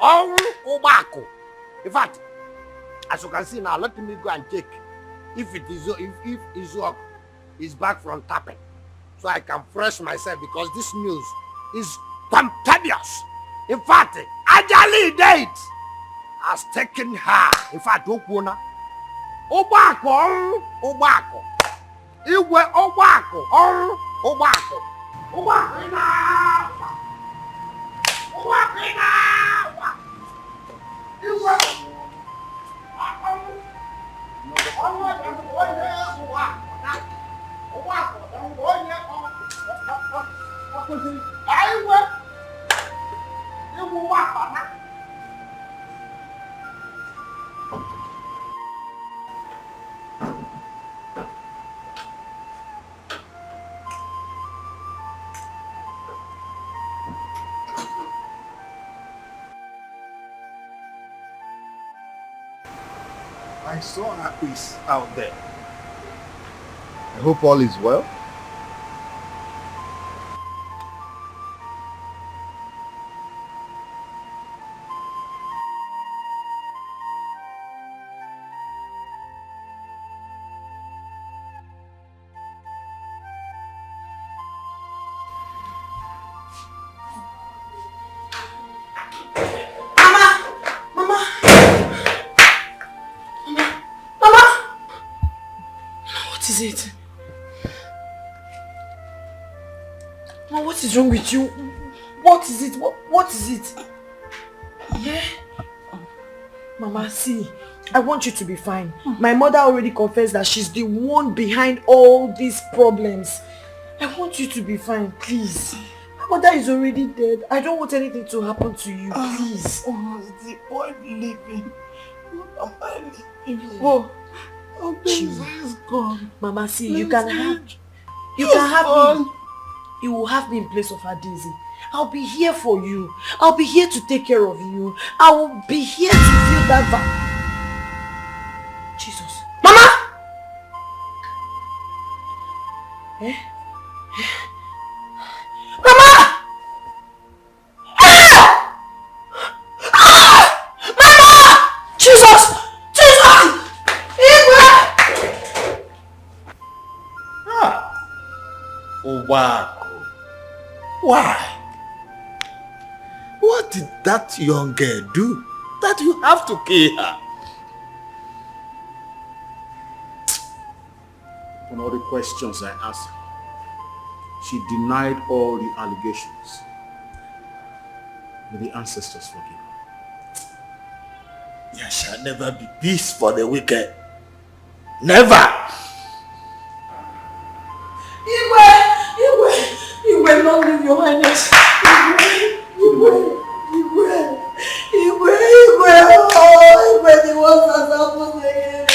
Obako. In fact, as you can see now, let me go and check if it is if Izok is back from tapping, so I can fresh myself, because this news is contagious. In fact, Ajali date has taken her. In fact, Obako, Igwe Obako, I saw her is out there. I hope all is well. What is it? Mama, what is wrong with you? What is it? What is it? Yeah? Mama, see, I want you to be fine. My mother already confessed that she's the one behind all these problems. I want you to be fine, please. My mother is already dead. I don't want anything to happen to you, please. The boy living. What am I living? Oh. Oh, baby, is gone. Mama, see, you can have me. You will have me in place of her, Daisy. I'll be here for you. I'll be here to take care of you. I will be here to feel that Jesus. Mama! Eh? Mama! Mama! Jesus! Obako. Why? What did that young girl do that you have to kill her? On all the questions I asked her, she denied all the allegations. May the ancestors forgive her. There shall never be peace for the wicked. Never! Igwe, not leave your highness. Igwe, the one that happened again.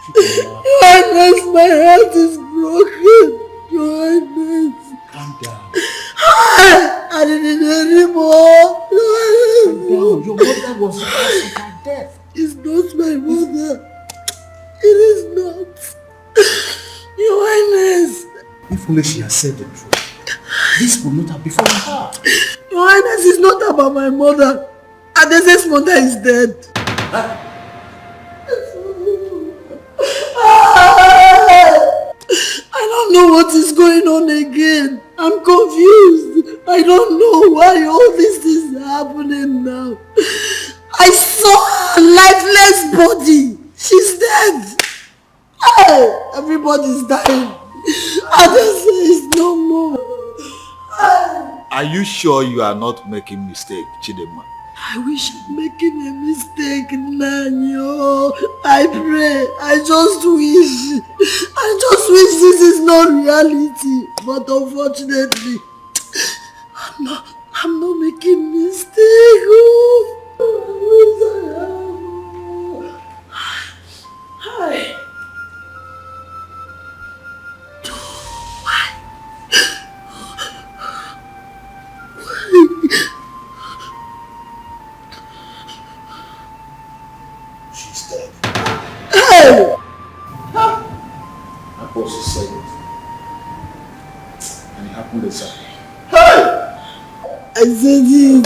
Your highness, my heart is broken. Your highness. Calm down. I didn't anymore. Calm down. Your mother was the cause of her death. It's not my mother. It is not. Your highness. If only she had said the truth, this would not have befallen her. Your highness, is not about my mother. Adese's mother is dead. I don't know what is going on again. I'm confused. I don't know why all this is happening now. I saw her lifeless body. She's dead. Hey, everybody's dying. Others is no more. Are you sure you are not making mistake, Chidema? I wish I'm making a mistake, Nanyo. I pray. I just wish this is not reality. But unfortunately, I'm not making mistake. Hi. She's dead. Hey! I thought she said it. And it happened exactly. Hey! I said it.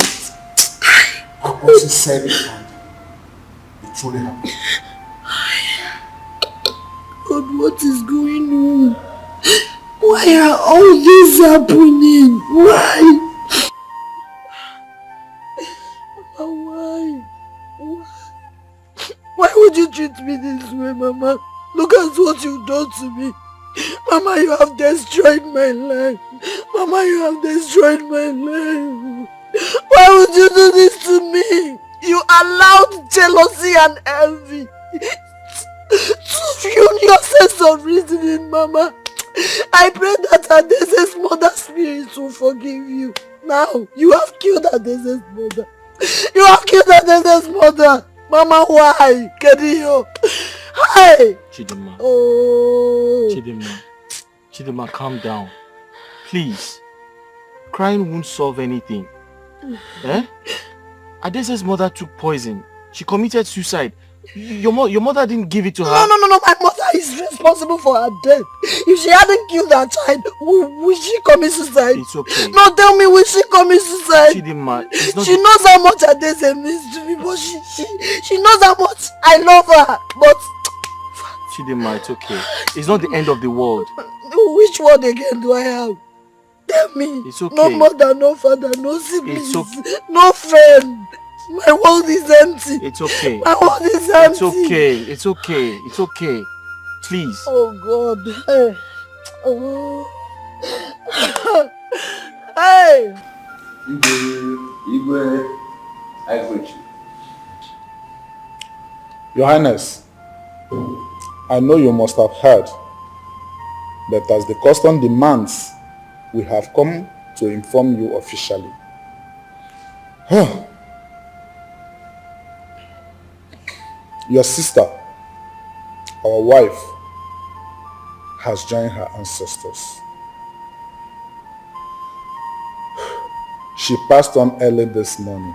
I thought she said it and it truly happened. God, what is going on? Why are all this happening? Why? Why? Why would you treat me this way, Mama? Look at what you've done to me. Mama, you have destroyed my life. Mama, you have destroyed my life. Why would you do this to me? You allowed jealousy and envy to ruin your sense of reasoning, Mama. I pray that Adese's mother's spirit will forgive you. Now, you have killed Adese's mother. You have killed Adese's mother. Mama, why? Kediyo. Hi. Chidema. Oh. Chidema, calm down. Please. Crying won't solve anything. Eh? Adese's mother took poison. She committed suicide. Your mother didn't give it to her. No. My mother is responsible for her death. If she hadn't killed her child, would she commit suicide? It's okay. No, tell me, will she commit suicide? Chidema, she knows how much Adese means to me, but she knows how much I love her. But Chidema, it's okay. It's not the end of the world. Which word again do I have? Tell me. It's okay. No mother, no father, no siblings, It's okay. no friend. My world is empty. It's okay. My world is empty. It's okay. Please. Oh God. Hey. Oh. Hey. Igwe, I greet you. Your Highness, I know you must have heard that as the custom demands, we have come to inform you officially. Your sister, our wife, has joined her ancestors. She passed on early this morning.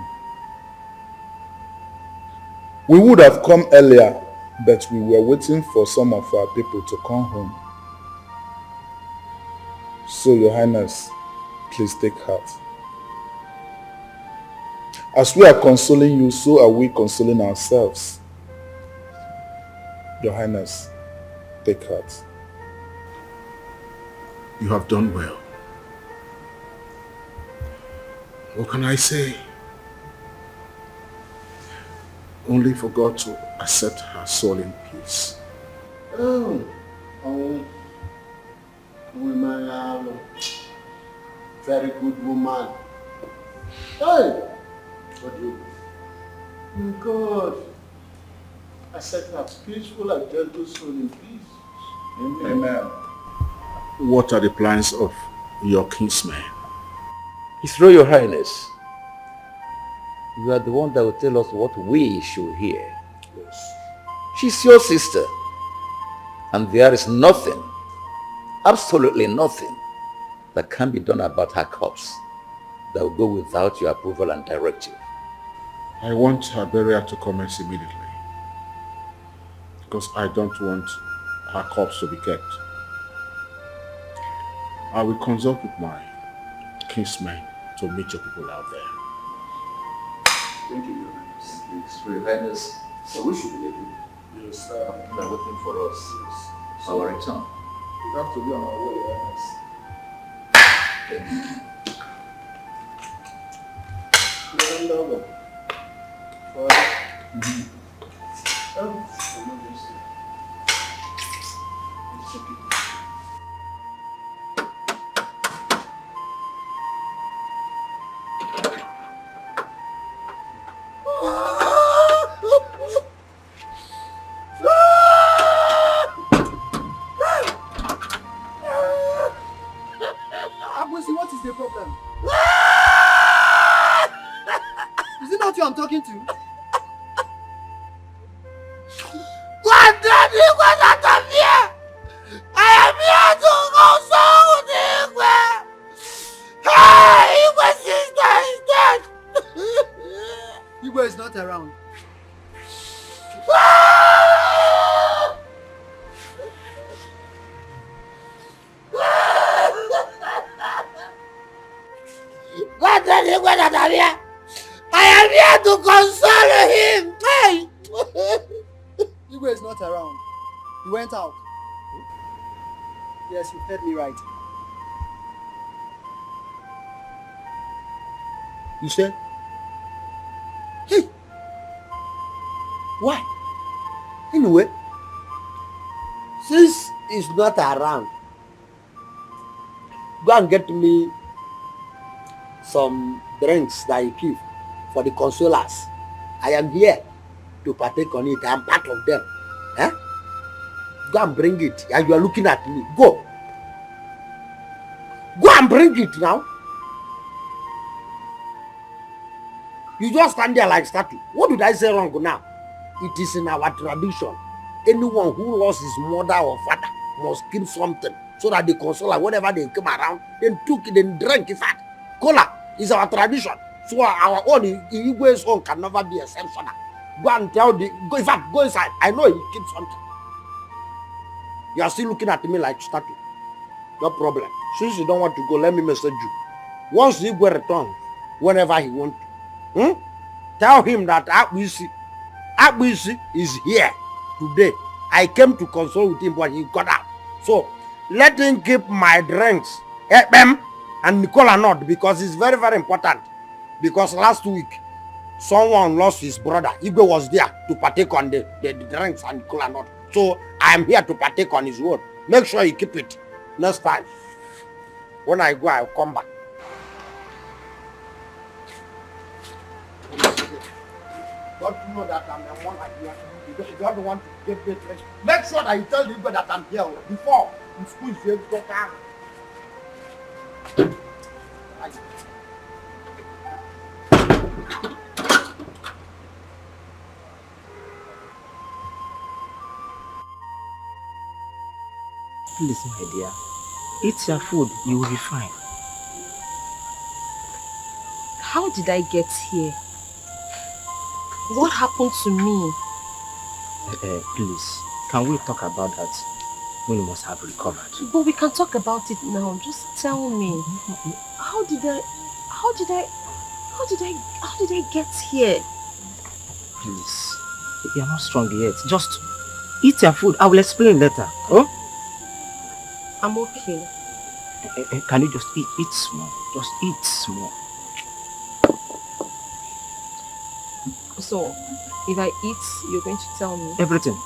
We would have come earlier, but we were waiting for some of our people to come home. So, Your Highness, please take heart. As we are consoling you, so are we consoling ourselves. Your Highness, take heart. You have done well. What can I say? Only for God to accept her soul in peace. Very good woman. Hey! What do you? My God. Accept her peaceful and gentle soul in peace. Amen. What are the plans of your kinsman? His Royal Highness, you are the one that will tell us what we should hear. Yes. She's your sister, and there is nothing, absolutely nothing, that can be done about her corpse that will go without your approval and directive. I want her burial to commence immediately, because I don't want her corpse to be kept. I will consult with my kinsmen to meet your people out there. Thank you, Your Highness. His Royal Highness, so we should be leaving. Yes, They are waiting for us. Yes. Our return. We have to be on our way, Your Highness. Thank you. Abusi, what is the problem? Is it not you I'm talking to? What did you want out of here? I am here to console Igwe. Hey, Igwe's sister is dead. Igwe is not around. What did you want out of here? I am here to console him. Hey. Igwe is not around. He went out. Yes, you heard me right. You said? Hey! Why? Anyway, since he's not around, go and get me some drinks that you keep for the consolers. I am here to partake on it. I am part of them. Eh? Go and bring it. And you are looking at me. Go. Go and bring it now. You just stand there like statue. What did I say wrong now? It is in our tradition. Anyone who lost his mother or father must keep something so that the consoler, whenever they come around, then took it, then drank it. Cola is our tradition. So our own, Igwe's own can never be exceptional. Go and tell the, go, in fact, go inside. I know he keeps something. You are still looking at me like statue. No problem. Since you don't want to go, let me message you. Once Igwe returns, whenever he wants to, tell him that Akbuisi is here today. I came to console with him, but he got out. So let him keep my drinks, and Nicola not, because it's very, very important. Because last week, someone lost his brother. Igwe was there to partake on the drinks and Nicola not. So I am here to partake on his word. Make sure you keep it. Next time, when I go, I'll come back. Don't you know that I'm the one like you? You don't want to get betrayed. Make sure that you tell the Igwe that I'm here before in school. You go down. Please, my dear, eat your food, you will be fine. How did I get here? What happened to me? Please, can we talk about that when you must have recovered? But we can talk about it now. Just tell me. How did I get here? Please, you are not strong yet. Just eat your food. I will explain later. Oh? I'm okay. Can you just eat small? Just eat small. So, if I eat, you're going to tell me? Everything.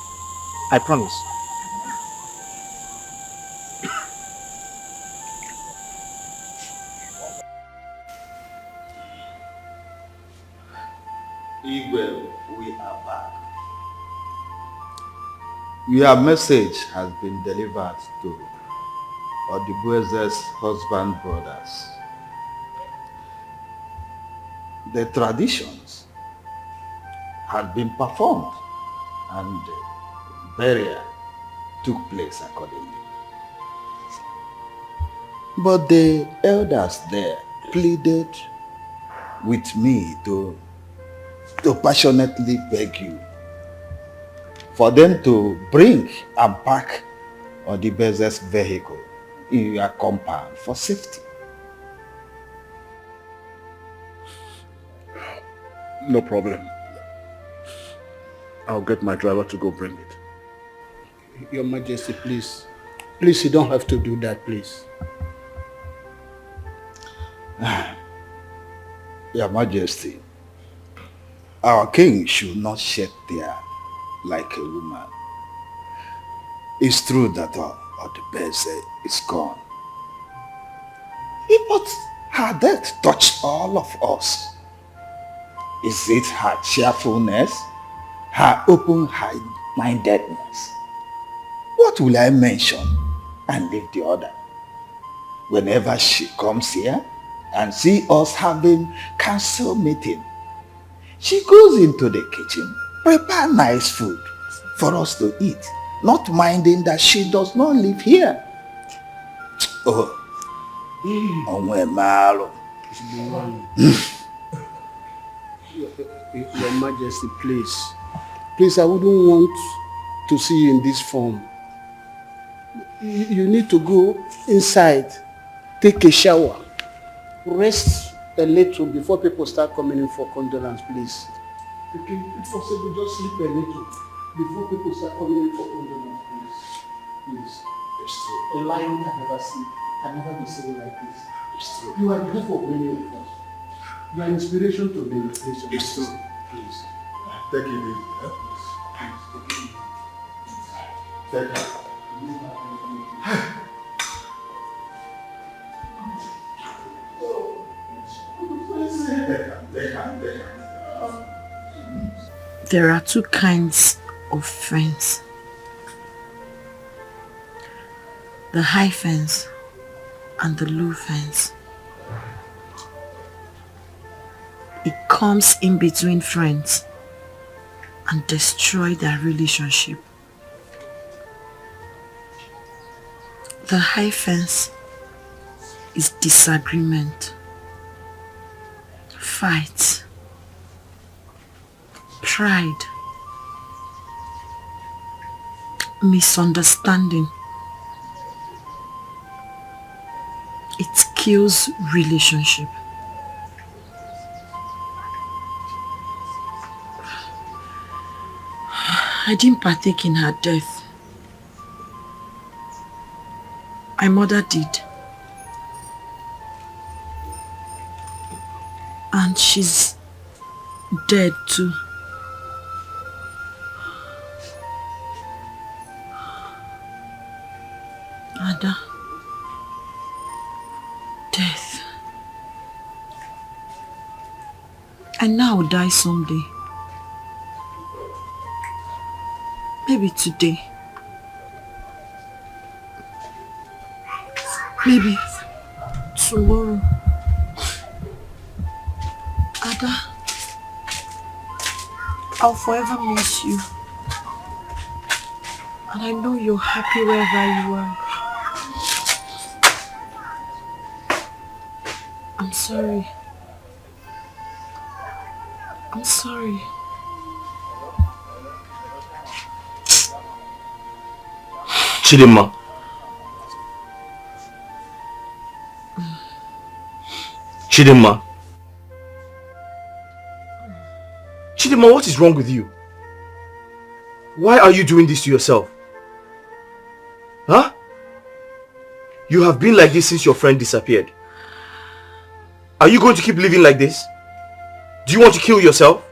I promise. Igwe, we are back. Your message has been delivered to Odibueze's husband brothers. The traditions had been performed and burial took place accordingly. But the elders there pleaded with me to passionately beg you for them to bring and park Odibueze's vehicle in your compound for safety. No problem. I'll get my driver to go bring it. Your Majesty, please. Please, you don't have to do that, please. Your Majesty, Our king should not shed tear like a woman. It's true that all the best is gone. But her death touched all of us. Is it her cheerfulness? Her open-mindedness? What will I mention and leave the other? Whenever she comes here and see us having council meeting, she goes into the kitchen, prepare nice food for us to eat, not minding that she does not live here. Oh, Your Majesty, please. Please, I wouldn't want to see you in this form. You need to go inside, take a shower, rest a little before people start coming in for condolence, please. Okay, if possible, just sleep a little before people start coming in for condolence, please. Please. It's true. A lion can never sleep, can never be seen like this. It's true. You are the hope of many of us. You are inspiration to many. Please. It's true. Please. Take it easy. Take it. There are two kinds of fence. The high fence and the low fence. It comes in between friends and destroy their relationship. The high fence is disagreement, fight, pride, misunderstanding. It kills relationship. I didn't partake in her death. My mother did. And she's dead too. Ada. Death. And now I'll die someday. Maybe today. Maybe tomorrow. Ada, I'll forever miss you. And I know you're happy wherever you are. I'm sorry. I'm sorry. Chidinma. Chidinma. Chidinma, what is wrong with you? Why are you doing this to yourself? Huh? You have been like this since your friend disappeared. Are you going to keep living like this? Do you want to kill yourself?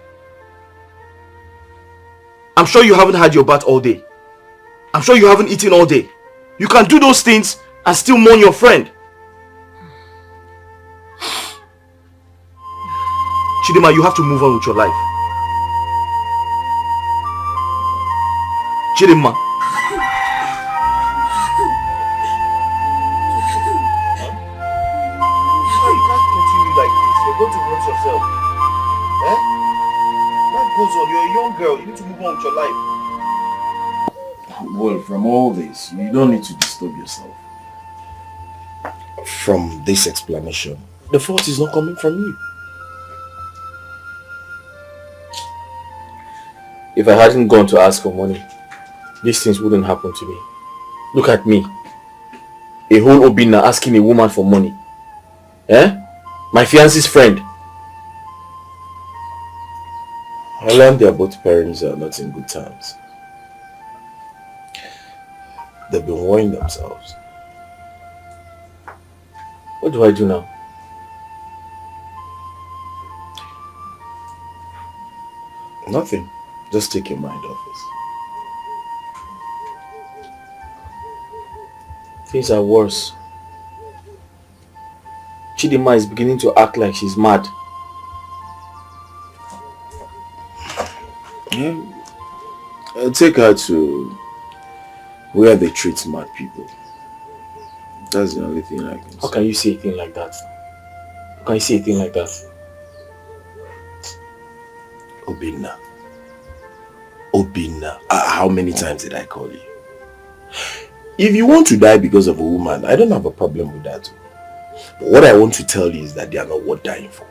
I'm sure you haven't had your bath all day. I'm sure you haven't eaten all day. You can do those things and still mourn your friend. Chidinma, you have to move on with your life. Chidinma. You can't continue like this. You're going to hurt yourself. Life goes on. You're a young girl. You need to move on with your life. Well, from all this, you don't need to disturb yourself. From this explanation, the fault is not coming from you. If I hadn't gone to ask for money, these things wouldn't happen to me. Look at me. A whole Obina asking a woman for money. My fiance's friend. I learned their both parents are not in good terms. They've been worrying themselves. What do I do now? Nothing. Just take your mind off it. Things are worse. Chidima is beginning to act like she's mad. Yeah. Take her to where they treat mad people. That's the only thing I can say. How can you say a thing like that? How can you say a thing like that? Obinna, how many times did I call you? If you want to die because of a woman, I don't have a problem with that. But what I want to tell you is that they are not worth dying for.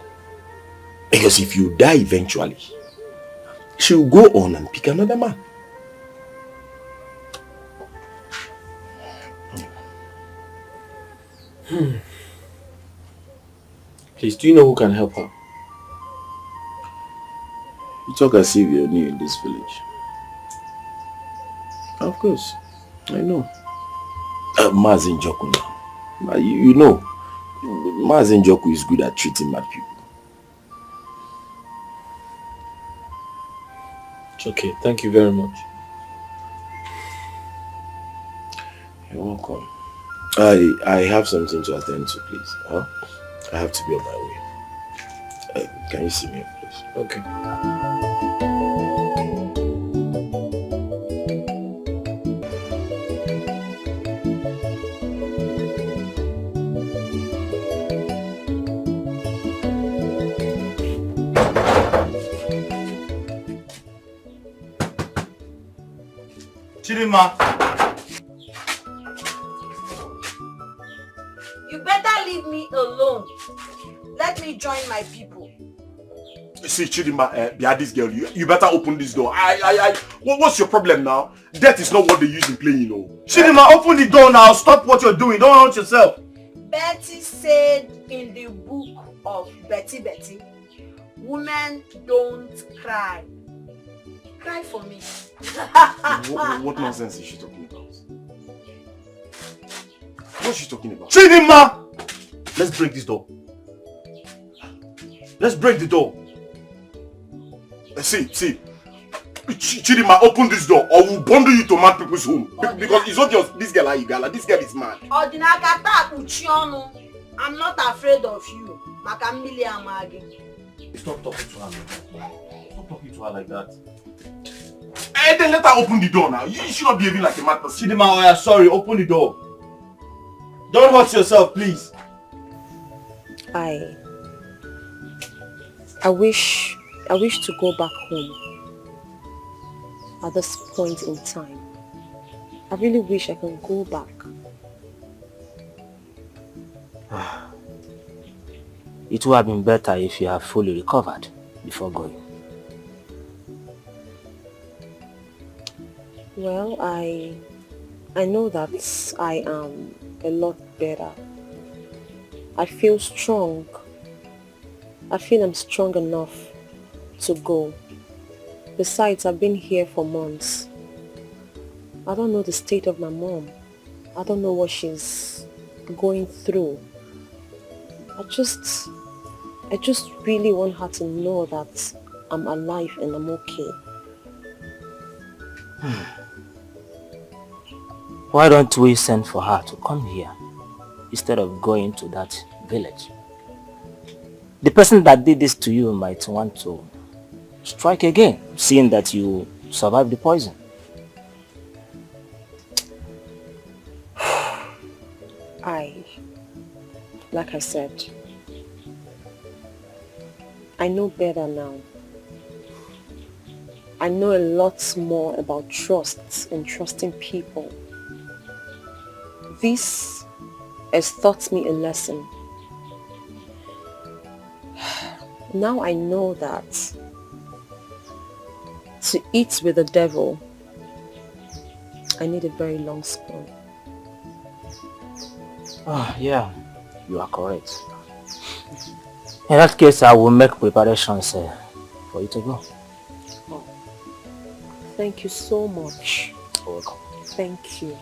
Because if you die eventually, she will go on and pick another man. Please, do you know who can help her? You talk as if you're new in this village. Of course, I know. Mazin Joku now. You know, Mazin Joku is good at treating mad people. It's okay, thank you very much. You're welcome. I have something to attend to, please. Huh? I have to be on my way. Can you see me, please? Okay. Chidima. You better leave me alone. Let me join my people. See, Chidima, this girl, you better open this door. What's your problem now? Death is not what they use in playing, you know. Chidima, open the door now. Stop what you're doing. Don't hurt yourself. Betty said in the book of Betty, women don't cry. Cry for me. What nonsense is she talking about? What's she talking about? Chidima! Let's break this door. Let's break the door. See. Chidima, open this door or we'll bundle you to mad people's home. Because it's not just this girl, Igala. This girl is mad. I'm not afraid of you. Stop talking to her. Stop talking to her like that. And then let her open the door now. You should not be behaving like a mad person. Chidima, I am sorry. Open the door. Don't hurt yourself, please. I wish to go back home at this point in time. I really wish I can go back. It would have been better if you have fully recovered before going. Well, I know that I am a lot better. I feel strong. I feel I'm strong enough to go. Besides, I've been here for months. I don't know the state of my mom. I don't know what she's going through. I just really want her to know that I'm alive and I'm okay. Why don't we send for her to come here instead of going to that village? The person that did this to you might want to strike again, seeing that you survived the poison. Like I said, I know better now. I know a lot more about trust and trusting people. This has taught me a lesson. Now I know that to eat with the devil, I need a very long spoon. Yeah, you are correct. In that case, I will make preparations for you to go. Thank you so much. You're welcome. Thank you.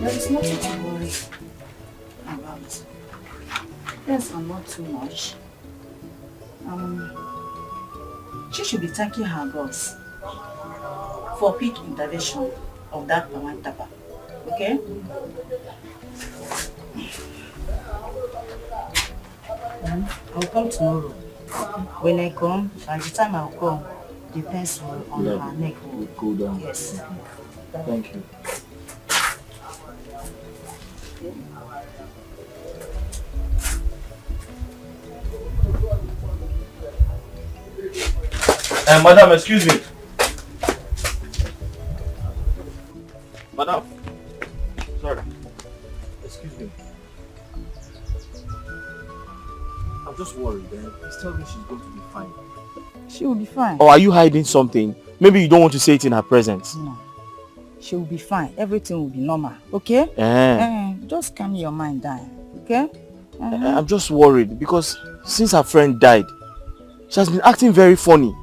There is nothing to worry about. Yes, and not too much. She should be thanking her gods for quick intervention of that Pawantapa. Okay? I'll come tomorrow. When I come, by the time I'll come, the pencil on her neck will cool down. Yes. Thank you. Madam, excuse me. Madam. Sorry. Excuse me. I'm just worried, eh? Please tell me she's going to be fine. She will be fine. Or are you hiding something? Maybe you don't want to say it in her presence. No. She will be fine. Everything will be normal. Okay? Just calm your mind down. Okay? I'm just worried because since her friend died, she has been acting very funny.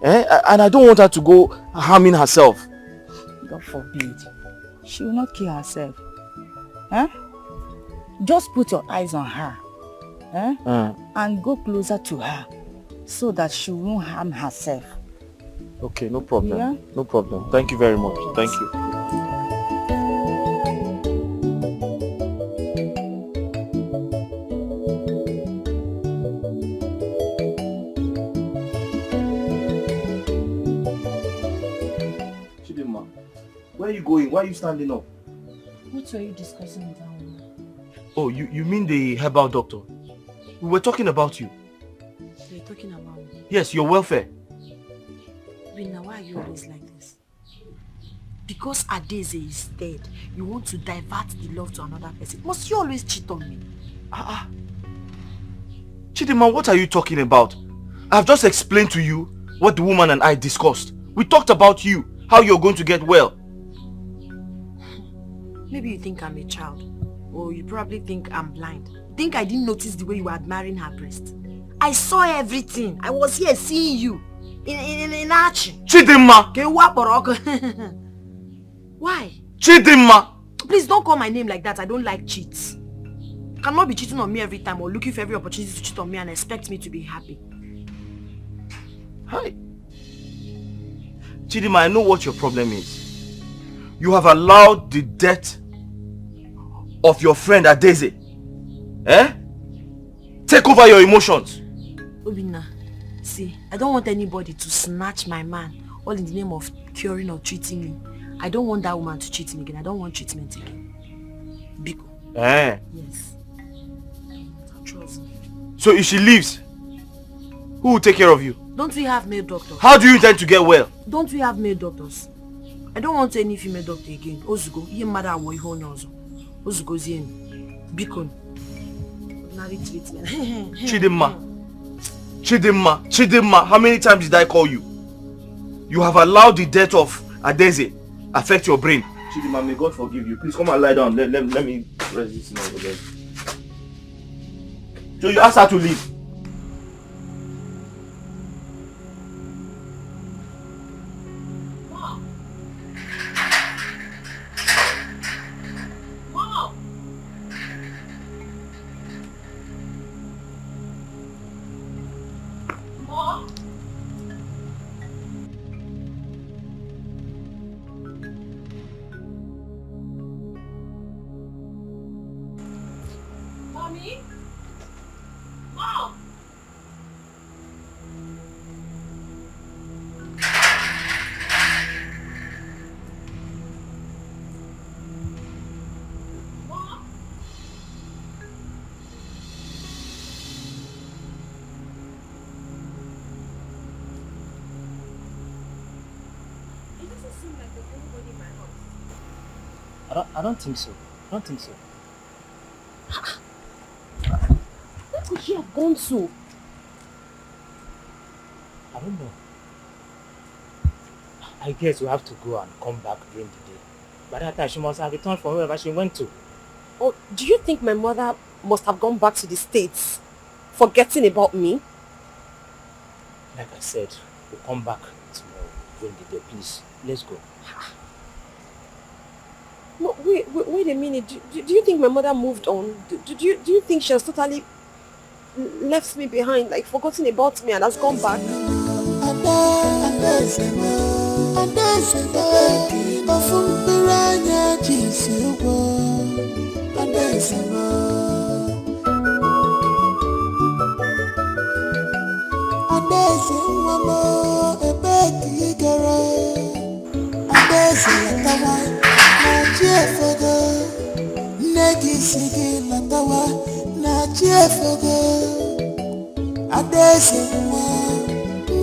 And I don't want her to go harming herself. God forbid. She will not kill herself. Just put your eyes on her. And go closer to her so that she won't harm herself. Okay, no problem. Yeah? No problem. Thank you very much. Thank you. Chidinma, where are you going? Why are you standing up? What were you discussing with that woman? Oh, you mean the herbal doctor? We were talking about you. You're talking about me? Yes, your welfare. Rina, why are you always like this? Because Adeze is dead, you want to divert the love to another person. Must you always cheat on me? Chidinma, what are you talking about? I've just explained to you what the woman and I discussed. We talked about you, how you're going to get well. Maybe you think I'm a child, or you probably think I'm blind. Think I didn't notice the way you were admiring her breast? I saw everything. I was here seeing you in action. Chidinma! Why? Chidinma! Please don't call my name like that. I don't like cheats. You cannot be cheating on me every time or looking for every opportunity to cheat on me and expect me to be happy. Hi. Chidinma, I know what your problem is. You have allowed the death of your friend Adeze take over your emotions. Obina, see, I don't want anybody to snatch my man all in the name of curing or treating me. I don't want that woman to cheat me again. I don't want treatment again. Biko. Yes. Trust me. So if she leaves, who will take care of you? Don't we have male doctors? How do you intend to get well? Don't we have male doctors? I don't want any female doctor again. Ozugo, ye mother awo ihe onye ozo. Ozugo zien. Biko. Ordinary treatment. Chidinma, how many times did I call you? You have allowed the death of Adeze affect your brain. Chidinma, may God forgive you. Please come and lie down. Let me rest this in over there. So you asked her to leave. I don't think so. I don't think so. Where could she have gone to? I don't know. I guess we have to go and come back during the day. By that time, she must have returned from wherever she went to. Oh, do you think my mother must have gone back to the States, forgetting about me? Like I said, we'll come back tomorrow during the day. Please, let's go. No, Wait a minute. Do you think my mother moved on? Do you think she has totally left me behind, like forgotten about me and has gone back?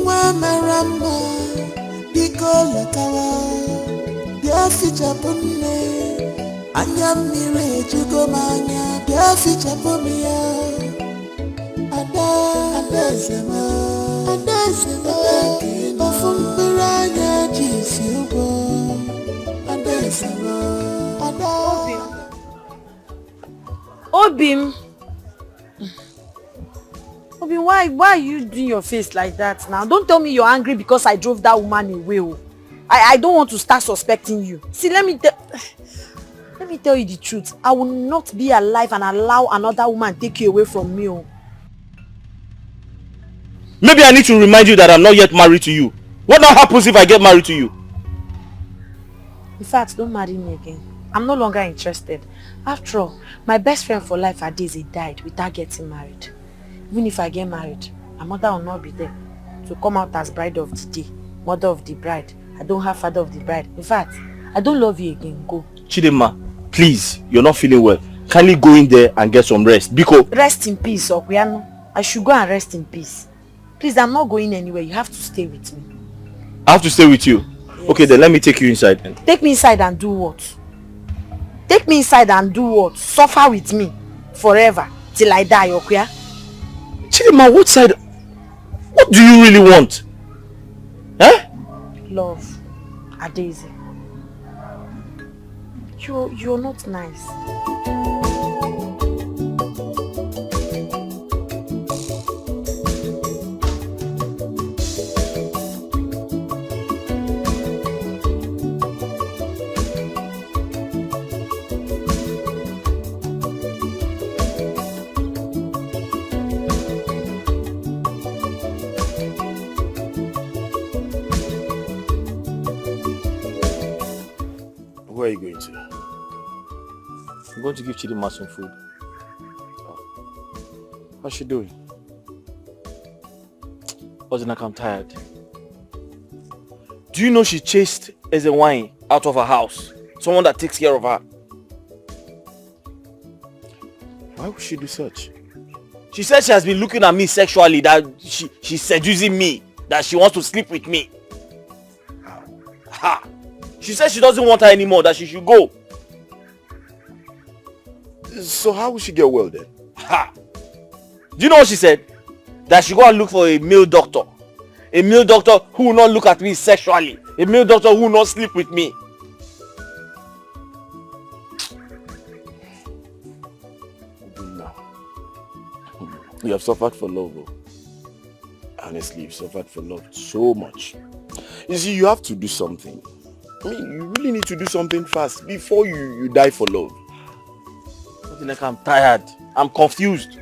Nwa marama biko latawa bia fichapune anya mmiri ejugo manya bia fichapune ya adazema ofumpira anya jisi ugo adazema Obim, why are you doing your face like that now? Don't tell me you're angry because I drove that woman away. Oh. I don't want to start suspecting you. See, let me tell you the truth. I will not be alive and allow another woman take you away from me. Oh. Maybe I need to remind you that I'm not yet married to you. What now happens if I get married to you? In fact, don't marry me again. I'm no longer interested. After all, my best friend for life Adeze died without getting married. Even if I get married, my mother will not be there to come out as bride of the day, mother of the bride. I don't have father of the bride. In fact, I don't love you again. Go. Chidema, please, you're not feeling well. Kindly go in there and get some rest. Biko. Rest in peace, Okuyano. I should go and rest in peace. Please, I'm not going anywhere. You have to stay with me. I have to stay with you? Yes. Okay, then let me take you inside then. Take me inside and do what? Take me inside and do what? Suffer with me forever till I die, Okuya? Chidema, what side? What do you really want? Eh? Love, Adeze. You're not nice. Where are you going to? I'm going to give Chidima some food. Oh. How's she doing? Ozinaka, I'm tired. Do you know she chased Ezenwine out of her house? Someone that takes care of her. Why would she do such? She said she has been looking at me sexually, that she's seducing me, that she wants to sleep with me. Ha! She said she doesn't want her anymore, that she should go. So how will she get well then? Ha! Do you know what she said? That she go and look for a male doctor. A male doctor who will not look at me sexually. A male doctor who will not sleep with me. You have suffered for love. Oh. Honestly, you've suffered for love so much. You see, you have to do something. I mean, you really need to do something fast before you die for love. Like I'm tired. I'm confused.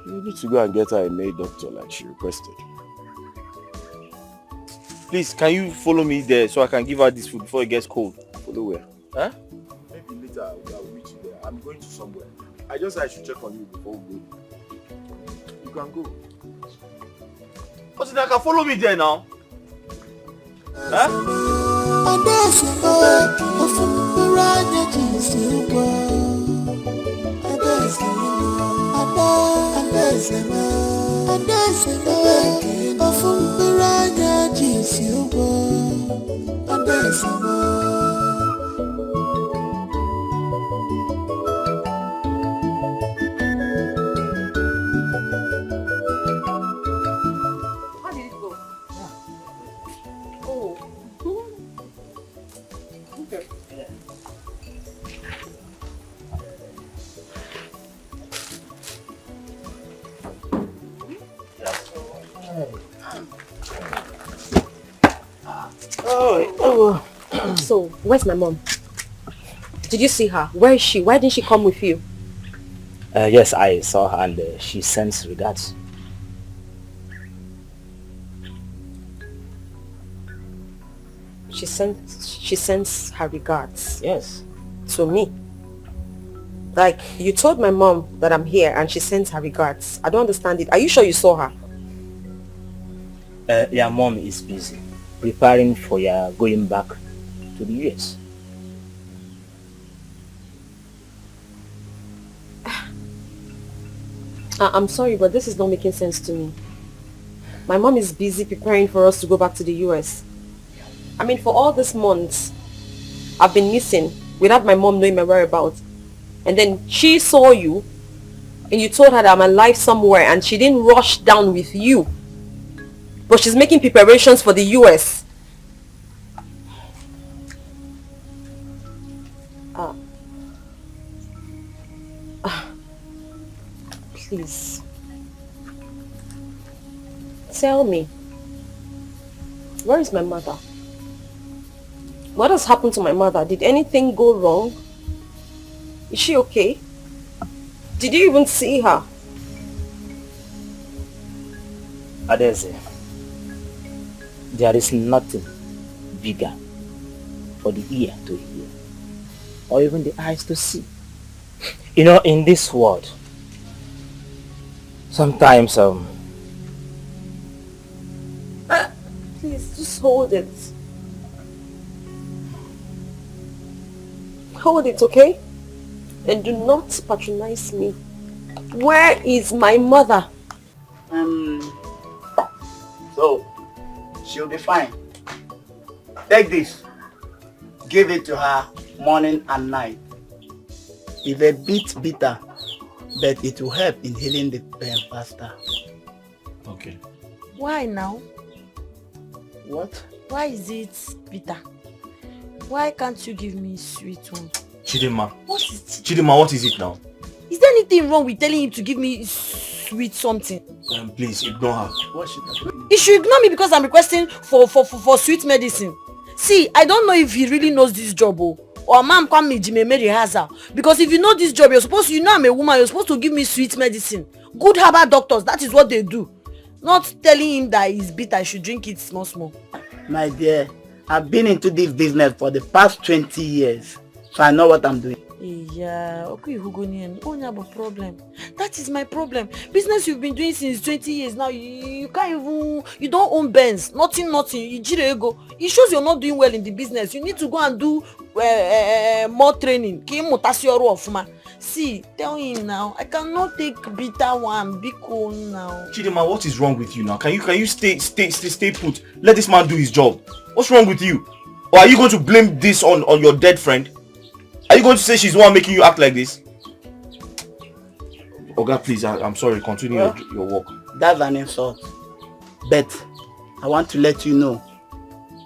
You need to go and get her a male doctor like she requested. Please, can you follow me there so I can give her this food before it gets cold? Follow where? Huh? Maybe later I'll reach you there. I'm going to somewhere. I should check on you before we go. You can go. But I can follow me there now. Huh? How did it go? Oh. Okay. So, where's my mom? Did you see her? Where is she? Why didn't she come with you? Yes, I saw her and she sends regards. She sends her regards. Yes. To me. Like, you told my mom that I'm here and she sends her regards. I don't understand it. Are you sure you saw her? Your mom is busy preparing for your going back to the US. I'm sorry, but this is not making sense to me. My mom is busy preparing for us to go back to the US. I mean, for all these months, I've been missing without my mom knowing my whereabouts. And then she saw you, and you told her that I'm alive somewhere, and she didn't rush down with you. But she's making preparations for the US. Please. Tell me, where is my mother? What has happened to my mother? Did anything go wrong? Is she okay? Did you even see her? Adeze, there is nothing bigger for the ear to hear or even the eyes to see. You know, in this world, sometimes Please, just hold it. Hold it, okay? And do not patronize me. Where is my mother? So, she'll be fine. Take this. Give it to her morning and night. It's a bit bitter, but it will help in healing the pain faster. Okay. Why now? What? Why is it bitter? Why can't you give me sweet one? Chidima. What is it? Chidima, what is it now? Is there anything wrong with telling him to give me sweet something? Please, ignore her. What should I do? He should ignore me because I'm requesting for sweet medicine. See, I don't know if he really knows this job or mom come me Jimmy Mary Hazard. Because if you know this job, you know I'm a woman, you're supposed to give me sweet medicine. Good herbal doctors, that is what they do. Not telling him that he's bitter, I should drink it small. My dear, I've been into this business for the past 20 years, so I know what I'm doing. Yeah, okay, Hugonian, only have a problem. That is my problem. Business you've been doing since 20 years now, you can't even, you don't own Benz, nothing, you jirego. It shows you're not doing well in the business. You need to go and do more training. See, tell him now, I cannot take bitter one, be cool now. Chidima, what is wrong with you now? Can you stay put? Let this man do his job. What's wrong with you? Or are you going to blame this on your dead friend? Are you going to say she's the one making you act like this? Oga, please, I'm sorry. Continue your work. That's an insult. But I want to let you know,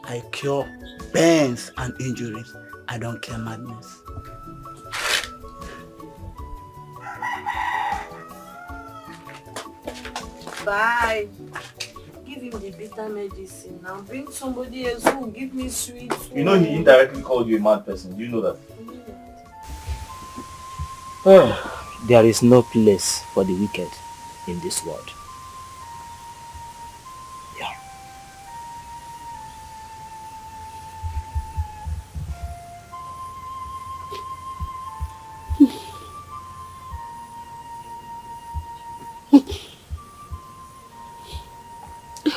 I cure pains and injuries. I don't care madness. Bye. Give him the bitter medicine now. Bring somebody else who will give me sweet. You know he indirectly called you a mad person. Do you know that? There is no place for the wicked in this world. Yeah.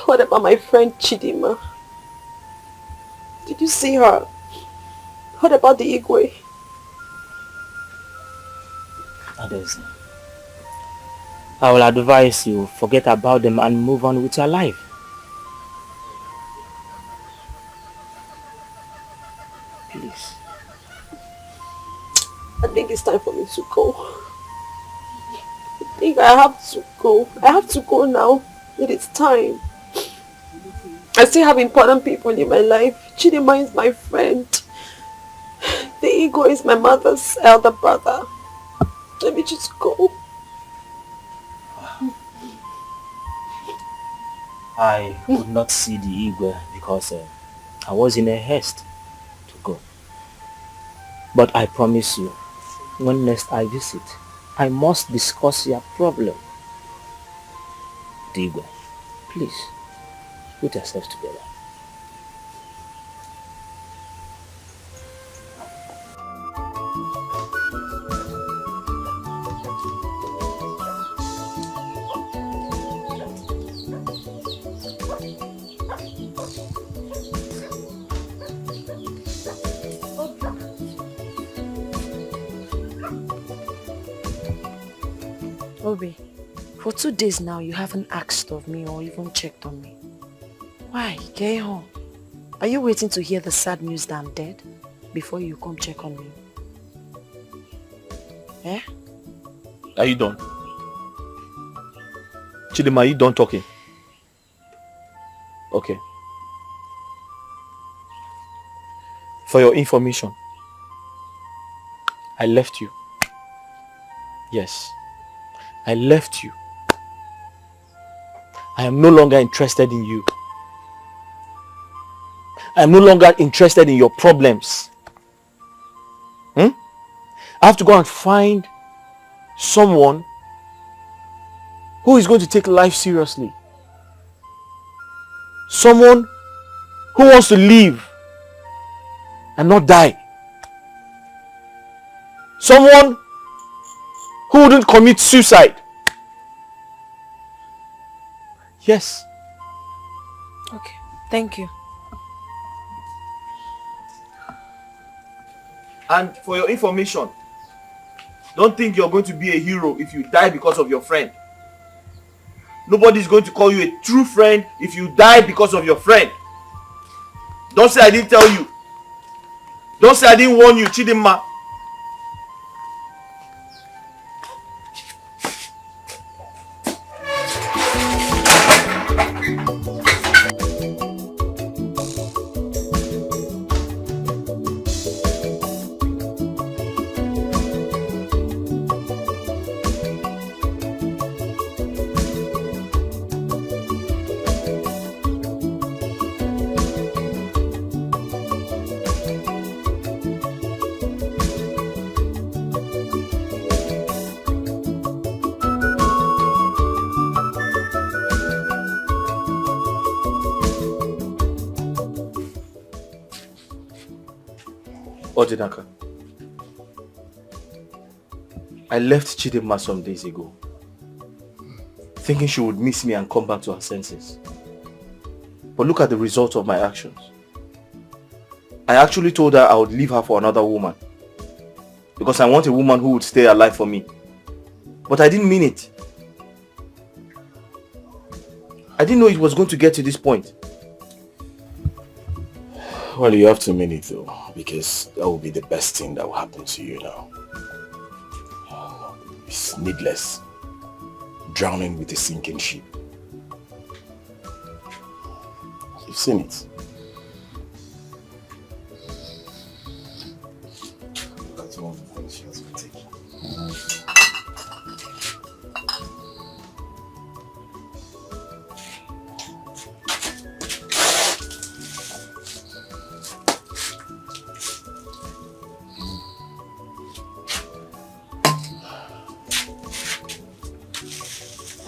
What about my friend Chidima? Did you see her? What about the IGWE? Others, I will advise you forget about them and move on with your life. Please. I think it's time for me to go. I think I have to go. I have to go now. It is time. I still have important people in my life. Chidima is my friend. The IGWE is my mother's elder brother. Let me just go. I could not see the IGWE because I was in a haste to go. But I promise you, when next I visit, I must discuss your problem. Dikeh, please, put yourself together. Obi, for 2 days now, you haven't asked of me or even checked on me. Why? Get home. Are you waiting to hear the sad news that I'm dead before you come check on me? Eh? Are you done? Chidima, are you done talking? Okay. For your information, I left you. Yes, I left you. I am no longer interested in you. I am no longer interested in your problems. I have to go and find someone who is going to take life seriously. Someone who wants to live and not die. Someone who wouldn't commit suicide. Yes. Okay, thank you. And for your information, don't think you're going to be a hero if you die because of your friend. Nobody's going to call you a true friend if you die because of your friend. Don't say I didn't tell you. Don't say I didn't warn you, Chidima. Odinaka, I left Chidima some days ago, thinking she would miss me and come back to her senses. But look at the result of my actions. I actually told her I would leave her for another woman, because I want a woman who would stay alive for me. But I didn't mean it. I didn't know it was going to get to this point. Well, you have to mean it though, because that will be the best thing that will happen to you now. It's needless. Drowning with a sinking ship. You've seen it. That's one of the things she has been taking.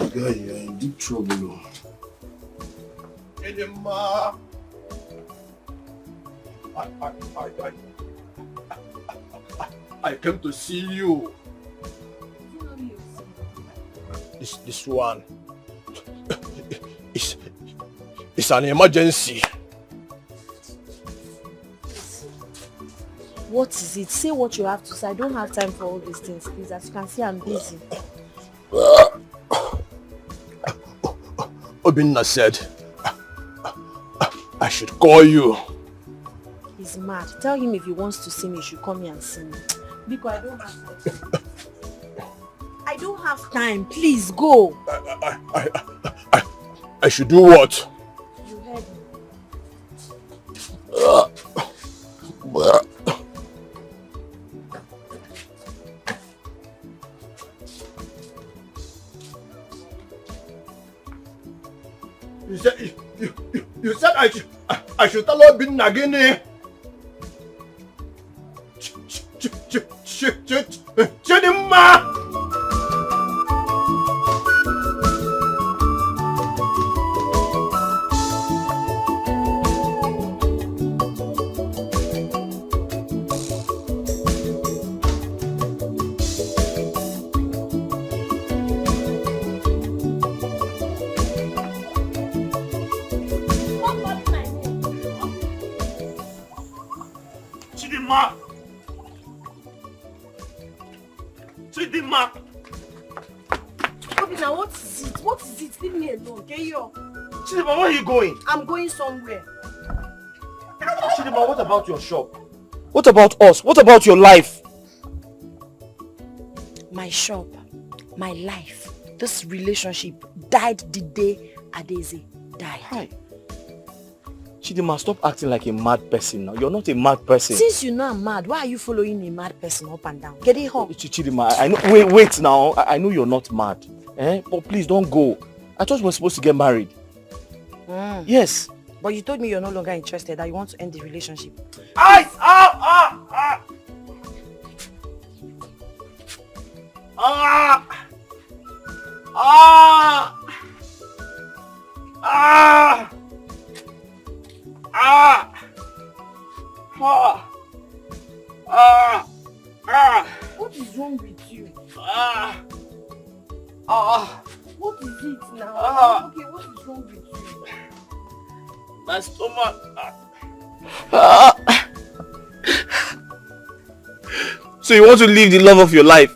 Guy, you're in deep trouble. Edema. I came to see you. This one. It's an emergency. What is it? Say what you have to say. I don't have time for all these things, please. As you can see, I'm busy. Obinna said I should call you. He's mad. Tell him if he wants to see me, he should come here and see me. Because I don't have time. I don't have time. Please go. I should do what? You heard me. You said I should tell Obinna again. Chidinma! Chidinma! Chidinma! Now what is it? What is it? Leave me alone. Get you. Chidinma, where are you going? I'm going somewhere. Chidinma, what about your shop? What about us? What about your life? My shop, my life, this relationship died the day Adeze died. Hi. Chidinma, stop acting like a mad person now. You're not a mad person. Since you know I'm mad, why are you following a mad person up and down? Get it home. Chidinma, I know. Wait now. I know you're not mad. But please don't go. I thought we were supposed to get married. Yes. But you told me you're no longer interested, that you want to end the relationship. What is wrong with you? What is it now? Okay, what is wrong with you? My stomach. So you want to leave the love of your life?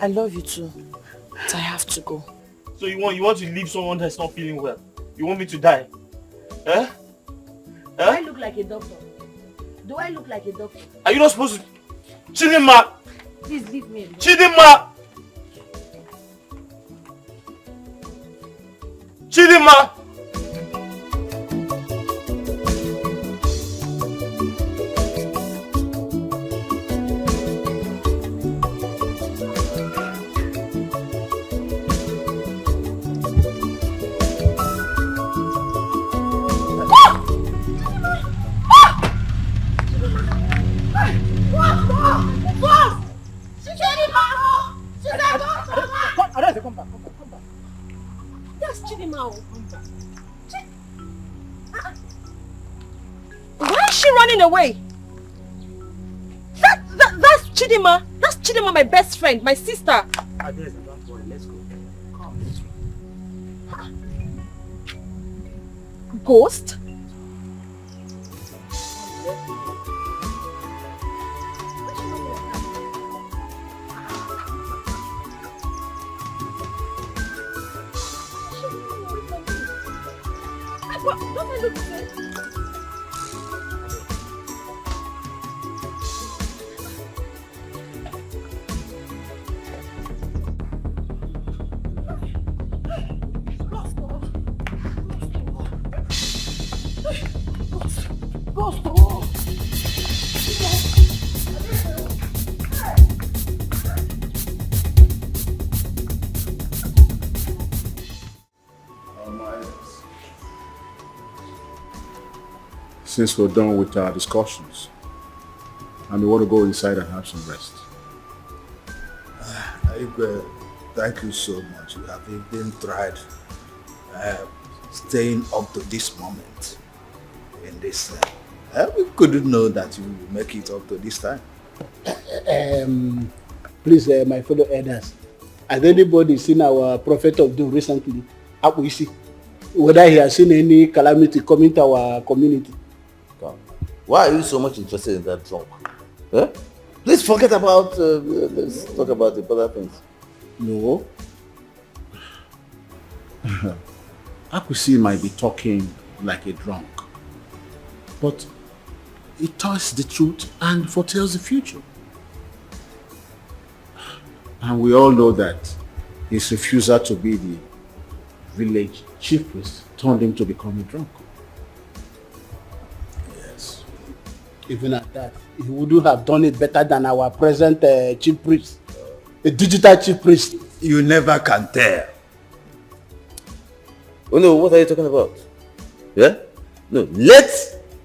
I love you too, but I have to go. So you want to leave someone that's not feeling well? You want me to die? Do I look like a doctor? Do I look like a doctor? Are you not supposed to? Chidinma! Please leave me alone. Chidinma! Chidinma! Why is she running away? That's Chidinma. That's Chidinma, my best friend, my sister. Don't worry, let's go. Come. Ghost? Don't I look the same? Since we're done with our discussions, and we want to go inside and have some rest. Thank you so much. You have even tried staying up to this moment in this. We couldn't know that you would make it up to this time. Please, my fellow elders, has anybody seen our prophet of doom recently? Whether he has seen any calamity coming to our community? Why are you so much interested in that drunk? Please forget about, let's talk about the other things. No. Akusi might be talking like a drunk, but he tells the truth and foretells the future. And we all know that his refusal to be the village chief priest turned him to become a drunk. Yes. Even at that, he wouldn't have done it better than our present chief priest, a digital chief priest. You never can tell. Oh no, what are you talking about? Yeah? No, let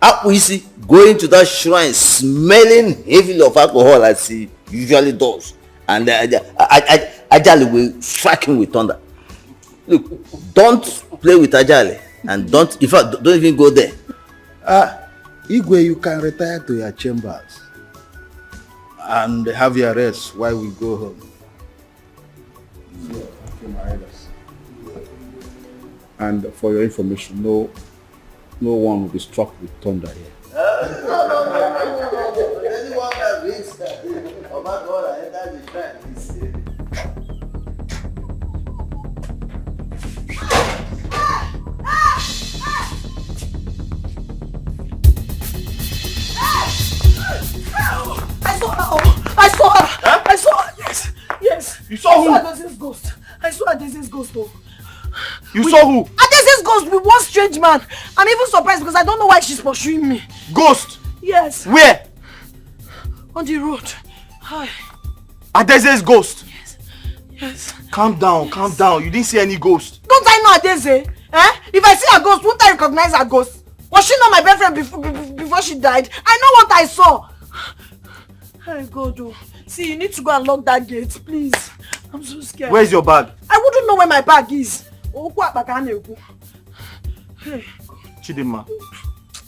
Akwisi go into that shrine smelling heavily of alcohol as he usually does. And Ajali will strike him with thunder. Look, don't play with Ajali. And don't even go there. Igwe, you can retire to your chambers and have your rest while we go home. And for your information, no one will be struck with thunder here. Anyone that reads oh my God, I enter the shrine. I saw her. Yes. You saw who? I saw Adese's ghost. I saw Adese's ghost though. You saw who? Adese's ghost with one strange man. I'm even surprised because I don't know why she's pursuing me. Ghost? Yes. Where? On the road. Hi. Adese's ghost? Yes. Calm down. You didn't see any ghost. Don't I know Adese? If I see a ghost, won't I recognize a ghost? Was she not my best friend before she died? I know what I saw. Hey God, oh. See, you need to go and lock that gate, please. I'm so scared. Where's your bag? I wouldn't know where my bag is. Hey. Chidinma,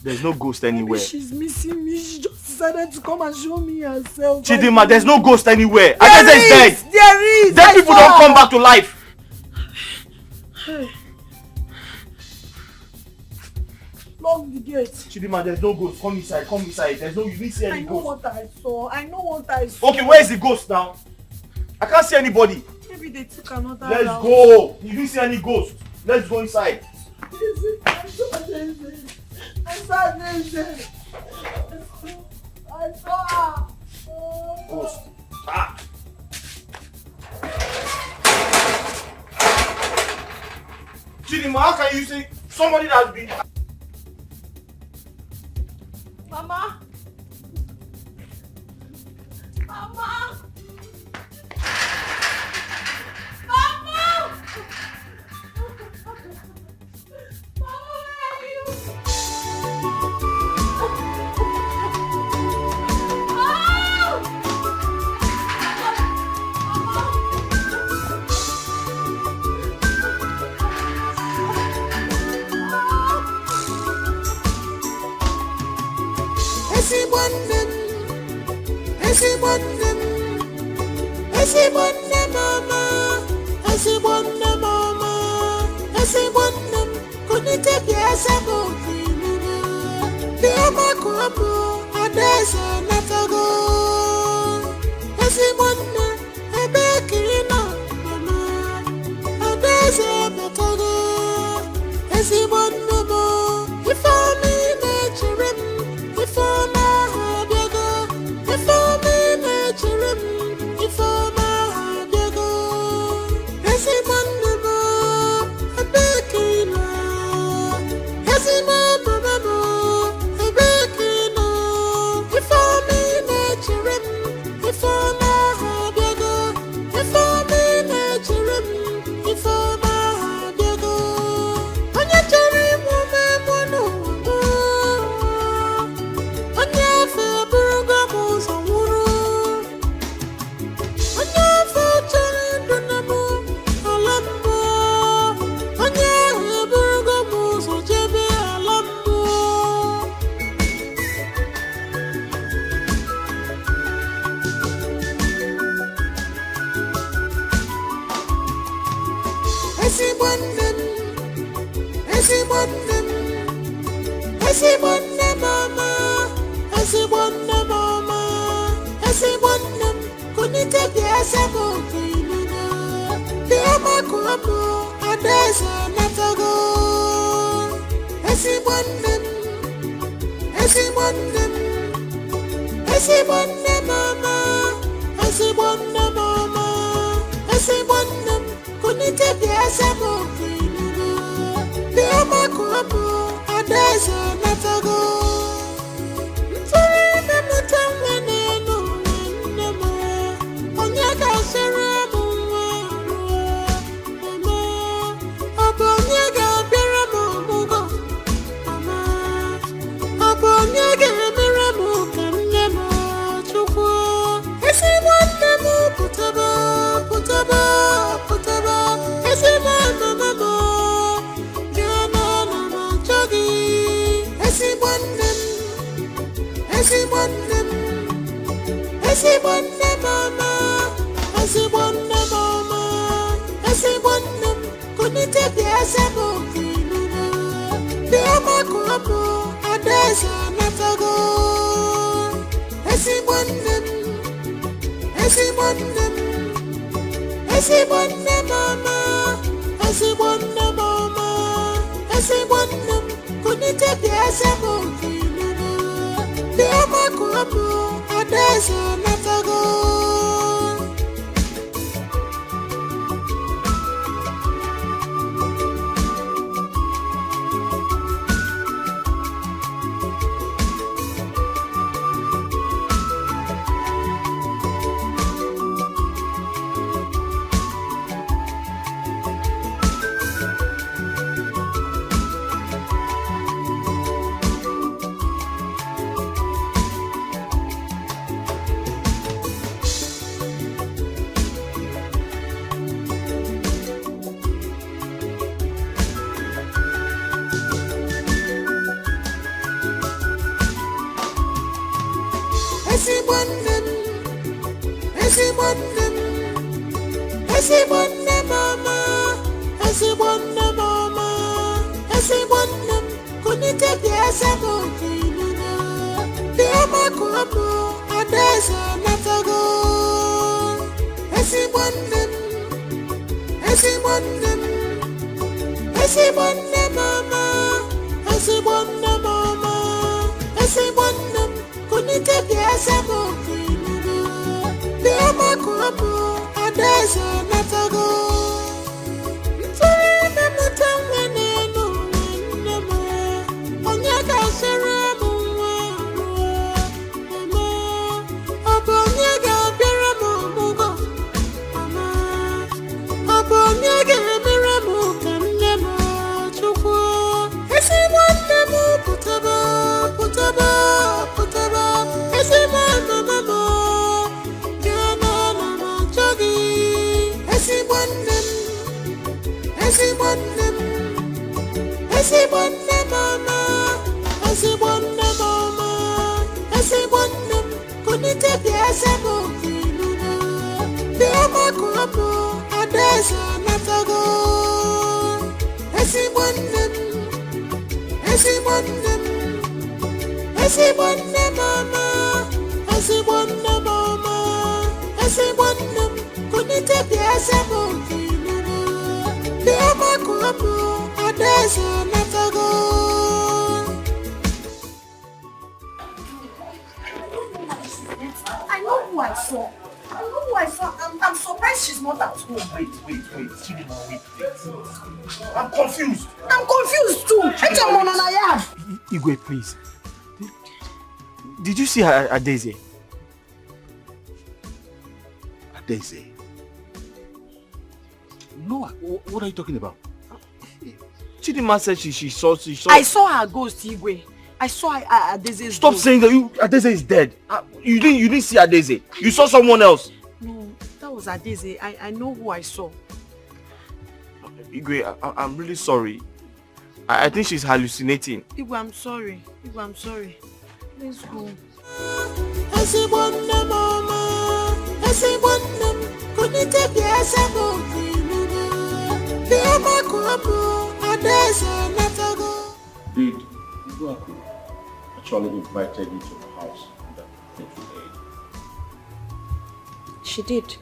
there's no ghost anywhere. Maybe she's missing me. She just decided to come and show me herself. Chidinma, there's no ghost anywhere. Adese is dead. There is. Dead people don't come back to life. Hey. Lock the gate. Chidinma, there's no ghost. Come inside. There's no, you didn't see any ghost. I know what I saw. Okay, where is the ghost now? I can't see anybody. Maybe they took another Let's route. go. You didn't see any ghost. Let's go inside. I saw her. Ghost. Chidinma, how can you say somebody that's been... Mama. Igwe, please. Did you see her at Daisy? At Daisy? No, what are you talking about? Chidima said she saw... I saw her ghost, Igwe. I saw her at Daisy's Stop ghost. saying that Adeze is dead. You didn't see Adeze. You saw someone else. No, that was Adeze. I know who I saw. Igwe, I'm really sorry. I think she's hallucinating. Igwe, I'm sorry. Igwe, I'm sorry. Let's go. Did Igwe actually invited you to the house and that you ate? She did.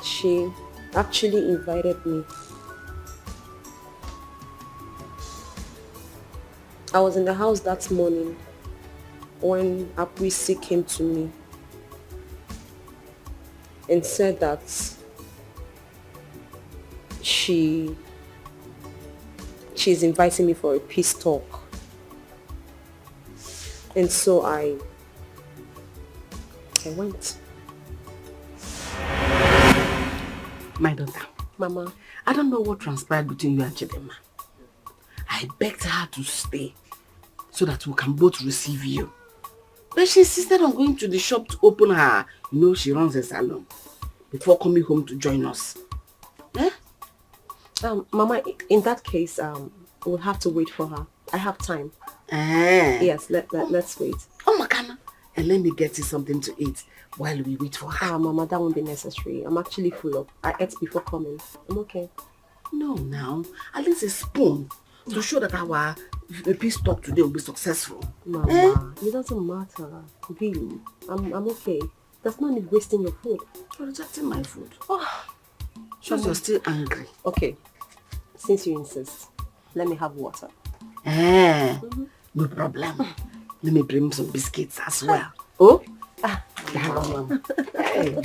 She actually invited me. I was in the house that morning when Apuisi came to me and said that she's inviting me for a peace talk. And so I went. My daughter, Mama, I don't know what transpired between you and Chidema. I begged her to stay so that we can both receive you. But she insisted on going to the shop to open her, she runs a salon, before coming home to join us. Eh? Mama, in that case, we'll have to wait for her. I have time. Yes, let's wait. Oh, Makana. And let me get you something to eat while we wait for her. Mama, that won't be necessary. I'm actually full up. I ate before coming. I'm okay. No, now. At least a spoon to show that our peace talk today will be successful. Mama, it doesn't matter. Really. I'm okay. There's no need wasting your food. You're rejecting my food. Shows you're still angry. Okay. Since you insist, let me have water. No problem. Let me bring some biscuits as well. Oh? Hey.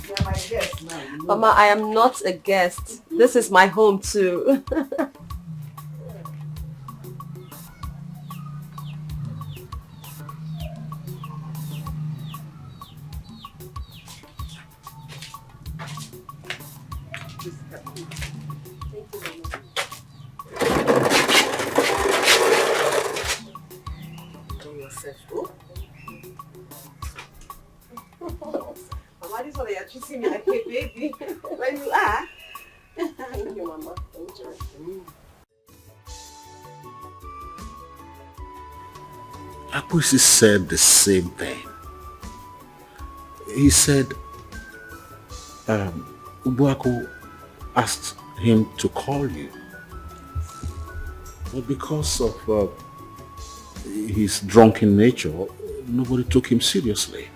You're my guest now. Mama, I am not a guest. This is my home too. Mama, this one you're treating me like a baby. When you are. Thank you, Mama. Thank you. Akwesi said the same thing. He said Ubuako asked him to call you. But because of his drunken nature, nobody took him seriously.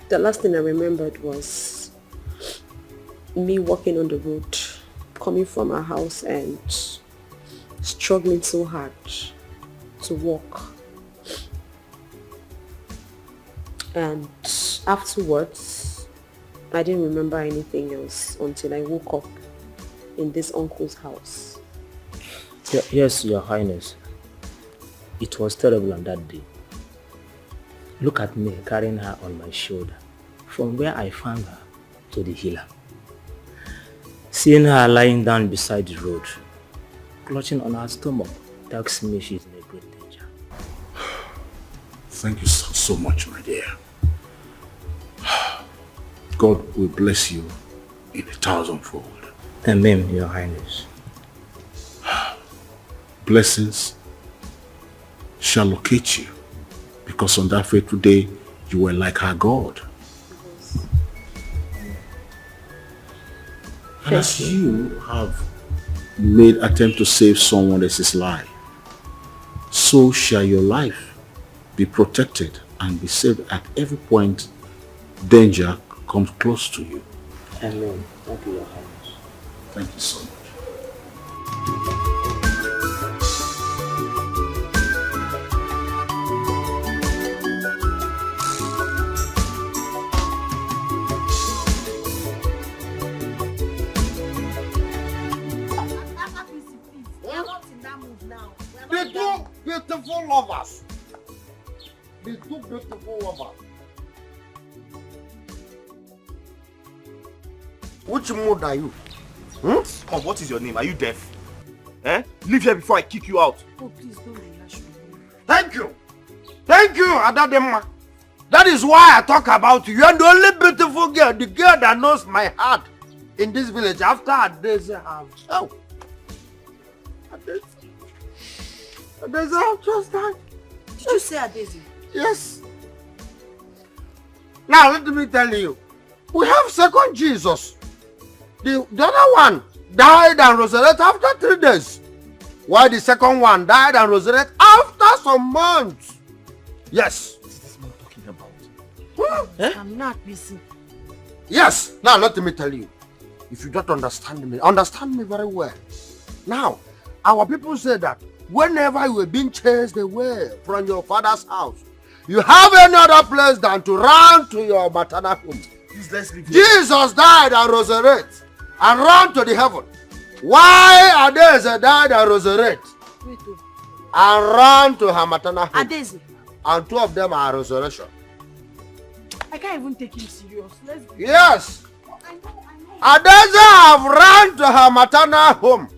The last thing I remembered was me walking on the road, coming from our house and struggling so hard to walk. And afterwards, I didn't remember anything else until I woke up in this uncle's house. Yes, Your Highness. It was terrible on that day. Look at me carrying her on my shoulder from where I found her to the healer. Seeing her lying down beside the road, clutching on her stomach, tells me she's in a great danger. Thank you so much, my dear. God will bless you in 1,000-fold. Amen, Your Highness. Blessings shall locate you, because on that fateful day you were like our God. And as you have made attempt to save someone else's life, so shall your life be protected and be saved at every point danger comes close to you. Amen. Thank you, Your Highness. Thank you so much. The two beautiful lovers. The two beautiful lovers. Which mood are you? Come, what is your name? Are you deaf? Leave here before I kick you out. Oh, please don't relax me. Thank you. Thank you, Adadema. That is why I talk about you. You are the only beautiful girl, the girl that knows my heart in this village after Adeze have. Oh. Adeze have just died. Did you say Adeze? Yes. Now let me tell you. We have second Jesus. The other one died and resurrected after 3 days. While the second one died and resurrected after some months. Yes. What is this man talking about? I'm not busy. Yes. Now let me tell you. If you don't understand me very well. Now, our people say that whenever you are being chased away from your father's house, you have any other place than to run to your maternal home. Please, let's leave here. Jesus died and resurrected and ran to the heaven. Why Adeze died and resurrected and ran to her maternal home? Adeze. and 2 of them are resurrection. I can't even take him serious. Let's go. Yes. Adeza have run to her maternal home.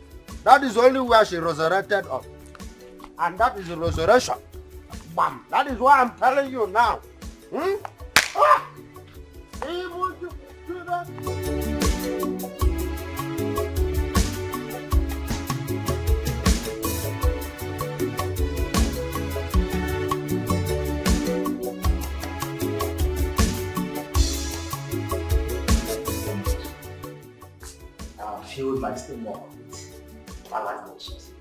That is only where she resurrected up. And that is the resurrection. Bam. That is why I'm telling you now. Able to do that. Filled my stomach with emotions.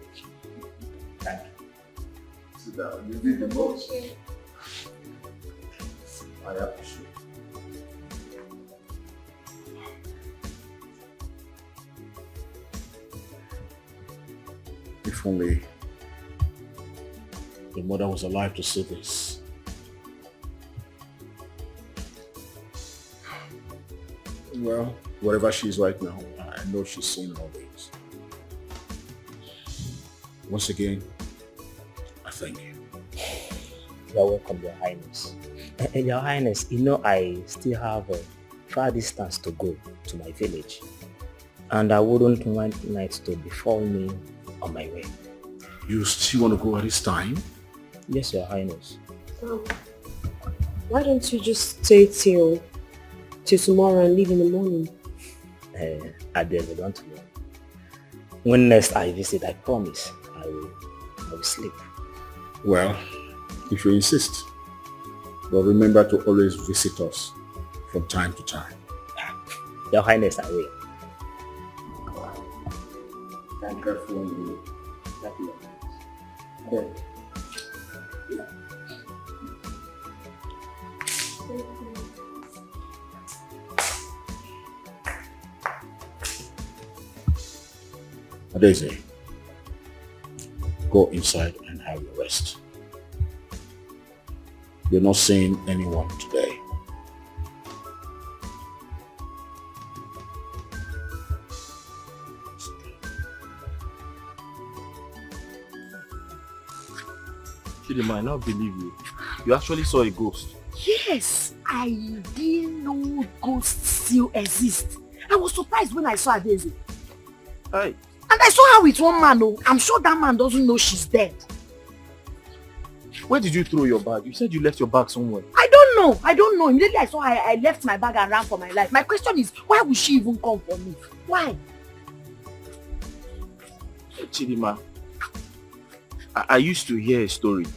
Thank you. Sit down. You need the most. I appreciate. If only the mother was alive to see this. Well, wherever she is right now, I know she's seen all this. Once again, I thank you. You're welcome, Your Highness. And Your Highness, you know I still have a far distance to go to my village. And I wouldn't want night to befall me on my way. You still want to go at this time? Yes, Your Highness. Why don't you just stay till tomorrow and leave in the morning? I don't want to. When next I visit, I promise I will sleep. Well, if you insist, but remember to always visit us from time to time. Your Highness, I will. Thank you for you. Thank you. Okay. Daisy, go inside and have your rest. You're not seeing anyone today. Chidima, I now believe you. You actually saw a ghost. Yes, I didn't know ghosts still exist. I was surprised when I saw Daisy. Hi. And I saw her with one man. Oh, I'm sure that man doesn't know she's dead. Where did you throw your bag? You said you left your bag somewhere. I don't know. Immediately I saw her, I left my bag and ran for my life. My question is, why would she even come for me? Why? Chidima, I used to hear a story.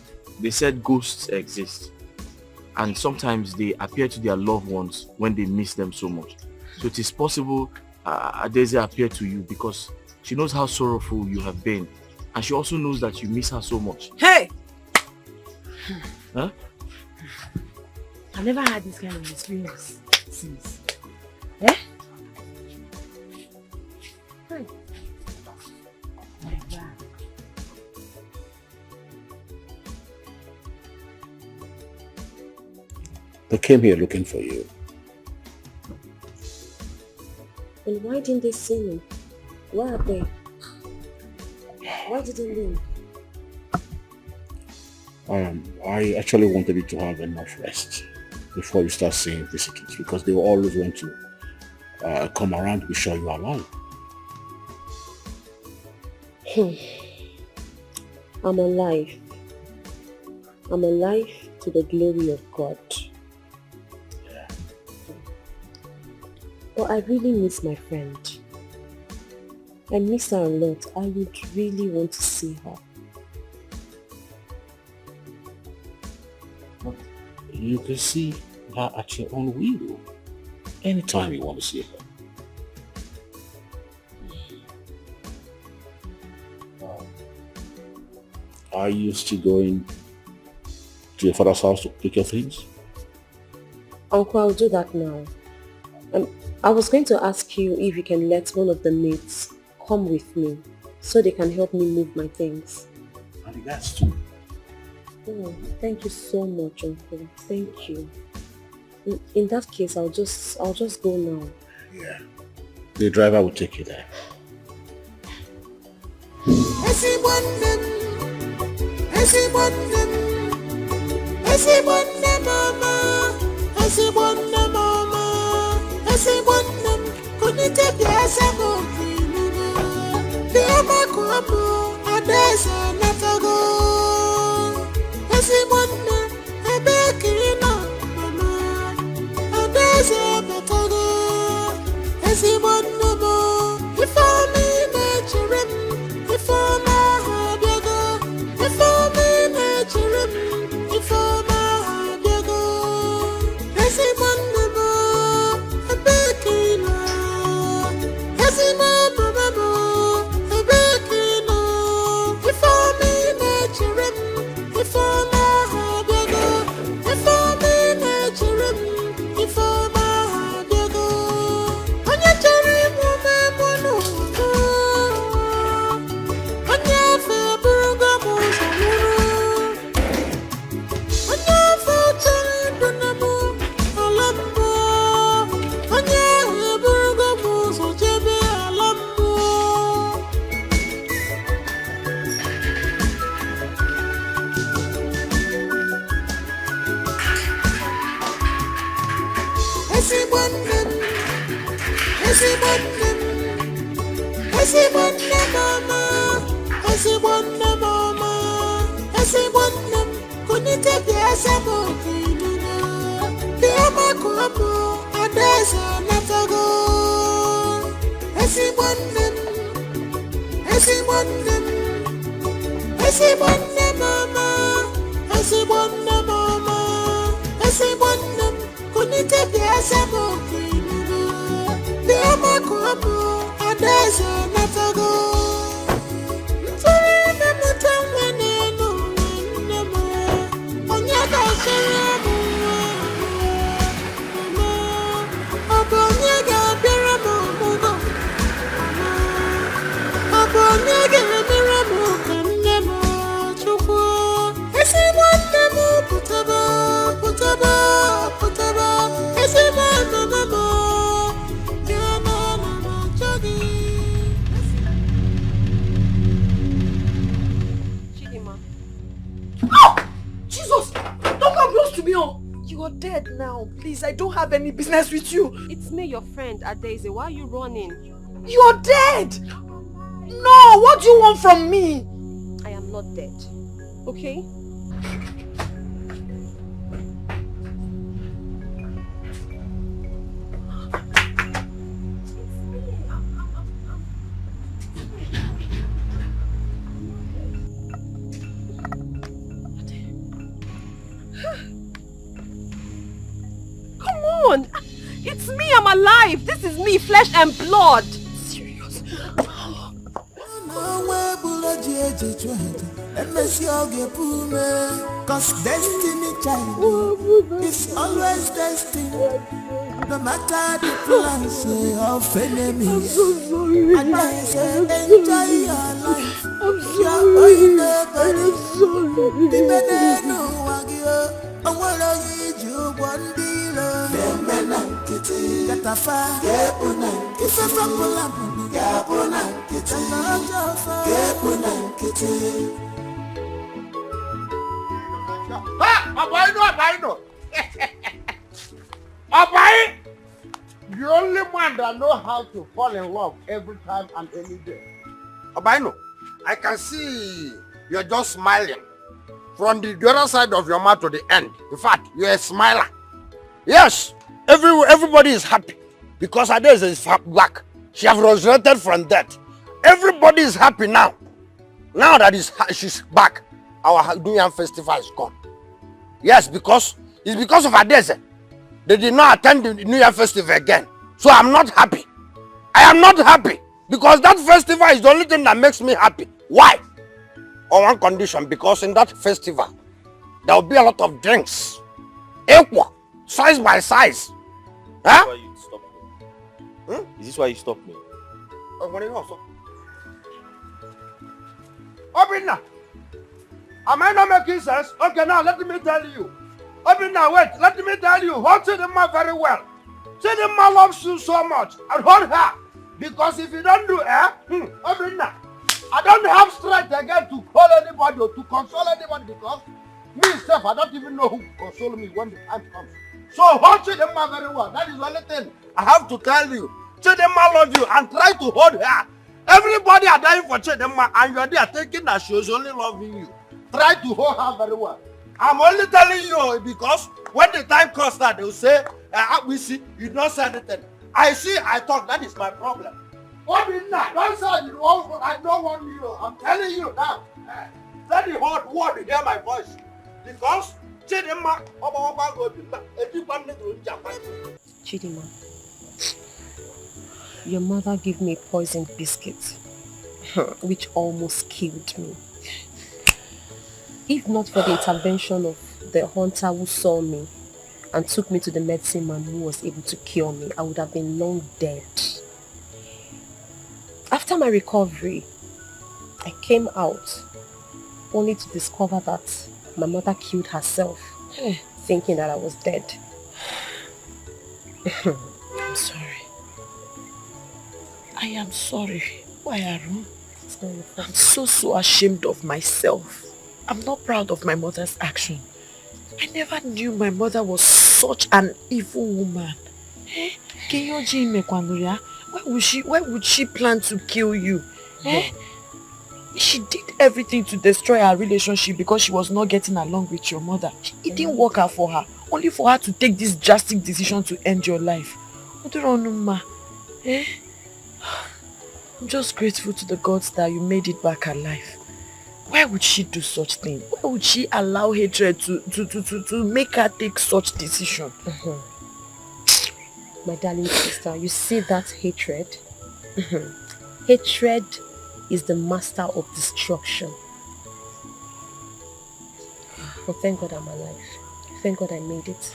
They said ghosts exist. And sometimes they appear to their loved ones when they miss them so much. So it is possible Daisy appeared to you because she knows how sorrowful you have been. And she also knows that you miss her so much. Hey! Huh? I've never had this kind of experience since. Eh? Hey. Never. They came here looking for you. And why didn't they see me? Where are they? Why didn't they? I actually wanted you to have enough rest before you start seeing visitors because they will always want to come around to be sure you are alive. I'm alive. I'm alive to the glory of God. Yeah. But I really miss my friend. I miss her a lot. I would really want to see her. You can see her at your own will. Anytime you want to see her. Are you still going to your father's house to pick your things? Uncle, I'll do that now. I was going to ask you if you can let one of the mates come with me so they can help me move my things. And the guys too. Oh, thank you so much, Uncle. Thank you. In that case, I'll just go now. Yeah. The driver will take you there. Esibonne mama, esibonne mama, esibonne kunite biasa go kimuna. Biama kuamu adesa natago. Esibonne ebekina mama, adesa natago. Esibonne mo, ifami nechirim, ifama habiago, ifami nechirim, ifama habiago. Esibonne mo, ebekina, esibonne mo, ebekina, ifami nechirim, ifama habiago, ifami nechirim, ifama habiago. Onye chere mume munu, onye fe burugo muzamuru, onye fe chere dunamu alambo, onye fe burugo muzajebe alambo. Esibonne, esibonne, esibonne mama, esibonne mama, esibonne kunite biasa mo kimuna. Biama kuamu adesa natago. Esibonne, esibonne, esibonne mama, esibonne mama, esibonne kunite biasa mo kimuna. Biama kuamu adesa natago. Ntore mutamu nenu nemu, onyaka shiramu. Abonyega biramu mugo. Abonyega biramu kanemu chukwu. Esibonne mu putaba, putaba, putaba. Esibonne mama, biama mama jogi. Chidima, Jesus! Don't come close to me, oh! You are dead now. Please, I don't have any business with you. it's me, your friend, Adeze. Why are you running? You're dead! No, what do you want from me? I am not dead. Okay? Come on! It's me, I'm alive! This is me, flesh and blood! Serious? Cause destiny child is always destined. No matter the plans of enemies. And I say enjoy your life. You're going to the beneno wagyo. I wanna need you one dealer. Get a fire. If I pull up, get Abaino. Abai! The only man that know how to fall in love every time and any day. Abaino, I can see you're just smiling. From the other side of your mouth to the end. In fact, you're a smiler. Yes, everybody is happy. Because Adeze is back. She has resurrected from death. Everybody is happy now. Now that she's back, our New Year festival is gone. Yes, because it's because of Adeze. They did not attend the New Year festival again. So I'm not happy. I am not happy. Because that festival is the only thing that makes me happy. Why? On one condition, because in that festival, there will be a lot of drinks. Equal, size by size. Huh? Why you stop me? Is this why you stopped me? Obinna, am I not making sense? Okay, now let me tell you. Obinna, wait, let me tell you. Hold Chidinma very well. Chidinma loves you so much. And hold her. Because if you don't do Obinna, I don't have strength again to call anybody or to console anybody because Myself, I don't even know who will console me when the time comes. So hold Chidemma very well. That is the only thing I have to tell you. Chidemma loves you and try to hold her. Everybody are dying for Chidemma and you are there thinking that she is only loving you. Try to hold her very well. I'm only telling you because when the time comes that they will say, we see, you don't say anything. I see, I talk, that is my problem. What is that? Don't say you want, I don't want you. I'm telling you now. Let the hot word hear my voice. Because Chidemma, Chidimma, your mother gave me poisoned biscuit, which almost killed me. If not for the intervention of the hunter who saw me and took me to the medicine man who was able to cure me, I would have been long dead. After my recovery, I came out only to discover that my mother killed herself, thinking that I was dead. I'm sorry. I am sorry. Why, Arun? I'm so ashamed of myself. I'm not proud of my mother's action. I never knew my mother was such an evil woman. Why would she plan to kill you? She did everything to destroy our relationship because she was not getting along with your mother. It didn't work out for her, only for her to take this drastic decision to end your life. I'm just grateful to the gods that you made it back alive. Why would she do such thing? Why would she allow hatred to make her take such decision? My darling sister, you see that hatred? Hatred is the master of destruction. But thank God I'm alive. Thank God I made it.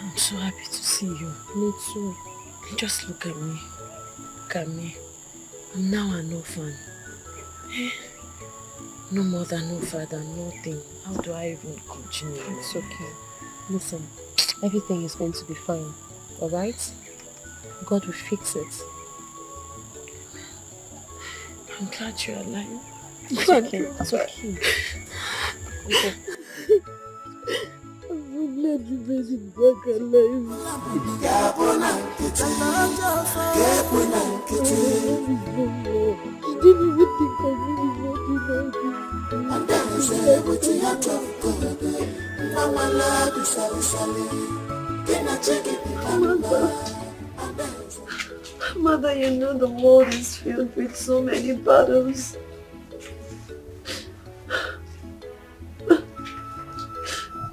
I'm so happy to see you. Me too. Just look at me. Look at me. I'm now an orphan. No mother, no father, nothing. How do I even continue? It's okay. Listen, everything is going to be fine. Alright? God will fix it. I'm glad you're alive. It's okay. It's okay. Okay. I'm so glad you made it back alive. She didn't even think of me before doing all this. And then you say everything you do. Mother, you know the world is filled with so many battles.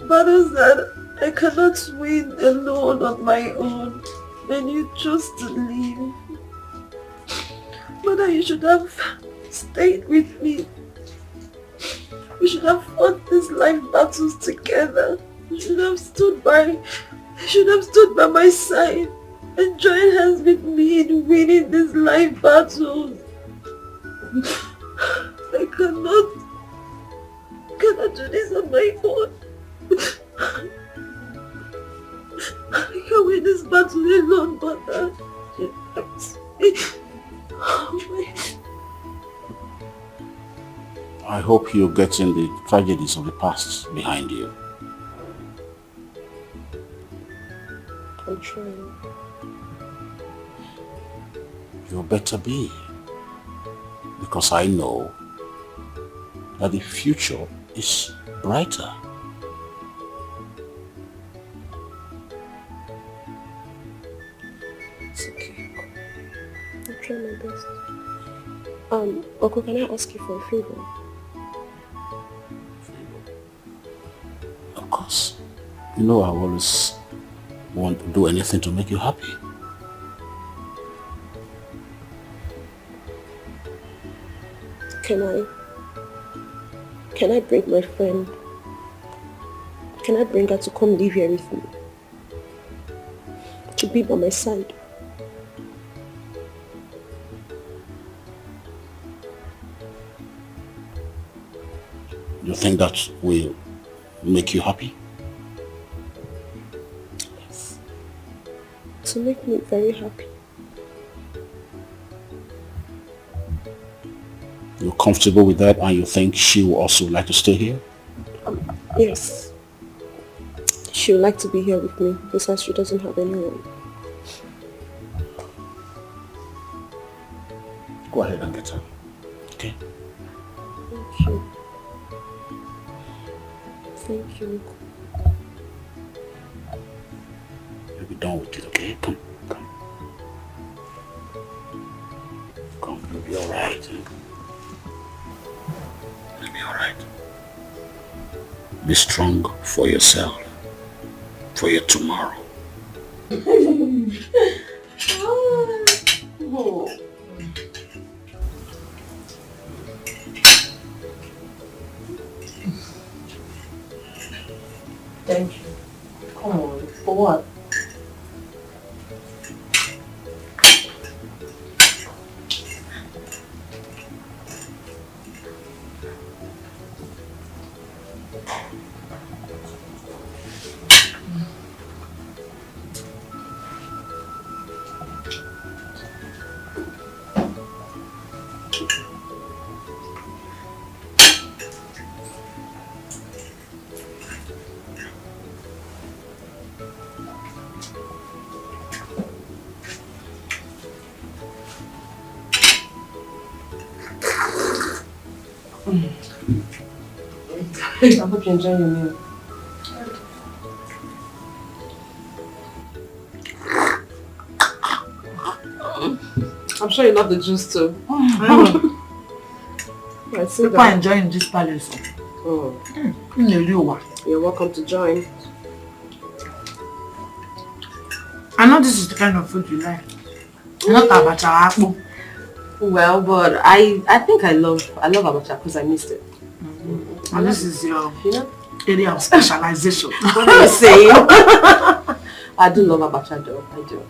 Battles that I cannot win alone on my own. And you chose to leave. Mother, you should have stayed with me. We should have fought these life battles together. You should have stood by my side and join hands with me in winning these life battles. I cannot do this on my own. I can't win this battle alone, Mother. I hope you're getting the tragedies of the past behind you. I'm trying. You better be. Because I know that the future is brighter. It's okay. I'll try my best. Uncle, can I ask you for a favor? Of course. You know I always want to do anything to make you happy. Can I bring my friend? Can I bring her to come live here with me? To be by my side? You think that will make you happy? Yes. To make me very happy. You're comfortable with that and you think she will also like to stay here? Yes. She would like to be here with me besides she doesn't have anyone. Go ahead and get her. Okay? Thank you. Thank you. You'll be done with it, okay? Come. You'll be alright. You'll be alright. Be strong for yourself. For your tomorrow. Thank you. Come on. For what? I hope you enjoy your meal. I'm sure you love the juice too. Right, People are enjoying this palace. You're welcome to join. I know this is the kind of food you like. Not abacha akpu. Well, but I think I love abacha because I missed it. And this is your area of specialization. What are you saying? I do love abacha though. I do.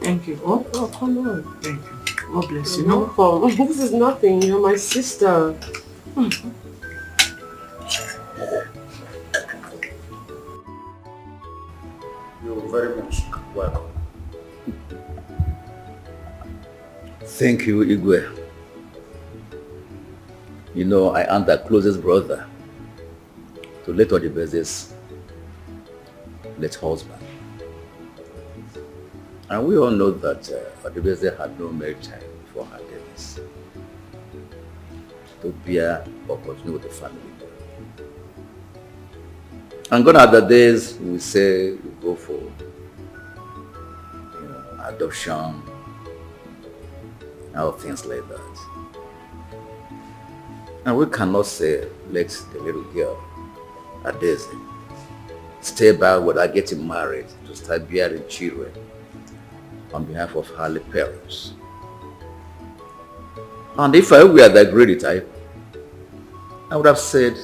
Thank you. Oh, come on. Thank you. God bless you. No problem. This is nothing. You're my sister. You're very much welcome. Thank you, Igwe. You know, I am the closest brother to late Odibeze's late husband. And we all know that Odibeze had no married time before her death to bear or continue with the family. And gone are the days we say we go for adoption, and things like that. And we cannot say, let the little girl, Adeze, stay back without getting married to start bearing children on behalf of her late parents. And if I were the greedy type, I would have said,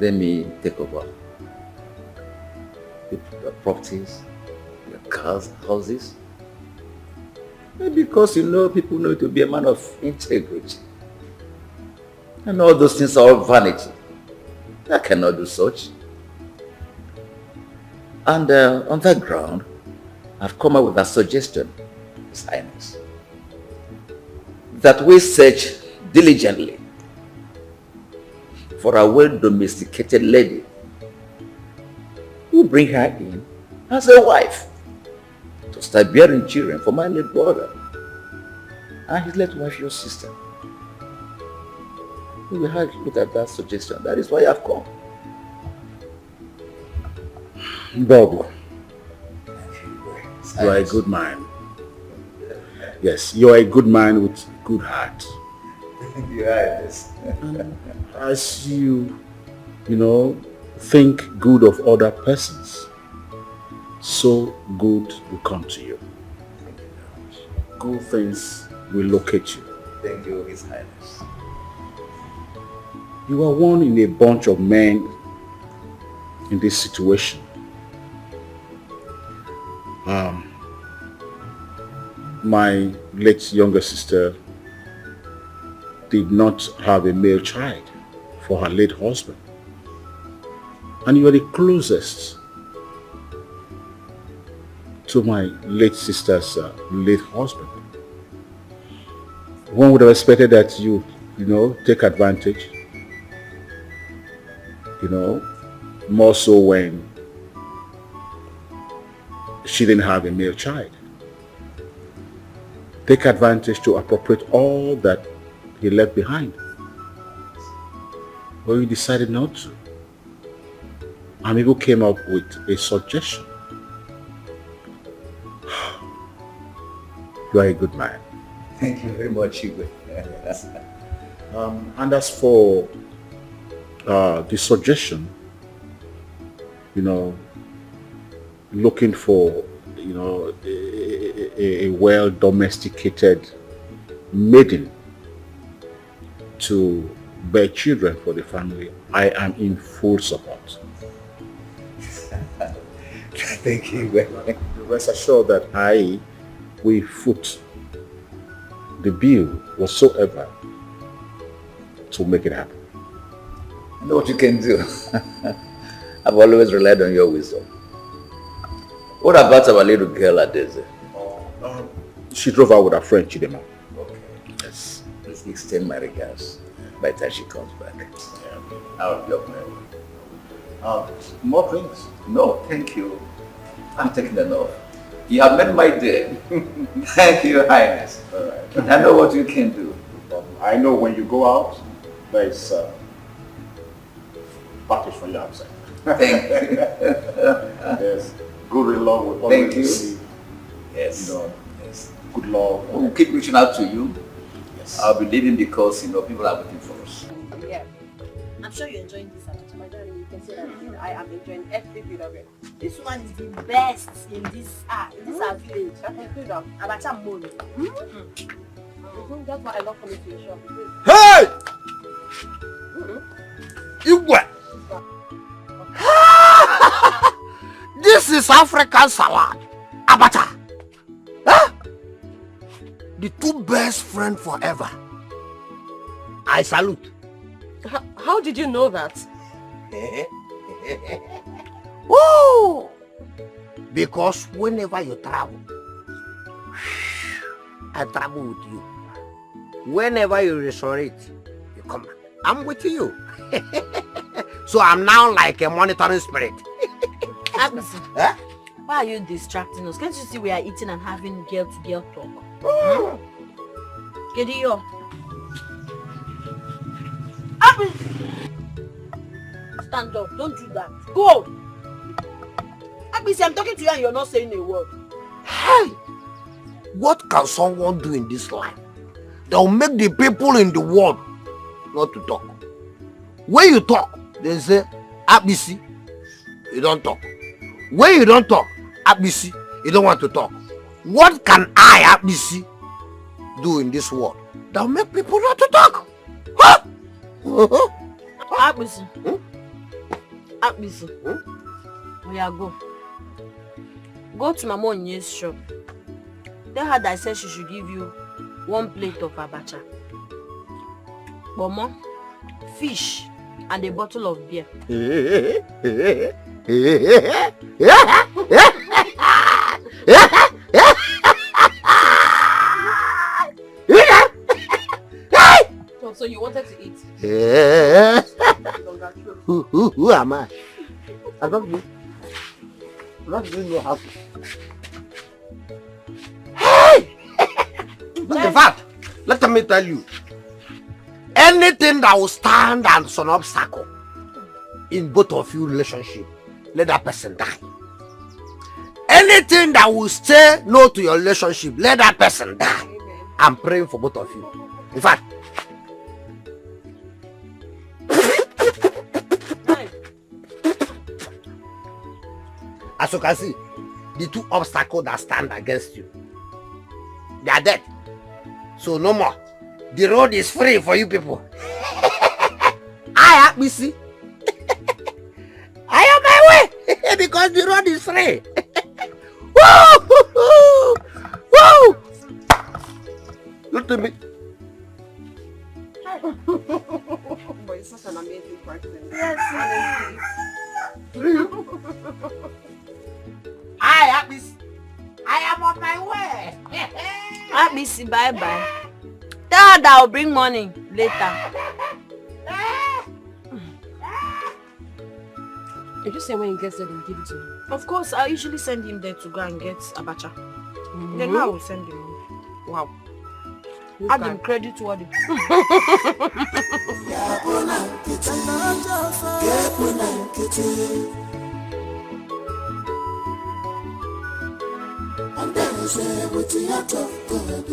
let me take over your properties, your cars, houses. Maybe because people know to be a man of integrity. And all those things are all vanity. I cannot do such. And on that ground, I've come up with a suggestion, His Highness, that we search diligently for a well-domesticated lady who bring her in as a wife to start bearing children for my late brother and his late wife, your sister. We will have looked at that suggestion. That is why I've come. Bobo, you are a good man. Yes, you are a good man with a good heart. You are this. As you think good of other persons, so good will come to you. Good things will locate you. Thank you, His Highness. You are one in a bunch of men in this situation. My late younger sister did not have a male child for her late husband. And you are the closest to my late sister's late husband. One would have expected that you take advantage, more so when she didn't have a male child. Take advantage to appropriate all that he left behind. But you decided not to. Amigo came up with a suggestion. You are a good man. Thank you very much, Igwe. And as for the suggestion, looking for, a well-domesticated maiden to bear children for the family, I am in full support. Thank you. Rest assured that I will foot the bill whatsoever to make it happen. I know what you can do. I've always relied on your wisdom. What about our little girl Adeze? She drove out with her friend Chidema. Okay. Yes. Please extend my regards by the time she comes back. Yeah. I'll be up there. More drinks? No, thank you. I'm taking enough. You have made my day. Thank you, Your Highness. All right. I know what you can do. I know when you go out, there is package for you outside. Thank you. Yes. Good love will always Thank you. receive. Yes. Yes. Good love. We'll keep reaching out to you. Yes. I'll be leaving because people are waiting for us. Yeah. I'm sure you're enjoying this abacha. My darling, you can say that I am enjoying every bit of it. This one is the best in this our village. I can feel that. Abacha Mourning. That's why I love coming to your shop. Hey! Igwe! This is African salad. Abacha. Huh? The two best friends forever. I salute. How did you know that? Woo! Because whenever you travel, I travel with you. Whenever you resurrect, you come back. I'm with you. So I'm now like a monitoring spirit. Agnes, Huh? why are you distracting us? Can't you see we are eating and having girl-to-girl talk? Kedio. Agnes! Stand up, don't do that. Go! Agnes, I'm talking to you and you're not saying a word. Hey! What can someone do in this life that will make the people in the world not to talk? When you talk, they say, Abisi, you don't talk. When you don't talk, Abisi, you don't want to talk. What can I, Abisi, do in this world that will make people not to talk? Huh? Abisi. Abisi. Oya, go. Go to Mama Onye's shop. Tell her that I said she should give you 1 plate of abacha, bomo, fish, and a bottle of beer. So you wanted to eat? Who am I? I don't know. I don't even know how to. Hey! In fact, let me tell you, anything that will stand as an obstacle in both of you relationship, let that person die. Anything that will say no to your relationship, let that person die. I'm praying for both of you. In fact, as you can see, the two obstacles that stand against you, they are dead. So no more. The road is free for you people. I have me see. I am my way because the road is free. Woo! Woo! Look to me. Yes, Hi, Abis. I am on my way. Abisi, bye-bye. Tell her that I'll bring money later. You just say when he gets there, then give it to him. Of course, I usually send him there to go and get abacha. Then now I will send him. Wow. Add him credit to what he And then you say, with the heart of God,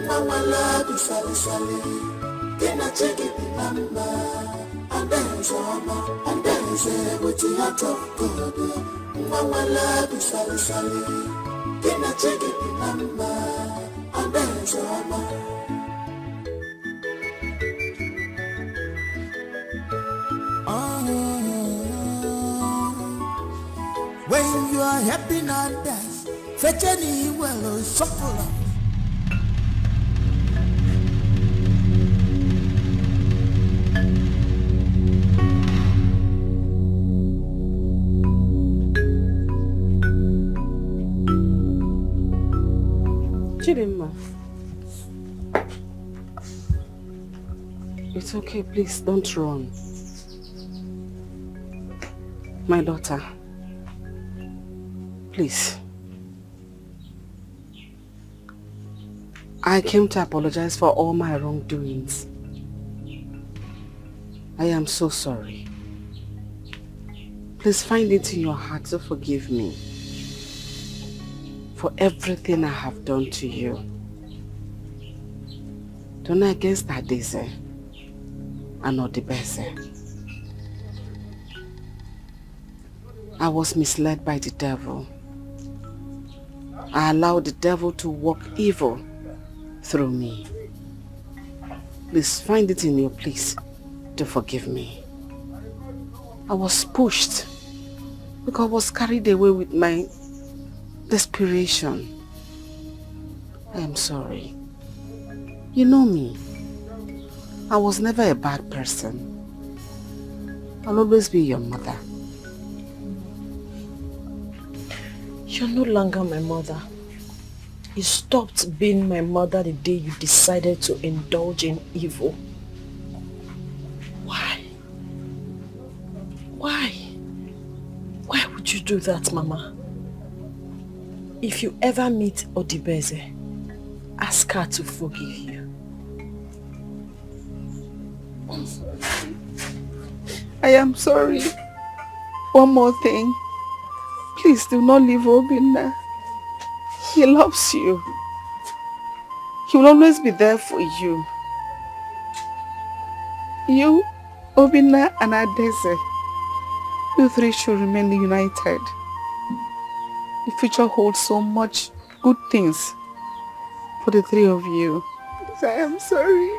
Mama love you, sally, sally. Then I take it, Mama. And then you say, with the heart of God, Mama love you, sally, sally. Then I take it, Mama. And then you say, when you are happy and dance, fetch any well or shuffle. Chidimma, it's okay, please don't run. My daughter, please. I came to apologize for all my wrongdoings. I am so sorry. Please find it in your heart to forgive me for everything I have done to you. Don't against that Daisy and not the best. I was misled by the devil. I allowed the devil to work evil through me. Please find it in your place to forgive me. I was pushed because I was carried away with my desperation. I am sorry. You know me. I was never a bad person. I'll always be your mother. You're no longer my mother. You stopped being my mother the day you decided to indulge in evil. Why? Why? Why would you do that, Mama? If you ever meet Odibeze, ask her to forgive you. I am sorry. One more thing. Please do not leave Obinna. He loves you. He will always be there for you. You, Obinna and Adeze, you three should remain united. The future holds so much good things for the three of you. I am sorry.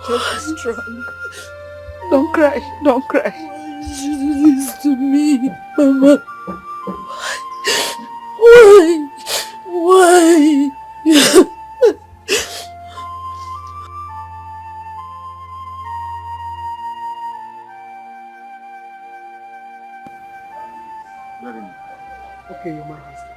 Just be strong. Don't cry, don't cry. Why did you do this to me, Mama? Why? Why? Okay, Your Majesty.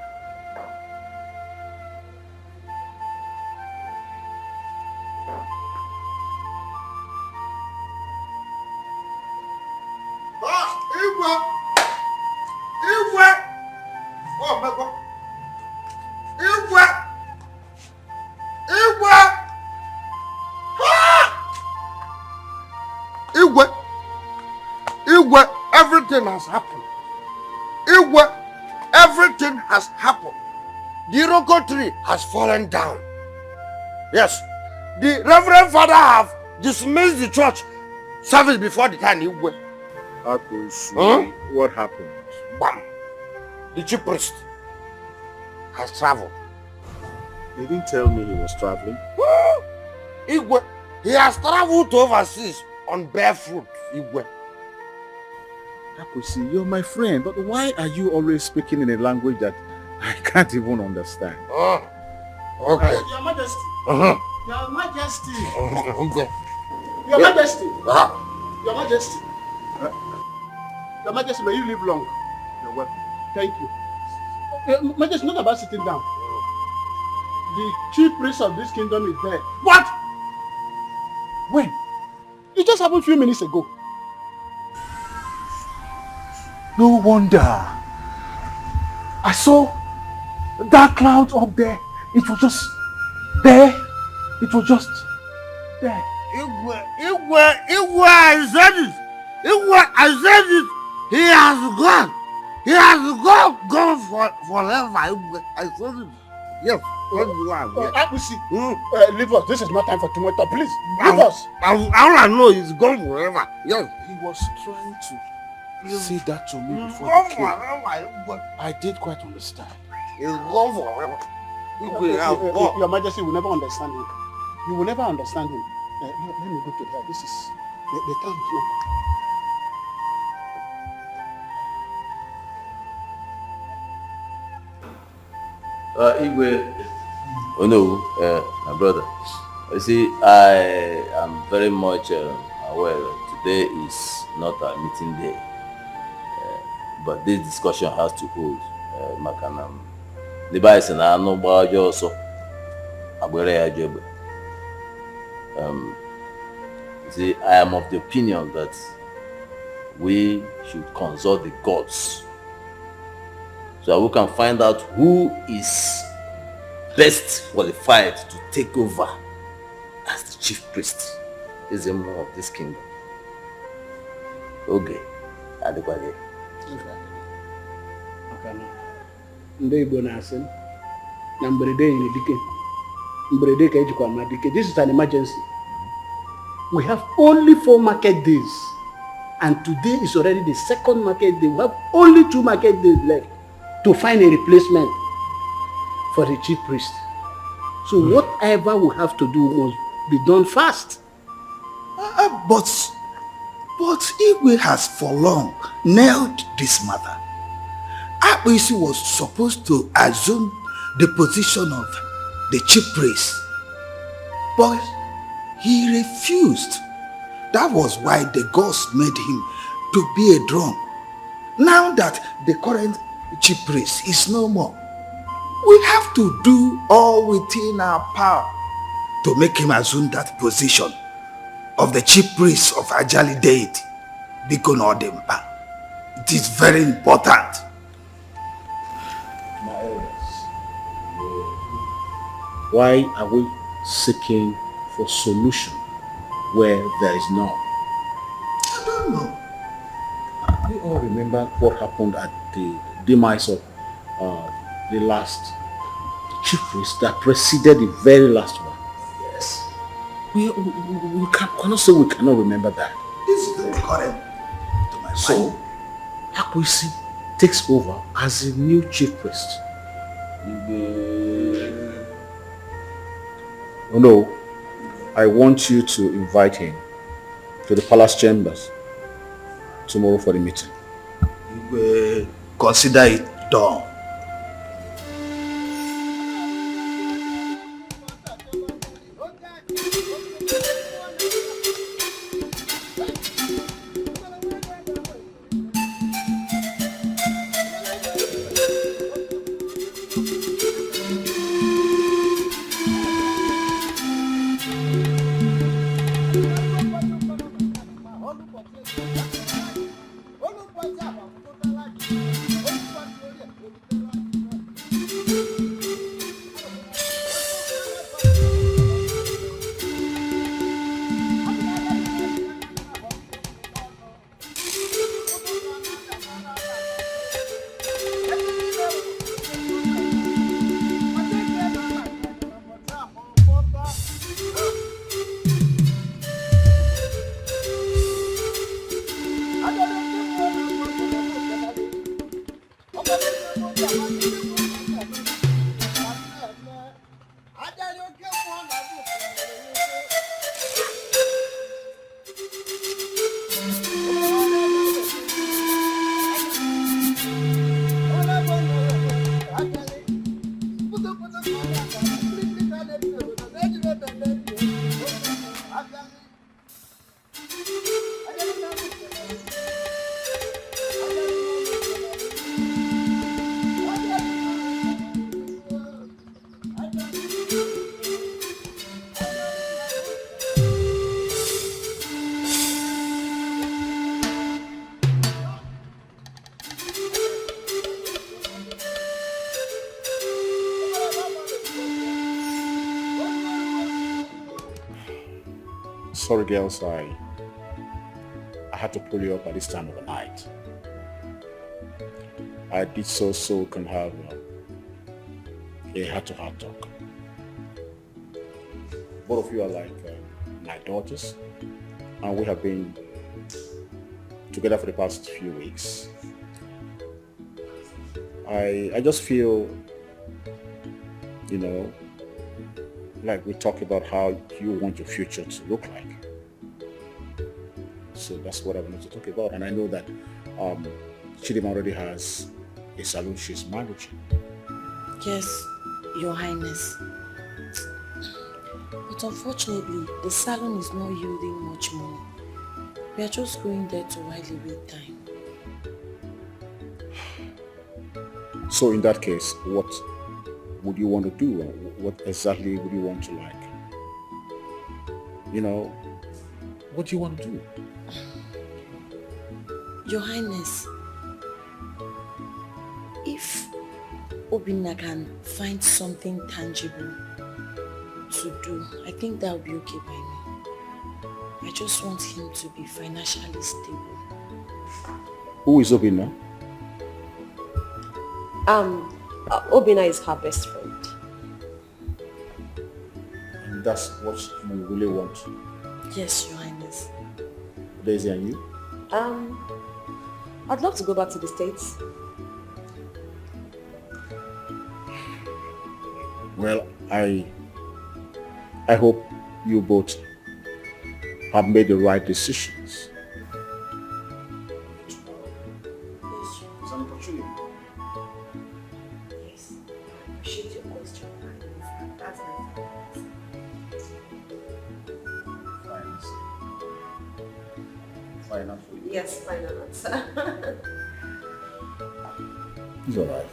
Everything has happened. Everything has happened. The Iroko tree has fallen down. Yes, the Reverend Father have dismissed the church service before the time. What happened? Bam! The chief priest has traveled. He didn't tell me he was traveling. Igwe, he has traveled to overseas on barefoot. Igwe. Akusi, you're my friend, but why are you always speaking in a language that I can't even understand? Okay. Your Majesty. Uh-huh. Your Majesty. Okay. Your Majesty. Ah. Your Majesty. Your Majesty, may you live long. You're welcome. Thank you. Majesty, not about sitting down. The chief priest of this kingdom is there. What? When? It just happened a few minutes ago. No wonder. I saw that cloud up there. It was just there. It was just there. Igwe, I said it. Igwe, I said it. He has gone. He has gone forever. Igwe, I said it. Yes. Leave us. This is not time for tomato. Please, leave us. All I know is gone forever. Yes. He was trying to say that to me before Gone he came. forever. I did quite understand. He's gone forever. Your Majesty will never understand him. You will never understand him. Let me go to her. This is the time is not. Igwe, oh no, my brother. You see, I am very much aware that today is not a meeting day, but this discussion has to hold. Makanam, the Bible na no bajo also. See, I am of the opinion that we should consult the gods so that we can find out who is best qualified to take over as the chief priest is the more of this kingdom. Okay, adequately. Ndị Igbo na-asị na mberede nyere dike. Mberede ka ejikwa ma dike. This is an emergency. We have only 4 market days, and today is already the 2nd market day. We have only 2 market days left to find a replacement for the chief priest. So whatever we have to do must be done fast. But Igwe has for long nailed this matter. Akpisi was supposed to assume the position of the chief priest, but he refused. That was why the gods made him to be a drone. Now that the current chief priest is no more, we have to do all within our power to make him assume that position of the chief priest of Ajali deity, Biko Nodempa. It is very important. My elders, why are we seeking for solution where there is none? I don't know. We all remember what happened at the demise of the last chief priest that preceded the very last one. Yes. We cannot say we cannot remember that. This is very current to my mind. So, Akwesi takes over as the new chief priest. Oh no, I want you to invite him to the palace chambers tomorrow for the meeting. You will consider it done. sorry girls, I had to pull you up at this time of the night. I did so we can have a heart-to-heart talk. Both of you are like my daughters, and we have been together for the past few weeks. I just feel, you know, like we talk about how you want your future to look like. So that's what I wanted to talk about. And I know that Chidima already has a salon she's managing. Yes, Your Highness. But unfortunately, the salon is not yielding much money. We are just going there to while away time. So in that case, what would you want to do? What exactly would you want to like? You know, what do you want to do? Your Highness, if Obinna can find something tangible to do, I think that would be okay by me. I just want him to be financially stable. Who is Obinna? Obinna is her best friend. And that's what you really want? Yes, Your Highness. Daisy and you? I'd love to go back to the States. Well, I hope you both have made the right decisions. It's an opportunity. Yes, I appreciate your question. That's my Fine answer. Yes, final answer. It's alright.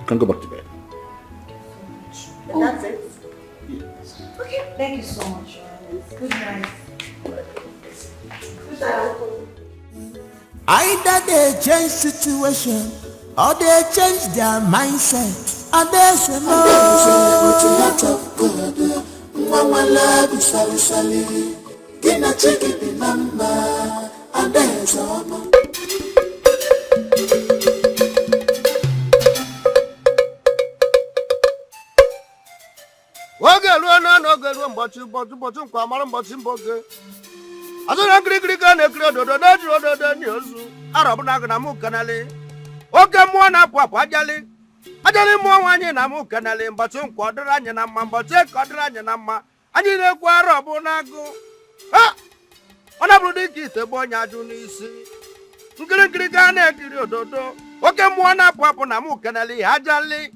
You can go back to bed. And that's it? Yes. Okay, thank you so much, Your Highness. Good night. Good night, Uncle. Either they change situation or they change their mindset. And there's a lot of good. Mama love is sally. Gina chicken the number. And there's a more. Oge ruo n'oge ruo ụbọchị nkwa mara ụbọchị mbụ oge. Azụrụ nkirikiri ka na-ekiri ododo na-ejiri ododo ndị ozu. Arọbụna gị na mụ kanali. Oke mmụọ na-apụ apụ ajali. Ajali mmụọ nwaanyị na mụ kanali. Mbọchị nkwa ọdịrị anyị na mma. Mbọchị eke ọdịrị anyị na mma. Anyị na-ekwu arọbụna agụ. Ha! Ọ na-abụrụ dịka ite bụ onye ajụ n'isi. Nkirikiri ka na-ekiri ododo. Oke mmụọ na-apụ apụ na mụ kanali. Ajali.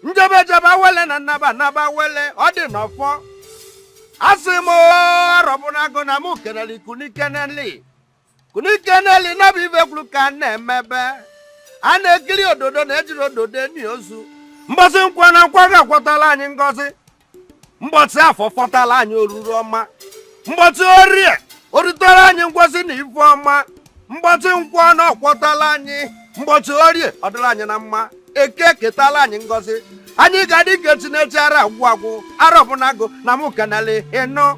Njebe wele na naba wele ọ dị n'ọfọ. Asị m arọbụna agụ na mụ keneli kunikeneli na bụ ibe kwuru ka na-emebe. A na-ekiri ododo na ejiri ododo eni ozu. Mbọsị nkwa na nkwa ga-akwọtala anyị ngọzi. Mbọsị afọ fọtala anyị oruru ọma. Mbọsị orie orutere anyị ngọzi na ife ọma. Mbọsị nkwa na ọkwọtala anyị. Mbọsị orie ọ dịrị anyị na mma. Eke ketala anyị ngọzi. Anyị ga-adị ka Chineke ara agwụ arọbụna agụ na mụ kanali ịnụ.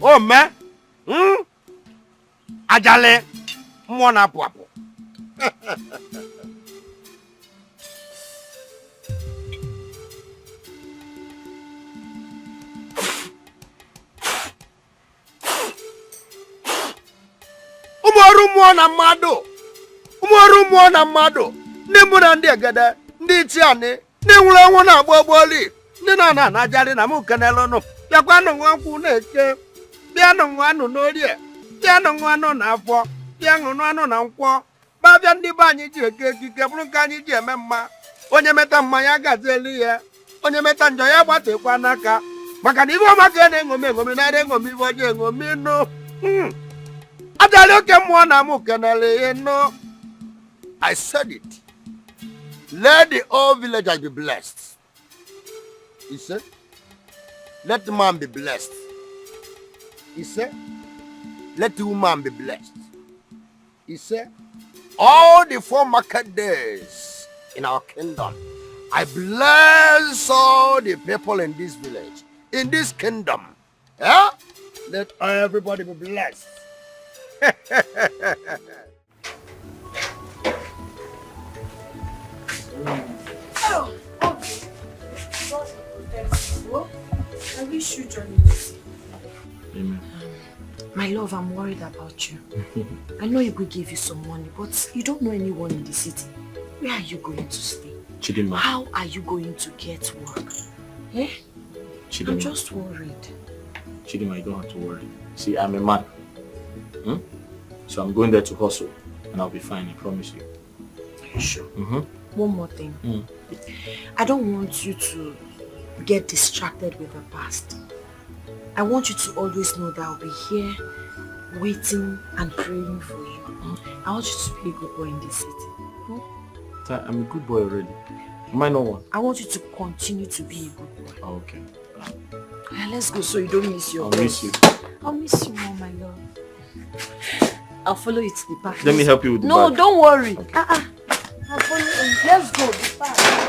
Ome ajali mmụọ na-apụ apụ. Ụmụ ọrụ mmụọ na mmadụ. Ụmụ ọrụ mmụọ na mmadụ. Ndị mbụ na ndị egede, ndị ichiani, ndị nwụrụ ọnwụ na-agba ogboli, ndị na na-ajali na mụ kenelụnụ. Bịakwanụ nkwụ na-eke, bịanụ anụ n'orie, bịanụ anụ n'afọ, bịa ṅụnụ anụ na nkwọ. Babịa ndị be anyị ji eke ekike bụrụ nke anyị ji eme mma. Onye meta mma ya gazieli ya, onye meta njọ ya gbatekwa n'aka. Maka na ibe ọma ka na-eṅomi na eṅomi ibe ọjọọ eṅomi nụ. Ajali oke mmụọ na mụ kenele ịnụ. I said it. Let the whole villagers be blessed. He said, let the man be blessed. He said, let the woman be blessed. He said, all the 4 market days in our kingdom, I bless all the people in this village, in this kingdom. Yeah? Let everybody be blessed. Oh, okay. I wish you join me. Amen. My love, I'm worried about you. I know Igwe gave you some money, but you don't know anyone in the city. Where are you going to stay? Chidinma. How are you going to get work? Eh? Chidinma. I'm just worried. Chidinma, you don't have to worry. See, I'm a man. So I'm going there to hustle, and I'll be fine, I promise you. Are you sure? One more thing. I don't want you to get distracted with the past. I want you to always know that I'll be here waiting and praying for you. I want you to be a good boy in this city. I'm a good boy already. Am I not one? I want you to continue to be a good boy. Oh, okay. Yeah, let's go so you don't miss your I'll miss you. I'll miss you more, my love. I'll follow you to the park. Let me help you with the No, bag. don't worry. Okay. I'll follow you. Let's go. The park. Let's go.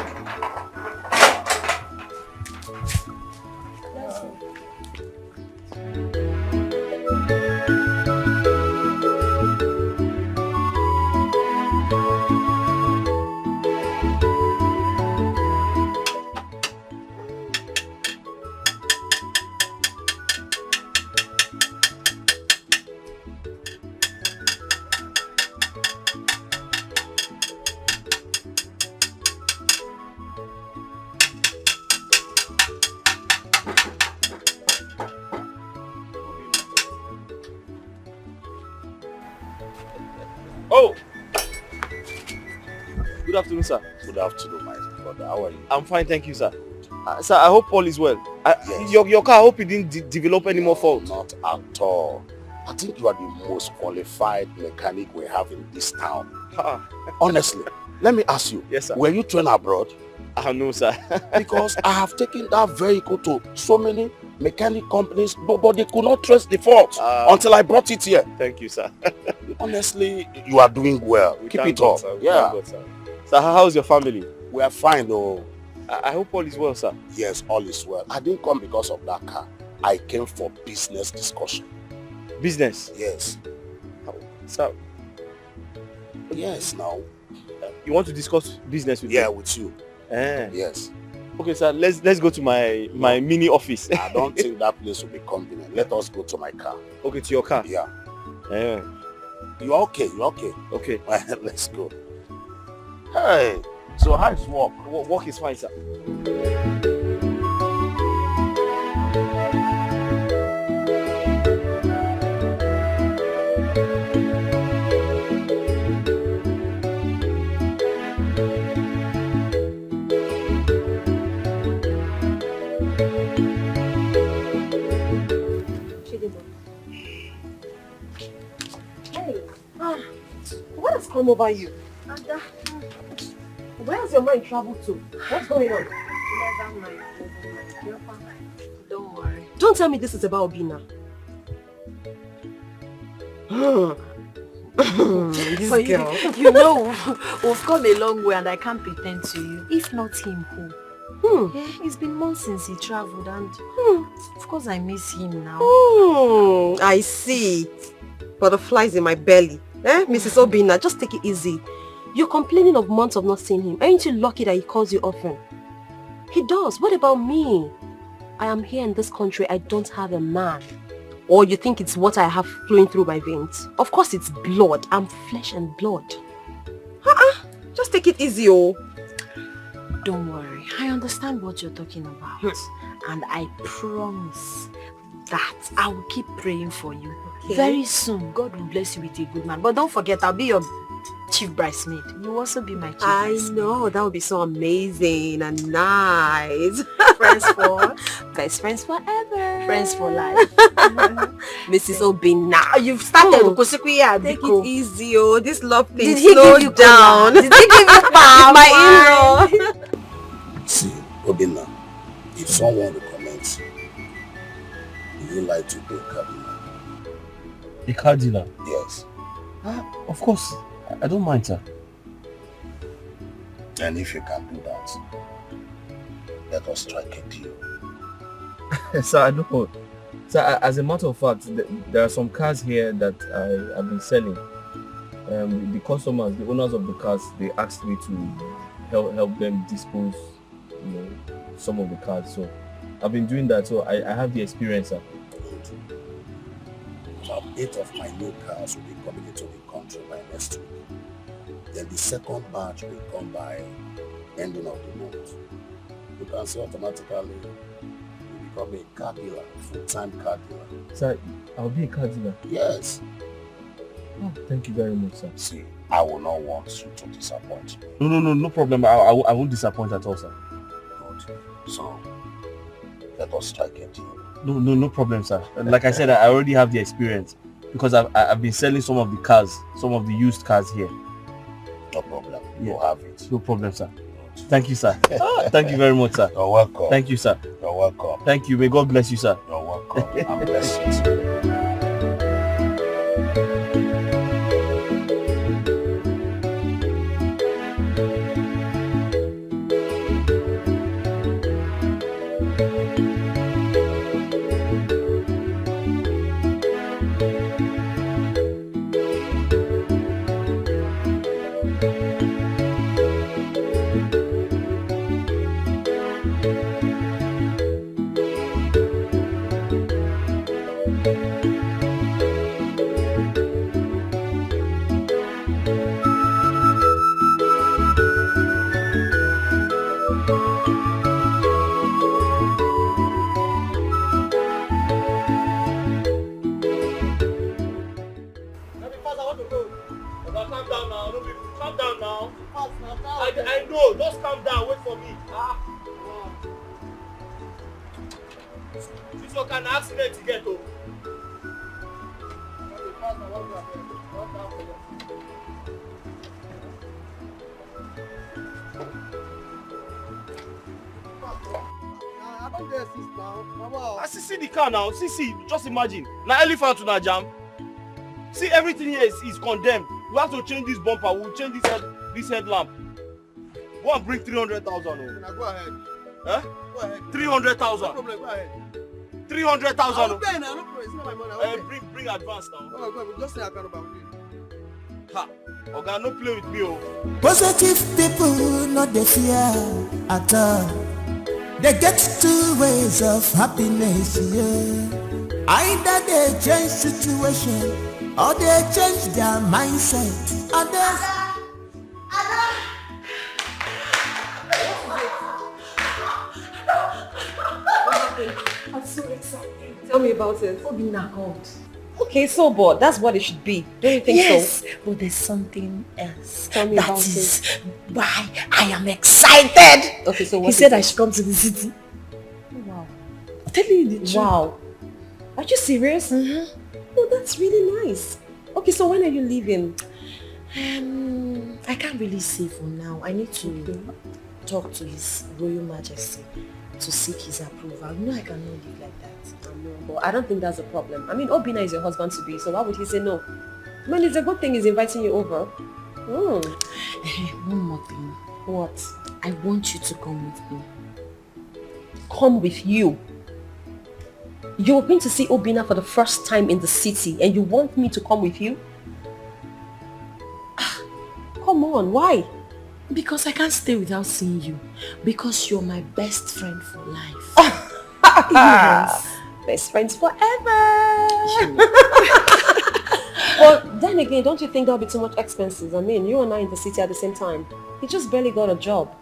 Oh! Good afternoon, sir. Good afternoon, my brother. How are you? I'm fine, thank you, sir. Sir, I hope all is well. Yes. Your car, I hope it didn't develop any more fault. Not at all. I think you are the most qualified mechanic we have in this town. Honestly, let me ask you. Yes, sir. Were you trained abroad? No, sir. Because I have taken that vehicle to so many mechanic companies, but they could not trace the fault until I brought it here. Thank you, sir. Honestly, you are doing well. Keep it up. Sir. Yeah. God, sir. Sir, how's your family? We are fine, though. I hope all is well, sir. Yes, all is well. I didn't come because of that car. I came for business discussion. Business? Yes. Sir? Yes, now. You want to discuss business with me? Yeah, with you. Yes. Okay, sir, let's go to my mini office. I don't think that place will be convenient. Let us go to my car. Okay, to your car? Yeah. You are okay? You are okay? Okay. Let's go. Hey, so how is work? Work is fine, sir. What has come over you? Where has your mind traveled to? What's going on? Never mind. Don't worry. Don't tell me this is about Obina. This But girl. You know, we've come a long way and I can't pretend to you. If not him, who? Yeah, it's been months since he traveled and of course I miss him now. I see. Butterflies in my belly. Mrs. Obina, just take it easy. You're complaining of months of not seeing him. Aren't you lucky that he calls you often? He does. What about me? I am here in this country. I don't have a man. Or you think it's what I have flowing through my veins? Of course it's blood. I'm flesh and blood. Just take it easy, oh. Don't worry. I understand what you're talking about. And I promise that I will keep praying for you. Okay. Very soon, God will bless you with a good man. But don't forget, I'll be your chief bridesmaid. You will also be my chief bridesmaid. I know. That would be so amazing and nice. Friends for best friends forever. Friends for life. Mrs. Obina. You've started. Take it easy, oh. This love thing. Did he slow give you down. Did he give you power? My in-law. See, Obina, if someone recommends you, would you like to be a car dealer? A car dealer? Yes. Of course. I don't mind, sir. And if you can do that, Let us strike a deal. Sir, I know. Sir, as a matter of fact, there are some cars here that I have been selling. The customers, the owners of the cars, they asked me to help them dispose, some of the cars. So I've been doing that. So I have the experience, sir. About 8 of my new cars will be coming into the country by next week. Then the second batch will come by ending of the month. You can see automatically you become a car dealer, full-time car dealer. Sir, I'll be a car dealer? Yes. Oh, thank you very much, sir. See, I will not want you to disappoint me. No problem. I won't disappoint at all, sir. Good. So, let us strike a deal. No problem, sir. Like I said, I already have the experience because I've been selling some of the cars, some of the used cars here. No problem. You have it. No problem, sir. Thank you, sir. Thank you very much, sir. You're welcome. Thank you, sir. You're welcome. Thank you. May God bless you, sir. You're welcome. I'm blessed. I know, just calm down, wait for me. This one can accident to get home. I see the car now. See, just imagine. Now elephant to na jam. See, everything here is condemned. We have to change this bumper. We'll change this headlamp. Go and bring 300,000. Now go ahead. Huh? Go ahead. 300,000. No problem, go ahead. 300,000. I'll pay now, no problem. It's not my money. I'll pay. Bring advance now. Oh, go ahead. Just say I can't about it. Ha. Okay, no play with me, oh. Positive people not the fear at all. They get two ways of happiness, yeah. Either they change situation or they change their mindset. And I'm so excited. Tell me about it. Obina called. Okay, so but that's what it should be. Don't you think so? Yes, but there's something else. Tell me about it. That is why I am excited. Okay, so what he said I should come to the city. Oh, wow. I'm telling you the truth. Wow. Are you serious? Mm-hmm. Oh, that's really nice. Okay, so when are you leaving? I can't really say for now. I need to talk to His Royal Majesty to seek his approval. You know I cannot live like that. But I don't think that's a problem. I mean, Obina is your husband to be, so why would he say no? I mean, it's a good thing he's inviting you over. One more thing. What? I want you to come with me. Come with you? You're going to see Obina for the first time in the city and you want me to come with you? Come on, why? Because I can't stay without seeing you. Because you're my best friend for life. Yes. Best friends forever. But then again, don't you think there'll be too much expenses? I mean, you and I in the city at the same time. He just barely got a job.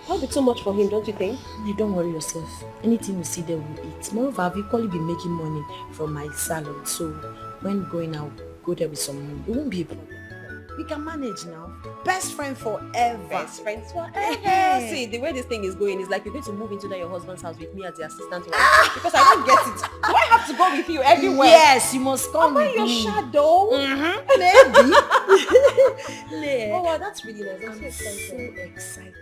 That'll be too much for him, don't you think? Hey, don't worry yourself. Anything we see there we'll eat. Moreover, I've equally been making money from my salon. So when going out, go there with some money. It won't be a problem. We can manage now. Best friend forever. Best friends forever. See, the way this thing is going is like you're going to move into your husband's house with me as the assistant wife. Because I don't get it. Do I have to go with you everywhere? Yes, you must come with your me. shadow? Maybe. Oh, wow, that's really nice. I'm so excited.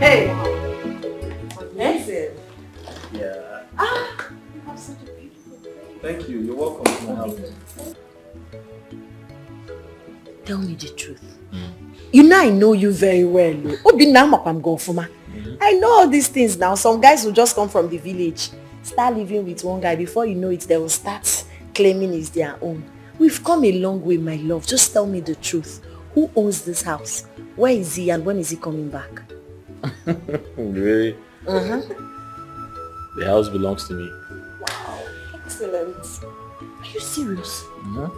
Hey. Amazing. Yeah. You have such a beautiful face. Thank you. You're welcome to my house. Tell me the truth. You know I know you very well. I know all these things now. Some guys will just come from the village, start living with one guy. Before you know it, they will start claiming it's their own. We've come a long way, my love. Just tell me the truth. Who owns this house? Where is he and when is he coming back? Really? Uh-huh. The house belongs to me. Wow. Excellent. Are you serious? Mm-hmm.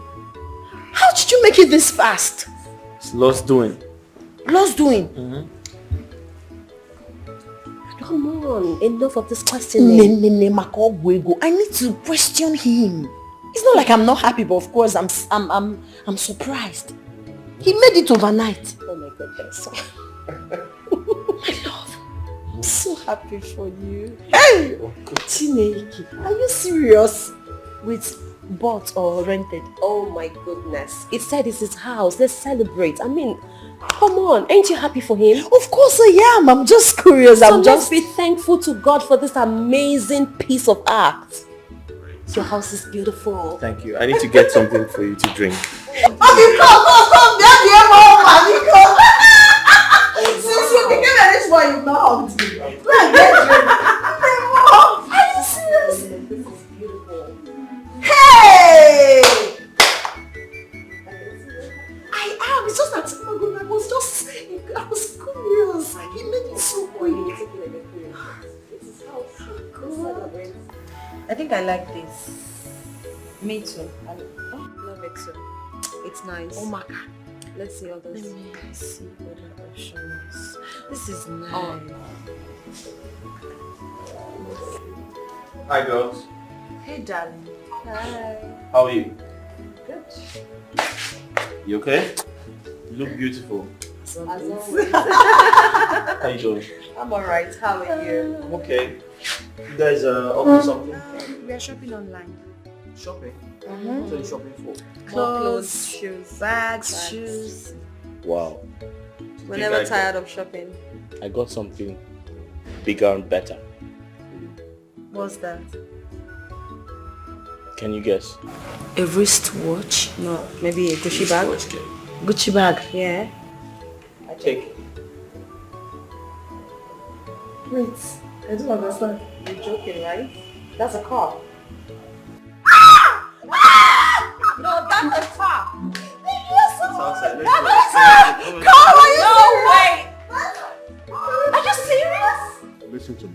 How did you make it this fast? It's lost doing. Lost doing? Mm-hmm. Come on, enough of this questioning. I need to question him. It's not like I'm not happy, but of course I'm surprised. He made it overnight. Oh my goodness. My love, I'm so happy for you. Hey! Chineke, are you serious? With bought or rented? Oh my goodness. It said it's his house. Let's celebrate. I mean, come on. Ain't you happy for him? Of course I am. I'm just curious. So let's be thankful to God for this amazing piece of art. Your house is beautiful. Thank you. I need to get something for you to drink. Come. Since you became a rich boy, you know. Go and get drink. Are you serious? This is beautiful. Hey! I am. It's just that oh my God, I was curious. He made it so quick. I think I like this. Me too. I love it too. It's nice. Oh my God. Let's see all this. Let me see what the option is. This is nice. Oh. Hi girls. Hey darling. Hi. How are you? Good. You okay? You look beautiful. As always. How you doing? I'm alright. How are you? I'm okay. You guys up to something? We are shopping online. Shopping? Mm-hmm. What are you shopping for? Clothes, shoes, bags, shoes. Wow. We're never tired of shopping. I got something bigger and better. What's that? Can you guess? A wristwatch? No, maybe a Gucci bag. Gucci bag? Yeah. Take it. Wait, I don't understand. You're joking, right? That's a car. No, that's a car. It's outside. Let's go. Car, are you Are you serious? Listen to me.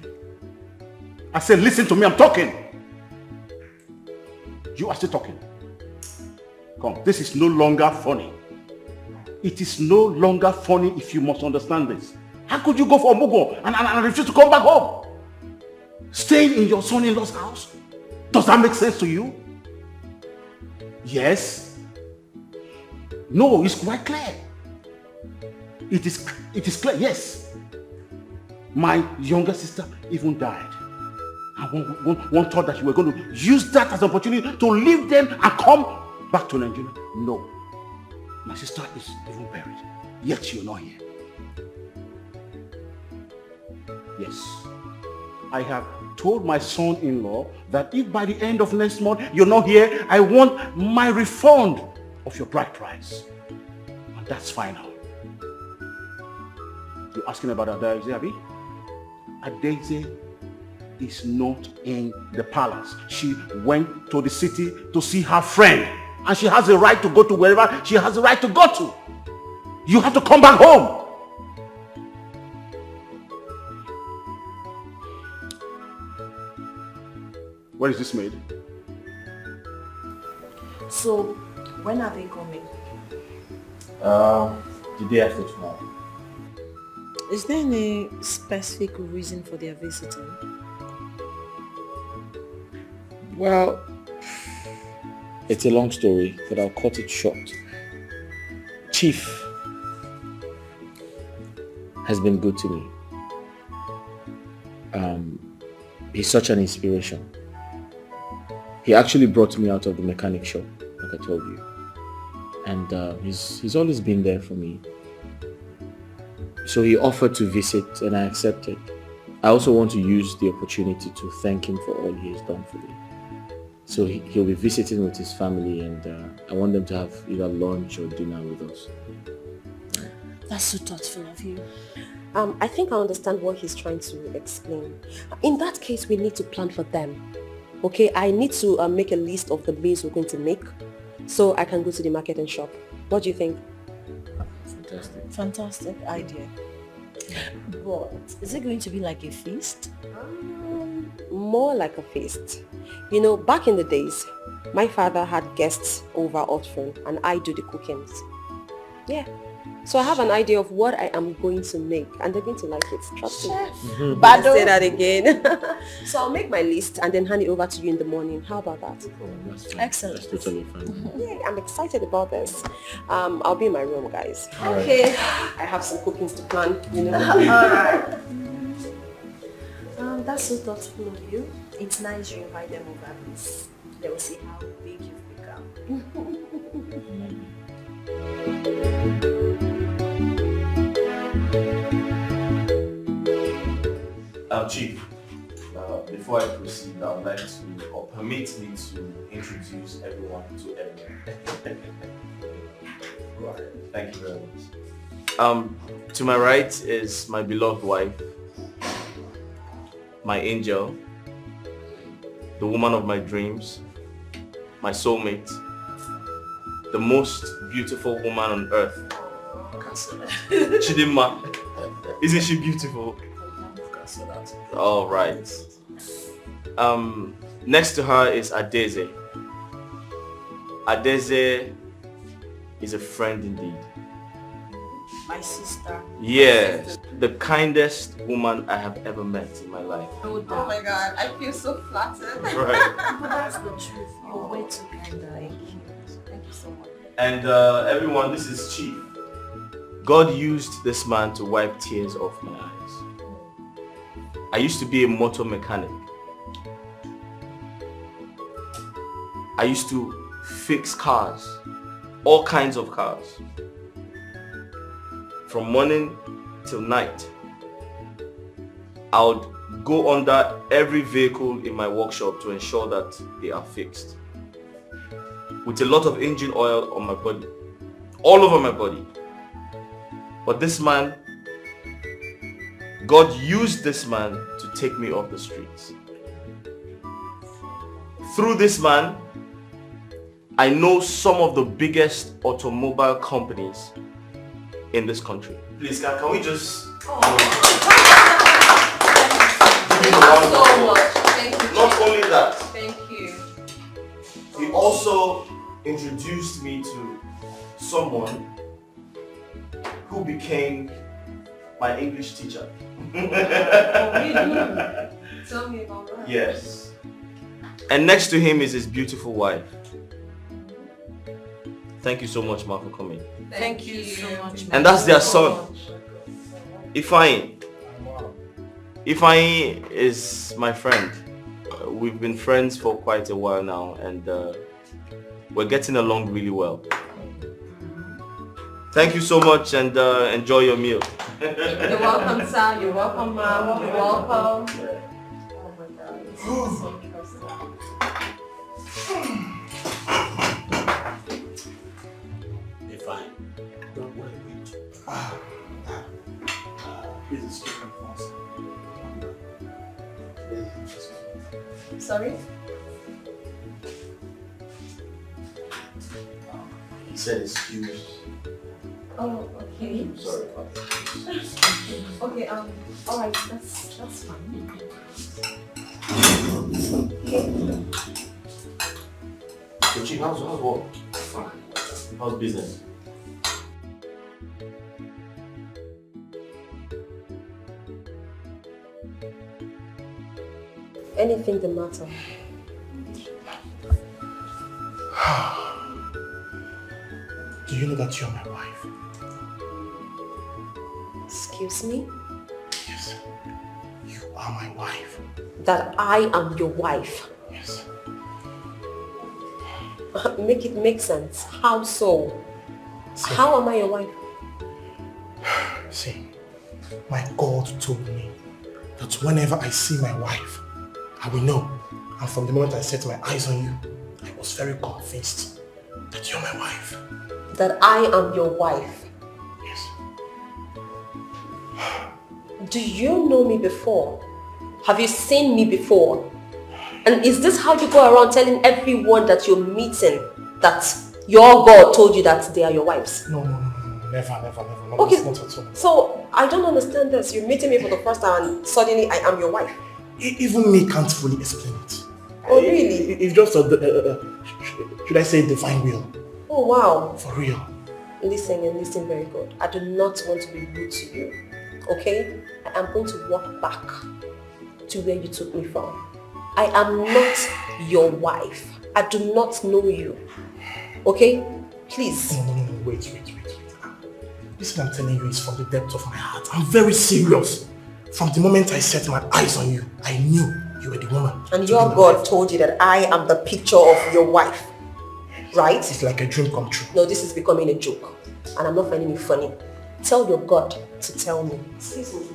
I said listen to me, I'm talking. You are still talking. Come, this is no longer funny. It is no longer funny if you must understand this. How could you go for a mugo and refuse to come back home? Staying in your son-in-law's house? Does that make sense to you? Yes? No, it's quite clear. It is clear, yes. My younger sister even died. And one thought that you were going to use that as an opportunity to leave them and come back to Nigeria. No. My sister is even buried. Yet you're not here. Yes. I have told my son-in-law that if by the end of next month you're not here, I want my refund of your bride price. And that's final. You're asking about Adeze, Abi? Adeze is not in the palace. She went to the city to see her friend. And she has a right to go to wherever she has a right to go to. You have to come back home. Where is this made? So, when are they coming? The day after tomorrow. Is there any specific reason for their visiting? Well, it's a long story, but I'll cut it short. Chief has been good to me. He's such an inspiration. He actually brought me out of the mechanic shop, like I told you. And he's always been there for me. So he offered to visit and I accepted. I also want to use the opportunity to thank him for all he has done for me. So he'll be visiting with his family, and I want them to have either lunch or dinner with us. That's so thoughtful of you. I think I understand what he's trying to explain. In that case, we need to plan for them. Okay, I need to make a list of the meals we're going to make so I can go to the market and shop. What do you think? Fantastic. Fantastic idea. But is it going to be like a feast? More like a feast. You know, back in the days, my father had guests over often and I do the cookings. Yeah. So I have an idea of what I am going to make and they're going to like it. Trust me. But say that again. So I'll make my list and then hand it over to you in the morning. How about that? Excellent. That's totally fine. Yeah, I'm excited about this. I'll be in my room, guys. All right. Okay. I have some cookings to plan, you know. Alright. That's so thoughtful of you. It's nice you invite them over this. They will see how big you've become. Chief, before I proceed, I would like to, or permit me to introduce everyone to everyone. Right. Thank you very much. To my right is my beloved wife, my angel, the woman of my dreams, my soulmate, the most beautiful woman on earth. Chidimma. Isn't she beautiful? All right. Next to her is Adeze. Adeze is a friend indeed. My sister. Yes, the kindest woman I have ever met in my life. Oh my God, I feel so flattered. Right. But that's the truth. You're way too kind. Thank you so much. And everyone, this is Chief. God used this man to wipe tears off my eyes. I used to be a motor mechanic. I used to fix cars, all kinds of cars. From morning till night. I would go under every vehicle in my workshop to ensure that they are fixed. With a lot of engine oil on my body, all over my body. But this man, God used this man to take me off the streets. Through this man, I know some of the biggest automobile companies in this country. Please, can we just... Thank you so much. Thank you. Not only that, Thank you. he also introduced me to someone who became my English teacher. Tell me about that. Yes. And next to him is his beautiful wife. Thank you so much, Ma, for coming. Thank you so much. And that's their son, Ifeanyi. Ifeanyi is my friend. We've been friends for quite a while now, and we're getting along really well. Thank you so much, and enjoy your meal. You're welcome, sir. You're welcome, ma'am. You're welcome. Oh my God. This is so interesting. Be fine. Don't worry, wait. This is chicken first. Sorry? He said excuse. Oh, okay. Sorry. Okay, alright, that's fine. So, Chief, how's work? Fine. How's business? Anything the matter? Do you know that you're my wife? Excuse me? Yes. You are my wife. That I am your wife? Yes. Make it make sense. How so? How am I your wife? See, my God told me that whenever I see my wife, I will know And from the moment I set my eyes on you, I was very convinced that you're my wife. That I am your wife? Yes. Do you know me before? Have you seen me before? And is this how you go around telling everyone that you're meeting that your God told you that they are your wives? No, never. No, Okay, not at all. so I don't understand this. You're meeting me for the first time and suddenly I am your wife. Even me can't fully explain it. Oh, really? It's just should I say divine will? Oh, wow. For real. Listen and listen very good. I do not want to be rude to you. Okay? I am going to walk back to where you took me from. I am not your wife. I do not know you. Okay? Please. No, wait. Listen, I'm telling you, it's from the depth of my heart. I'm very serious. From the moment I set my eyes on you, I knew you were the woman. And your God told you that I am the picture of your wife. Right? It's like a dream come true. No, this is becoming a joke. And I'm not finding it funny. Tell your God to tell me. Excuse me.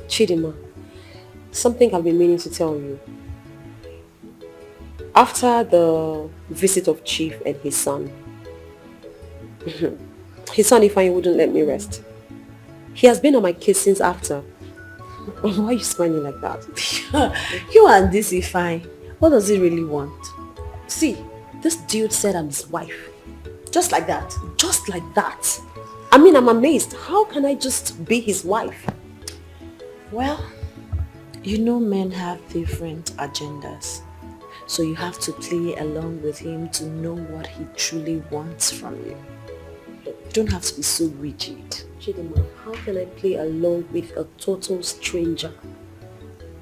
Chidima, something I've been meaning to tell you. After the visit of Chief and his son Ifeanyi wouldn't let me rest. He has been on my case since after. Why are you smiling like that? You and this Ifeanyi, what does he really want? See, this dude said I'm his wife. Just like that. Just like that. I mean, I'm amazed. How can I just be his wife? Well, you know men have different agendas. So you have to play along with him to know what he truly wants from you. You don't have to be so rigid. Chidima, how can I play along with a total stranger?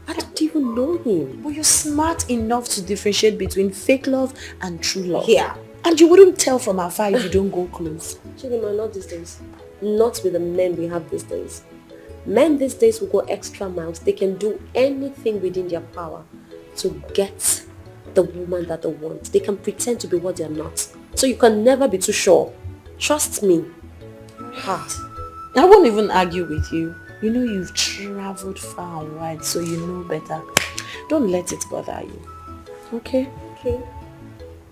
I don't even know him. But you're smart enough to differentiate between fake love and true love. Yeah. And you wouldn't tell from afar if you don't go close. Chidima, not these days. Not with the men we have these days. Men these days will go extra miles. They can do anything within their power to get the woman that they want. They can pretend to be what they are not. So you can never be too sure. Trust me. Heart. I won't even argue with you. You know you've traveled far and wide, so you know better. Don't let it bother you. Okay? Okay.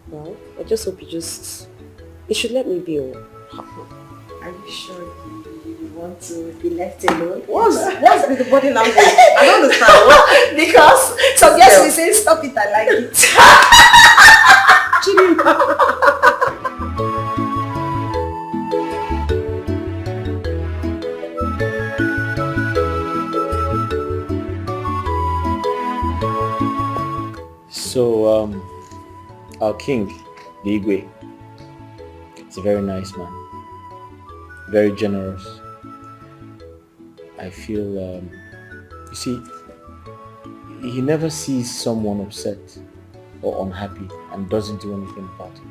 Well, I just hope you should let me be. Are you sure you want to be left alone? What's with the body language? I don't understand. What? Because some guys will say, stop it, I like it. So, our king, the Igwe, is a very nice man, very generous. I feel, you see, he never sees someone upset or unhappy and doesn't do anything about it.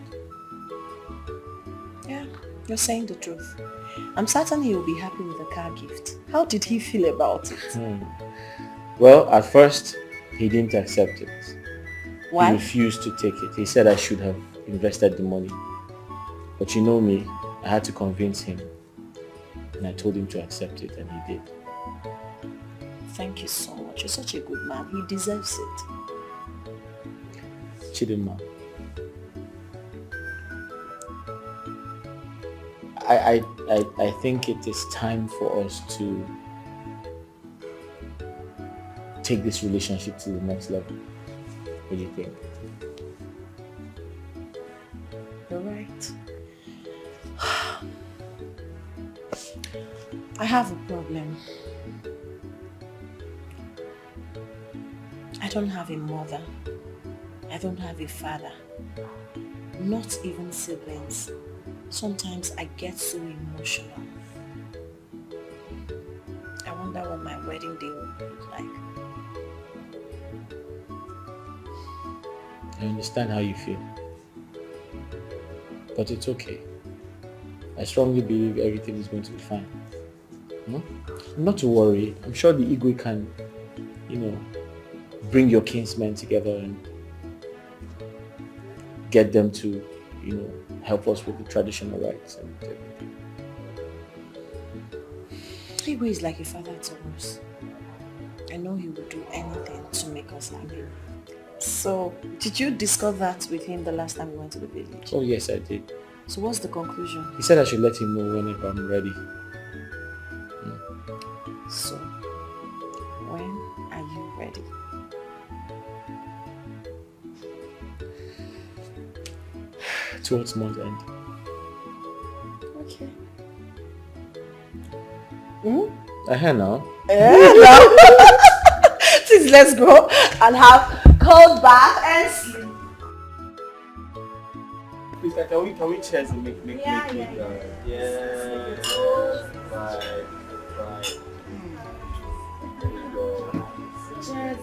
Yeah, you're saying the truth. I'm certain he will be happy with the car gift. How did he feel about it? Well, at first, he didn't accept it. Why? He refused to take it. He said I should have invested the money. But you know me, I had to convince him. And I told him to accept it, and he did. Thank you so much. You're such a good man. He deserves it. Chidinma, I think it is time for us to take this relationship to the next level. What do you think? You're right. I have a problem. I don't have a mother. I don't have a father. Not even siblings. Sometimes I get so emotional. I wonder what my wedding day will look like. I understand how you feel. But it's okay. I strongly believe everything is going to be fine. Not to worry. I'm sure the Igwe can, bring your kinsmen together and get them to help us with the traditional rites and everything. Igwe is like a father to us. I know he would do anything to make us happy. So, did you discuss that with him the last time we went to the village? Oh yes, I did. So what's the conclusion? He said I should let him know whenever I'm ready. So, when are you ready? Towards month end. Okay. I hear now. Please, let's go and have cold bath and sleep. Please, can we cheers and make Yeah. Right. There we go. Cheers.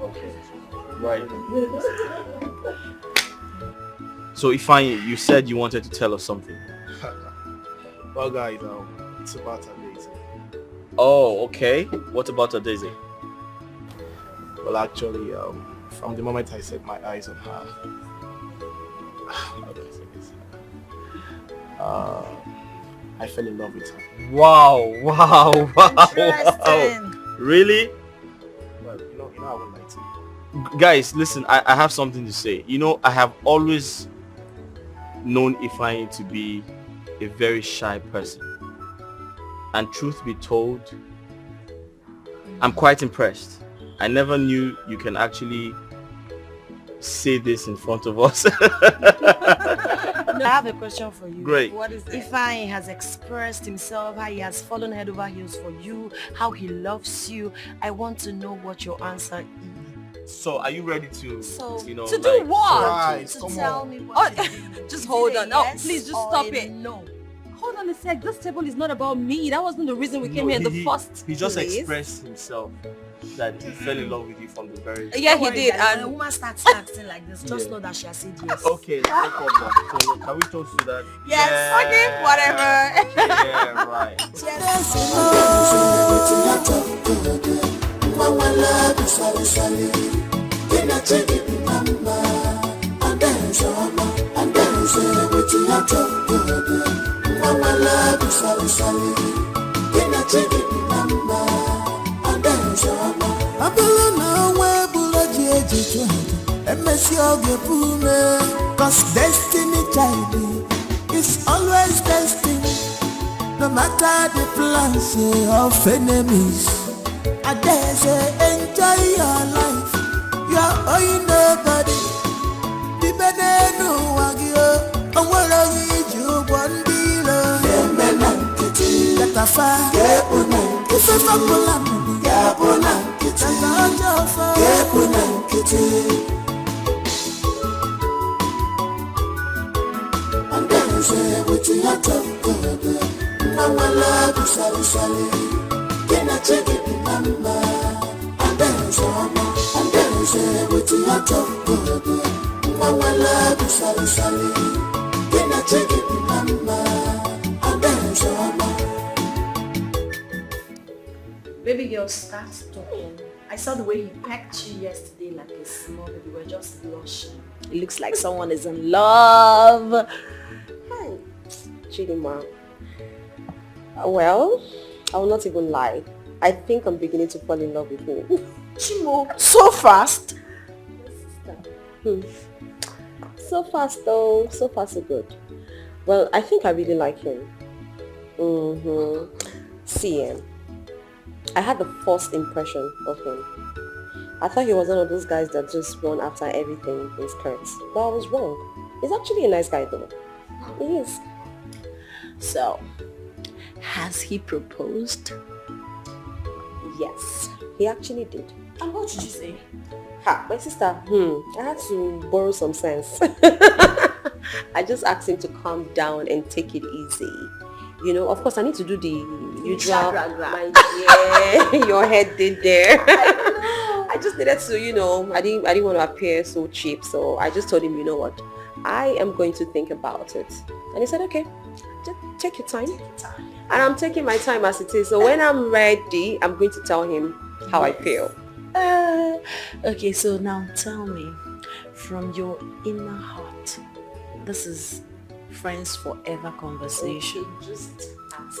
Okay. Right. So Ifeanyi, you said you wanted to tell us something. Well, guys, it's about a Daisy. Oh, okay. What about a Daisy? Well, actually, from the moment I set my eyes on her, I fell in love with her. Wow. Interesting. Really? Well, I won't lie to you. Guys, listen, I have something to say. I have always known Ifeanyi to be a very shy person. And truth be told, I'm quite impressed. I never knew you can actually say this in front of us. I have a question for you. Great. What is it? Ifeanyi has expressed himself, how he has fallen head over heels for you, how he loves you. I want to know what your answer is. So, are you ready to, to do what? Right, to come tell on. me what Just hold on. Oh, yes please just or stop a it. No. Hold on a sec. This table is not about me. That wasn't the reason we came here in the first He just place. expressed himself that he fell in love with you from the very Yeah, Don't he worry, did. guys, when And a woman starts acting like this, just know that she has said yes. Okay, no problem. So, can we toast to that? Yes, okay, whatever. Yeah, right. Cause destiny child is always destined. No matter the plans of enemies, I dare say enjoy your life. You are owing nobody. The benenu wagyo, awara yiju bondilo. Let a fire, if a fabula, and then say with your top, Mama love you, sally. Can I check it, Mama? And then say with your top, Mama love you, sally. Can I check it, Mama? And then Baby girl, start talking. I saw the way he pecked you yesterday like a small baby. You were just blushing. It looks like someone is in love. hi, Chidima. Well, I will not even lie. I think I'm beginning to fall in love with him. Chimo, so fast? So fast though, so far so good. Well, I think I really like him. See, I had the first impression of him. I thought he was one of those guys that just run after everything in skirts. But I was wrong. He's actually a nice guy though. He is. So, has he proposed? Yes, he actually did. And what did you say? My sister, I had to borrow some sense. I just asked him to calm down and take it easy. Of course I need to do the usual, your head did there. I just needed to, I didn't want to appear so cheap. So I just told him, you know what, I am going to think about it. And he said, okay, just take your time. And I'm taking my time as it is. So when I'm ready, I'm going to tell him how I feel. Okay, so now tell me, from your inner heart, this is friends forever conversation. Okay, just ask.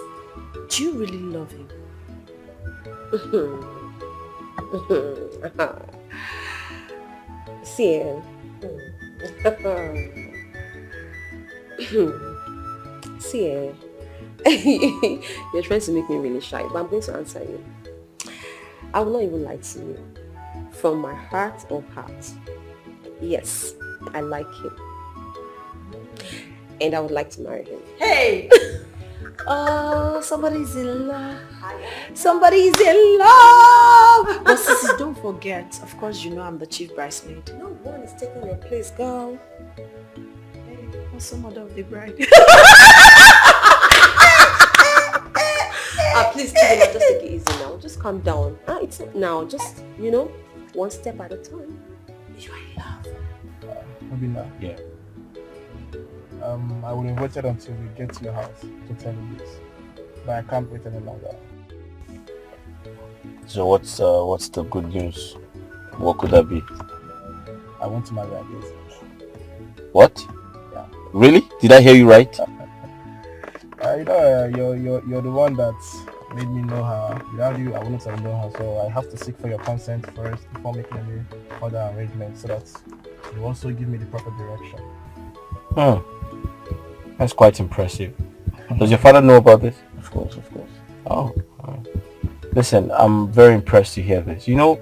Do you really love him? See, see, you're trying to make me really shy, but I'm going to answer you. I will not even lie to you. From my heart of heart, yes, I like him. And I would like to marry him. Hey! Oh, somebody's in love. Somebody's in love. But sisters, don't forget, of course, you know I'm the chief bridesmaid. No one is taking your place, girl. Hey, what's some mother of the bride? Please, Chidima, just take it easy now. Just calm down. It's not now. Just, one step at a time. You are in love. Obina. Yeah. I would have waited until we get to your house to tell you this, but I can't wait any longer. So what's the good news? What could that be? I want to marry Adeze. What? Yeah. Really? Did I hear you right? You're the one that made me know her. Without you, I wouldn't have known her. So I have to seek for your consent first before making any further arrangements, so that you also give me the proper direction. That's quite impressive. Does your father know about this? Of course, of course. Oh, listen, I'm very impressed to hear this. I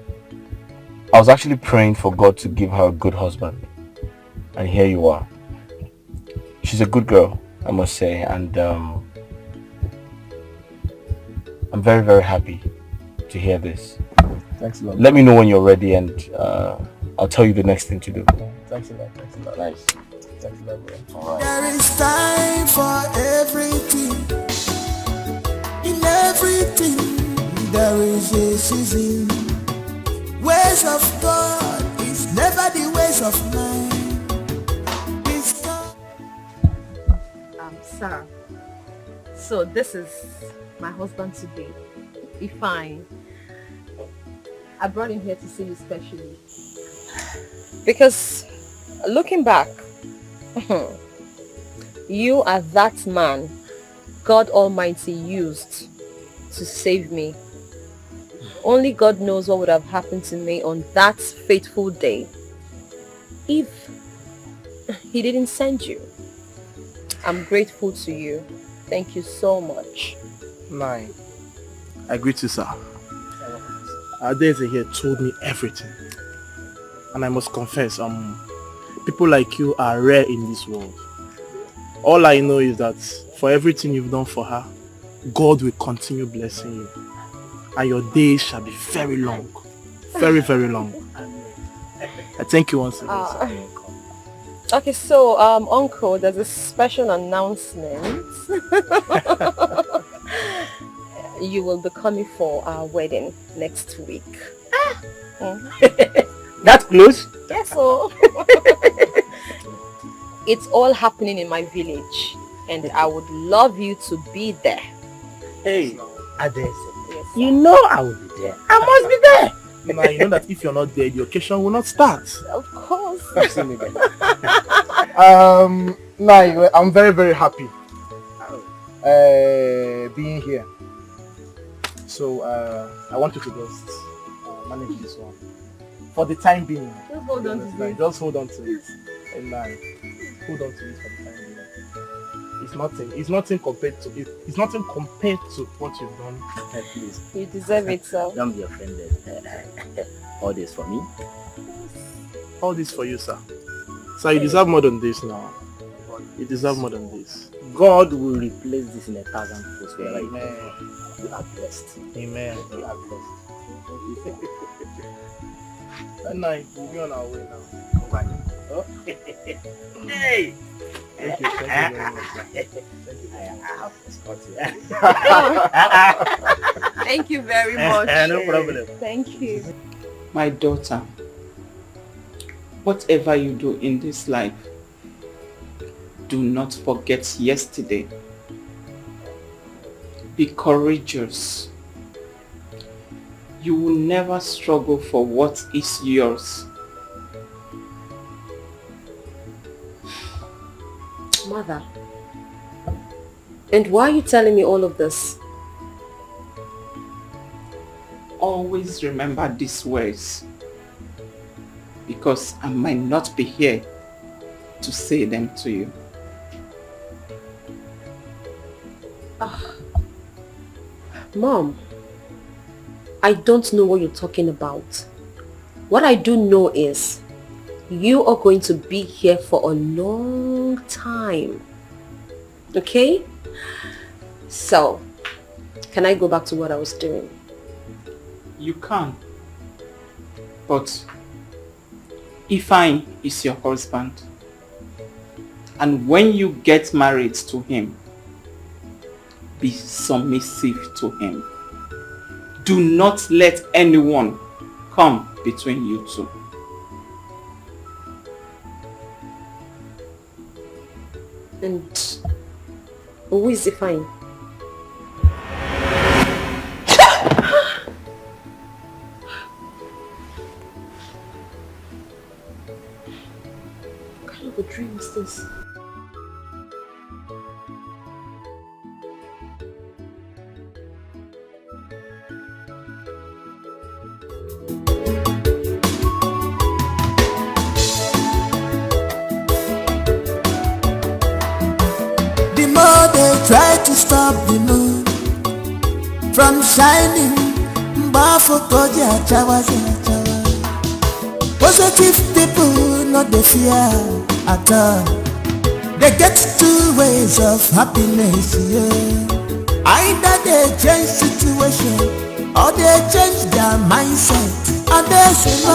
was actually praying for God to give her a good husband. And here you are. She's a good girl, I must say. And I'm very, very happy to hear this. Thanks a lot. Let me know when you're ready and I'll tell you the next thing to do. Thanks a lot. Thanks a lot. Nice. Thanks a lot, bro. All right. There is time for everything. In everything, there is a season. Ways of God is never the ways of man. Sir, so this is my husband today, Ifeanyi. I brought him here to see you specially. Because looking back, you are that man God Almighty used to save me. Only God knows what would have happened to me on that fateful day if he didn't send you. I'm grateful to you. Thank you so much. Nine. I greet you, sir. Adeze here told me everything. And I must confess, people like you are rare in this world. All I know is that for everything you've done for her, God will continue blessing you. And your days shall be very long. Very, very long. I thank you once again, sir. Okay, so, Uncle, there's a special announcement. You will be coming for our wedding next week. That close? Yes, so. It's all happening in my village, and I would love you to be there. Hey, Adeze. Yes, you know I will be there. I must be there. Now you know that if you're not there, the occasion will not start. Of course. See me there. Now I'm very, very happy being here. So I want you to just manage this one for the time being. Just hold on to it. Just hold on to it, and hold on to it for the time being. It's nothing compared to it. It's nothing compared to what you've done. Please. You deserve it, sir. Don't be offended. All this for me. All this for you, sir. Sir, you deserve more than this now. You deserve more than this. God will replace this in 1,000 folds. Amen. You are blessed. Amen. You are blessed. That night, we'll be on our way now. Oh. Hey! Thank you very much. Thank you very much. No problem. Thank you. My daughter, whatever you do in this life, do not forget yesterday. Be courageous. you will never struggle for what is yours. Mother, and why are you telling me all of this? Always remember these words, because I might not be here to say them to you. Mom, I don't know what you're talking about. What I do know is you are going to be here for a long time. Okay? So, can I go back to what I was doing? You can. But Ifeanyi is your husband. And when you get married to him, be submissive to him. Do not let anyone come between you two. And who is Ifeanyi? What kind of a dream is this? Try to stop the moon from shining. Positive people not the fear at all. They get two ways of happiness, yeah. Either they change situation or they change their mindset. And they say no.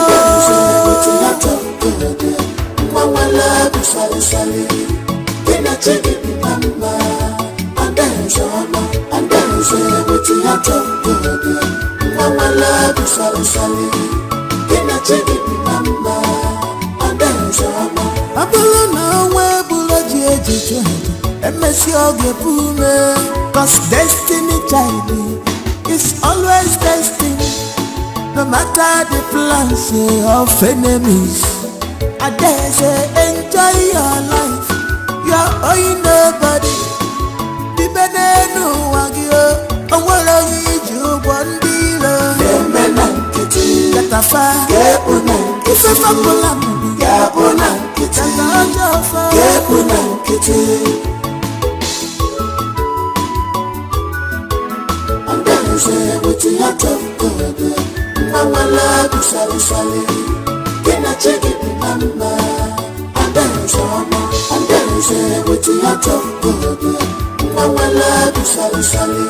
And there's a witty at Mama love is sally. In a chicken number. And there's a Abulana webula jeje. MSC Ogepume. Cause destiny child is always destined. No matter the plans of enemies. And there's a enjoy your life. You're owing nobody. Benenu wagio, awolo yiju bondilo. Kemenankiti, katafa, kebunankiti. Ifefa pulamu, kebunankiti. Katajofa, kebunankiti. Andeze wuti yatokode, mawala bisali. Kena chigi binamba, andeze wuti yatokode. Mama love you, sally.